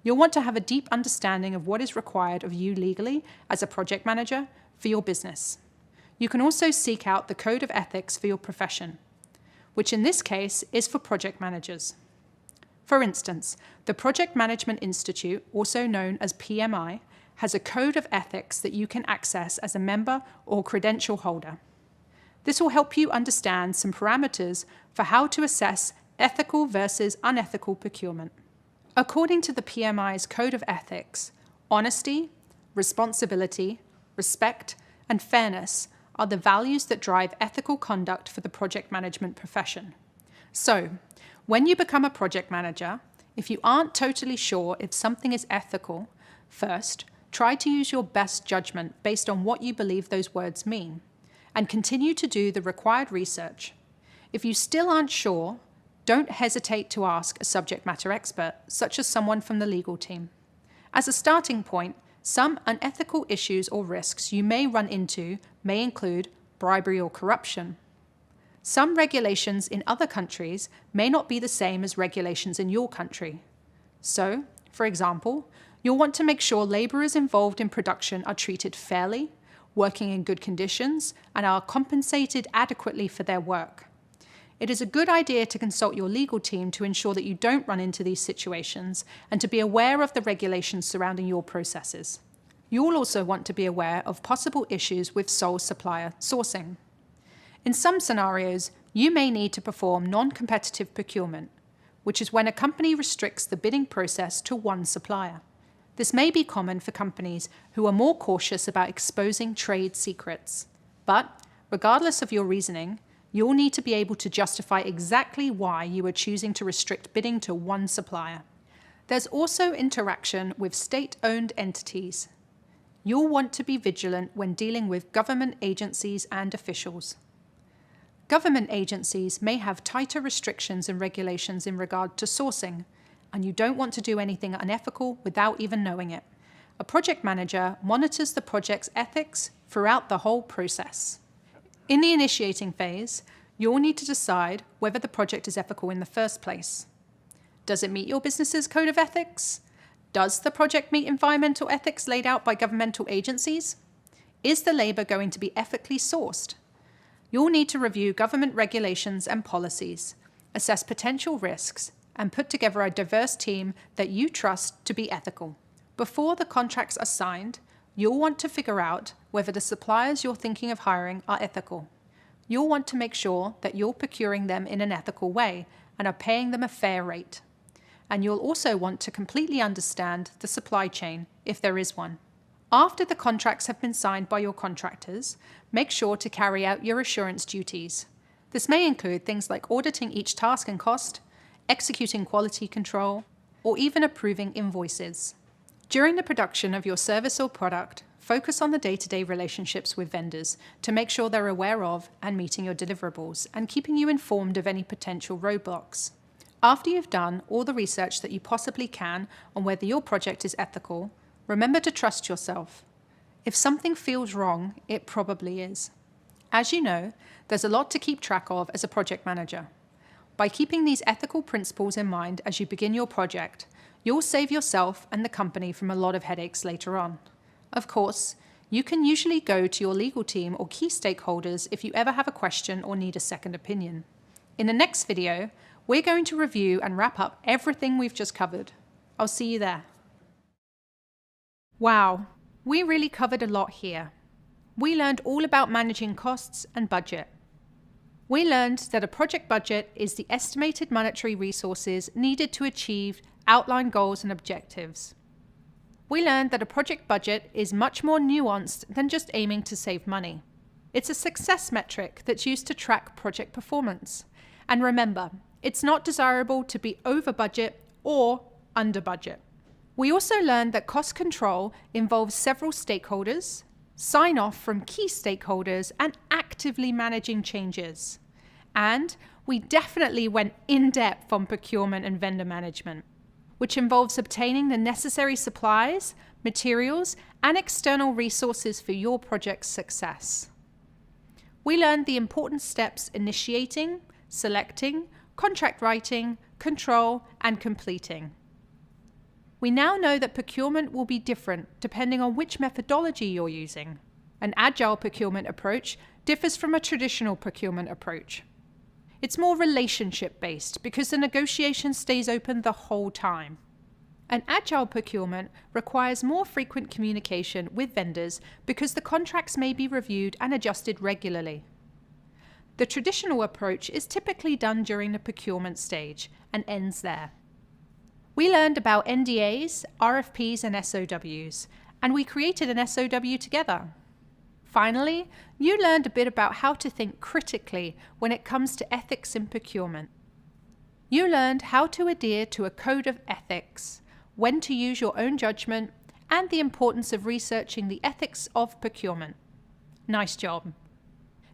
You'll want to have a deep understanding of what is required of you legally as a project manager for your business. You can also seek out the code of ethics for your profession, which in this case is for project managers. For instance, the Project Management Institute, also known as PMI, has a code of ethics that you can access as a member or credential holder. This will help you understand some parameters for how to assess ethical versus unethical procurement. According to the PMI's Code of Ethics, honesty, responsibility, respect, and fairness are the values that drive ethical conduct for the project management profession. So, when you become a project manager, if you aren't totally sure if something is ethical, first, try to use your best judgment based on what you believe those words mean, and continue to do the required research. If you still aren't sure, don't hesitate to ask a subject matter expert, such as someone from the legal team. As a starting point, some unethical issues or risks you may run into may include bribery or corruption. Some regulations in other countries may not be the same as regulations in your country. So, for example, you'll want to make sure laborers involved in production are treated fairly, working in good conditions, and are compensated adequately for their work. It is a good idea to consult your legal team to ensure that you don't run into these situations and to be aware of the regulations surrounding your processes. You'll also want to be aware of possible issues with sole supplier sourcing. In some scenarios, you may need to perform non-competitive procurement, which is when a company restricts the bidding process to one supplier. This may be common for companies who are more cautious about exposing trade secrets. But, regardless of your reasoning, you'll need to be able to justify exactly why you are choosing to restrict bidding to one supplier. There's also interaction with state-owned entities. You'll want to be vigilant when dealing with government agencies and officials. Government agencies may have tighter restrictions and regulations in regard to sourcing, and you don't want to do anything unethical without even knowing it. A project manager monitors the project's ethics throughout the whole process. In the initiating phase, you'll need to decide whether the project is ethical in the first place. Does it meet your business's code of ethics? Does the project meet environmental ethics laid out by governmental agencies? Is the labor going to be ethically sourced? You'll need to review government regulations and policies, assess potential risks, and put together a diverse team that you trust to be ethical. Before the contracts are signed, you'll want to figure out whether the suppliers you're thinking of hiring are ethical. You'll want to make sure that you're procuring them in an ethical way and are paying them a fair rate. And you'll also want to completely understand the supply chain, if there is one. After the contracts have been signed by your contractors, make sure to carry out your assurance duties. This may include things like auditing each task and cost, executing quality control, or even approving invoices. During the production of your service or product, focus on the day-to-day relationships with vendors to make sure they're aware of and meeting your deliverables and keeping you informed of any potential roadblocks. After you've done all the research that you possibly can on whether your project is ethical, remember to trust yourself. If something feels wrong, it probably is. As you know, there's a lot to keep track of as a project manager. By keeping these ethical principles in mind as you begin your project, you'll save yourself and the company from a lot of headaches later on. Of course, you can usually go to your legal team or key stakeholders if you ever have a question or need a second opinion. In the next video, we're going to review and wrap up everything we've just covered. I'll see you there. Wow, we really covered a lot here. We learned all about managing costs and budget. We learned that a project budget is the estimated monetary resources needed to achieve outlined goals and objectives. We learned that a project budget is much more nuanced than just aiming to save money. It's a success metric that's used to track project performance. And remember, it's not desirable to be over budget or under budget. We also learned that cost control involves several stakeholders, sign-off from key stakeholders, and actively managing changes. And we definitely went in-depth on procurement and vendor management, which involves obtaining the necessary supplies, materials, and external resources for your project's success. We learned the important steps initiating, selecting, contract writing, control, and completing. We now know that procurement will be different depending on which methodology you're using. An agile procurement approach differs from a traditional procurement approach. It's more relationship-based because the negotiation stays open the whole time. An agile procurement requires more frequent communication with vendors because the contracts may be reviewed and adjusted regularly. The traditional approach is typically done during the procurement stage and ends there. We learned about NDAs, RFPs, and SOWs, and we created an SOW together. Finally, you learned a bit about how to think critically when it comes to ethics in procurement. You learned how to adhere to a code of ethics, when to use your own judgment, and the importance of researching the ethics of procurement. Nice job.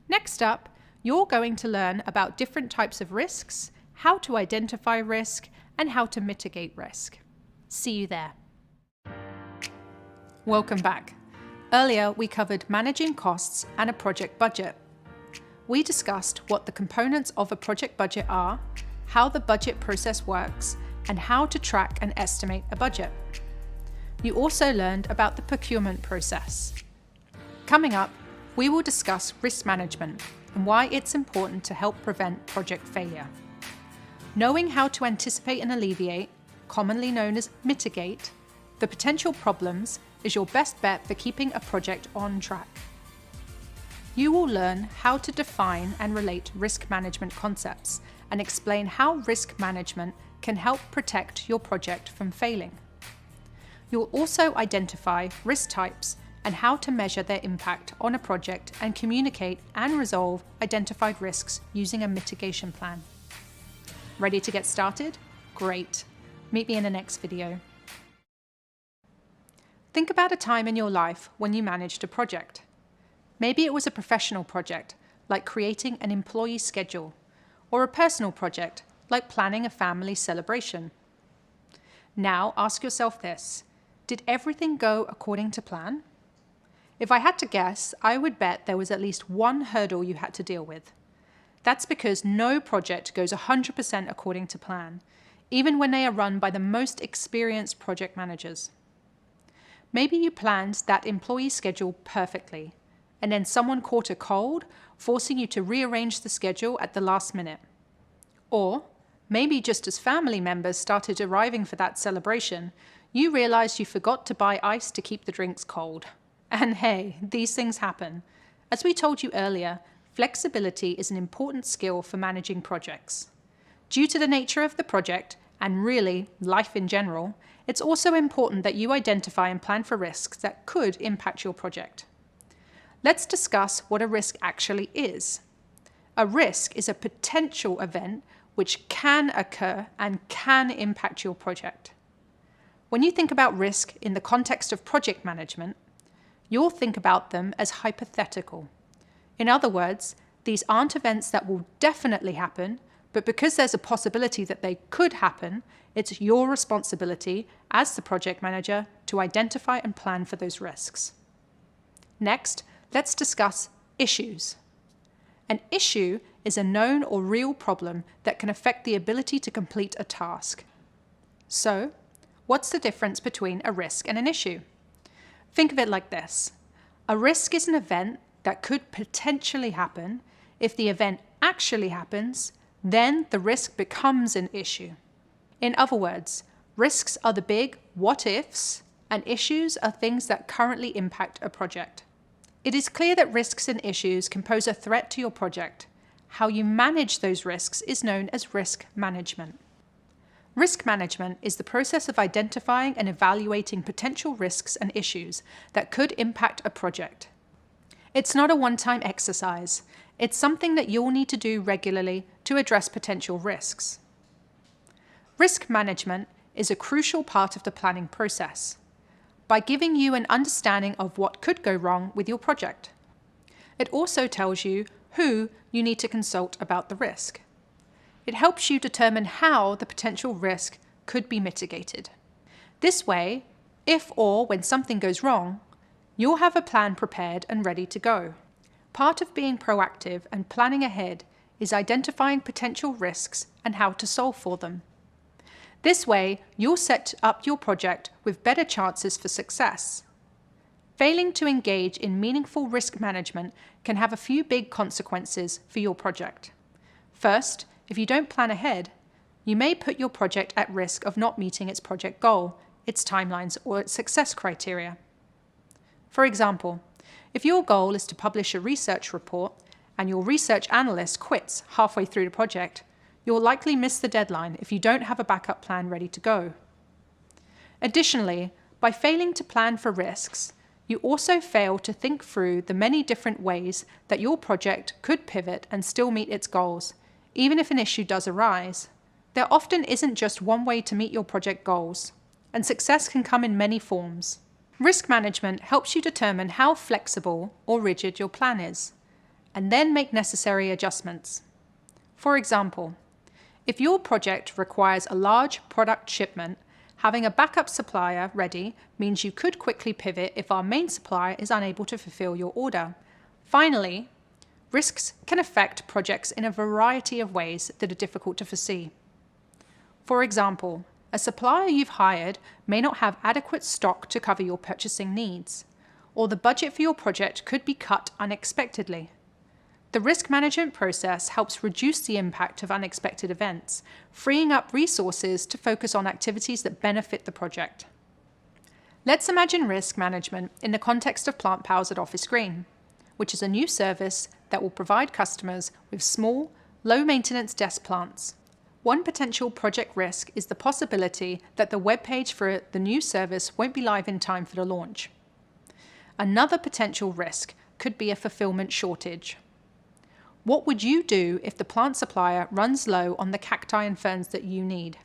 Next up, you're going to learn about different types of risks how to identify risk, and how to mitigate risk. See you there. Welcome back. Earlier, we covered managing costs and a project budget. We discussed what the components of a project budget are, how the budget process works, and how to track and estimate a budget. You also learned about the procurement process. Coming up, we will discuss risk management and why it's important to help prevent project failure. Knowing how to anticipate and alleviate, commonly known as mitigate, the potential problems is your best bet for keeping a project on track. You will learn how to define and relate risk management concepts and explain how risk management can help protect your project from failing. You'll also identify risk types and how to measure their impact on a project and communicate and resolve identified risks using a mitigation plan. Ready to get started? Great. Meet me in the next video. Think about a time in your life when you managed a project. Maybe it was a professional project, like creating an employee schedule, or a personal project, like planning a family celebration. Now ask yourself this: did everything go according to plan? If I had to guess, I would bet there was at least one hurdle you had to deal with. That's because no project goes 100% according to plan, even when they are run by the most experienced project managers. Maybe you planned that employee schedule perfectly, and then someone caught a cold, forcing you to rearrange the schedule at the last minute. Or maybe just as family members started arriving for that celebration, you realized you forgot to buy ice to keep the drinks cold. And hey, these things happen. As we told you earlier, flexibility is an important skill for managing projects. Due to the nature of the project, and really life in general, it's also important that you identify and plan for risks that could impact your project. Let's discuss what a risk actually is. A risk is a potential event which can occur and can impact your project. When you think about risk in the context of project management, you'll think about them as hypothetical. In other words, these aren't events that will definitely happen, but because there's a possibility that they could happen, it's your responsibility as the project manager to identify and plan for those risks. Next, let's discuss issues. An issue is a known or real problem that can affect the ability to complete a task. So, what's the difference between a risk and an issue? Think of it like this. A risk is an event that could potentially happen. If the event actually happens, then the risk becomes an issue. In other words, risks are the big what-ifs, and issues are things that currently impact a project. It is clear that risks and issues can pose a threat to your project. How you manage those risks is known as risk management. Risk management is the process of identifying and evaluating potential risks and issues that could impact a project. It's not a one-time exercise. It's something that you'll need to do regularly to address potential risks. Risk management is a crucial part of the planning process by giving you an understanding of what could go wrong with your project. It also tells you who you need to consult about the risk. It helps you determine how the potential risk could be mitigated. This way, if or when something goes wrong, you'll have a plan prepared and ready to go. Part of being proactive and planning ahead is identifying potential risks and how to solve for them. This way, you'll set up your project with better chances for success. Failing to engage in meaningful risk management can have a few big consequences for your project. First, if you don't plan ahead, you may put your project at risk of not meeting its project goal, its timelines, or its success criteria. For example, if your goal is to publish a research report and your research analyst quits halfway through the project, you'll likely miss the deadline if you don't have a backup plan ready to go. Additionally, by failing to plan for risks, you also fail to think through the many different ways that your project could pivot and still meet its goals, even if an issue does arise. There often isn't just one way to meet your project goals, and success can come in many forms. Risk management helps you determine how flexible or rigid your plan is, and then make necessary adjustments. For example, If your project requires a large product shipment, having a backup supplier ready means you could quickly pivot if our main supplier is unable to fulfill your order. Finally, risks can affect projects in a variety of ways that are difficult to foresee. For example, a supplier you've hired may not have adequate stock to cover your purchasing needs, or the budget for your project could be cut unexpectedly. The risk management process helps reduce the impact of unexpected events, freeing up resources to focus on activities that benefit the project. Let's imagine risk management in the context of Plant Pals at Office Green, which is a new service that will provide customers with small, low-maintenance desk plants. One potential project risk is the possibility that the web page for the new service won't be live in time for the launch. Another potential risk could be a fulfillment shortage. What would you do if the plant supplier runs low on the cacti and ferns that you need?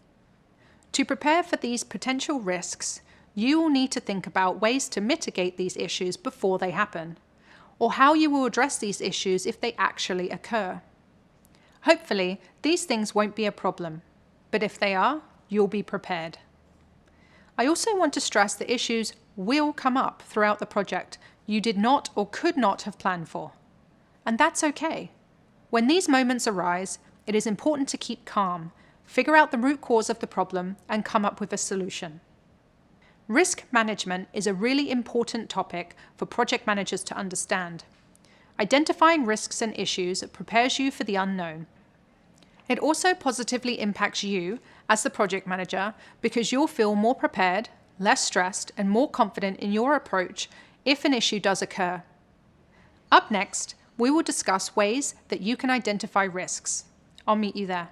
To prepare for these potential risks, you will need to think about ways to mitigate these issues before they happen, or how you will address these issues if they actually occur. Hopefully, these things won't be a problem, but if they are, you'll be prepared. I also want to stress that issues will come up throughout the project you did not or could not have planned for. And that's okay. When these moments arise, it is important to keep calm, figure out the root cause of the problem, and come up with a solution. Risk management is a really important topic for project managers to understand. Identifying risks and issues prepares you for the unknown. It also positively impacts you as the project manager because you'll feel more prepared, less stressed, and more confident in your approach if an issue does occur. Up next, we will discuss ways that you can identify risks. I'll meet you there.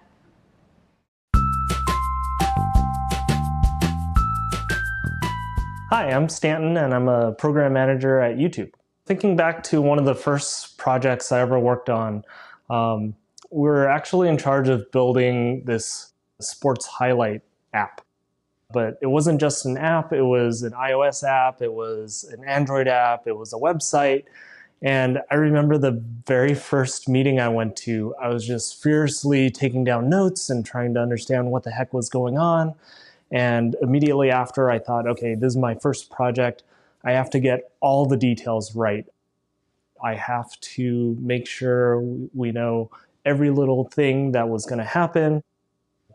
Hi, I'm Stanton, and I'm a program manager at YouTube. Thinking back to one of the first projects I ever worked on, we were actually in charge of building this sports highlight app. But it wasn't just an app, it was an iOS app, it was an Android app, it was a website. And I remember the very first meeting I went to, I was just furiously taking down notes and trying to understand what the heck was going on. And immediately after, I thought, okay, this is my first project. I have to get all the details right. I have to make sure we know every little thing that was going to happen.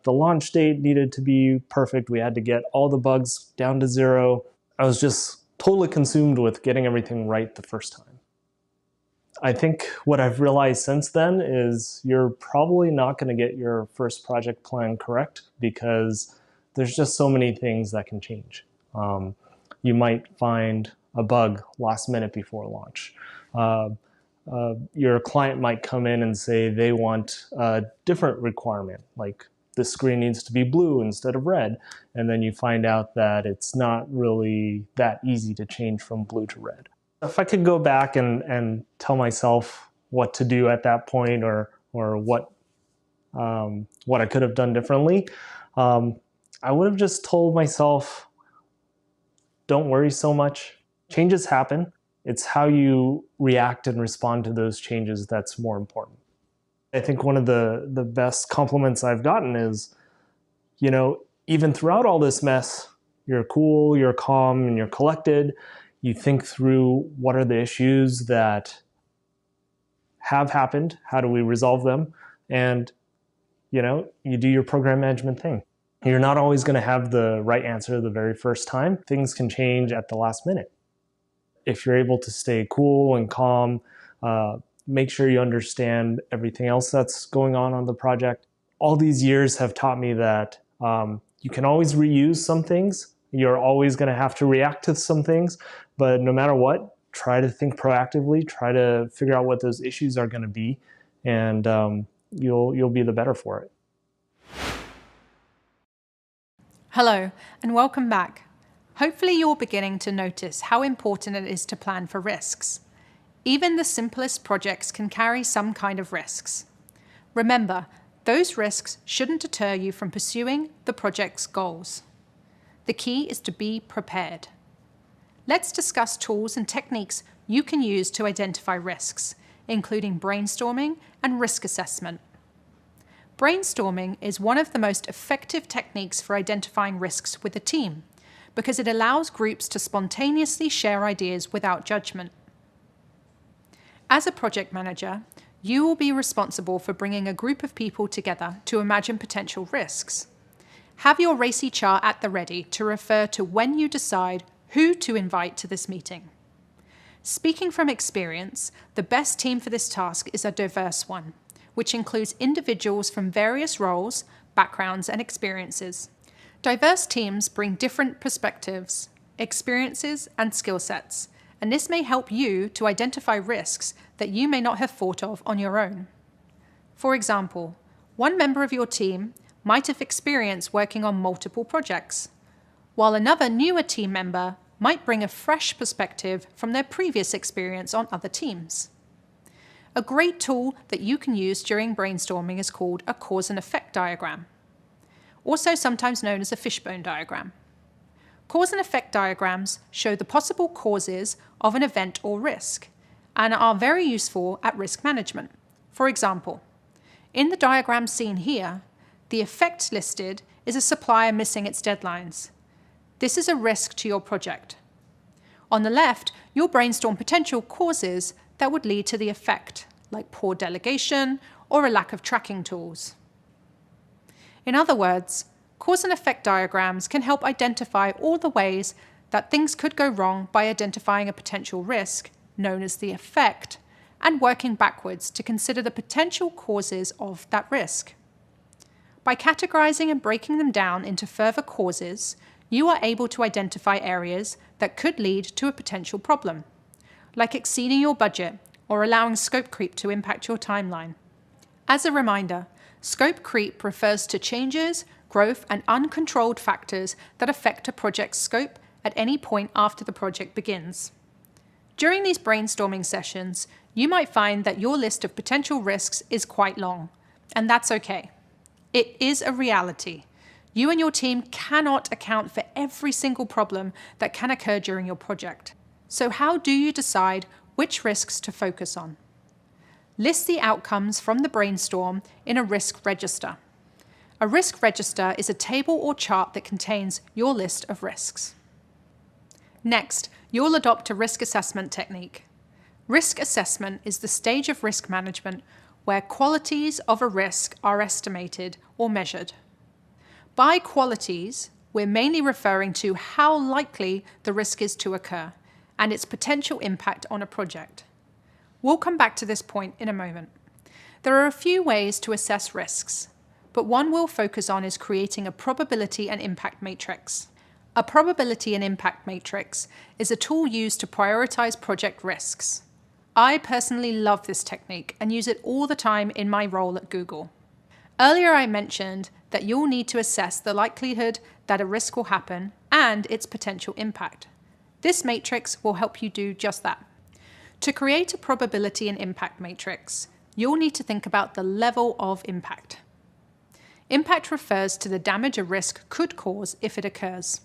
The launch date needed to be perfect. We had to get all the bugs down to zero. I was just totally consumed with getting everything right the first time. I think what I've realized since then is you're probably not going to get your first project plan correct because there's just so many things that can change. You might find a bug last minute before launch. Your client might come in and say they want a different requirement, like the screen needs to be blue instead of red. And then you find out that it's not really that easy to change from blue to red. If I could go back and tell myself what to do at that point or what I could have done differently, I would have just told myself, don't worry so much. Changes happen. It's how you react and respond to those changes that's more important. I think one of the best compliments I've gotten is, even throughout all this mess, you're cool, you're calm, and you're collected. You think through what are the issues that have happened, how do we resolve them, and you do your program management thing. You're not always going to have the right answer the very first time. Things can change at the last minute. If you're able to stay cool and calm, make sure you understand everything else that's going on the project. All these years have taught me that you can always reuse some things. You're always going to have to react to some things, but no matter what, try to think proactively, try to figure out what those issues are going to be, and you'll be the better for it. Hello, and welcome back. Hopefully you're beginning to notice how important it is to plan for risks. Even the simplest projects can carry some kind of risks. Remember, those risks shouldn't deter you from pursuing the project's goals. The key is to be prepared. Let's discuss tools and techniques you can use to identify risks, including brainstorming and risk assessment. Brainstorming is one of the most effective techniques for identifying risks with a team because it allows groups to spontaneously share ideas without judgment. As a project manager, you will be responsible for bringing a group of people together to imagine potential risks. Have your RACI chart at the ready to refer to when you decide who to invite to this meeting. Speaking from experience, the best team for this task is a diverse one, which includes individuals from various roles, backgrounds, and experiences. Diverse teams bring different perspectives, experiences, and skill sets, and this may help you to identify risks that you may not have thought of on your own. For example, one member of your team might have experience working on multiple projects, while another newer team member might bring a fresh perspective from their previous experience on other teams. A great tool that you can use during brainstorming is called a cause and effect diagram, also sometimes known as a fishbone diagram. Cause and effect diagrams show the possible causes of an event or risk and are very useful at risk management. For example, in the diagram seen here, the effect listed is a supplier missing its deadlines. This is a risk to your project. On the left, you'll brainstorm potential causes that would lead to the effect, like poor delegation or a lack of tracking tools. In other words, cause and effect diagrams can help identify all the ways that things could go wrong by identifying a potential risk, known as the effect, and working backwards to consider the potential causes of that risk. By categorizing and breaking them down into further causes, you are able to identify areas that could lead to a potential problem, like exceeding your budget or allowing scope creep to impact your timeline. As a reminder, scope creep refers to changes, growth, and uncontrolled factors that affect a project's scope at any point after the project begins. During these brainstorming sessions, you might find that your list of potential risks is quite long, and that's okay. It is a reality. You and your team cannot account for every single problem that can occur during your project. So how do you decide which risks to focus on? List the outcomes from the brainstorm in a risk register. A risk register is a table or chart that contains your list of risks. Next, you'll adopt a risk assessment technique. Risk assessment is the stage of risk management where qualities of a risk are estimated or measured. By qualities, we're mainly referring to how likely the risk is to occur and its potential impact on a project. We'll come back to this point in a moment. There are a few ways to assess risks, but one we'll focus on is creating a probability and impact matrix. A probability and impact matrix is a tool used to prioritize project risks. I personally love this technique and use it all the time in my role at Google. Earlier I mentioned that you'll need to assess the likelihood that a risk will happen and its potential impact. This matrix will help you do just that. To create a probability and impact matrix, you'll need to think about the level of impact. Impact refers to the damage a risk could cause if it occurs.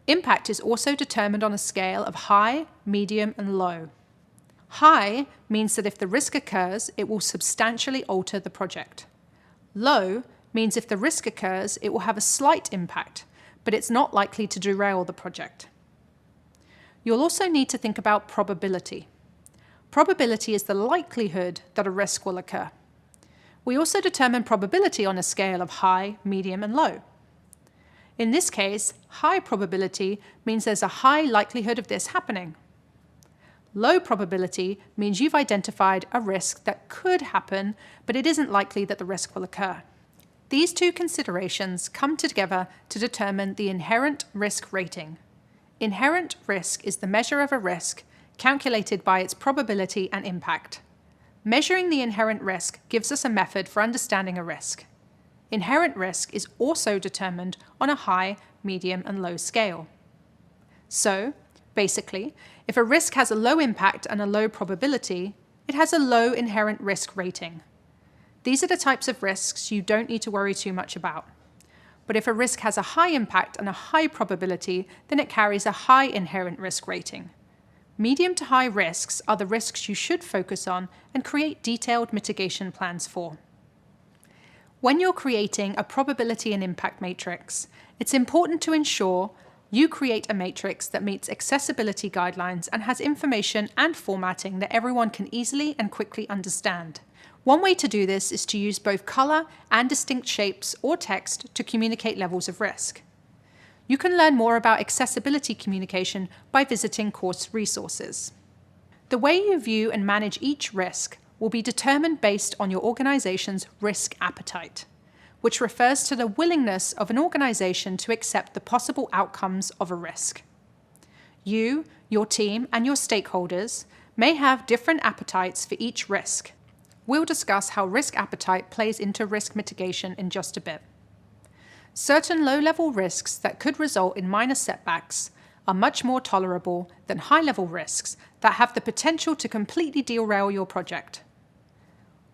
Impact is also determined on a scale of high, medium, and low. High means that if the risk occurs, it will substantially alter the project. Low means if the risk occurs, it will have a slight impact, but it's not likely to derail the project. You'll also need to think about probability. Probability is the likelihood that a risk will occur. We also determine probability on a scale of high, medium, and low. In this case, high probability means there's a high likelihood of this happening. Low probability means you've identified a risk that could happen, but it isn't likely that the risk will occur. These two considerations come together to determine the inherent risk rating. Inherent risk is the measure of a risk calculated by its probability and impact. Measuring the inherent risk gives us a method for understanding a risk. Inherent risk is also determined on a high, medium, and low scale. So, basically, if a risk has a low impact and a low probability, it has a low inherent risk rating. These are the types of risks you don't need to worry too much about. But if a risk has a high impact and a high probability, then it carries a high inherent risk rating. Medium to high risks are the risks you should focus on and create detailed mitigation plans for. When you're creating a probability and impact matrix, it's important to ensure you create a matrix that meets accessibility guidelines and has information and formatting that everyone can easily and quickly understand. One way to do this is to use both color and distinct shapes or text to communicate levels of risk. You can learn more about accessibility communication by visiting course resources. The way you view and manage each risk will be determined based on your organization's risk appetite, which refers to the willingness of an organization to accept the possible outcomes of a risk. You, your team, and your stakeholders may have different appetites for each risk. We'll discuss how risk appetite plays into risk mitigation in just a bit. Certain low-level risks that could result in minor setbacks are much more tolerable than high-level risks that have the potential to completely derail your project.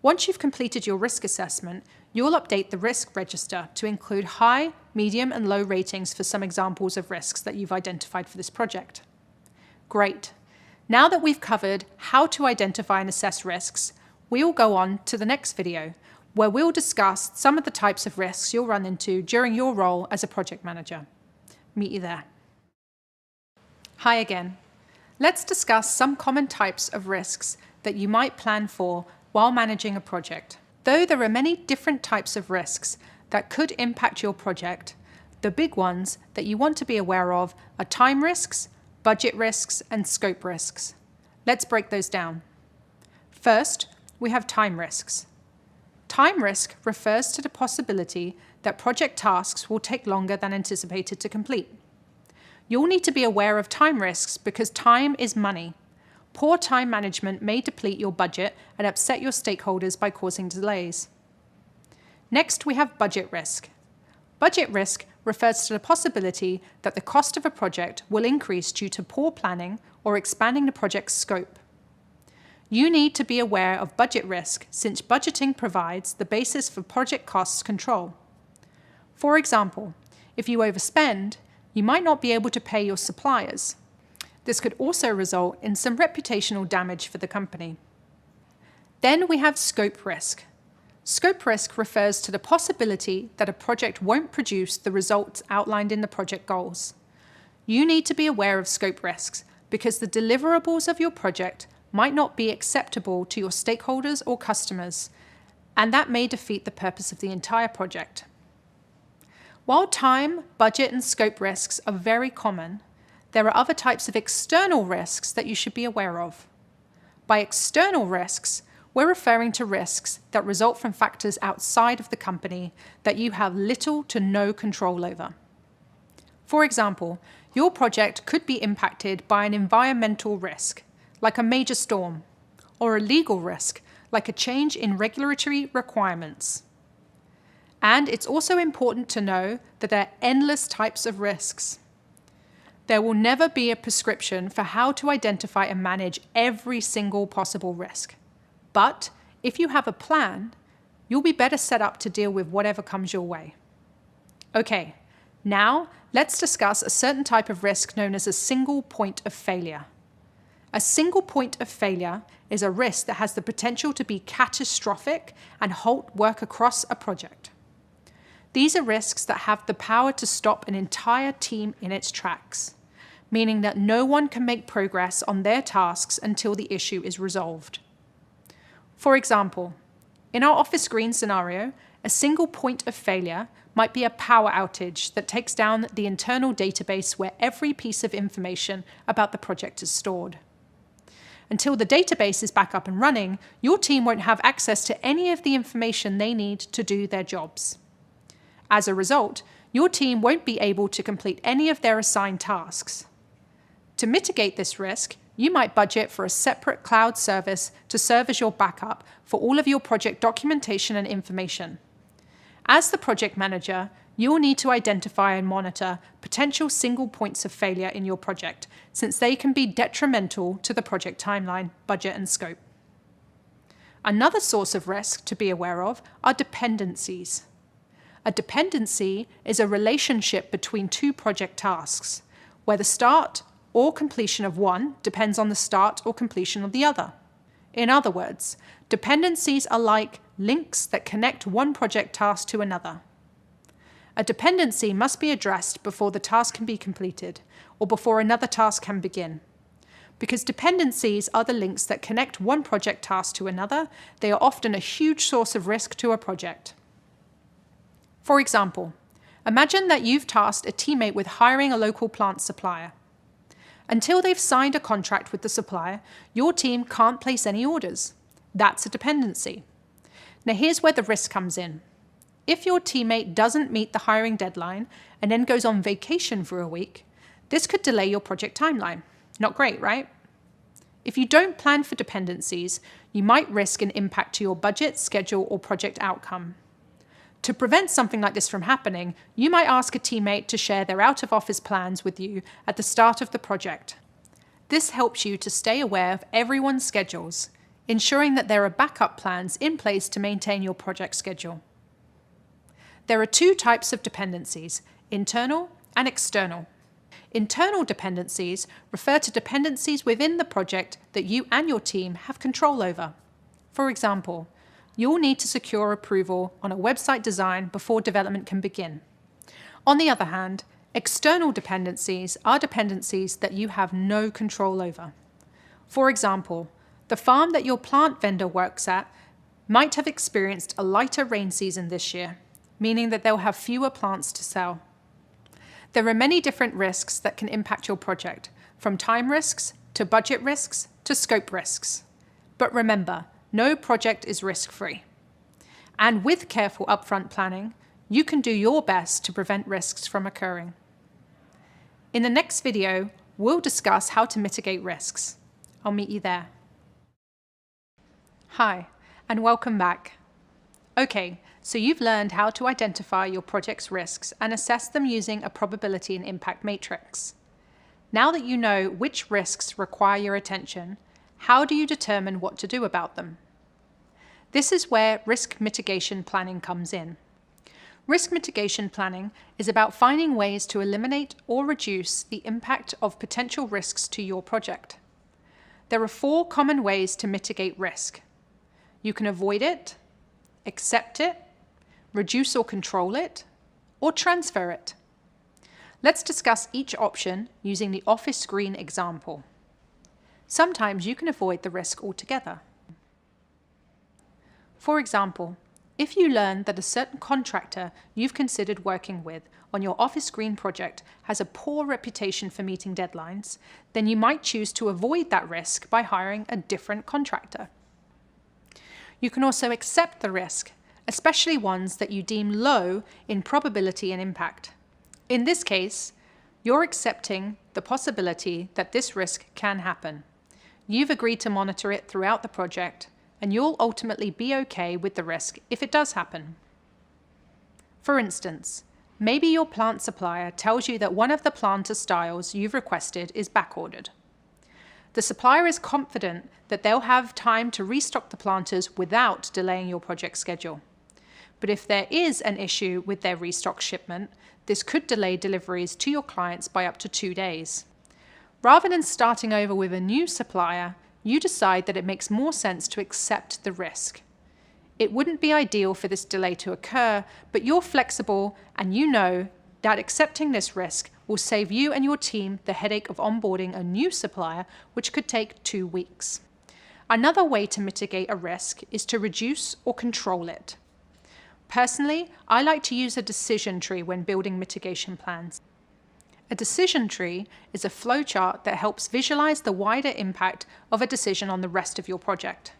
Once you've completed your risk assessment, you'll update the risk register to include high, medium, and low ratings for some examples of risks that you've identified for this project. Great. Now that we've covered how to identify and assess risks, we'll go on to the next video, where we'll discuss some of the types of risks you'll run into during your role as a project manager. Meet you there. Hi again. Let's discuss some common types of risks that you might plan for while managing a project. Though there are many different types of risks that could impact your project, the big ones that you want to be aware of are time risks, budget risks, and scope risks. Let's break those down. First, we have time risks. Time risk refers to the possibility that project tasks will take longer than anticipated to complete. You'll need to be aware of time risks because time is money. Poor time management may deplete your budget and upset your stakeholders by causing delays. Next, we have budget risk. Budget risk refers to the possibility that the cost of a project will increase due to poor planning or expanding the project's scope. You need to be aware of budget risk since budgeting provides the basis for project costs control. For example, if you overspend, you might not be able to pay your suppliers. This could also result in some reputational damage for the company. Then we have scope risk. Scope risk refers to the possibility that a project won't produce the results outlined in the project goals. You need to be aware of scope risks because the deliverables of your project might not be acceptable to your stakeholders or customers, and that may defeat the purpose of the entire project. While time, budget, and scope risks are very common, there are other types of external risks that you should be aware of. By external risks, we're referring to risks that result from factors outside of the company that you have little to no control over. For example, your project could be impacted by an environmental risk, like a major storm, or a legal risk, like a change in regulatory requirements. And it's also important to know that there are endless types of risks. There will never be a prescription for how to identify and manage every single possible risk. But if you have a plan, you'll be better set up to deal with whatever comes your way. Okay, now let's discuss a certain type of risk known as a single point of failure. A single point of failure is a risk that has the potential to be catastrophic and halt work across a project. These are risks that have the power to stop an entire team in its tracks, meaning that no one can make progress on their tasks until the issue is resolved. For example, in our Office Green scenario, a single point of failure might be a power outage that takes down the internal database where every piece of information about the project is stored. Until the database is back up and running, your team won't have access to any of the information they need to do their jobs. As a result, your team won't be able to complete any of their assigned tasks. To mitigate this risk, you might budget for a separate cloud service to serve as your backup for all of your project documentation and information. As the project manager, you will need to identify and monitor potential single points of failure in your project, since they can be detrimental to the project timeline, budget, and scope. Another source of risk to be aware of are dependencies. A dependency is a relationship between two project tasks, where the start or completion of one depends on the start or completion of the other. In other words, dependencies are like links that connect one project task to another. A dependency must be addressed before the task can be completed or before another task can begin. Because dependencies are the links that connect one project task to another, they are often a huge source of risk to a project. For example, imagine that you've tasked a teammate with hiring a local plant supplier. Until they've signed a contract with the supplier, your team can't place any orders. That's a dependency. Now here's where the risk comes in. If your teammate doesn't meet the hiring deadline and then goes on vacation for a week, this could delay your project timeline. Not great, right? If you don't plan for dependencies, you might risk an impact to your budget, schedule, or project outcome. To prevent something like this from happening, you might ask a teammate to share their out-of-office plans with you at the start of the project. This helps you to stay aware of everyone's schedules, ensuring that there are backup plans in place to maintain your project schedule. There are two types of dependencies, internal and external. Internal dependencies refer to dependencies within the project that you and your team have control over. For example, you'll need to secure approval on a website design before development can begin. On the other hand, external dependencies are dependencies that you have no control over. For example, the farm that your plant vendor works at might have experienced a lighter rain season this year, meaning that they'll have fewer plants to sell. There are many different risks that can impact your project, from time risks to budget risks to scope risks. But remember, no project is risk-free. And with careful upfront planning, you can do your best to prevent risks from occurring. In the next video, we'll discuss how to mitigate risks. I'll meet you there. Hi, and welcome back. Okay, so you've learned how to identify your project's risks and assess them using a probability and impact matrix. Now that you know which risks require your attention, how do you determine what to do about them? This is where risk mitigation planning comes in. Risk mitigation planning is about finding ways to eliminate or reduce the impact of potential risks to your project. There are 4 common ways to mitigate risk. You can avoid it, accept it, reduce or control it, or transfer it. Let's discuss each option using the office green example. Sometimes you can avoid the risk altogether. For example, if you learn that a certain contractor you've considered working with on your office green project has a poor reputation for meeting deadlines, then you might choose to avoid that risk by hiring a different contractor. You can also accept the risk, especially ones that you deem low in probability and impact. In this case, you're accepting the possibility that this risk can happen. You've agreed to monitor it throughout the project, and you'll ultimately be okay with the risk if it does happen. For instance, maybe your plant supplier tells you that one of the planter styles you've requested is backordered. The supplier is confident that they'll have time to restock the planters without delaying your project schedule. But if there is an issue with their restock shipment, this could delay deliveries to your clients by up to 2 days. Rather than starting over with a new supplier, you decide that it makes more sense to accept the risk. It wouldn't be ideal for this delay to occur, but you're flexible and you know that accepting this risk will save you and your team the headache of onboarding a new supplier, which could take 2 weeks. Another way to mitigate a risk is to reduce or control it. Personally, I like to use a decision tree when building mitigation plans. A decision tree is a flowchart that helps visualize the wider impact of a decision on the rest of your project.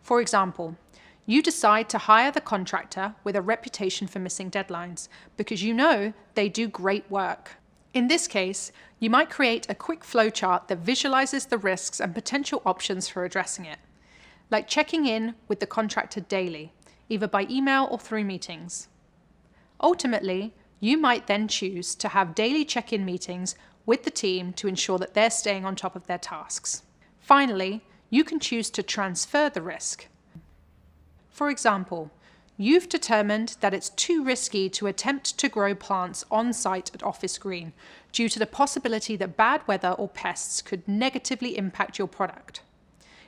For example, you decide to hire the contractor with a reputation for missing deadlines because you know they do great work. In this case, you might create a quick flowchart that visualizes the risks and potential options for addressing it, like checking in with the contractor daily, either by email or through meetings. Ultimately, you might then choose to have daily check-in meetings with the team to ensure that they're staying on top of their tasks. Finally, you can choose to transfer the risk. For example, you've determined that it's too risky to attempt to grow plants on site at Office Green due to the possibility that bad weather or pests could negatively impact your product.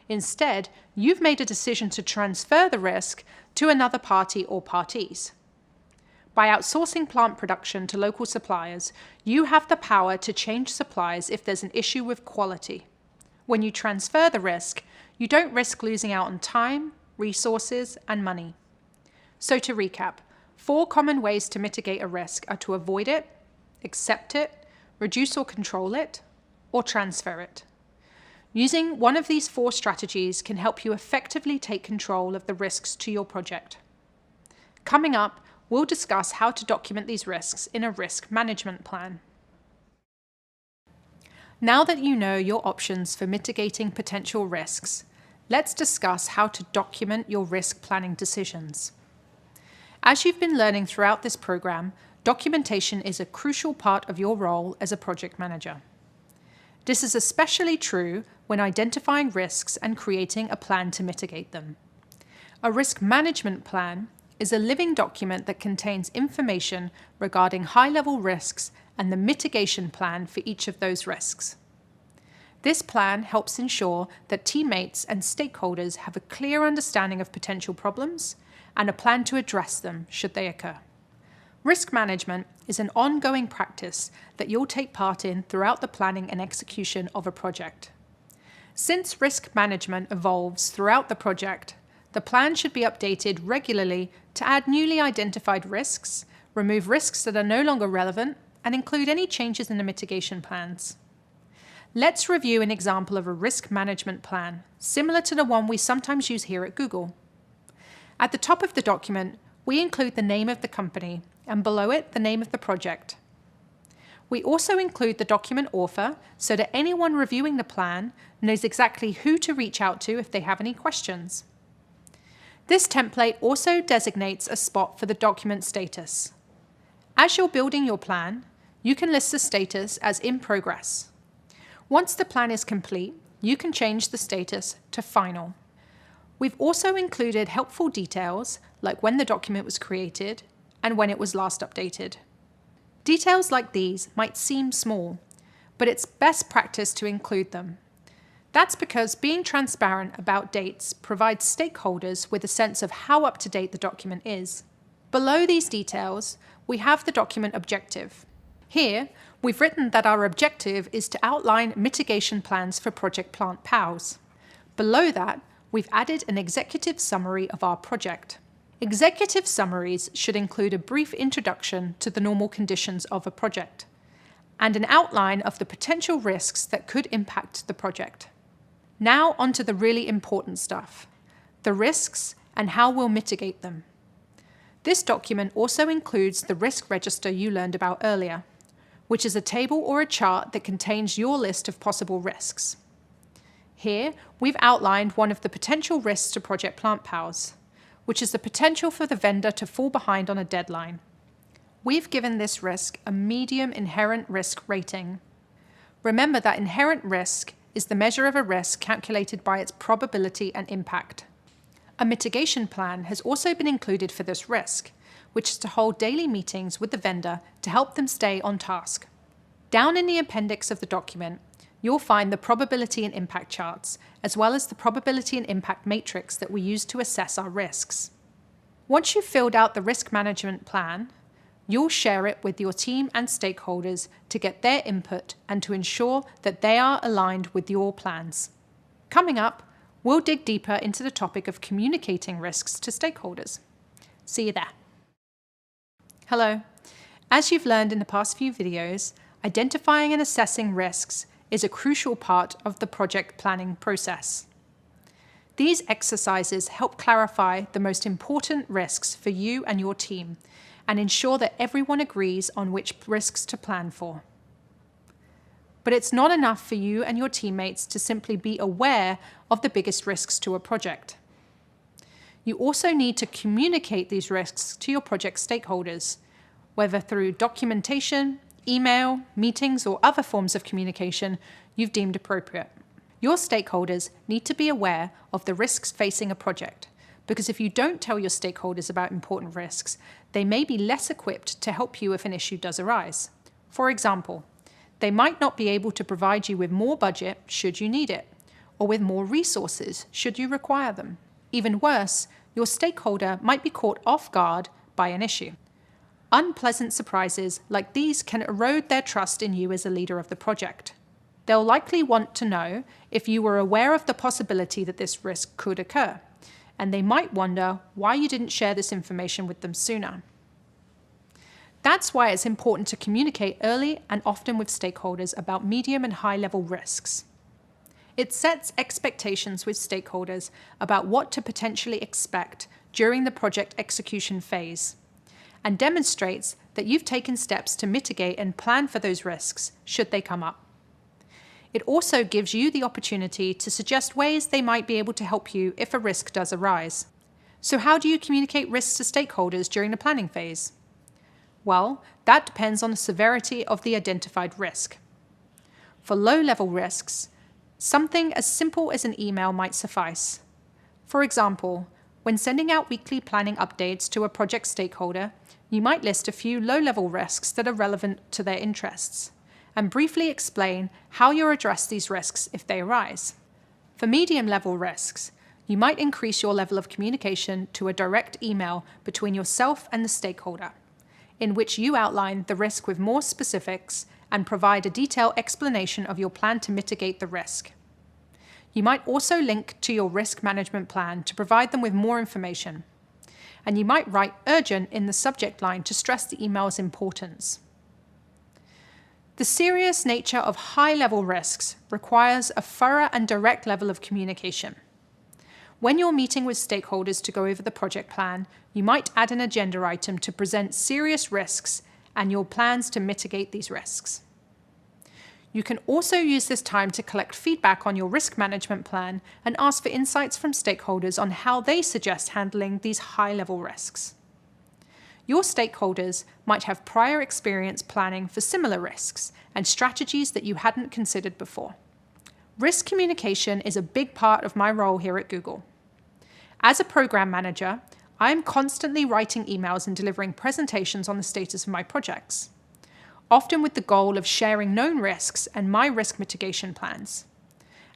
Instead, you've made a decision to transfer the risk to another party or parties. By outsourcing plant production to local suppliers, you have the power to change supplies if there's an issue with quality. When you transfer the risk, you don't risk losing out on time, resources, and money. So to recap, 4 common ways to mitigate a risk are to avoid it, accept it, reduce or control it, or transfer it. Using one of these 4 strategies can help you effectively take control of the risks to your project. Coming up, we'll discuss how to document these risks in a risk management plan. Now that you know your options for mitigating potential risks, let's discuss how to document your risk planning decisions. As you've been learning throughout this program, documentation is a crucial part of your role as a project manager. This is especially true when identifying risks and creating a plan to mitigate them. A risk management plan is a living document that contains information regarding high-level risks and the mitigation plan for each of those risks. This plan helps ensure that teammates and stakeholders have a clear understanding of potential problems and a plan to address them should they occur. Risk management is an ongoing practice that you'll take part in throughout the planning and execution of a project. Since risk management evolves throughout the project, the plan should be updated regularly to add newly identified risks, remove risks that are no longer relevant, and include any changes in the mitigation plans. Let's review an example of a risk management plan, similar to the one we sometimes use here at Google. At the top of the document, we include the name of the company, and below it, the name of the project. We also include the document author so that anyone reviewing the plan knows exactly who to reach out to if they have any questions. This template also designates a spot for the document status. As you're building your plan, you can list the status as in progress. Once the plan is complete, you can change the status to final. We've also included helpful details like when the document was created and when it was last updated. Details like these might seem small, but it's best practice to include them. That's because being transparent about dates provides stakeholders with a sense of how up-to-date the document is. Below these details, we have the document objective. Here, we've written that our objective is to outline mitigation plans for Project Plant POWs. Below that, we've added an executive summary of our project. Executive summaries should include a brief introduction to the normal conditions of a project and an outline of the potential risks that could impact the project. Now onto the really important stuff, the risks and how we'll mitigate them. This document also includes the risk register you learned about earlier, which is a table or a chart that contains your list of possible risks. Here, we've outlined one of the potential risks to Project Plant POWs, which is the potential for the vendor to fall behind on a deadline. We've given this risk a medium inherent risk rating. Remember that inherent risk is the measure of a risk calculated by its probability and impact. A mitigation plan has also been included for this risk, which is to hold daily meetings with the vendor to help them stay on task. Down in the appendix of the document, you'll find the probability and impact charts, as well as the probability and impact matrix that we use to assess our risks. Once you've filled out the risk management plan, you'll share it with your team and stakeholders to get their input and to ensure that they are aligned with your plans. Coming up, we'll dig deeper into the topic of communicating risks to stakeholders. See you there. Hello. As you've learned in the past few videos, identifying and assessing risks is a crucial part of the project planning process. These exercises help clarify the most important risks for you and your team and ensure that everyone agrees on which risks to plan for. But it's not enough for you and your teammates to simply be aware of the biggest risks to a project. You also need to communicate these risks to your project stakeholders, whether through documentation, email, meetings, or other forms of communication you've deemed appropriate. Your stakeholders need to be aware of the risks facing a project, because if you don't tell your stakeholders about important risks, they may be less equipped to help you if an issue does arise. For example, they might not be able to provide you with more budget should you need it, or with more resources should you require them. Even worse, your stakeholder might be caught off guard by an issue. Unpleasant surprises like these can erode their trust in you as a leader of the project. They'll likely want to know if you were aware of the possibility that this risk could occur, and they might wonder why you didn't share this information with them sooner. That's why it's important to communicate early and often with stakeholders about medium and high-level risks. It sets expectations with stakeholders about what to potentially expect during the project execution phase, and demonstrates that you've taken steps to mitigate and plan for those risks should they come up. It also gives you the opportunity to suggest ways they might be able to help you if a risk does arise. So how do you communicate risks to stakeholders during the planning phase? Well, that depends on the severity of the identified risk. For low-level risks, something as simple as an email might suffice. For example, when sending out weekly planning updates to a project stakeholder, you might list a few low-level risks that are relevant to their interests, and briefly explain how you'll address these risks if they arise. For medium-level risks, you might increase your level of communication to a direct email between yourself and the stakeholder, in which you outline the risk with more specifics and provide a detailed explanation of your plan to mitigate the risk. You might also link to your risk management plan to provide them with more information. And you might write urgent in the subject line to stress the email's importance. The serious nature of high-level risks requires a thorough and direct level of communication. When you're meeting with stakeholders to go over the project plan, you might add an agenda item to present serious risks and your plans to mitigate these risks. You can also use this time to collect feedback on your risk management plan and ask for insights from stakeholders on how they suggest handling these high-level risks. Your stakeholders might have prior experience planning for similar risks and strategies that you hadn't considered before. Risk communication is a big part of my role here at Google. As a program manager, I am constantly writing emails and delivering presentations on the status of my projects, often with the goal of sharing known risks and my risk mitigation plans.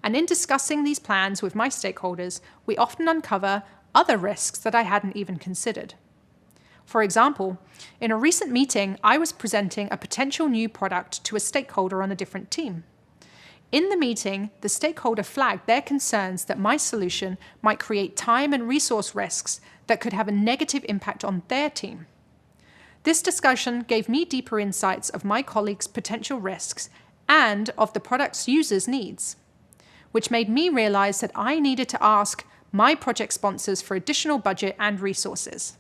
And in discussing these plans with my stakeholders, we often uncover other risks that I hadn't even considered. For example, in a recent meeting, I was presenting a potential new product to a stakeholder on a different team. In the meeting, the stakeholder flagged their concerns that my solution might create time and resource risks that could have a negative impact on their team. This discussion gave me deeper insights of my colleagues' potential risks and of the product's users' needs, which made me realize that I needed to ask my project sponsors for additional budget and resources.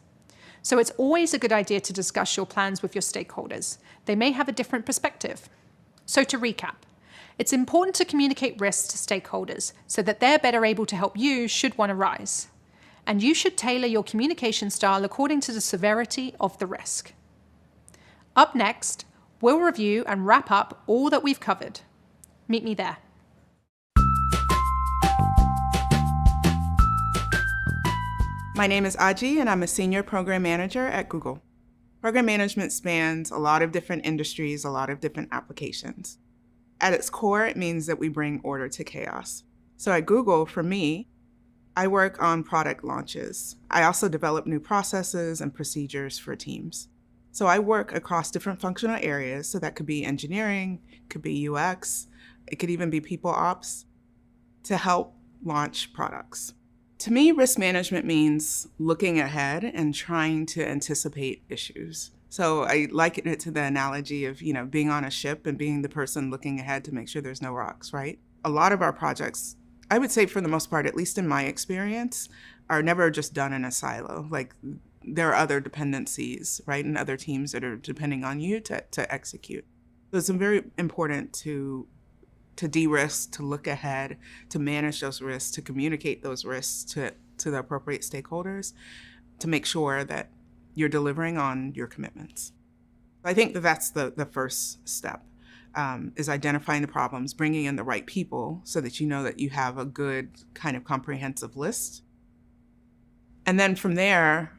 So it's always a good idea to discuss your plans with your stakeholders. They may have a different perspective. So to recap, it's important to communicate risks to stakeholders so that they're better able to help you should one arise. And you should tailor your communication style according to the severity of the risk. Up next, we'll review and wrap up all that we've covered. Meet me there. My name is Aji, and I'm a senior program manager at Google. Program management spans a lot of different industries, a lot of different applications. At its core, it means that we bring order to chaos. So at Google, for me, I work on product launches. I also develop new processes and procedures for teams. So I work across different functional areas. So that could be engineering, could be UX, it could even be people ops to help launch products. To me, risk management means looking ahead and trying to anticipate issues. So I liken it to the analogy of, being on a ship and being the person looking ahead to make sure there's no rocks, right? A lot of our projects, I would say for the most part, at least in my experience, are never just done in a silo. Like there are other dependencies, right? And other teams that are depending on you to execute. So it's very important to de-risk, to look ahead, to manage those risks, to communicate those risks to the appropriate stakeholders, to make sure that you're delivering on your commitments. I think that that's the first step, is identifying the problems, bringing in the right people so that you know that you have a good kind of comprehensive list. And then from there,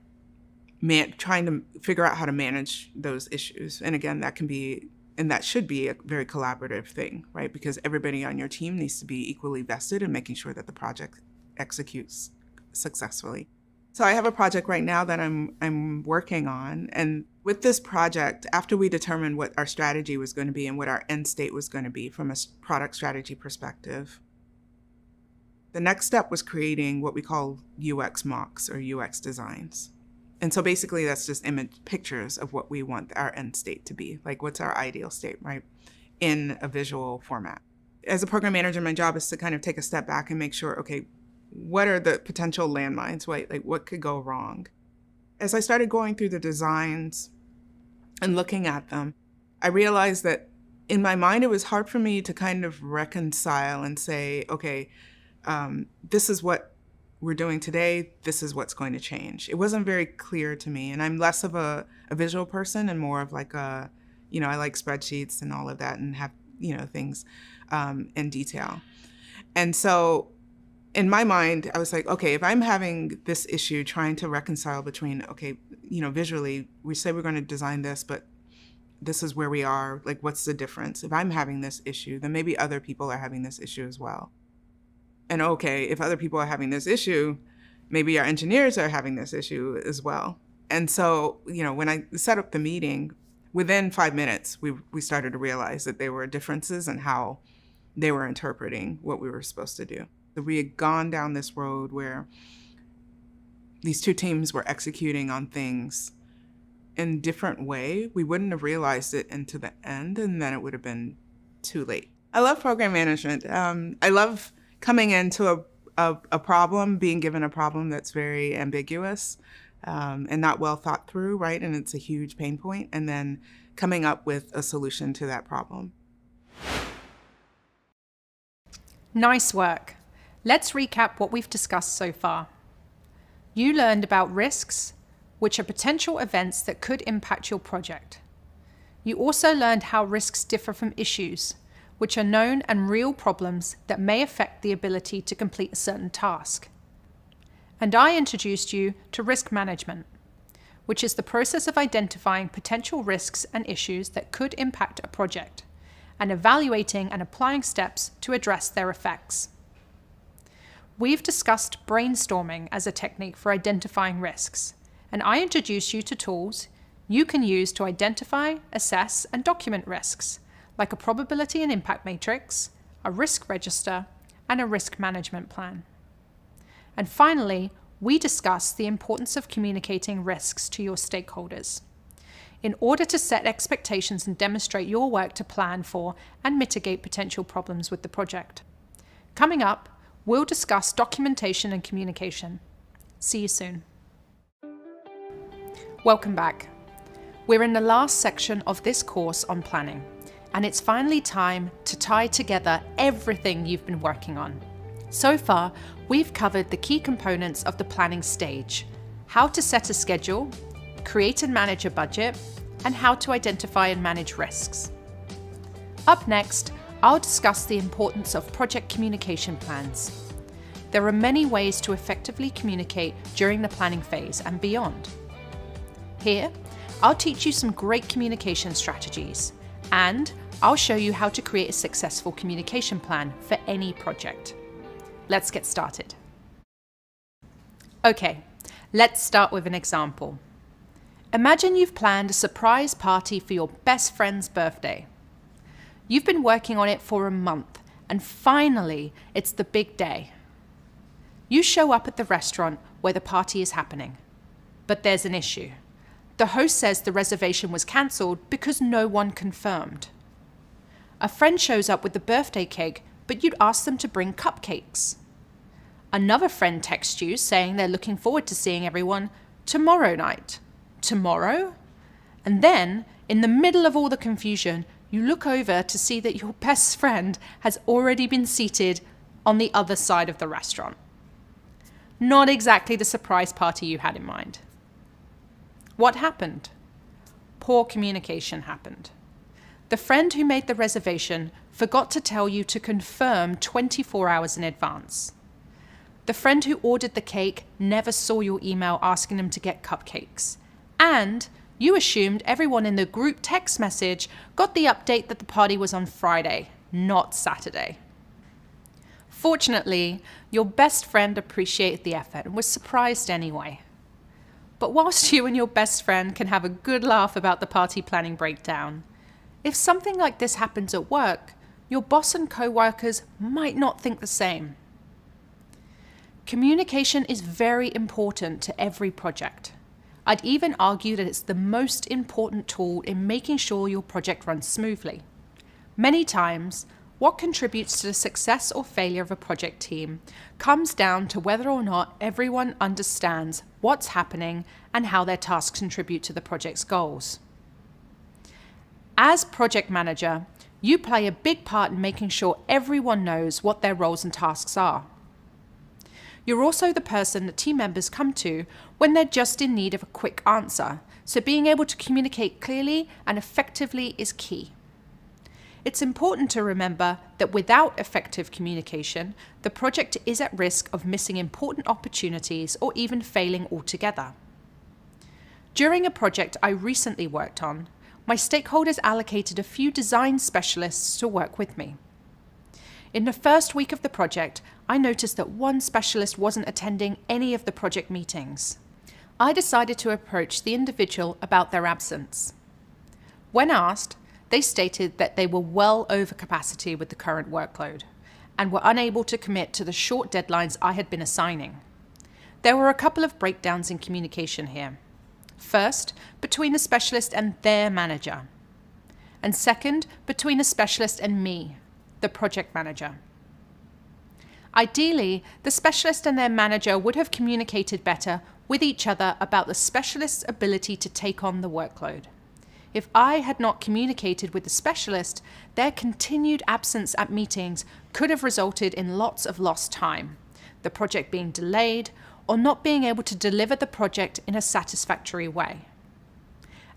trying to figure out how to manage those issues. And again, that should be a very collaborative thing, right? Because everybody on your team needs to be equally vested in making sure that the project executes successfully. So I have a project right now that I'm working on. And with this project, after we determined what our strategy was going to be and what our end state was going to be from a product strategy perspective, the next step was creating what we call UX mocks or UX designs. And so basically that's just image pictures of what we want our end state to be. Like what's our ideal state, right? In a visual format. As a program manager, my job is to kind of take a step back and make sure, okay, what are the potential landmines, right? Like what could go wrong? As I started going through the designs and looking at them, I realized that in my mind, it was hard for me to kind of reconcile and say, okay, this is what we're doing today, this is what's going to change. It wasn't very clear to me. And I'm less of a visual person and more of like a, I like spreadsheets and all of that and have, things in detail. And so in my mind, I was like, okay, if I'm having this issue trying to reconcile between, okay, visually, we say we're going to design this, but this is where we are, like, what's the difference? If I'm having this issue, then maybe other people are having this issue as well. And okay, if other people are having this issue, maybe our engineers are having this issue as well. And so, when I set up the meeting, within 5 minutes, we started to realize that there were differences in how they were interpreting what we were supposed to do. So we had gone down this road where these two teams were executing on things in different way. We wouldn't have realized it into the end, and then it would have been too late. I love program management. I love coming into a problem, being given a problem that's very ambiguous and not well thought through, right? And it's a huge pain point, and then coming up with a solution to that problem. Nice work. Let's recap what we've discussed so far. You learned about risks, which are potential events that could impact your project. You also learned how risks differ from issues, which are known and real problems that may affect the ability to complete a certain task. And I introduced you to risk management, which is the process of identifying potential risks and issues that could impact a project, and evaluating and applying steps to address their effects. We've discussed brainstorming as a technique for identifying risks, and I introduced you to tools you can use to identify, assess, and document risks, like a probability and impact matrix, a risk register, and a risk management plan. And finally, we discussed the importance of communicating risks to your stakeholders in order to set expectations and demonstrate your work to plan for and mitigate potential problems with the project. Coming up, we'll discuss documentation and communication. See you soon. Welcome back. We're in the last section of this course on planning, and it's finally time to tie together everything you've been working on. So far, we've covered the key components of the planning stage: how to set a schedule, create and manage a budget, and how to identify and manage risks. Up next, I'll discuss the importance of project communication plans. There are many ways to effectively communicate during the planning phase and beyond. Here, I'll teach you some great communication strategies, and I'll show you how to create a successful communication plan for any project. Let's get started. Okay, let's start with an example. Imagine you've planned a surprise party for your best friend's birthday. You've been working on it for a month, and finally, it's the big day. You show up at the restaurant where the party is happening, but there's an issue. The host says the reservation was cancelled because no one confirmed. A friend shows up with the birthday cake, but you'd asked them to bring cupcakes. Another friend texts you saying they're looking forward to seeing everyone tomorrow night. Tomorrow? And then, in the middle of all the confusion, you look over to see that your best friend has already been seated on the other side of the restaurant. Not exactly the surprise party you had in mind. What happened? Poor communication happened. The friend who made the reservation forgot to tell you to confirm 24 hours in advance. The friend who ordered the cake never saw your email asking them to get cupcakes. And you assumed everyone in the group text message got the update that the party was on Friday, not Saturday. Fortunately, your best friend appreciated the effort and was surprised anyway. But whilst you and your best friend can have a good laugh about the party planning breakdown, if something like this happens at work, your boss and co-workers might not think the same. Communication is very important to every project. I'd even argue that it's the most important tool in making sure your project runs smoothly. Many times, what contributes to the success or failure of a project team comes down to whether or not everyone understands what's happening and how their tasks contribute to the project's goals. As project manager, you play a big part in making sure everyone knows what their roles and tasks are. You're also the person that team members come to when they're just in need of a quick answer, so being able to communicate clearly and effectively is key. It's important to remember that without effective communication, the project is at risk of missing important opportunities or even failing altogether. During a project I recently worked on, my stakeholders allocated a few design specialists to work with me. In the first week of the project, I noticed that one specialist wasn't attending any of the project meetings. I decided to approach the individual about their absence. When asked, they stated that they were well over capacity with the current workload and were unable to commit to the short deadlines I had been assigning. There were a couple of breakdowns in communication here. First, between the specialist and their manager. And second, between the specialist and me, the project manager. Ideally, the specialist and their manager would have communicated better with each other about the specialist's ability to take on the workload. If I had not communicated with the specialist, their continued absence at meetings could have resulted in lots of lost time, the project being delayed, or not being able to deliver the project in a satisfactory way.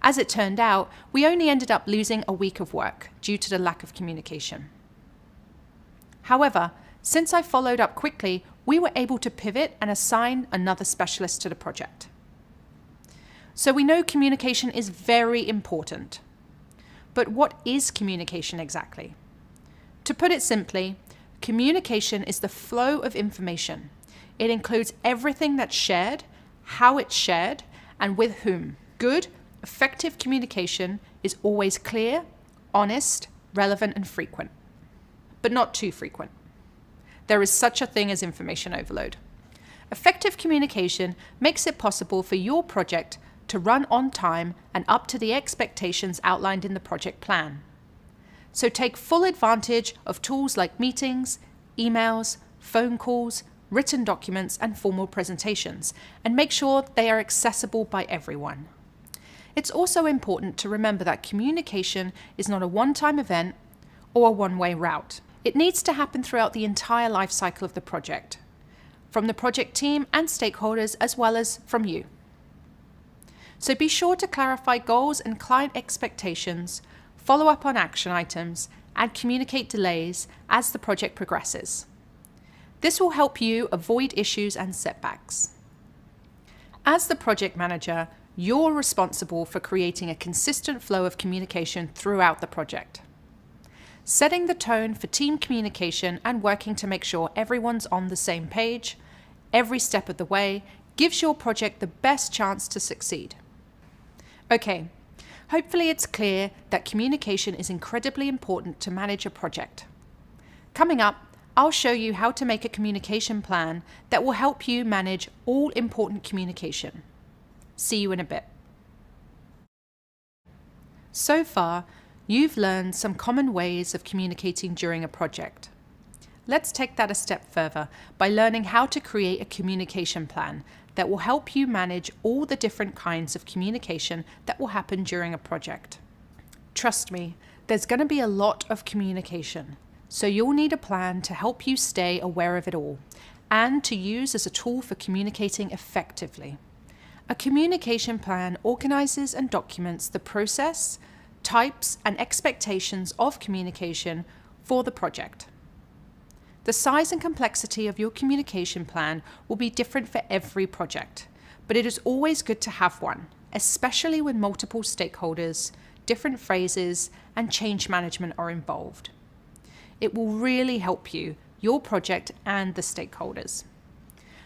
As it turned out, we only ended up losing a week of work due to the lack of communication. However, since I followed up quickly, we were able to pivot and assign another specialist to the project. So we know communication is very important. But what is communication exactly? To put it simply, communication is the flow of information. It includes everything that's shared, how it's shared, and with whom. Good, effective communication is always clear, honest, relevant, and frequent. But not too frequent. There is such a thing as information overload. Effective communication makes it possible for your project to run on time and up to the expectations outlined in the project plan. So take full advantage of tools like meetings, emails, phone calls, written documents, and formal presentations, and make sure they are accessible by everyone. It's also important to remember that communication is not a one-time event or a one-way route. It needs to happen throughout the entire life cycle of the project, from the project team and stakeholders, as well as from you. So be sure to clarify goals and client expectations, follow up on action items, and communicate delays as the project progresses. This will help you avoid issues and setbacks. As the project manager, you're responsible for creating a consistent flow of communication throughout the project. Setting the tone for team communication and working to make sure everyone's on the same page, every step of the way, gives your project the best chance to succeed. Okay, hopefully it's clear that communication is incredibly important to manage a project. Coming up, I'll show you how to make a communication plan that will help you manage all important communication. See you in a bit. So far, you've learned some common ways of communicating during a project. Let's take that a step further by learning how to create a communication plan that will help you manage all the different kinds of communication that will happen during a project. Trust me, there's going to be a lot of communication, so you'll need a plan to help you stay aware of it all and to use as a tool for communicating effectively. A communication plan organizes and documents the process, types, and expectations of communication for the project. The size and complexity of your communication plan will be different for every project, but it is always good to have one, especially when multiple stakeholders, different phases, and change management are involved. It will really help you, your project, and the stakeholders.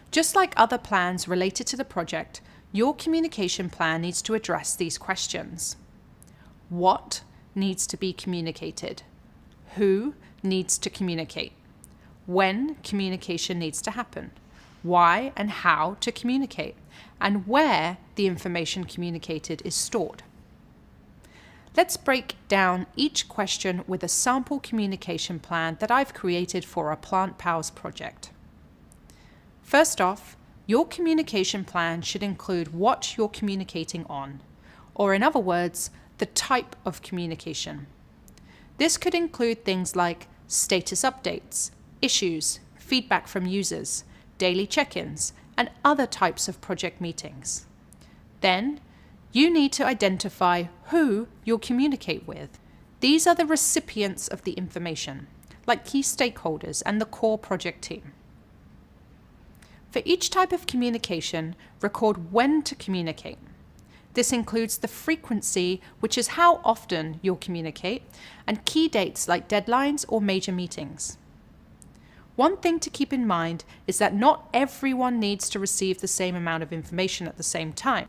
Just like other plans related to the project, your communication plan needs to address these questions. What needs to be communicated? Who needs to communicate? When communication needs to happen? Why and how to communicate? And where the information communicated is stored. Let's break down each question with a sample communication plan that I've created for our Plant Pals project. First off, your communication plan should include what you're communicating on, or in other words, the type of communication. This could include things like status updates, issues, feedback from users, daily check-ins, and other types of project meetings. Then, you need to identify who you'll communicate with. These are the recipients of the information, like key stakeholders and the core project team. For each type of communication, record when to communicate. This includes the frequency, which is how often you'll communicate, and key dates like deadlines or major meetings. One thing to keep in mind is that not everyone needs to receive the same amount of information at the same time.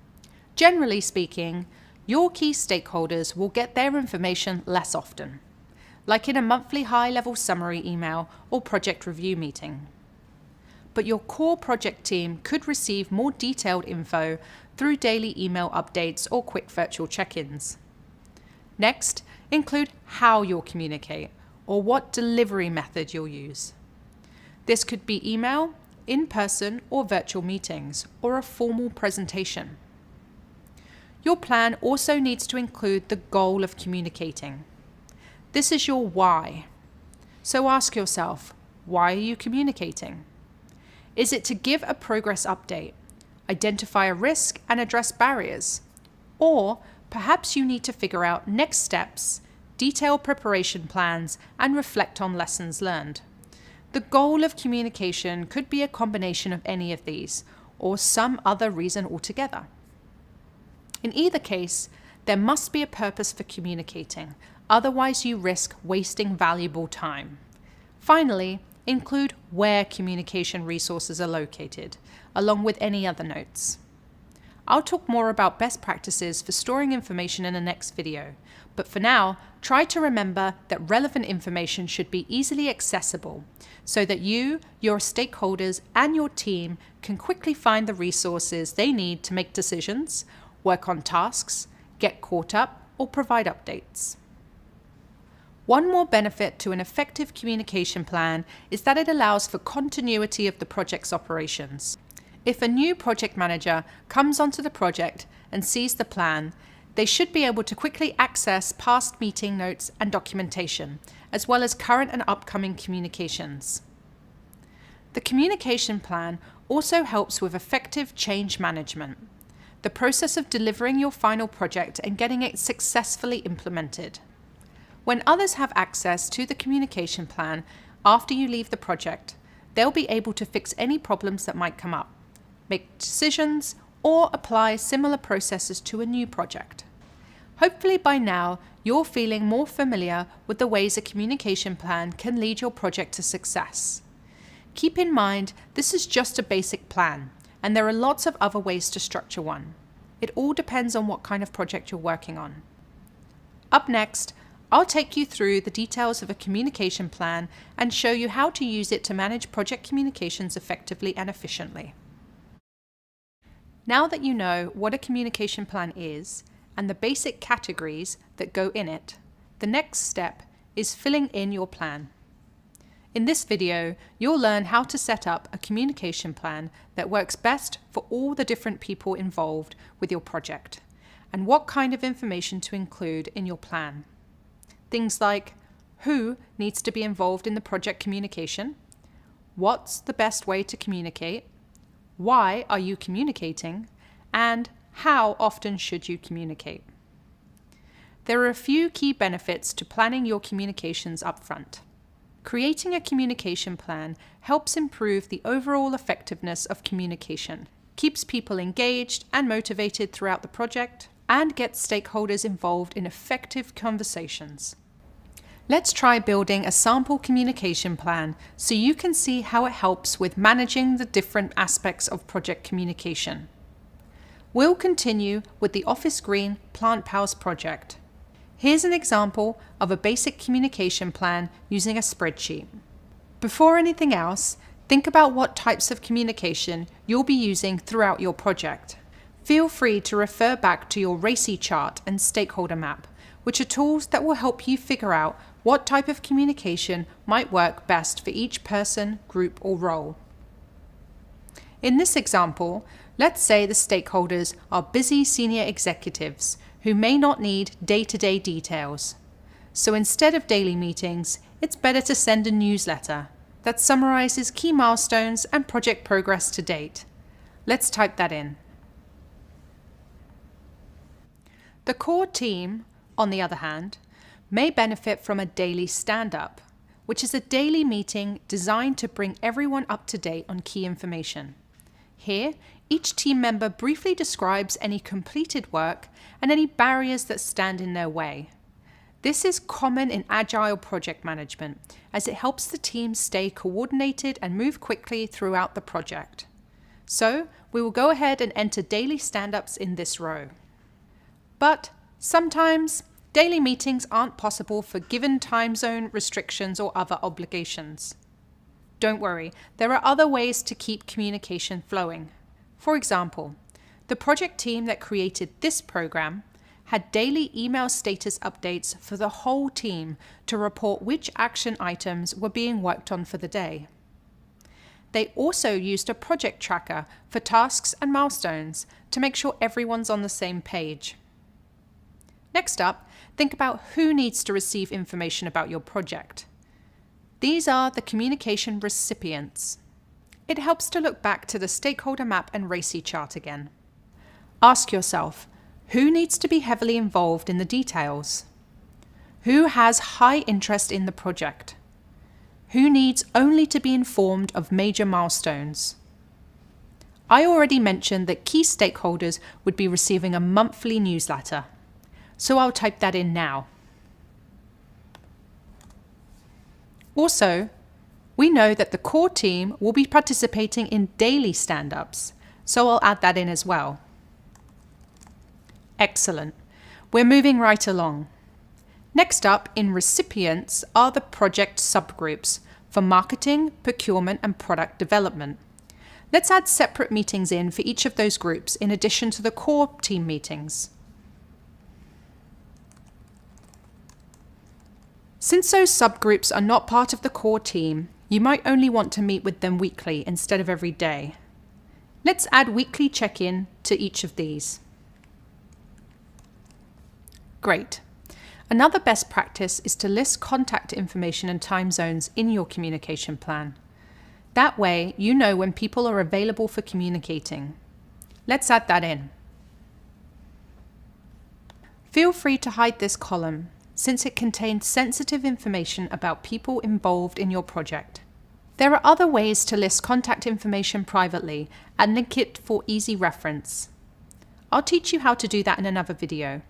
Generally speaking, your key stakeholders will get their information less often, like in a monthly high-level summary email or project review meeting. But your core project team could receive more detailed info through daily email updates or quick virtual check-ins. Next, include how you'll communicate or what delivery method you'll use. This could be email, in-person or virtual meetings, or a formal presentation. Your plan also needs to include the goal of communicating. This is your why. So ask yourself, why are you communicating? Is it to give a progress update, identify a risk and address barriers? Or perhaps you need to figure out next steps, detail preparation plans, and reflect on lessons learned. The goal of communication could be a combination of any of these, or some other reason altogether. In either case, there must be a purpose for communicating, otherwise you risk wasting valuable time. Finally, include where communication resources are located, along with any other notes. I'll talk more about best practices for storing information in the next video, but for now, try to remember that relevant information should be easily accessible so that you, your stakeholders, and your team can quickly find the resources they need to make decisions, work on tasks, get caught up, or provide updates. One more benefit to an effective communication plan is that it allows for continuity of the project's operations. If a new project manager comes onto the project and sees the plan, they should be able to quickly access past meeting notes and documentation, as well as current and upcoming communications. The communication plan also helps with effective change management, the process of delivering your final project and getting it successfully implemented. When others have access to the communication plan after you leave the project, they'll be able to fix any problems that might come up, make decisions, or apply similar processes to a new project. Hopefully by now, you're feeling more familiar with the ways a communication plan can lead your project to success. Keep in mind, this is just a basic plan, and there are lots of other ways to structure one. It all depends on what kind of project you're working on. Up next, I'll take you through the details of a communication plan and show you how to use it to manage project communications effectively and efficiently. Now that you know what a communication plan is and the basic categories that go in it, the next step is filling in your plan. In this video, you'll learn how to set up a communication plan that works best for all the different people involved with your project, and what kind of information to include in your plan. Things like who needs to be involved in the project communication, what's the best way to communicate, why are you communicating, and how often should you communicate. There are a few key benefits to planning your communications upfront. Creating a communication plan helps improve the overall effectiveness of communication, keeps people engaged and motivated throughout the project, and gets stakeholders involved in effective conversations. Let's try building a sample communication plan so you can see how it helps with managing the different aspects of project communication. we'll continue with the Office Green Plant Pals project. Here's an example of a basic communication plan using a spreadsheet. Before anything else, think about what types of communication you'll be using throughout your project. Feel free to refer back to your RACI chart and stakeholder map, which are tools that will help you figure out what type of communication might work best for each person, group, or role. In this example, let's say the stakeholders are busy senior executives who may not need day-to-day details. So instead of daily meetings, it's better to send a newsletter that summarizes key milestones and project progress to date. Let's type that in. The core team, on the other hand, may benefit from a daily stand-up, which is a daily meeting designed to bring everyone up to date on key information. Here, each team member briefly describes any completed work and any barriers that stand in their way. This is common in Agile project management, as it helps the team stay coordinated and move quickly throughout the project. So, we will go ahead and enter daily stand-ups in this row. But sometimes, daily meetings aren't possible for given time zone restrictions or other obligations. Don't worry, there are other ways to keep communication flowing. For example, the project team that created this program had daily email status updates for the whole team to report which action items were being worked on for the day. They also used a project tracker for tasks and milestones to make sure everyone's on the same page. Next up, think about who needs to receive information about your project. These are the communication recipients. It helps to look back to the stakeholder map and RACI chart again. Ask yourself, who needs to be heavily involved in the details? Who has high interest in the project? Who needs only to be informed of major milestones? I already mentioned that key stakeholders would be receiving a monthly newsletter, so I'll type that in now. Also, we know that the core team will be participating in daily stand-ups, so I'll add that in as well. Excellent. We're moving right along. Next up in recipients are the project subgroups for marketing, procurement, and product development. Let's add separate meetings in for each of those groups in addition to the core team meetings. Since those subgroups are not part of the core team, you might only want to meet with them weekly instead of every day. Let's add weekly check-in to each of these. Great. Another best practice is to list contact information and time zones in your communication plan. That way, you know when people are available for communicating. Let's add that in. Feel free to hide this column, since it contains sensitive information about people involved in your project. There are other ways to list contact information privately and link it for easy reference. I'll teach you how to do that in another video.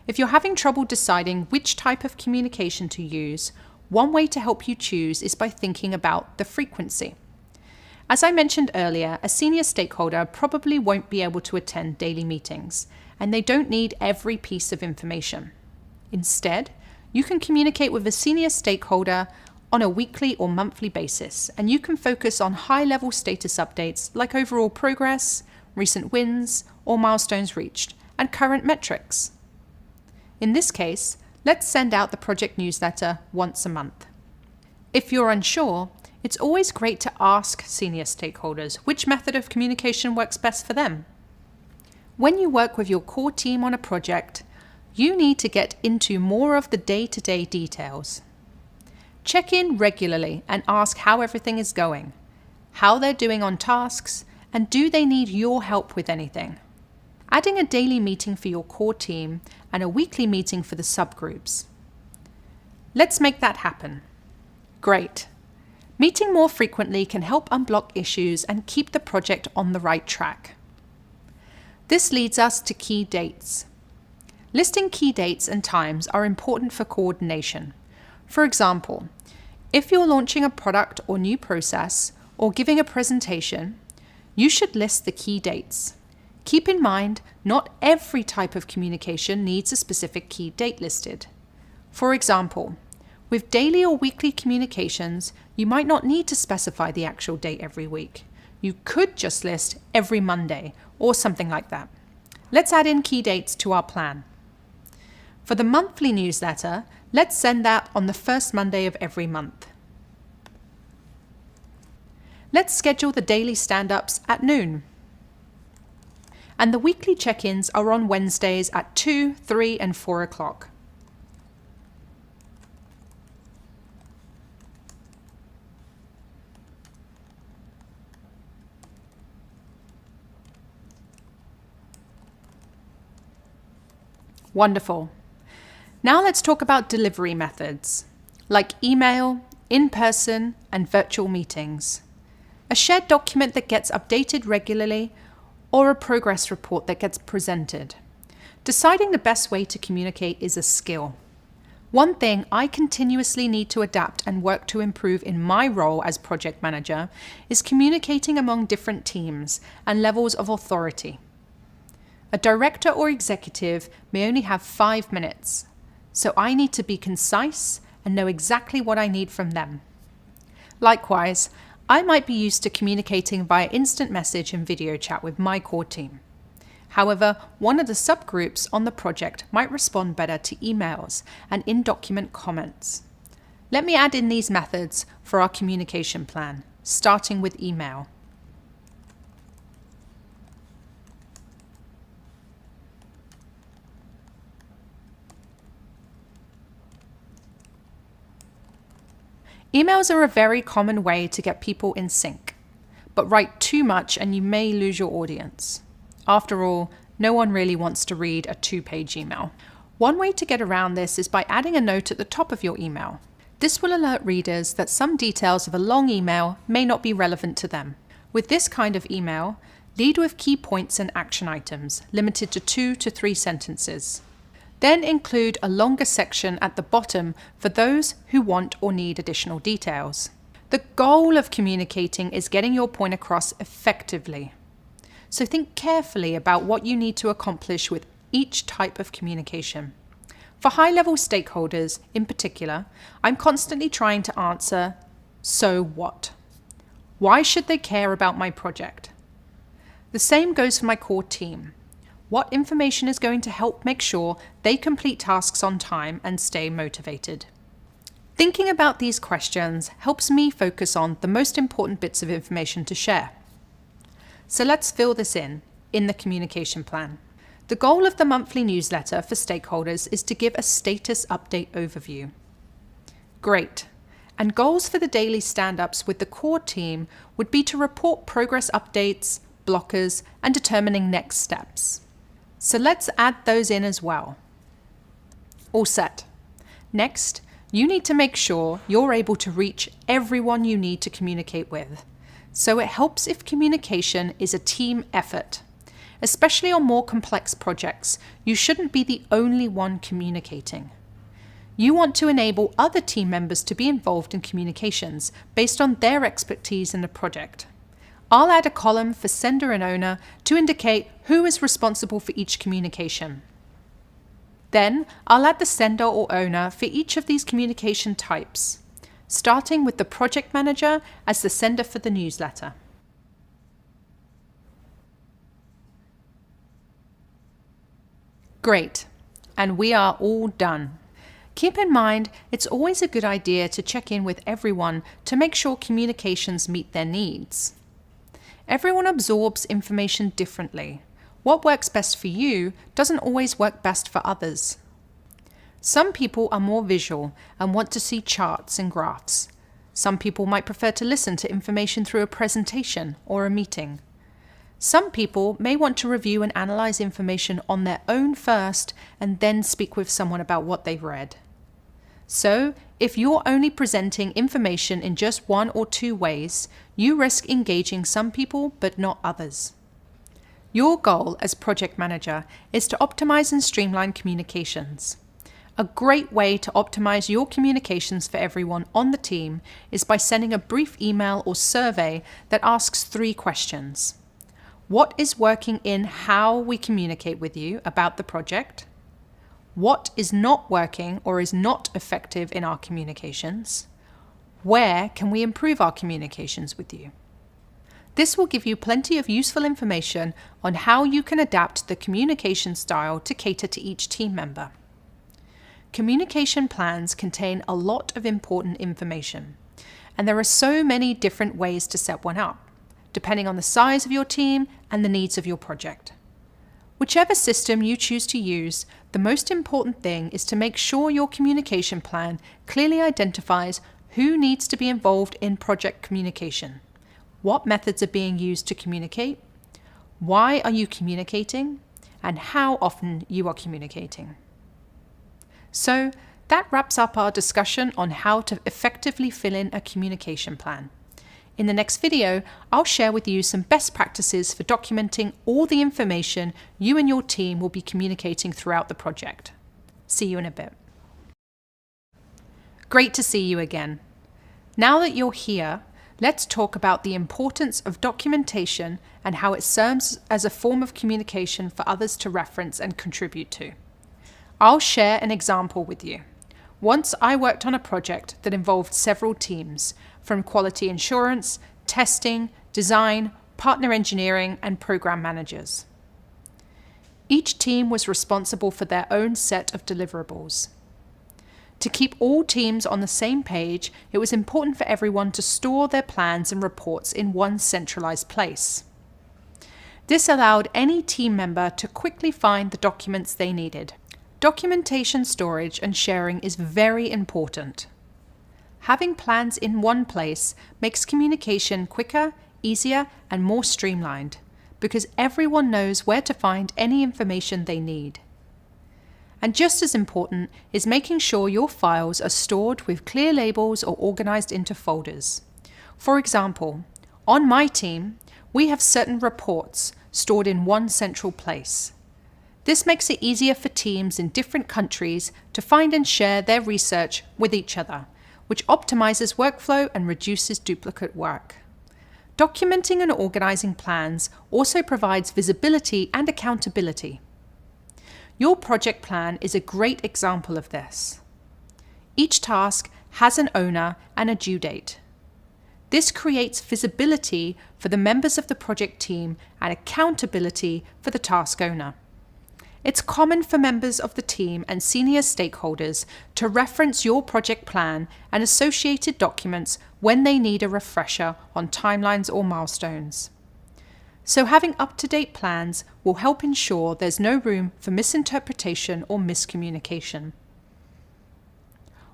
If you're having trouble deciding which type of communication to use, one way to help you choose is by thinking about the frequency. As I mentioned earlier, a senior stakeholder probably won't be able to attend daily meetings, and they don't need every piece of information. Instead, you can communicate with a senior stakeholder on a weekly or monthly basis, and you can focus on high-level status updates like overall progress, recent wins, or milestones reached, and current metrics. In this case, let's send out the project newsletter once a month. If you're unsure, it's always great to ask senior stakeholders which method of communication works best for them. When you work with your core team on a project, you need to get into more of the day-to-day details. Check in regularly and ask how everything is going, how they're doing on tasks, and do they need your help with anything. Adding a daily meeting for your core team and a weekly meeting for the subgroups. Let's make that happen. Great. Meeting more frequently can help unblock issues and keep the project on the right track. This leads us to key dates. Listing key dates and times are important for coordination. For example, if you're launching a product or new process or giving a presentation, you should list the key dates. Keep in mind, not every type of communication needs a specific key date listed. For example, with daily or weekly communications, you might not need to specify the actual date every week. You could just list every Monday or something like that. Let's add in key dates to our plan. For the monthly newsletter, let's send that on the first Monday of every month. Let's schedule the daily stand-ups at noon. And the weekly check-ins are on Wednesdays at 2, 3, and 4 o'clock. Wonderful. Now let's talk about delivery methods, like email, in-person, and virtual meetings. A shared document that gets updated regularly, or a progress report that gets presented. Deciding the best way to communicate is a skill. One thing I continuously need to adapt and work to improve in my role as project manager is communicating among different teams and levels of authority. A director or executive may only have 5 minutes, so I need to be concise and know exactly what I need from them. Likewise, I might be used to communicating via instant message and video chat with my core team. However, one of the subgroups on the project might respond better to emails and in-document comments. Let me add in these methods for our communication plan, starting with email. Emails are a very common way to get people in sync, but write too much and you may lose your audience. After all, no one really wants to read a 2-page email. One way to get around this is by adding a note at the top of your email. This will alert readers that some details of a long email may not be relevant to them. With this kind of email, lead with key points and action items, limited to 2 to 3 sentences. Then include a longer section at the bottom for those who want or need additional details. The goal of communicating is getting your point across effectively. So think carefully about what you need to accomplish with each type of communication. For high-level stakeholders, in particular, I'm constantly trying to answer, so what? Why should they care about my project? The same goes for my core team. What information is going to help make sure they complete tasks on time and stay motivated? Thinking about these questions helps me focus on the most important bits of information to share. So let's fill this in the communication plan. The goal of the monthly newsletter for stakeholders is to give a status update overview. Great. And goals for the daily stand-ups with the core team would be to report progress updates, blockers, and determining next steps. So let's add those in as well. All set. Next, you need to make sure you're able to reach everyone you need to communicate with. So it helps if communication is a team effort. Especially on more complex projects, you shouldn't be the only one communicating. You want to enable other team members to be involved in communications based on their expertise in the project. I'll add a column for sender and owner to indicate who is responsible for each communication. Then I'll add the sender or owner for each of these communication types, starting with the project manager as the sender for the newsletter. Great, and we are all done. Keep in mind, it's always a good idea to check in with everyone to make sure communications meet their needs. Everyone absorbs information differently. What works best for you doesn't always work best for others. Some people are more visual and want to see charts and graphs. Some people might prefer to listen to information through a presentation or a meeting. Some people may want to review and analyze information on their own first and then speak with someone about what they've read. So, if you're only presenting information in just 1 or 2 ways, you risk engaging some people but not others. Your goal as project manager is to optimize and streamline communications. A great way to optimize your communications for everyone on the team is by sending a brief email or survey that asks 3 questions. What is working in how we communicate with you about the project? What is not working or is not effective in our communications? Where can we improve our communications with you? This will give you plenty of useful information on how you can adapt the communication style to cater to each team member. Communication plans contain a lot of important information, and there are so many different ways to set one up, depending on the size of your team and the needs of your project. Whichever system you choose to use, the most important thing is to make sure your communication plan clearly identifies who needs to be involved in project communication, what methods are being used to communicate, why are you communicating, and how often you are communicating. So that wraps up our discussion on how to effectively fill in a communication plan. In the next video, I'll share with you some best practices for documenting all the information you and your team will be communicating throughout the project. See you in a bit. Great to see you again. Now that you're here, let's talk about the importance of documentation and how it serves as a form of communication for others to reference and contribute to. I'll share an example with you. Once I worked on a project that involved several teams, from quality assurance, testing, design, partner engineering, and program managers. Each team was responsible for their own set of deliverables. To keep all teams on the same page, it was important for everyone to store their plans and reports in one centralized place. This allowed any team member to quickly find the documents they needed. Documentation storage and sharing is very important. Having plans in one place makes communication quicker, easier, and more streamlined, because everyone knows where to find any information they need. And just as important is making sure your files are stored with clear labels or organized into folders. For example, on my team, we have certain reports stored in one central place. This makes it easier for teams in different countries to find and share their research with each other, which optimizes workflow and reduces duplicate work. Documenting and organizing plans also provides visibility and accountability. Your project plan is a great example of this. Each task has an owner and a due date. This creates visibility for the members of the project team and accountability for the task owner. It's common for members of the team and senior stakeholders to reference your project plan and associated documents when they need a refresher on timelines or milestones. So having up-to-date plans will help ensure there's no room for misinterpretation or miscommunication.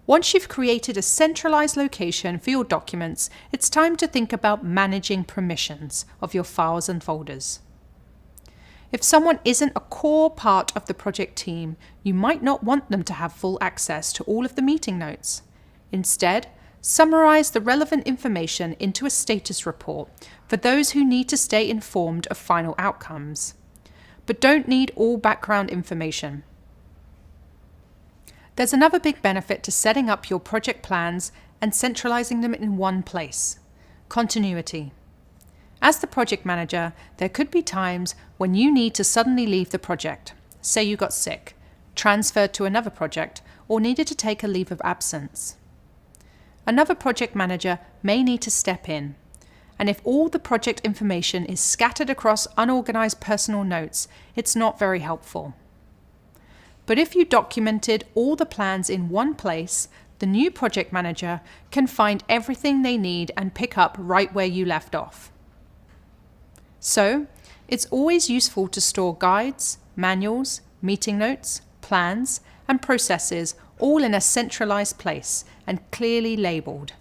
Once you've created a centralized location for your documents, it's time to think about managing permissions of your files and folders. If someone isn't a core part of the project team, you might not want them to have full access to all of the meeting notes. Instead, summarize the relevant information into a status report for those who need to stay informed of final outcomes, but don't need all background information. There's another big benefit to setting up your project plans and centralizing them in one place: continuity. As the project manager, there could be times when you need to suddenly leave the project. Say you got sick, transferred to another project, or needed to take a leave of absence. Another project manager may need to step in, and if all the project information is scattered across unorganized personal notes, it's not very helpful. But if you documented all the plans in one place, the new project manager can find everything they need and pick up right where you left off. So, it's always useful to store guides, manuals, meeting notes, plans, and processes all in a centralized place and clearly labeled.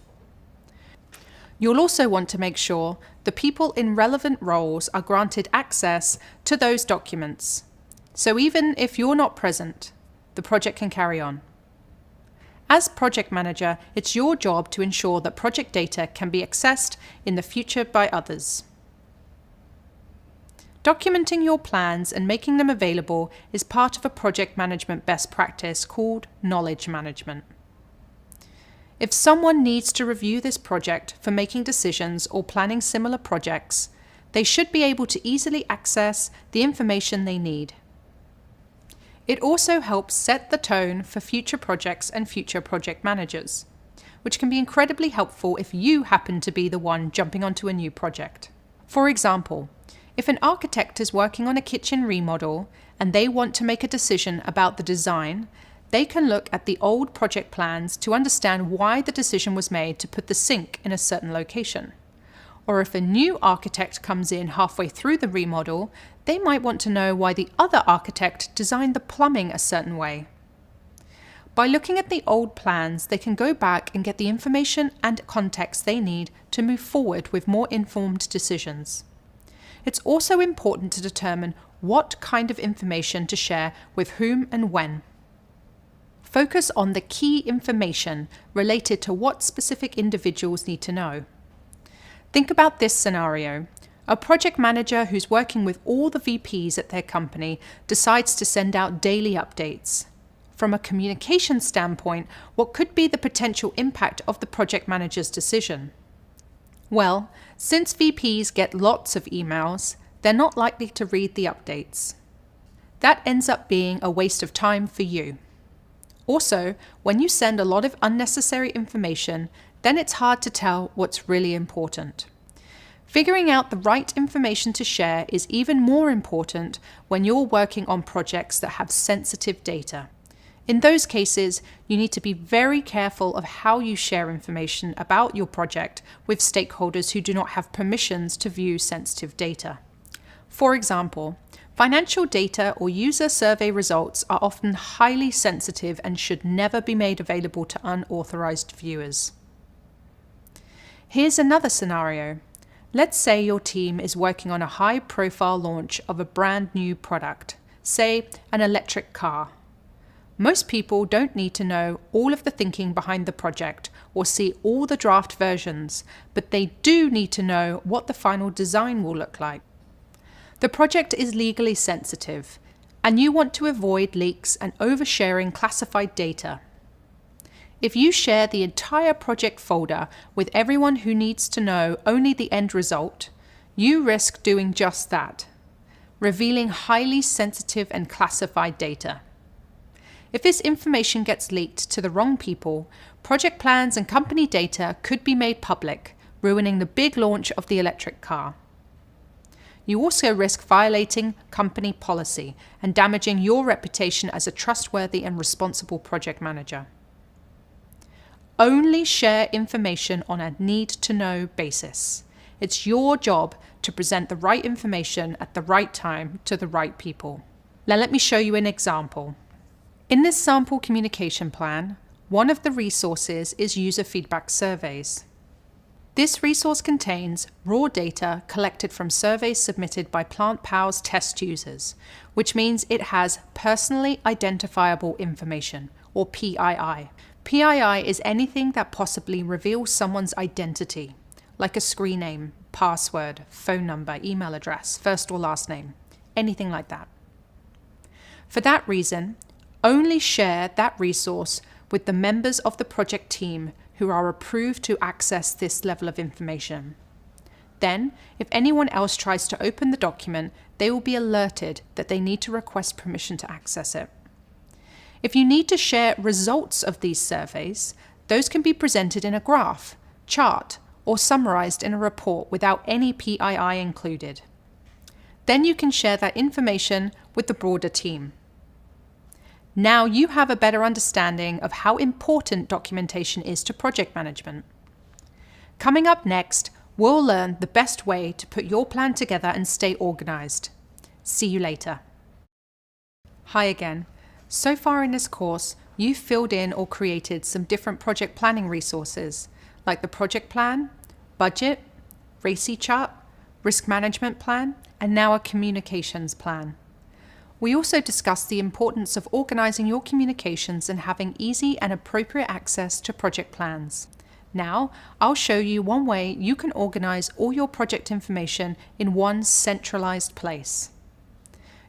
You'll also want to make sure the people in relevant roles are granted access to those documents. So even if you're not present, the project can carry on. As project manager, it's your job to ensure that project data can be accessed in the future by others. Documenting your plans and making them available is part of a project management best practice called knowledge management. If someone needs to review this project for making decisions or planning similar projects, They should be able to easily access the information they need. It also helps set the tone for future projects and future project managers, which can be incredibly helpful if you happen to be the one jumping onto a new project. For example, if an architect is working on a kitchen remodel and they want to make a decision about the design, they can look at the old project plans to understand why the decision was made to put the sink in a certain location. Or if a new architect comes in halfway through the remodel, they might want to know why the other architect designed the plumbing a certain way. By looking at the old plans, they can go back and get the information and context they need to move forward with more informed decisions. It's also important to determine what kind of information to share with whom and when. Focus on the key information related to what specific individuals need to know. Think about this scenario. A project manager who's working with all the VPs at their company decides to send out daily updates. From a communication standpoint, what could be the potential impact of the project manager's decision? Well, since VPs get lots of emails, they're not likely to read the updates. That ends up being a waste of time for you. Also, when you send a lot of unnecessary information, then it's hard to tell what's really important. Figuring out the right information to share is even more important when you're working on projects that have sensitive data. In those cases, you need to be very careful of how you share information about your project with stakeholders who do not have permissions to view sensitive data. For example, financial data or user survey results are often highly sensitive and should never be made available to unauthorized viewers. Here's another scenario. Let's say your team is working on a high-profile launch of a brand new product, say an electric car. Most people don't need to know all of the thinking behind the project or see all the draft versions, but they do need to know what the final design will look like. The project is legally sensitive, and you want to avoid leaks and oversharing classified data. If you share the entire project folder with everyone who needs to know only the end result, you risk doing just that, revealing highly sensitive and classified data. If this information gets leaked to the wrong people, project plans and company data could be made public, ruining the big launch of the electric car. You also risk violating company policy and damaging your reputation as a trustworthy and responsible project manager. Only share information on a need-to-know basis. It's your job to present the right information at the right time to the right people. Now let me show you an example. In this sample communication plan, one of the resources is user feedback surveys. This resource contains raw data collected from surveys submitted by PlantPow's test users, which means it has personally identifiable information, or PII. PII is anything that possibly reveals someone's identity, like a screen name, password, phone number, email address, first or last name, anything like that. For that reason, only share that resource with the members of the project team who are approved to access this level of information. Then, if anyone else tries to open the document, they will be alerted that they need to request permission to access it. If you need to share results of these surveys, those can be presented in a graph, chart, or summarized in a report without any PII included. Then you can share that information with the broader team. Now you have a better understanding of how important documentation is to project management. Coming up next, we'll learn the best way to put your plan together and stay organized. See you later. Hi again. So far in this course, you've filled in or created some different project planning resources, like the project plan, budget, RACI chart, risk management plan, and now a communications plan. We also discussed the importance of organizing your communications and having easy and appropriate access to project plans. Now, I'll show you one way you can organize all your project information in one centralized place.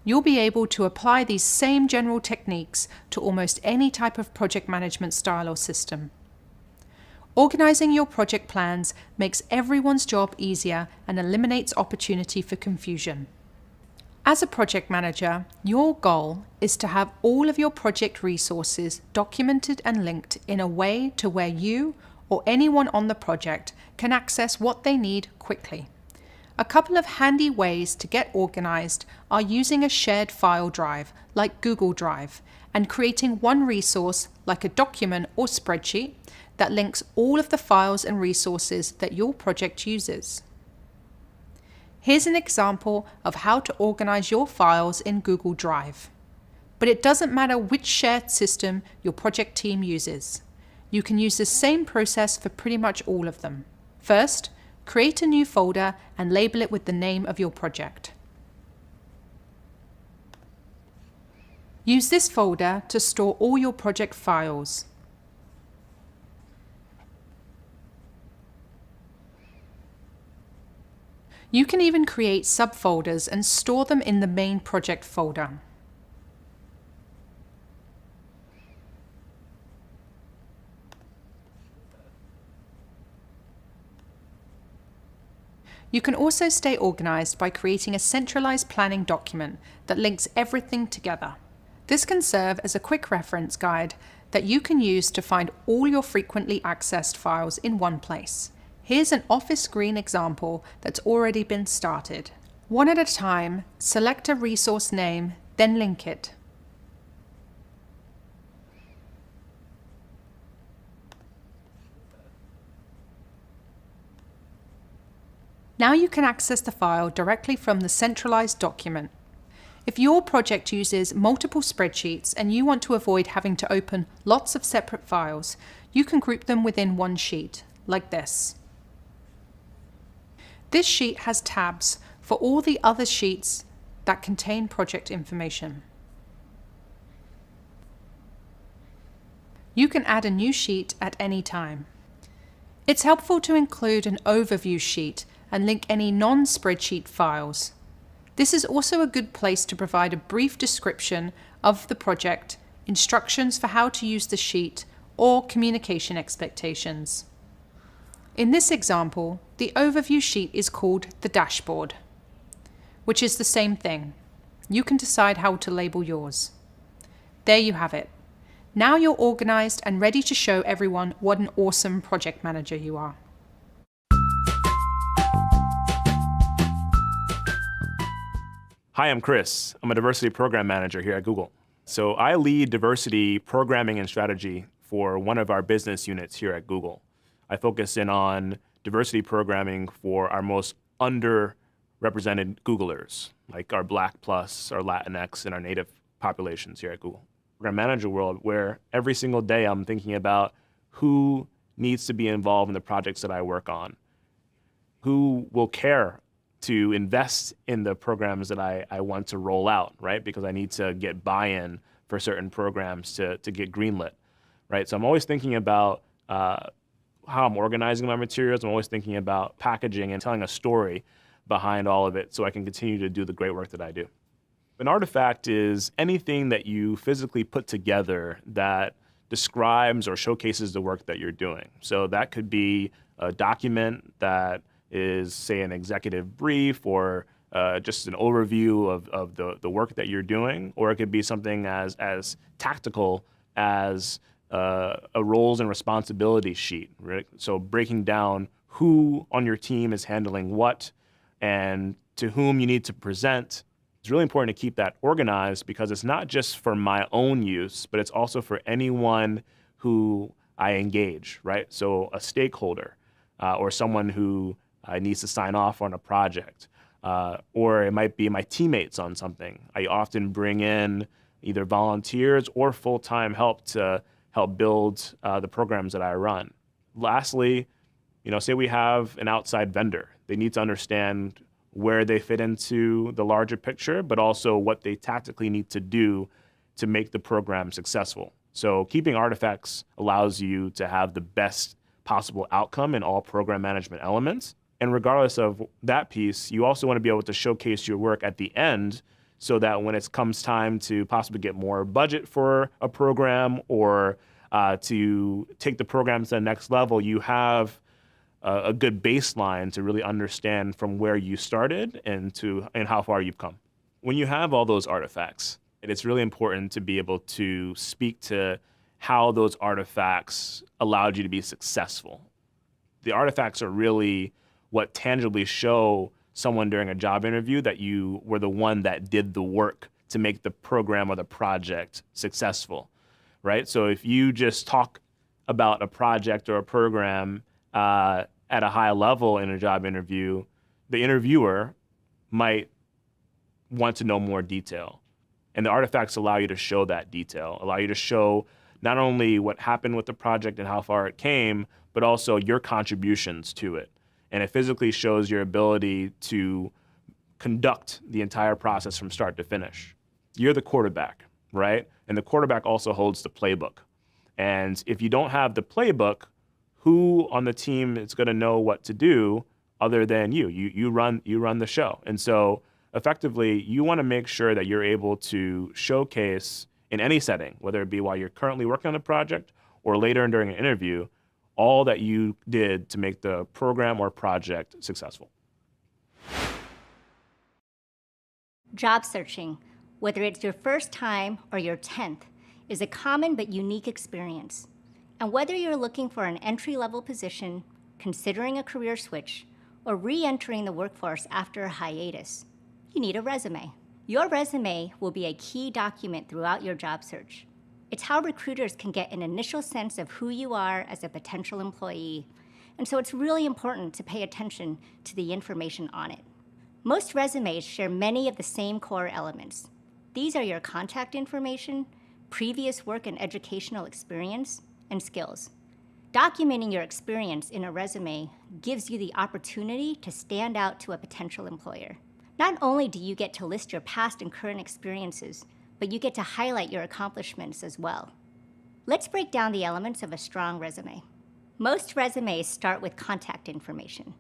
You'll be able to apply these same general techniques to almost any type of project management style or system. Organizing your project plans makes everyone's job easier and eliminates opportunity for confusion. As a project manager, your goal is to have all of your project resources documented and linked in a way to where you or anyone on the project can access what they need quickly. A couple of handy ways to get organized are using a shared file drive like Google Drive and creating one resource like a document or spreadsheet that links all of the files and resources that your project uses. Here's an example of how to organize your files in Google Drive. But it doesn't matter which shared system your project team uses. You can use the same process for pretty much all of them. First, create a new folder and label it with the name of your project. Use this folder to store all your project files. You can even create subfolders and store them in the main project folder. You can also stay organized by creating a centralized planning document that links everything together. This can serve as a quick reference guide that you can use to find all your frequently accessed files in one place. Here's an office screen example that's already been started. One at a time, select a resource name, then link it. Now you can access the file directly from the centralized document. If your project uses multiple spreadsheets and you want to avoid having to open lots of separate files, you can group them within one sheet, like this. This sheet has tabs for all the other sheets that contain project information. You can add a new sheet at any time. It's helpful to include an overview sheet and link any non-spreadsheet files. This is also a good place to provide a brief description of the project, instructions for how to use the sheet, or communication expectations. In this example, the overview sheet is called the dashboard, which is the same thing. You can decide how to label yours. There you have it. Now you're organized and ready to show everyone what an awesome project manager you are. Hi, I'm Chris. I'm a diversity program manager here at Google. So I lead diversity programming and strategy for one of our business units here at Google. I focus in on diversity programming for our most underrepresented Googlers, like our Black plus, our Latinx, and our Native populations here at Google. Program manager world, where every single day I'm thinking about who needs to be involved in the projects that I work on, who will care to invest in the programs that I want to roll out, right? Because I need to get buy-in for certain programs to get greenlit, right? So I'm always thinking about how I'm organizing my materials. I'm always thinking about packaging and telling a story behind all of it so I can continue to do the great work that I do. An artifact is anything that you physically put together that describes or showcases the work that you're doing. So that could be a document that is, say, an executive brief or just an overview of the work that you're doing, or it could be something as tactical as a roles and responsibilities sheet, right? So breaking down who on your team is handling what and to whom you need to present. It's really important to keep that organized because it's not just for my own use, but it's also for anyone who I engage, right? So a stakeholder or someone who needs to sign off on a project, or it might be my teammates on something. I often bring in either volunteers or full-time help to help build the programs that I run. Lastly, say we have an outside vendor. They need to understand where they fit into the larger picture, but also what they tactically need to do to make the program successful. So keeping artifacts allows you to have the best possible outcome in all program management elements. And regardless of that piece, you also want to be able to showcase your work at the end so that when it comes time to possibly get more budget for a program or to take the program to the next level, you have a good baseline to really understand from where you started and how far you've come. When you have all those artifacts, it's really important to be able to speak to how those artifacts allowed you to be successful. The artifacts are really what tangibly show someone during a job interview that you were the one that did the work to make the program or the project successful, right? So if you just talk about a project or a program at a high level in a job interview, the interviewer might want to know more detail. And the artifacts allow you to show that detail, allow you to show not only what happened with the project and how far it came, but also your contributions to it. And it physically shows your ability to conduct the entire process from start to finish. You're the quarterback, right? And the quarterback also holds the playbook. And if you don't have the playbook, who on the team is going to know what to do other than you? You run the show. And so effectively, you want to make sure that you're able to showcase in any setting, whether it be while you're currently working on the project or later and during an interview, all that you did to make the program or project successful. Job searching, whether it's your first time or your 10th, is a common but unique experience. And whether you're looking for an entry-level position, considering a career switch, or re-entering the workforce after a hiatus, you need a resume. Your resume will be a key document throughout your job search. It's how recruiters can get an initial sense of who you are as a potential employee, and so it's really important to pay attention to the information on it. Most resumes share many of the same core elements. These are your contact information, previous work and educational experience, and skills. Documenting your experience in a resume gives you the opportunity to stand out to a potential employer. Not only do you get to list your past and current experiences, but you get to highlight your accomplishments as well. Let's break down the elements of a strong resume. Most resumes start with contact information.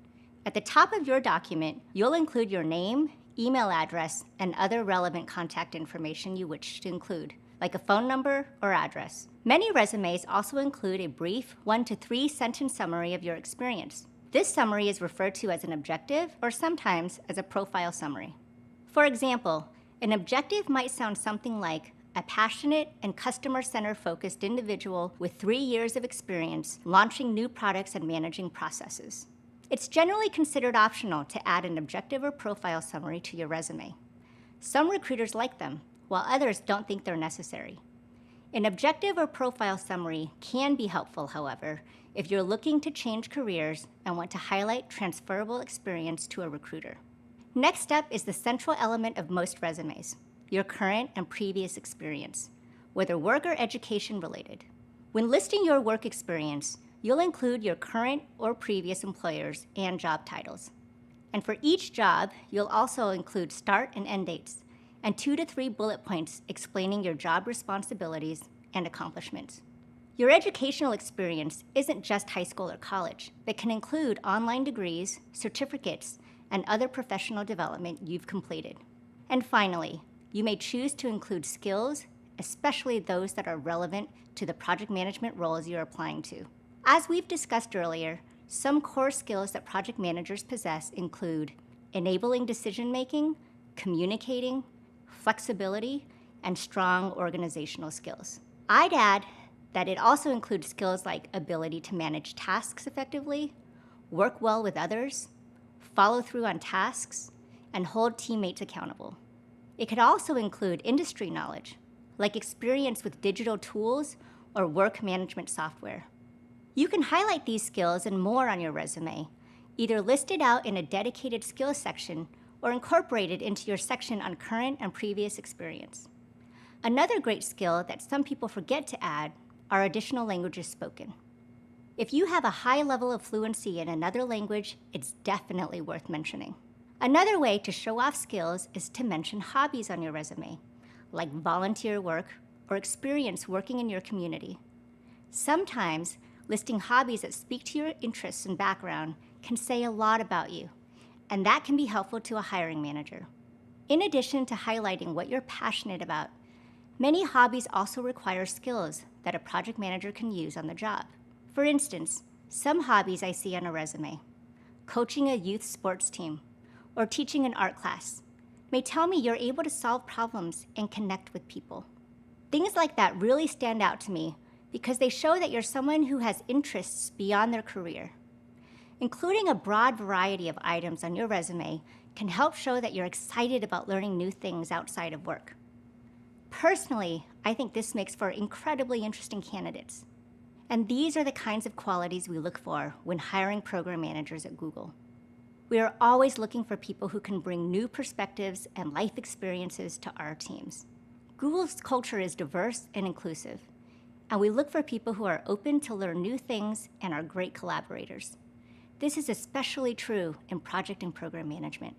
At the top of your document, you'll include your name, email address, and other relevant contact information you wish to include, like a phone number or address. Many resumes also include a brief 1 to 3 sentence summary of your experience. This summary is referred to as an objective or sometimes as a profile summary. For example, an objective might sound something like a passionate and customer-center focused individual with 3 years of experience launching new products and managing processes. It's generally considered optional to add an objective or profile summary to your resume. Some recruiters like them, while others don't think they're necessary. An objective or profile summary can be helpful, however, if you're looking to change careers and want to highlight transferable experience to a recruiter. Next up is the central element of most resumes, your current and previous experience, whether work or education related. When listing your work experience, you'll include your current or previous employers and job titles. And for each job, you'll also include start and end dates, and 2 to 3 bullet points explaining your job responsibilities and accomplishments. Your educational experience isn't just high school or college, but can include online degrees, certificates, and other professional development you've completed. And finally, you may choose to include skills, especially those that are relevant to the project management roles you're applying to. As we've discussed earlier, some core skills that project managers possess include enabling decision-making, communicating, flexibility, and strong organizational skills. I'd add that it also includes skills like ability to manage tasks effectively, work well with others, follow through on tasks, and hold teammates accountable. It could also include industry knowledge, like experience with digital tools or work management software. You can highlight these skills and more on your resume, either listed out in a dedicated skills section or incorporated into your section on current and previous experience. Another great skill that some people forget to add are additional languages spoken. If you have a high level of fluency in another language, it's definitely worth mentioning. Another way to show off skills is to mention hobbies on your resume, like volunteer work or experience working in your community. Sometimes, listing hobbies that speak to your interests and background can say a lot about you, and that can be helpful to a hiring manager. In addition to highlighting what you're passionate about, Many hobbies also require skills that a project manager can use on the job. For instance, some hobbies I see on a resume, coaching a youth sports team or teaching an art class, may tell me you're able to solve problems and connect with people. Things like that really stand out to me because they show that you're someone who has interests beyond their career. Including a broad variety of items on your resume can help show that you're excited about learning new things outside of work. Personally, I think this makes for incredibly interesting candidates. And these are the kinds of qualities we look for when hiring program managers at Google. We are always looking for people who can bring new perspectives and life experiences to our teams. Google's culture is diverse and inclusive, and we look for people who are open to learn new things and are great collaborators. This is especially true in project and program management.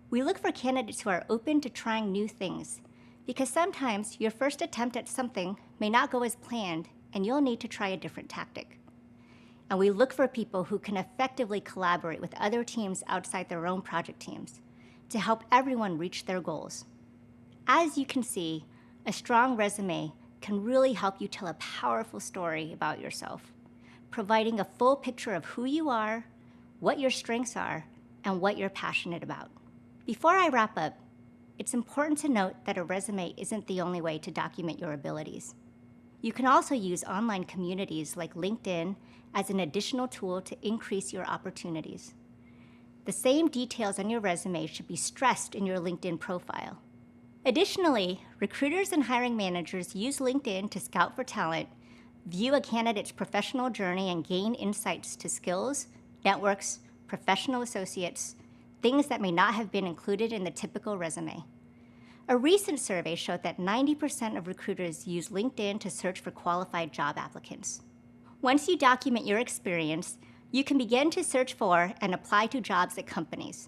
We look for candidates who are open to trying new things, because sometimes your first attempt at something may not go as planned and you'll need to try a different tactic. And we look for people who can effectively collaborate with other teams outside their own project teams to help everyone reach their goals. As you can see, a strong resume can really help you tell a powerful story about yourself, providing a full picture of who you are, what your strengths are, and what you're passionate about. Before I wrap up, it's important to note that a resume isn't the only way to document your abilities. You can also use online communities like LinkedIn as an additional tool to increase your opportunities. The same details on your resume should be stressed in your LinkedIn profile. Additionally, recruiters and hiring managers use LinkedIn to scout for talent, view a candidate's professional journey, and gain insights to skills, networks, professional associates, things that may not have been included in the typical resume. A recent survey showed that 90% of recruiters use LinkedIn to search for qualified job applicants. Once you document your experience, you can begin to search for and apply to jobs at companies.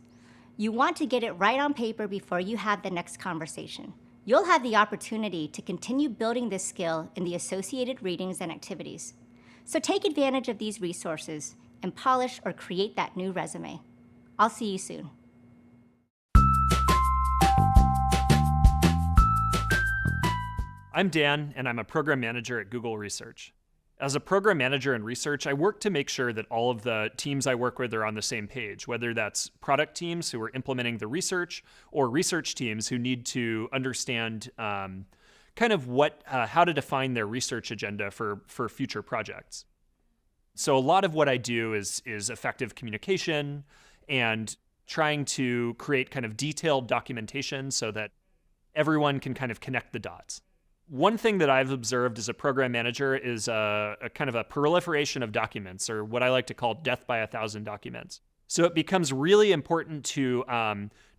You want to get it right on paper before you have the next conversation. You'll have the opportunity to continue building this skill in the associated readings and activities. So take advantage of these resources and polish or create that new resume. I'll see you soon. I'm Dan, and I'm a program manager at Google Research. As a program manager in research, I work to make sure that all of the teams I work with are on the same page, whether that's product teams who are implementing the research or research teams who need to understand kind of how to define their research agenda for future projects. So a lot of what I do is effective communication and trying to create kind of detailed documentation so that everyone can kind of connect the dots. One thing that I've observed as a program manager is a kind of a proliferation of documents, or what I like to call death by 1,000 documents. So it becomes really important to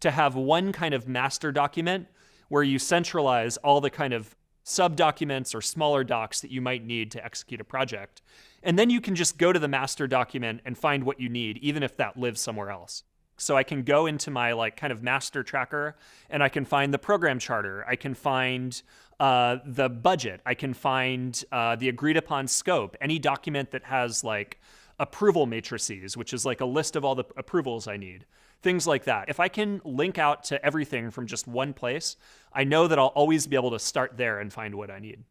have one kind of master document where you centralize all the kind of sub-documents or smaller docs that you might need to execute a project. And then you can just go to the master document and find what you need, even if that lives somewhere else. So I can go into my kind of master tracker and I can find the program charter. I can find the budget. I can find the agreed upon scope, any document that has approval matrices, which is a list of all the approvals I need, things like that. If I can link out to everything from just one place, I know that I'll always be able to start there and find what I need.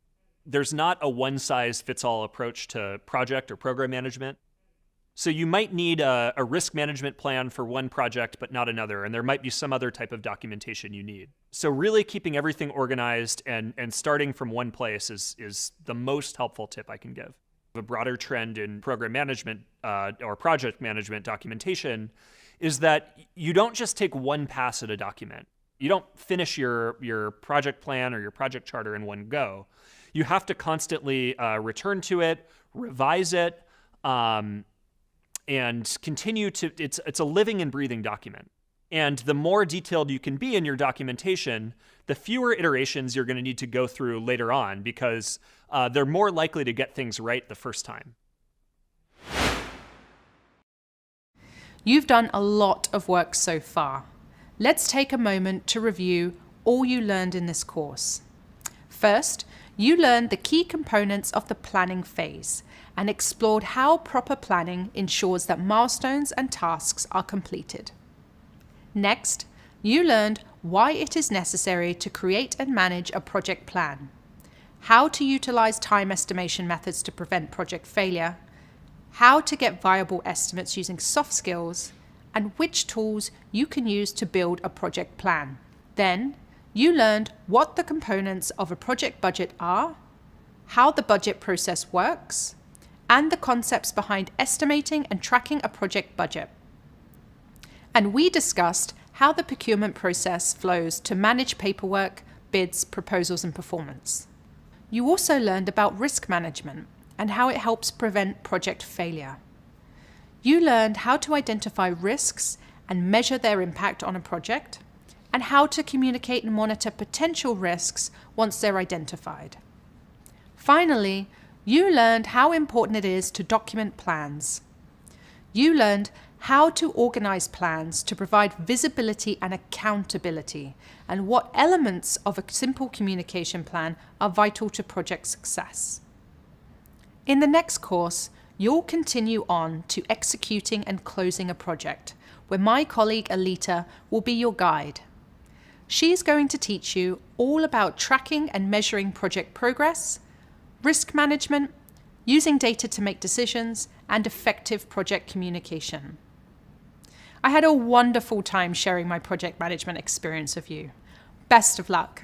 There's not a one-size-fits-all approach to project or program management. So you might need a risk management plan for one project, but not another, and there might be some other type of documentation you need. So really keeping everything organized and starting from one place is the most helpful tip I can give. A broader trend in program management or project management documentation is that you don't just take one pass at a document. You don't finish your project plan or your project charter in one go. You have to constantly return to it, revise it, and continue to, it's a living and breathing document. And the more detailed you can be in your documentation, the fewer iterations you're going to need to go through later on, because they're more likely to get things right the first time. You've done a lot of work so far. Let's take a moment to review all you learned in this course. First, you learned the key components of the planning phase and explored how proper planning ensures that milestones and tasks are completed. Next, you learned why it is necessary to create and manage a project plan, how to utilize time estimation methods to prevent project failure, how to get viable estimates using soft skills, and which tools you can use to build a project plan. Then, you learned what the components of a project budget are, how the budget process works, and the concepts behind estimating and tracking a project budget. And we discussed how the procurement process flows to manage paperwork, bids, proposals, and performance. You also learned about risk management and how it helps prevent project failure. You learned how to identify risks and measure their impact on a project, and how to communicate and monitor potential risks once they're identified. Finally, you learned how important it is to document plans. You learned how to organize plans to provide visibility and accountability, and what elements of a simple communication plan are vital to project success. In the next course, you'll continue on to executing and closing a project, where my colleague Alita will be your guide. She's going to teach you all about tracking and measuring project progress, risk management, using data to make decisions, and effective project communication. I had a wonderful time sharing my project management experience with you. Best of luck.